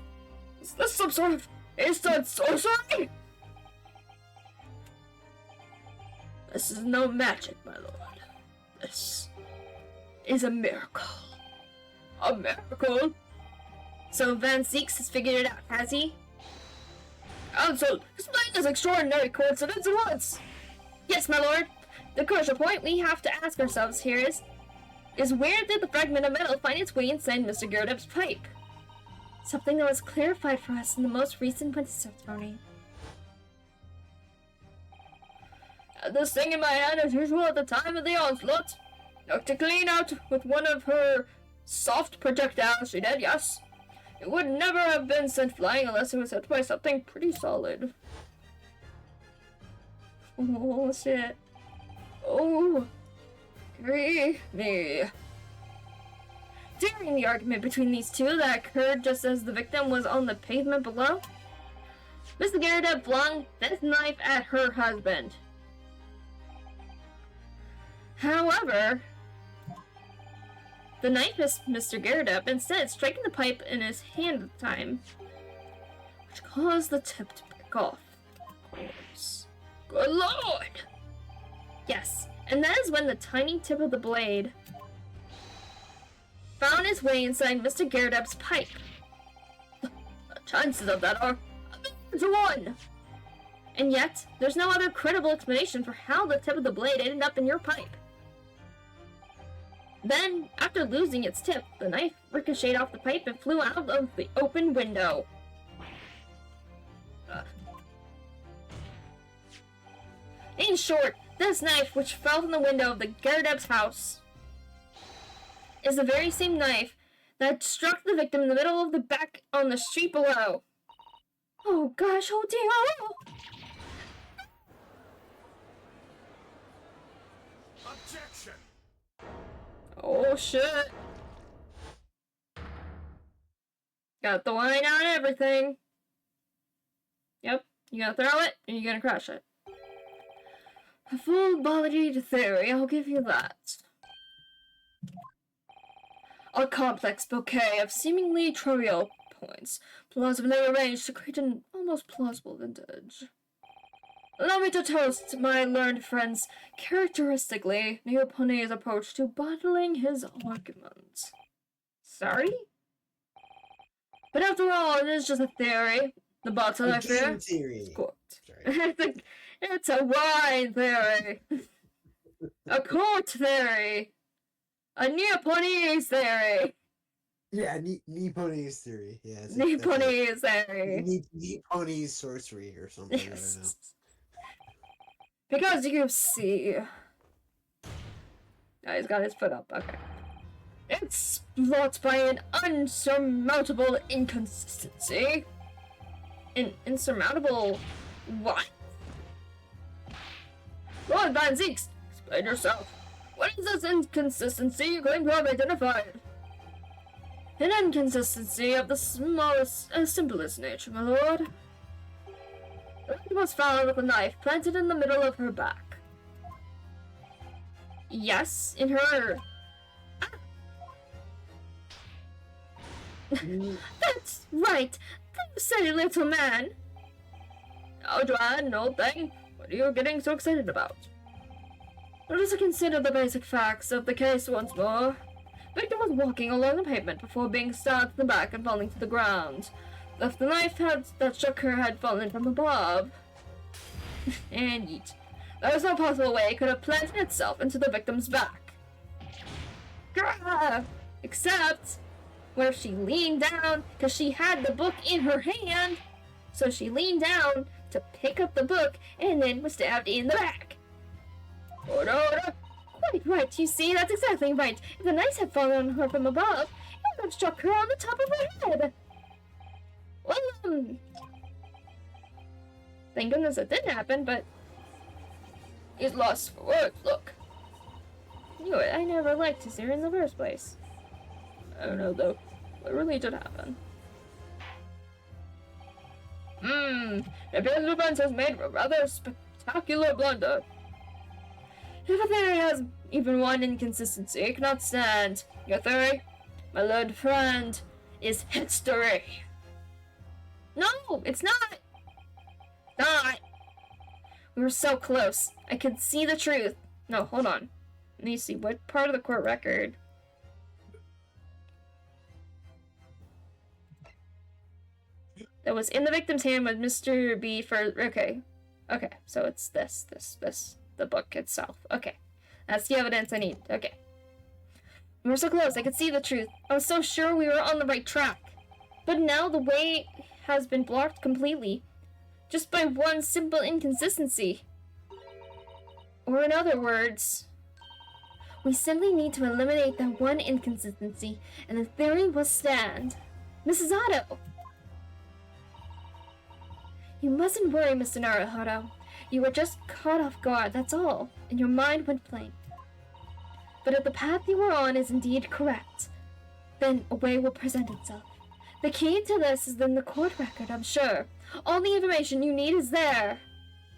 some sort of instant sorcery? This is no magic, my lord. This is a miracle. A miracle? So Van Zeeks has figured it out, has he? Counsel, explain this extraordinary coincidence at once! Yes, my lord. The crucial point we have to ask ourselves here is where did the fragment of metal find its way inside Mr. Girdup's pipe? Something that was clarified for us in the most recent witness testimony. Had this thing in my hand as usual at the time of the onslaught. Knocked it clean out with one of her soft projectiles, she did, yes. It would never have been sent flying unless it was hit by something pretty solid. Oh, shit. Oh. Me. During the argument between these two that occurred just as the victim was on the pavement below, Mr. Garrett flung this knife at her husband. However, the knife missed Mr. Garrett instead striking the pipe in his hand at the time, which caused the tip to break off. Of course. Good lord! Yes, and that is when the tiny tip of the blade found its way inside Mr. Garrett's pipe. The chances of that are 1. And yet, there's no other credible explanation for how the tip of the blade ended up in your pipe. Then, after losing its tip, the knife ricocheted off the pipe and flew out of the open window. In short, this knife, which fell from the window of the Garrett's house, is the very same knife that struck the victim in the middle of the back on the street below. Oh gosh, oh dear! Objection. Oh shit. Got the wine out and everything. Yep, you gotta throw it and you're gonna crush it. A full-bodied theory, I'll give you that. A complex bouquet of seemingly trivial points, plausibly arranged to create an almost plausible vintage. Allow me to toast my learned friend's characteristically Neopony's approach to bottling his argument. Sorry? But after all, it is just a theory. The bottle, I fear. Theory. It's a wine theory. A court theory. A Neopony's theory. Yeah, Neopony's theory. Yeah, Neopony's theory. Neopony's sorcery or something. Yes. I don't know. Because you see... Oh, he's got his foot up, okay. It's blocked by an unsurmountable inconsistency. An insurmountable... what? Lord Van Zeeks, explain yourself. What is this inconsistency you claim to have identified? An inconsistency of the simplest nature, my lord. The victim was found with a knife planted in the middle of her back. Yes, in her... That's right! You silly little man! Oh, Joanne, no thing. What are you getting so excited about? Let us consider the basic facts of the case once more. Victim was walking along the pavement before being stabbed in the back and falling to the ground. If the knife that struck her had fallen from above... and yeet. There was no possible way it could have planted itself into the victim's back. Grah! Except... where she leaned down because she had the book in her hand. So she leaned down to pick up the book and then was stabbed in the back. Order. Quite right, you see, that's exactly right. If the knife had fallen on her from above, it would have struck her on the top of her head. Well, thank goodness it didn't happen, but he's lost for words, look. Knew it, I never liked his ear in the first place. I don't know, though. What really did happen? Napoleon's defense has made a rather spectacular blunder. If a theory has even one inconsistency, it cannot stand. Your theory, my learned friend, is history. No, it's not! Not! We were so close. I could see the truth. No, hold on. Let me see, what part of the court record? That was in the victim's hand with Mr. B for... Okay, so it's this. The book itself. Okay, that's the evidence I need. Okay. We were so close, I could see the truth. I was so sure we were on the right track. But now the way has been blocked completely. Just by one simple inconsistency. Or in other words... we simply need to eliminate that one inconsistency, and the theory will stand. Mrs. Otto! You mustn't worry, Mr. Naruhodo. You were just caught off guard, that's all, and your mind went blank. But if the path you were on is indeed correct, then a way will present itself. The key to this is in the court record, I'm sure. All the information you need is there.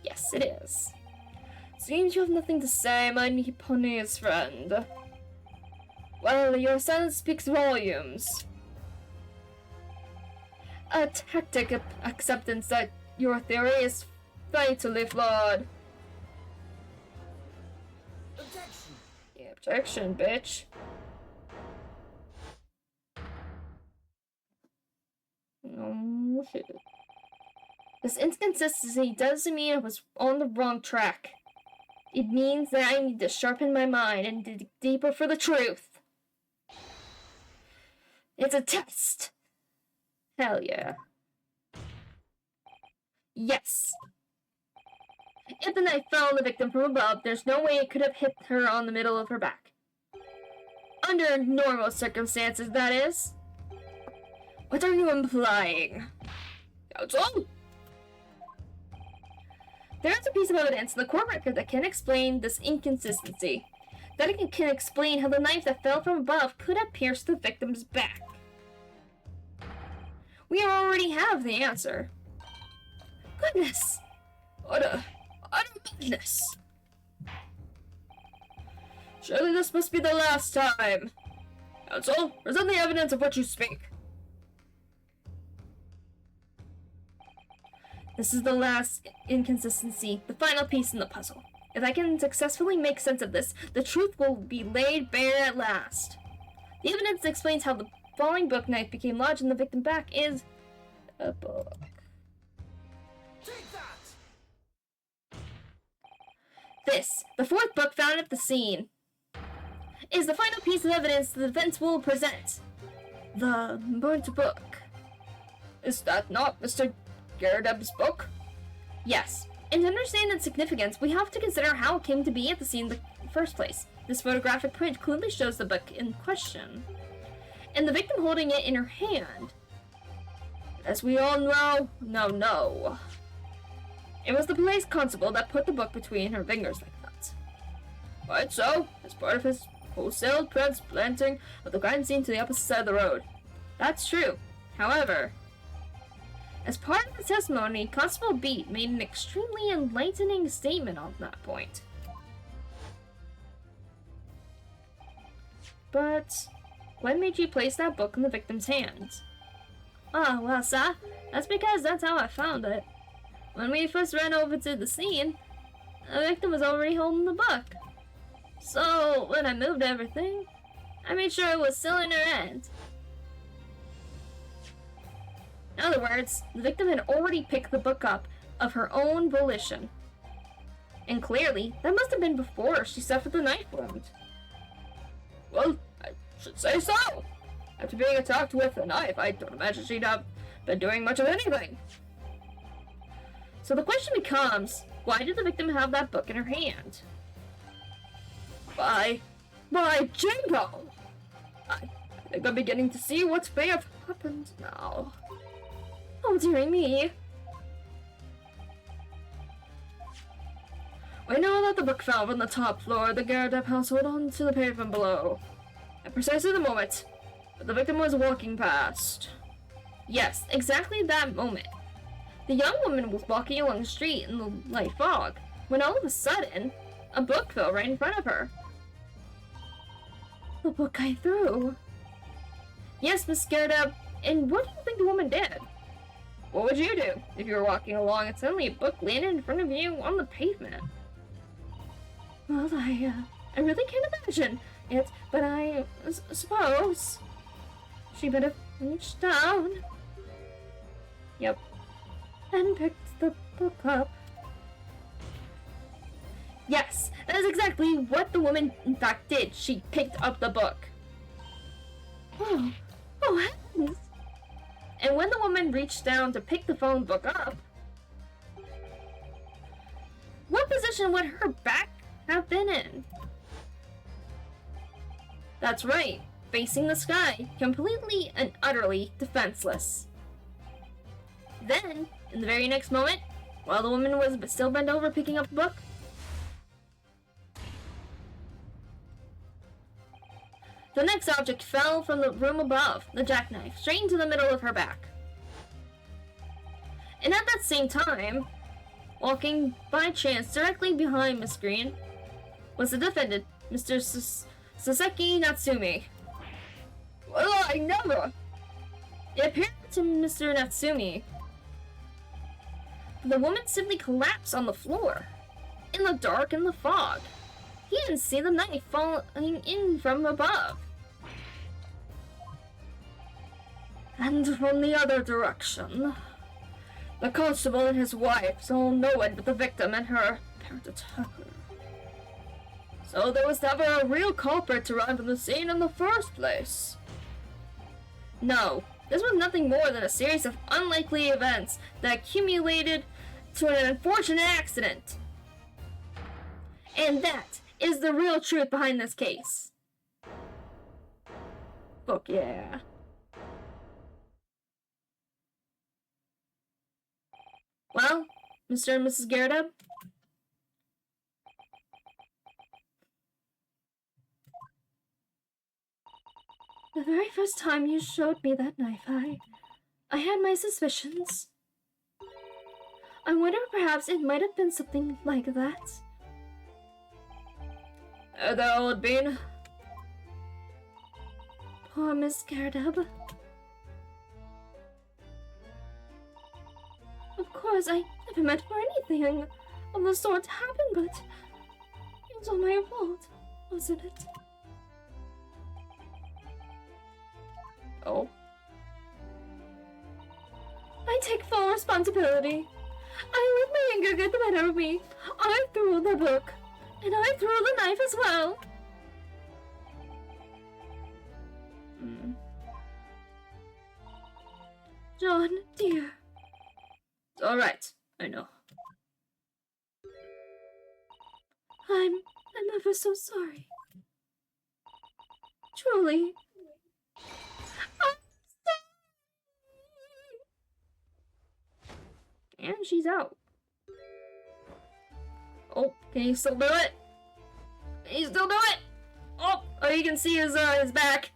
Yes, it is. Seems you have nothing to say, my Nipponese friend. Well, your silence speaks volumes. A tactic of acceptance that your theory is fatally flawed. Objection! Yeah, objection, bitch. Oh, shit. This inconsistency doesn't mean I was on the wrong track. It means that I need to sharpen my mind and dig deeper for the truth. It's a test. Hell yeah. Yes. If the knife fell on the victim from above, there's no way it could have hit her on the middle of her back. Under normal circumstances, that is. What are you implying? Counsel? There's a piece of evidence in the court record that can explain this inconsistency. That it can explain how the knife that fell from above could have pierced the victim's back. We already have the answer. Goodness! Utter madness! Surely this must be the last time. Counsel, present the evidence of what you speak. This is the last inconsistency, the final piece in the puzzle. If I can successfully make sense of this, the truth will be laid bare at last. The evidence that explains how the falling book knife became lodged in the victim's back is a book. Take that! This, the fourth book found at the scene, is the final piece of evidence the defense will present. The burnt book. Is that not Mr. Garredeb's book? Yes. And to understand its significance, we have to consider how it came to be at the scene in the first place. This photographic print clearly shows the book in question, and the victim holding it in her hand. As we all know, no. It was the police constable that put the book between her fingers like that. Quite so, as part of his wholesale transplanting of the crime scene to the opposite side of the road. That's true. However, as part of his testimony, Constable Beat made an extremely enlightening statement on that point. But what made you place that book in the victim's hands? Oh, well, sir, that's because that's how I found it. When we first ran over to the scene, the victim was already holding the book. So, when I moved everything, I made sure it was still in her hand. In other words, the victim had already picked the book up of her own volition. And clearly, that must have been before she suffered the knife wound. Well, I should say so. After being attacked with a knife, I don't imagine she'd have been doing much of anything. So the question becomes, why did the victim have that book in her hand? By Jingo! I think I'm beginning to see what may have happened now. Oh, dearie me. We know that the book fell from the top floor of the Gardeep household onto the pavement below. At precisely the moment that the victim was walking past. Yes, exactly that moment. The young woman was walking along the street in the light fog, when all of a sudden, a book fell right in front of her. The book I threw. Yes, Miss Gardeep, and what do you think the woman did? What would you do if you were walking along and suddenly a book landed in front of you on the pavement? Well, I really can't imagine it, but I suppose she would have reached down. Yep. And picked the book up. Yes, that is exactly what the woman in fact did. She picked up the book. Oh heavens! And when the woman reached down to pick the phone book up, what position would her back have been in? That's right, facing the sky, completely and utterly defenseless. Then, in the very next moment, while the woman was still bent over picking up the book, the next object fell from the room above, the jackknife, straight into the middle of her back. And at that same time, walking by chance directly behind Miss Green, was the defendant, Mr. Saseki Natsumi. Well, I never! It appeared to Mr. Natsumi the woman simply collapsed on the floor, in the dark and the fog. He didn't see the knife falling in from above. And from the other direction, the constable and his wife saw no one but the victim and her apparent attacker. So there was never a real culprit to arrive on the scene in the first place. No, this was nothing more than a series of unlikely events that accumulated to an unfortunate accident. And that is the real truth behind this case. Fuck yeah. Well, Mr. and Mrs. Gardeep, the very first time you showed me that knife, I had my suspicions. I wonder if perhaps it might have been something like that. There would been. Poor Miss Gardeep. Of course, I never meant for anything of the sort to happen, but it was all my fault, wasn't it? Oh. I take full responsibility. I let my anger get the better of me. I threw the book, and I threw the knife as well. John, dear. It's alright, I know. I'm ever so sorry. Truly. I'm sorry. And she's out. Oh, can you still do it? He's still doing it! Oh, you can see his back.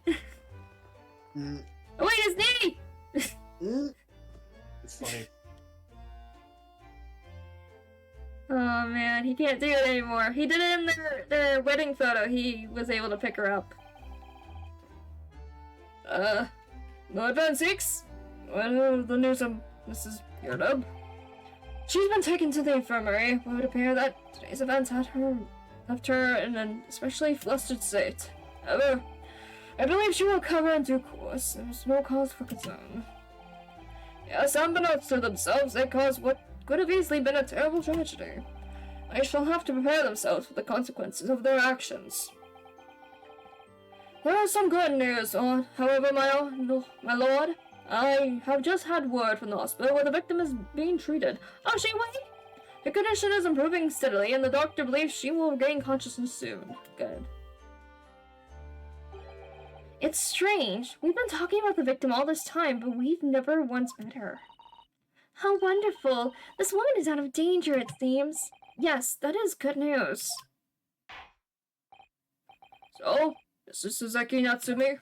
Mm. Oh, wait, his knee! Mm. It's funny. Oh man, he can't do it anymore. He did it in their wedding photo. He was able to pick her up. No advance 6? What the news of Mrs. Yurdub? She's been taken to the infirmary. It would appear that today's events had left her in an especially flustered state. However, I believe she will recover in due course. There's no cause for concern. Yes, unbeknownst to themselves, they caused what could have easily been a terrible tragedy. They shall have to prepare themselves for the consequences of their actions. There is some good news, however, my lord. I have just had word from the hospital where the victim is being treated. Oh, she wait! Her condition is improving steadily, and the doctor believes she will regain consciousness soon. Good. It's strange. We've been talking about the victim all this time, but we've never once met her. How wonderful! This woman is out of danger, it seems. Yes, that is good news. So, this is Suzaki Natsumi.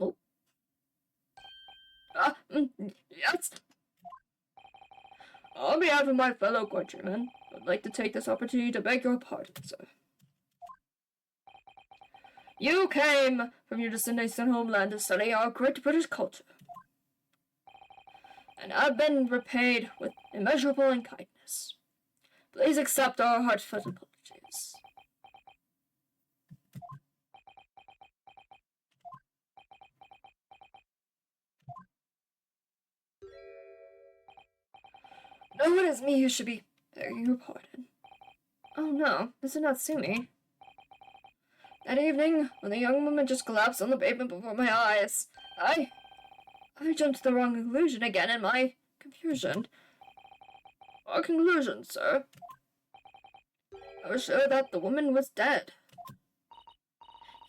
Oh. Yes! On behalf of my fellow countrymen, I'd like to take this opportunity to beg your pardon, sir. You came from your destination homeland to study our great British culture, and have been repaid with immeasurable kindness. Please accept our heartfelt apologies. No, it is me who should be begging your pardon. Oh no, this is Natsumi. That evening, when the young woman just collapsed on the pavement before my eyes, I jumped to the wrong conclusion again in my confusion. What conclusion, sir? I was sure that the woman was dead.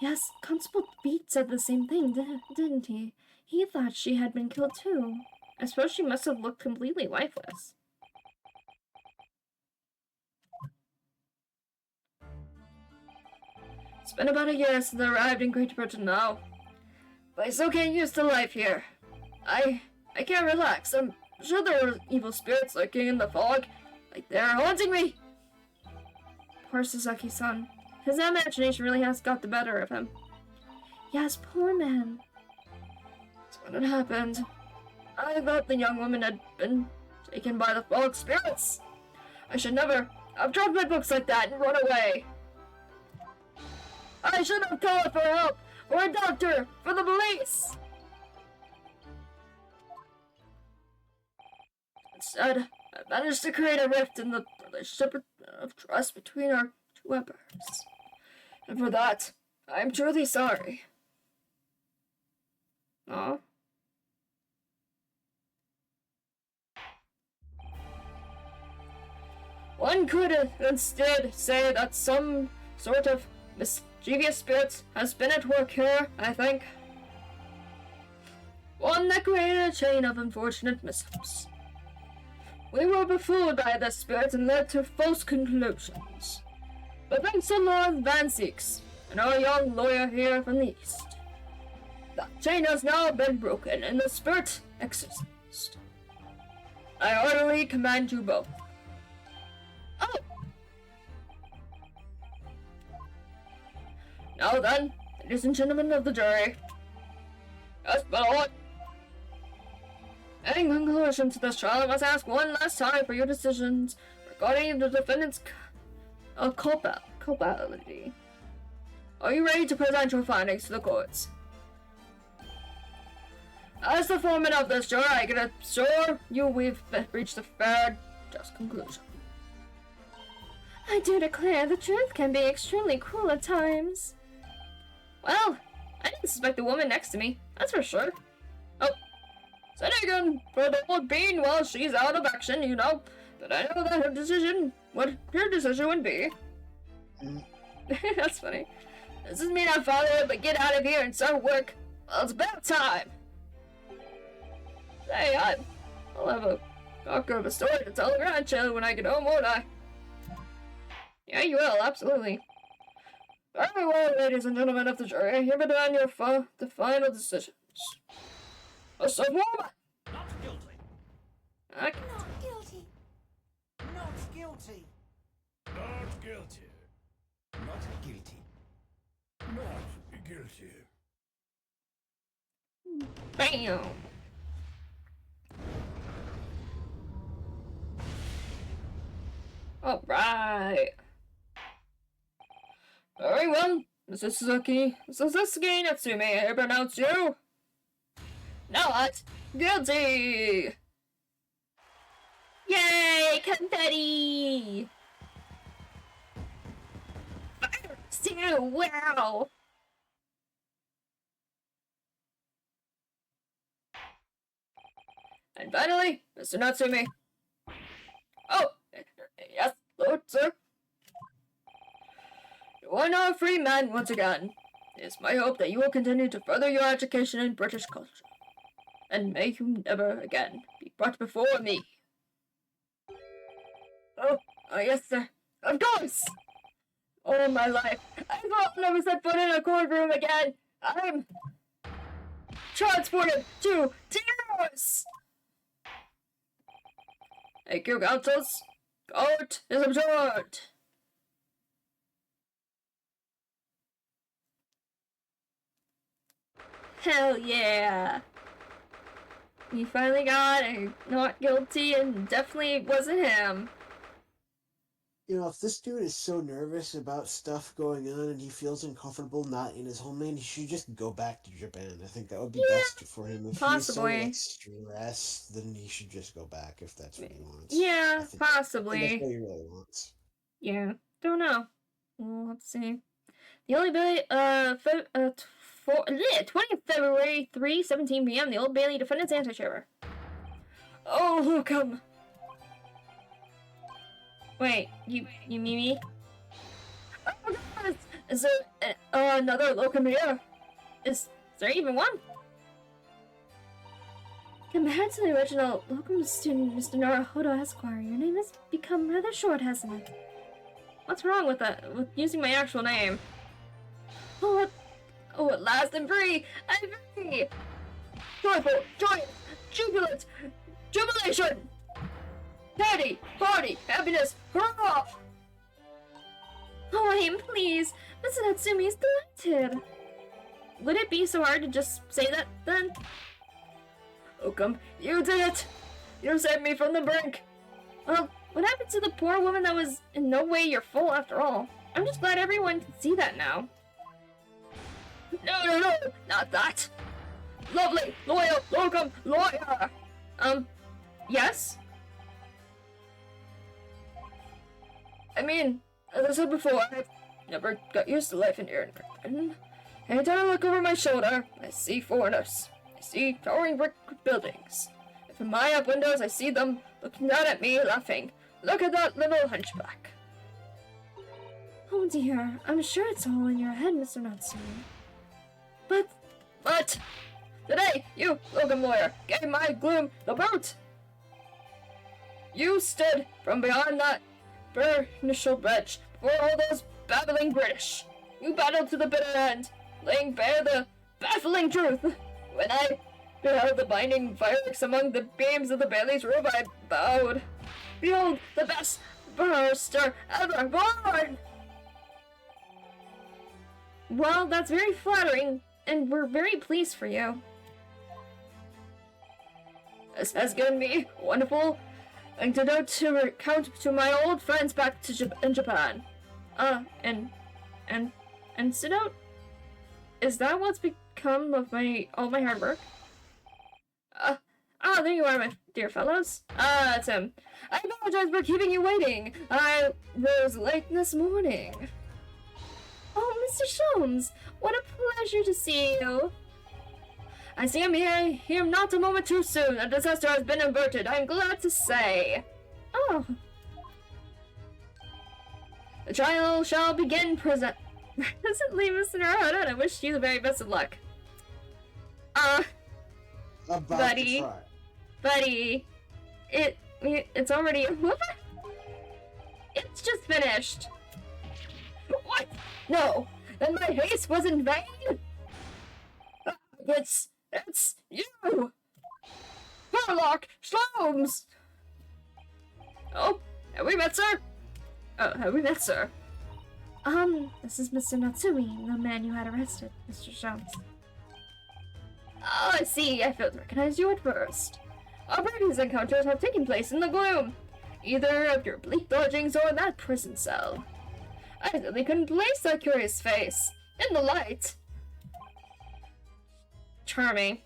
Yes, Constable Beat said the same thing, didn't he? He thought she had been killed too. I suppose she must have looked completely lifeless. It's been about a year since I arrived in Great Britain now, but I still can't used to life here. I can't relax. I'm sure there are evil spirits lurking in the fog, like they're haunting me. Poor Suzaki-san. His imagination really has got the better of him. Yes, poor man. That's when it happened. I thought the young woman had been taken by the fog spirits. I should never have dropped my books like that and run away. I should have called for help, for a doctor, for the police. Instead, I managed to create a rift in the relationship of trust between our two empires. And for that, I am truly sorry. Aw. One could instead say that some sort of mischievous spirit has been at work here, I think. One that created a chain of unfortunate mishaps. We were befooled by this spirit and led to false conclusions. But thanks to Lord Van Seeks and our young lawyer here from the east, that chain has now been broken and the spirit exorcised. I heartily commend you both. Oh! Now then, ladies and gentlemen of the jury. Yes, my lord. In conclusion to this trial, I must ask one last time for your decisions regarding the defendant's culpability. Are you ready to present your findings to the courts? As the foreman of this jury, I can assure you we've reached a fair, just conclusion. I do declare the truth can be extremely cruel at times. Well, I didn't suspect the woman next to me, that's for sure. Oh, sitting in for the old bean while she's out of action, you know. But I know that her decision would be. That's funny. This is me not following, but get out of here and start work. Well, it's about time. Hey, I'll have a cocker of a story to tell the grandchild when I get home, won't I? Yeah, you will, absolutely. Very well, ladies and gentlemen of the jury, I hereby demand the final decisions. Mr. Woman! Not guilty. Okay. Not guilty. Not guilty. Not guilty. Not guilty. Not guilty. Bam! Alright. Very well, Mr. Suzuki. Mr. Suzuki Natsume, I pronounce you not guilty! Yay! Confetti! Fire! Wow! And finally, Mr. Natsume. Oh! Yes, Lord, sir. You are now a free man once again. It is my hope that you will continue to further your education in British culture. And may you never again be brought before me. Oh, yes, sir. Of course! All my life, I will never set foot in a courtroom again. I'm transported to tears! Thank you, counsels. Court is adjourned. Hell yeah! We finally got a not guilty, and definitely wasn't him. You know, if this dude is so nervous about stuff going on and he feels uncomfortable not in his homeland, he should just go back to Japan. I think that would be best for him. If possibly. he's so stressed, then he should just go back if that's what he wants. Yeah, I think possibly. that's what he really wants. Yeah, don't know. We'll have to see. The Old Bailey, 20th February, 3:17 p.m. The Old Bailey Defendant's Antechamber. Oh, Locum! Wait, you mean me? Oh my God! Is there another Locum here? Is there even one? Compared to the original Locum student, Mr. Naruhodo Esquire, your name has become rather short, hasn't it? What's wrong with that? With using my actual name? Oh, at last I'm free! I'm free! Joyful, joyous, jubilant, jubilation! Party, party, happiness, hurrah! Oh, I am pleased. Mr. Natsumi is delighted. Would it be so hard to just say that, then? Okum, you did it! You saved me from the brink! Well, what happened to the poor woman that was in no way your fault after all? I'm just glad everyone can see that now. No, not that! Lovely, loyal, Locum, lawyer! Yes? I mean, as I said before, I've never got used to life in Iron. Anytime I look over my shoulder, I see foreigners. I see towering brick buildings. And from my up windows, I see them looking down at me, laughing. Look at that little hunchback. Oh dear, I'm sure it's all in your head, Mr. Natsume. But, today, you, Logan lawyer, gave my gloom the boot. You stood from beyond that initial bridge before all those babbling British. You battled to the bitter end, laying bare the baffling truth. When I beheld the blinding fireworks among the beams of the Bailey's roof, I bowed. Behold, the best barrister ever born! Well, that's very flattering, and we're very pleased for you. This has given me a wonderful antidote to recount to my old friends back to in Japan. Antidote? Is that what's become of all my hard work? There you are, my dear fellows. It's him. I apologize for keeping you waiting. I rose late this morning. Oh, Mr. Sholmes, what a pleasure to see you. I see him here not a moment too soon. A disaster has been averted, I'm glad to say. Oh. The trial shall begin presently, Mr. Naruhodo, and I wish you the very best of luck. Buddy. Buddy. It's already over? It's just finished. What? No, then my haste was in vain? It's you! Warlock Sholmes! Oh, have we met, sir? Have we met, sir? This is Mr. Natsumi, the man you had arrested, Mr. Sholmes. Oh, I see. I failed to recognize you at first. Our previous encounters have taken place in the gloom. Either of your bleak lodgings or that prison cell. I really couldn't place that curious face. In the light. Charming.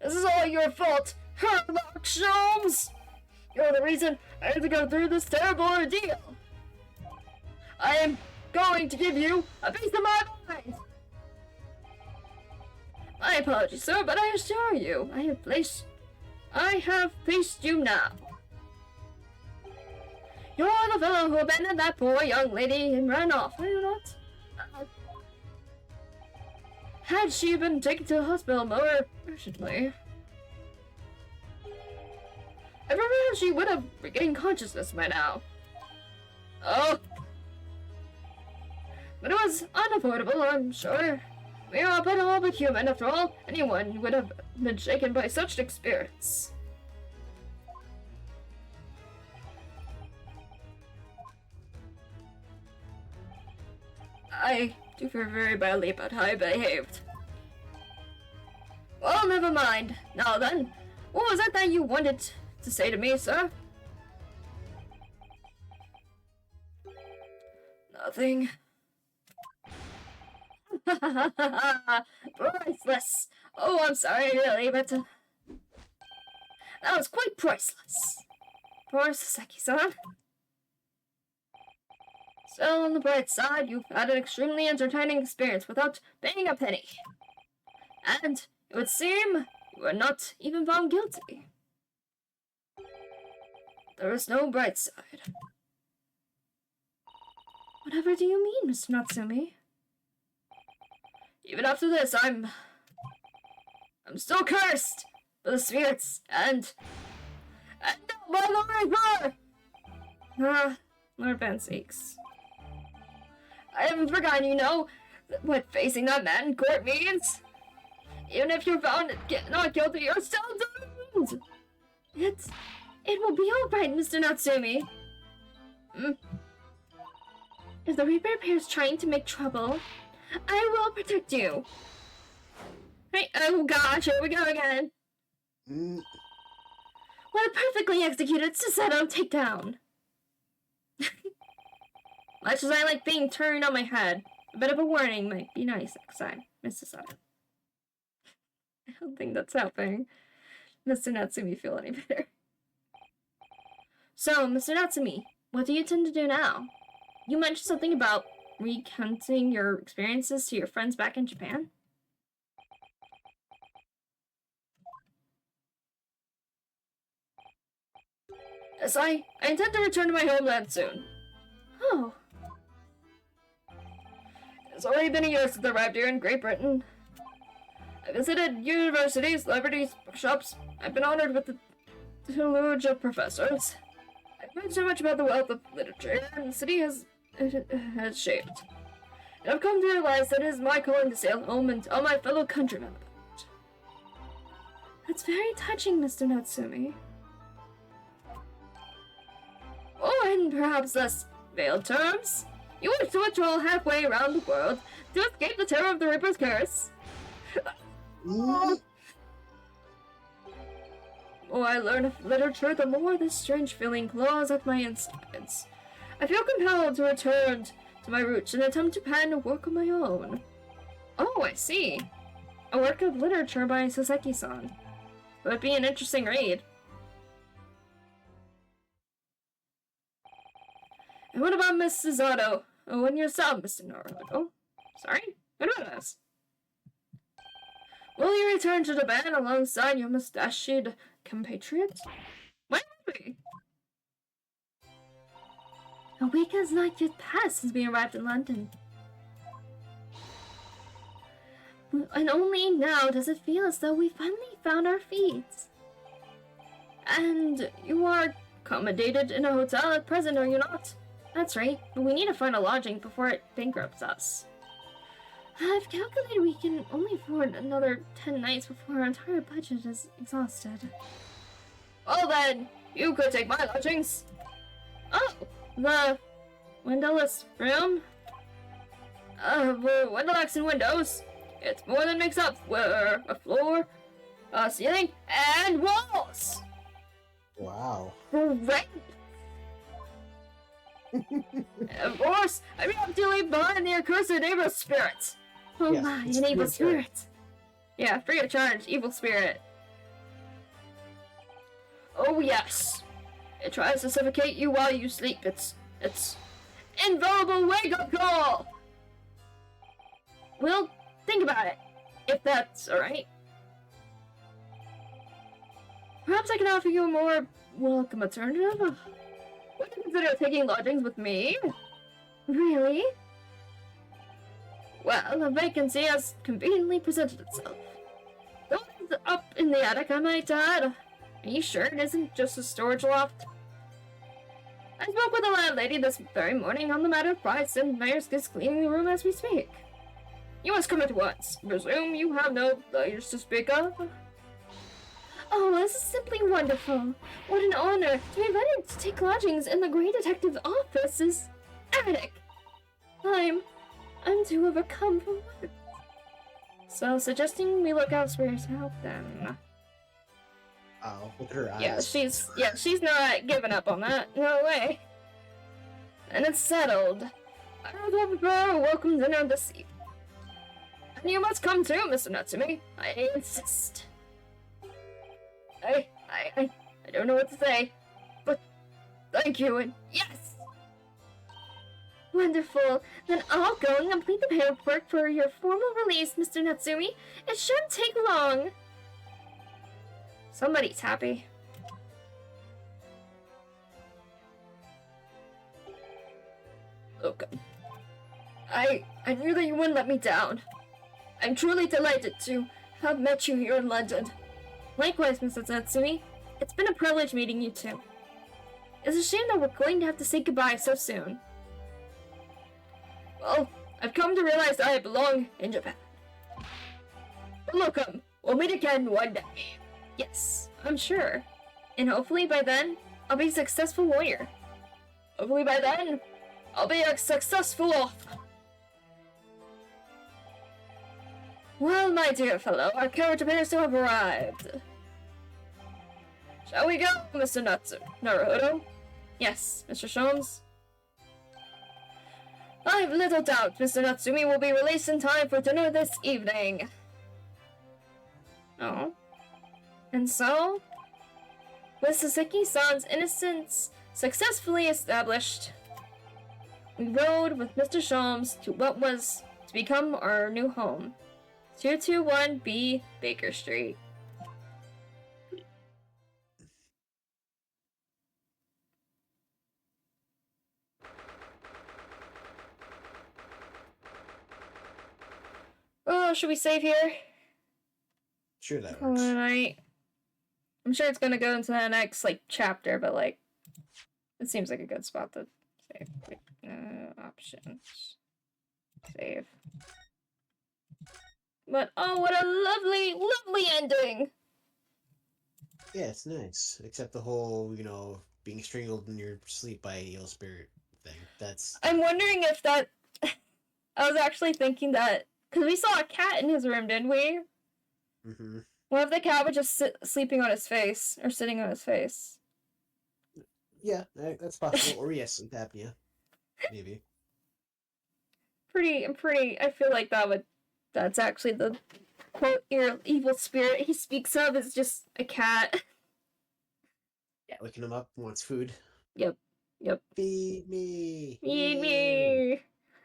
This is all your fault, Warlock Sholmes! You're the reason I had to go through this terrible ordeal. I am going to give you a piece of my mind. My apologies, sir, but I assure you, I have faced you now. You're the fellow who abandoned that poor young lady and ran off, are you not? Had she been taken to the hospital more urgently, I remember she would have regained consciousness by now. Oh. But it was unavoidable, I'm sure. We are but all but human, after all. Anyone would have been shaken by such an experience. I do feel very badly about how I behaved. Well, never mind. Now then, what was it that you wanted to say to me, sir? Nothing. Priceless. Oh, I'm sorry, really, but that was quite priceless. Poor Saseki-san. Still, on the bright side, you've had an extremely entertaining experience without paying a penny. And it would seem you were not even found guilty. There is no bright side. Whatever do you mean, Mr. Natsumi? Even after this, I'm still cursed by the spirits and by Lord Burr! Lord Van Sakes. I haven't forgotten, you know, what facing that man in court means. Even if you're found not guilty, you're still doomed! It will be alright, Mr. Natsumi. If the Reaper appears trying to make trouble, I will protect you. Hey, oh gosh, here we go again. What a perfectly executed Susetto takedown. Much as I like being turned on my head, a bit of a warning might be nice next time, Miss Susetto. I don't think that's helping Mr. Natsumi feel any better. So, Mr. Natsumi, what do you intend to do now? You mentioned something about recounting your experiences to your friends back in Japan? Yes, I intend to return to my homeland soon. Oh. It's already been a year since I arrived here in Great Britain. I visited universities, libraries, bookshops. I've been honored with the tutelage of professors. I've learned so much about the wealth of literature and the city has shaped. And I've come to realize that it is my calling to sail home and tell my fellow countrymen about it. That's very touching, Mr. Natsumi. Oh, and perhaps less veiled terms. You wish to travel halfway around the world to escape the terror of the Reaper's curse. The more I learn of literature, the more this strange feeling claws at my insides. I feel compelled to return to my roots and attempt to pen a work of my own. Oh, I see. A work of literature by Saseki-san. It would be an interesting read. And what about Miss Susato? Oh, and yourself, Mr. Naruto. Sorry? What about us? Will you return to Japan alongside your mustachioed compatriots? When will we? A week has not yet passed since we arrived in London. And only now does it feel as though we finally found our feet. And you are accommodated in a hotel at present, are you not? That's right, but we need to find a lodging before it bankrupts us. I've calculated we can only afford another 10 nights before our entire budget is exhausted. Well then, you could take my lodgings. Oh, the windowless room? Windowlocks and windows. It's more than makes up for a floor, a ceiling, and walls! Wow. Great! Of course, I have to leave behind the accursed evil spirit. Oh Yes, my, it's an free evil of charge. spirit. Yeah, free of charge, evil spirit. Oh yes. It tries to suffocate you while you sleep. It's invaluable wake-up call! Well, think about it, if that's alright. Perhaps I can offer you a more welcome alternative. Would you consider taking lodgings with me? Really? Well, a vacancy has conveniently presented itself. The one's up in the attic, I might add. Are you sure it isn't just a storage loft? I spoke with the landlady this very morning on the matter of price, and Myers is cleaning the room as we speak. You must come at once. Presume you have no luggage to speak of? Oh, this is simply wonderful. What an honor to be invited to take lodgings in the Great Detective's office's attic. I'm too overcome for words. So, suggesting we look elsewhere to help them. Oh, look at her eyes. She's not giving up on that. No way. And it's settled. I will prepare a welcome dinner this evening. And you must come too, Mr. Natsumi. I insist. I don't know what to say, but thank you, and yes! Wonderful. Then I'll go and complete the paperwork for your formal release, Mr. Natsumi. It shouldn't take long. Somebody's happy. Okay. I knew that you wouldn't let me down. I'm truly delighted to have met you here in London. Likewise, Mrs. Natsumi. It's been a privilege meeting you two. It's a shame that we're going to have to say goodbye so soon. Well, I've come to realize that I belong in Japan. But look, we'll meet again one day. Yes, I'm sure. And hopefully by then, I'll be a successful warrior. Hopefully by then, I'll be a successful author. Well, my dear fellow, our carriage appears to have arrived. Shall we go, Mr. Naruhodo? Yes, Mr. Sholmes. I have little doubt Mr. Natsumi will be released in time for dinner this evening. Oh. And so, with Saseki-san's innocence successfully established, we rode with Mr. Sholmes to what was to become our new home. 221B Baker Street. Oh, should we save here? Sure, that Call works. it a night. I'm sure it's gonna go into the next chapter, but it seems like a good spot to save. Options. Save. But oh, what a lovely, lovely ending! Yeah, it's nice. Except the whole, being strangled in your sleep by an evil spirit thing. That's... I'm wondering if that... I was actually thinking that... Because we saw a cat in his room, didn't we? Mm-hmm. What if the cat was just sleeping on his face? Or sitting on his face? Yeah, that's possible. Or yes, sleep apnea. Maybe. I feel like that's actually the quote evil spirit he speaks of is just a cat. Yeah, waking him up, wants food. Yep. Feed me! Feed me!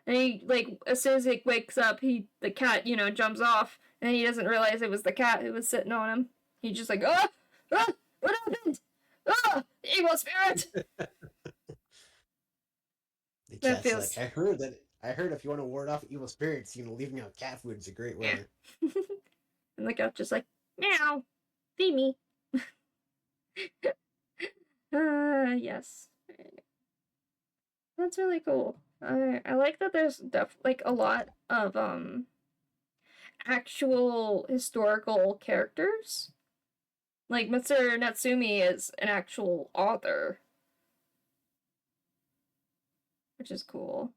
And he, as soon as he wakes up, the cat, jumps off, and he doesn't realize it was the cat who was sitting on him. He's just like, what happened? Evil spirit! The That cat's feels- like, I heard if you want to ward off evil spirits, leaving out cat food is a great way. And the cat's just like, meow, feed me. Yes. That's really cool. I like that there's like a lot of actual historical characters. Like Mr. Natsumi is an actual author, which is cool.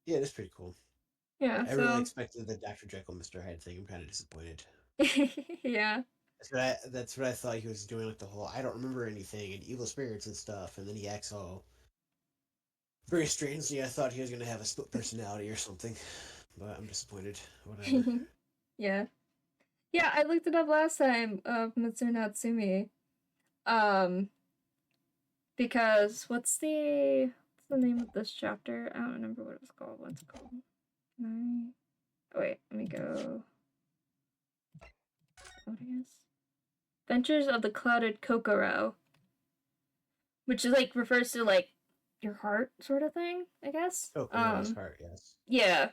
Yeah, that's pretty cool. Yeah, I really so expected the Dr. Jekyll, Mr. Hyde thing. I'm kind of disappointed. yeah. That's what I thought he was doing, like the whole I don't remember anything and evil spirits and stuff, and then he acts all very strangely. I thought he was gonna have a split personality or something, but I'm disappointed. Whatever. Yeah. Yeah, I looked it up last time of Mitsuru Natsumi. Because what's the name of this chapter? I don't remember what it was called. What's it called? Oh wait, let me go. What is? Ventures of the Clouded Kokoro. Which is like refers to like your heart sort of thing, I guess. Oh, Rose Heart, yes. Yeah.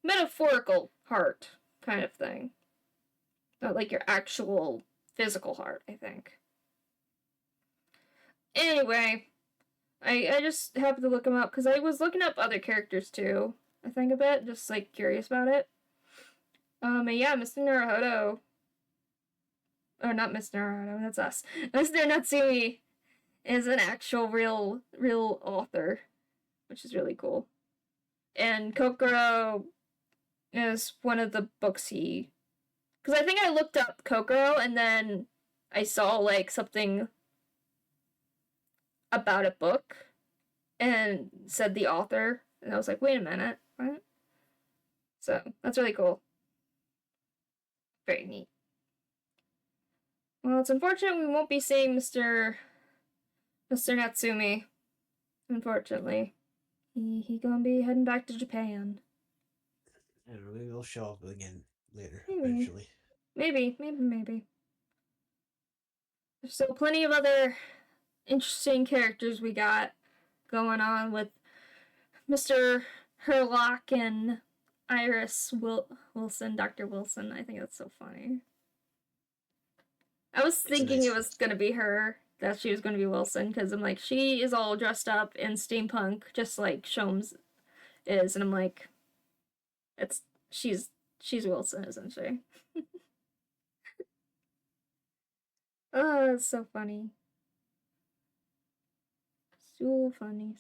Metaphorical heart kind of thing. Not like your actual physical heart, I think. Anyway, I just happened to look him up because I was looking up other characters too. I think a bit, just like curious about it. And yeah, Mr. Naruhodo, or not Mr. Naruhodo, that's us. Mr. Natsumi is an actual real author, which is really cool. And Kokoro is one of the books he, because I think I looked up Kokoro and then I saw like something about a book and said the author, and I was like, wait a minute, what? So that's really cool. Very neat. Well, it's unfortunate we won't be seeing Mr. Natsumi. Unfortunately, he gonna be heading back to Japan. I don't know. Maybe they'll show up again later, Maybe. eventually. Maybe. There's still plenty of other interesting characters we got going on with Mr. Herlock and Iris Wilson, Dr. Wilson. I think that's so funny. I was thinking nice it was gonna be her, that she was gonna be Wilson, because I'm like, she is all dressed up in steampunk, just like Sholmes is, and I'm like, she's Wilson, isn't she? Oh, it's so funny. So funny.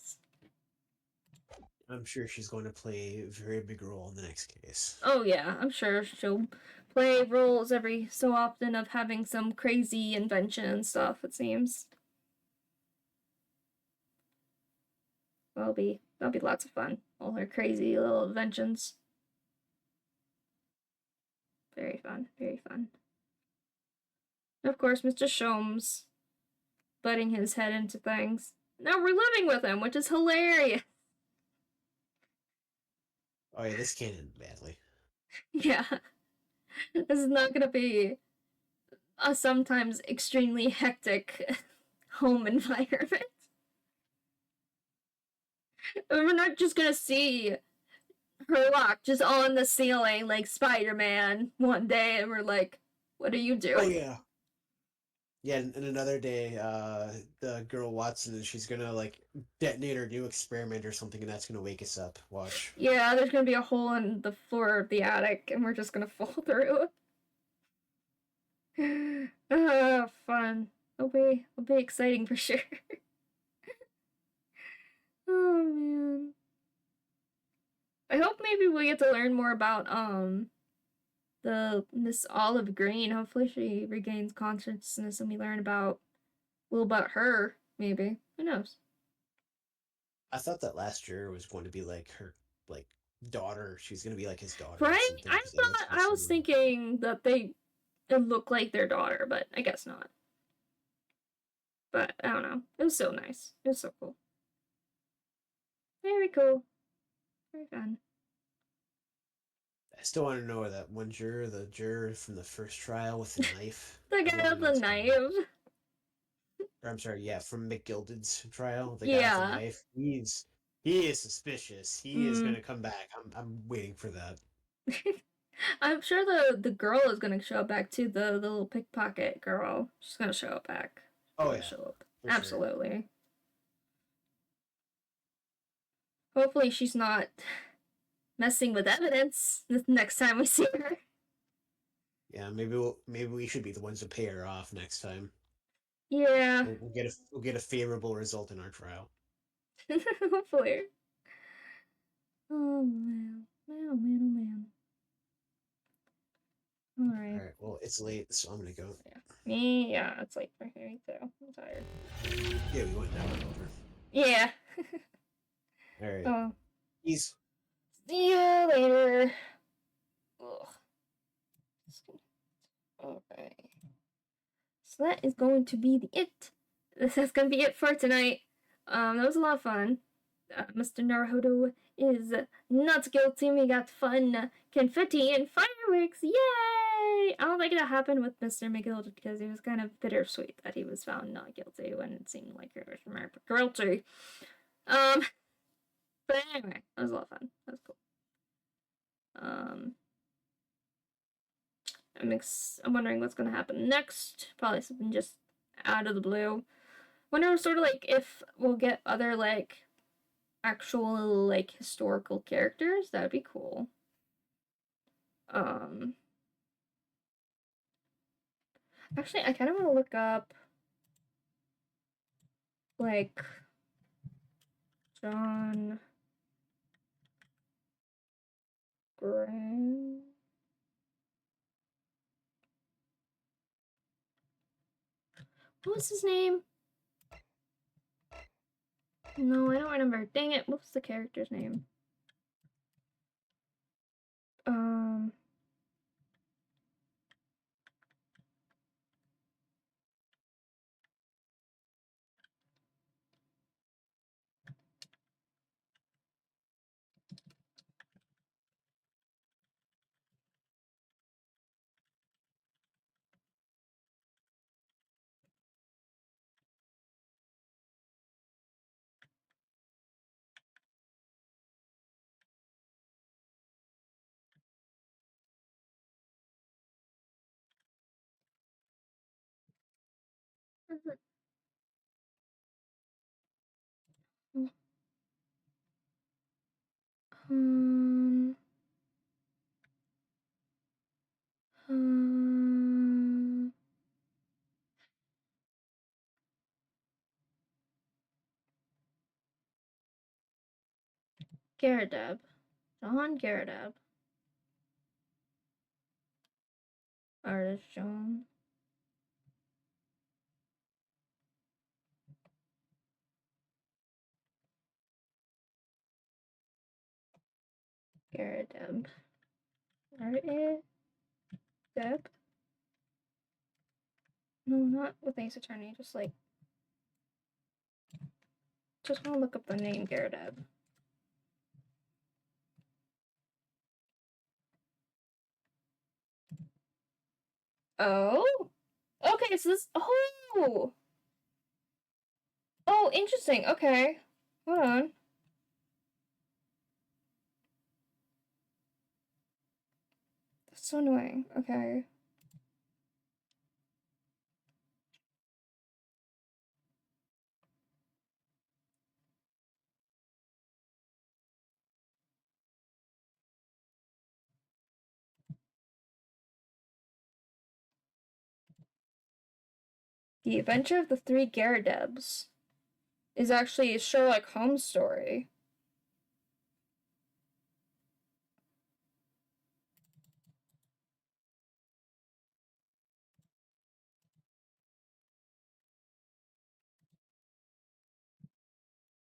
I'm sure she's going to play a very big role in the next case. Oh yeah, I'm sure she'll play roles every so often of having some crazy invention and stuff, it seems. That'll be lots of fun. All her crazy little inventions. Very fun, very fun. And of course, Mr. Sholmes butting his head into things. Now we're living with him, which is hilarious. Oh yeah, this can't end badly. Yeah. This is not gonna be a sometimes extremely hectic home environment. We're not just gonna see Herlock just on the ceiling like Spider-Man one day and we're like, what are you doing? Oh yeah. Yeah, and another day, the girl Watson, she's gonna like detonate her new experiment or something, and that's gonna wake us up. Watch. Yeah, there's gonna be a hole in the floor of the attic and we're just gonna fall through. Fun. It'll be exciting for sure. Oh man. I hope maybe we get to learn more about the Miss Olive Green. Hopefully she regains consciousness and we learn about a little about her, maybe. Who knows? I thought that last year was going to be like her, like daughter. She's gonna be like his daughter. Or Right? something, I 'cause that's thought what I she was was- thinking that they look like their daughter, but I guess not. But I don't know. It was so nice. It was so cool. Very cool. Very fun. I still want to know that one juror, the juror from the first trial with the knife. The guy with the knife. Or I'm sorry, yeah, from McGilded's trial, the guy with Yeah. the knife. He is suspicious. He is gonna come back. I'm waiting for that. I'm sure the girl is gonna show back too. The little pickpocket girl. She's gonna show back. Oh Gonna yeah, show up. for sure. Absolutely. Hopefully she's not messing with evidence the next time we see her. Yeah, maybe we should be the ones to pay her off next time. Yeah. We'll get a favorable result in our trial. Hopefully. Oh man. Man. All Alright. right. Well, it's late, so I'm gonna go. Yeah, it's late for me too. I'm tired. Yeah, we went down over. Yeah. All right. Oh. Peace. See you later. Ugh. Alright. So that is going to be it. This is going to be it for tonight. That was a lot of fun. Mr. Naruhodo is not guilty. We got fun confetti and fireworks. Yay! I don't think that happened with Mr. McGill because it was kind of bittersweet that he was found not guilty when it seemed like it was guilty. But anyway, that was a lot of fun. That was cool. I'm wondering what's gonna happen next. Probably something just out of the blue. Wonder sort of like if we'll get other like actual like historical characters. That would be cool. Actually, I kind of want to look up like John Graham. What was his name? No, I don't remember. Dang it, what was the character's name? Um, um, Garadeb. John Garadeb. Artist John. Garadeb. Garadeb? No, not with Ace Attorney, just like... Just want to look up the name Garadeb. Oh? Okay, so this... Oh! Oh, interesting. Okay. Hold on. That's so annoying. Okay. The Adventure of the Three Garadebs is actually a Sherlock Holmes story.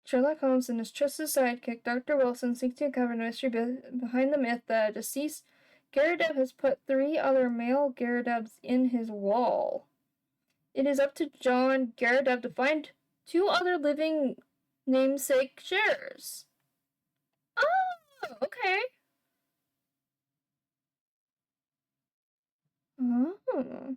Sherlock Holmes and his trusted sidekick, Dr. Wilson, seek to uncover the mystery behind the myth that a deceased Garadeb has put 3 other male Garadebs in his wall. It is up to John Garadeb to find 2 other living namesake sharers. Oh, okay. Oh.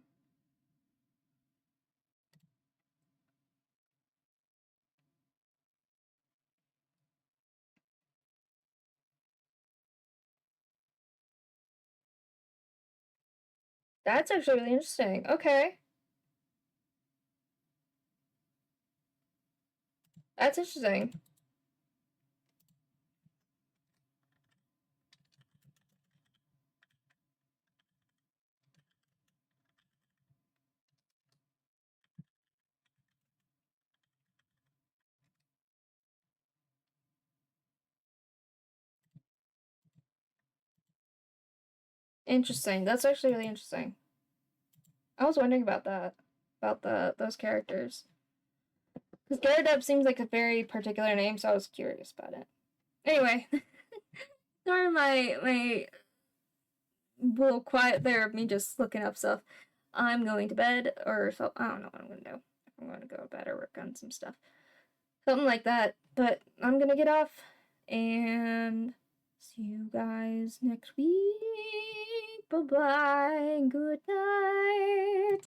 That's actually really interesting. Okay. That's interesting. Interesting. That's actually really interesting. I was wondering about that. About those characters. Because Gardev seems like a very particular name, so I was curious about it. Anyway. Sorry my little quiet there of me just looking up stuff. I'm going to bed, or so I don't know what I'm gonna do. I'm gonna go to bed or work on some stuff. Something like that. But I'm gonna get off and see you guys next week. Bye bye. Good night.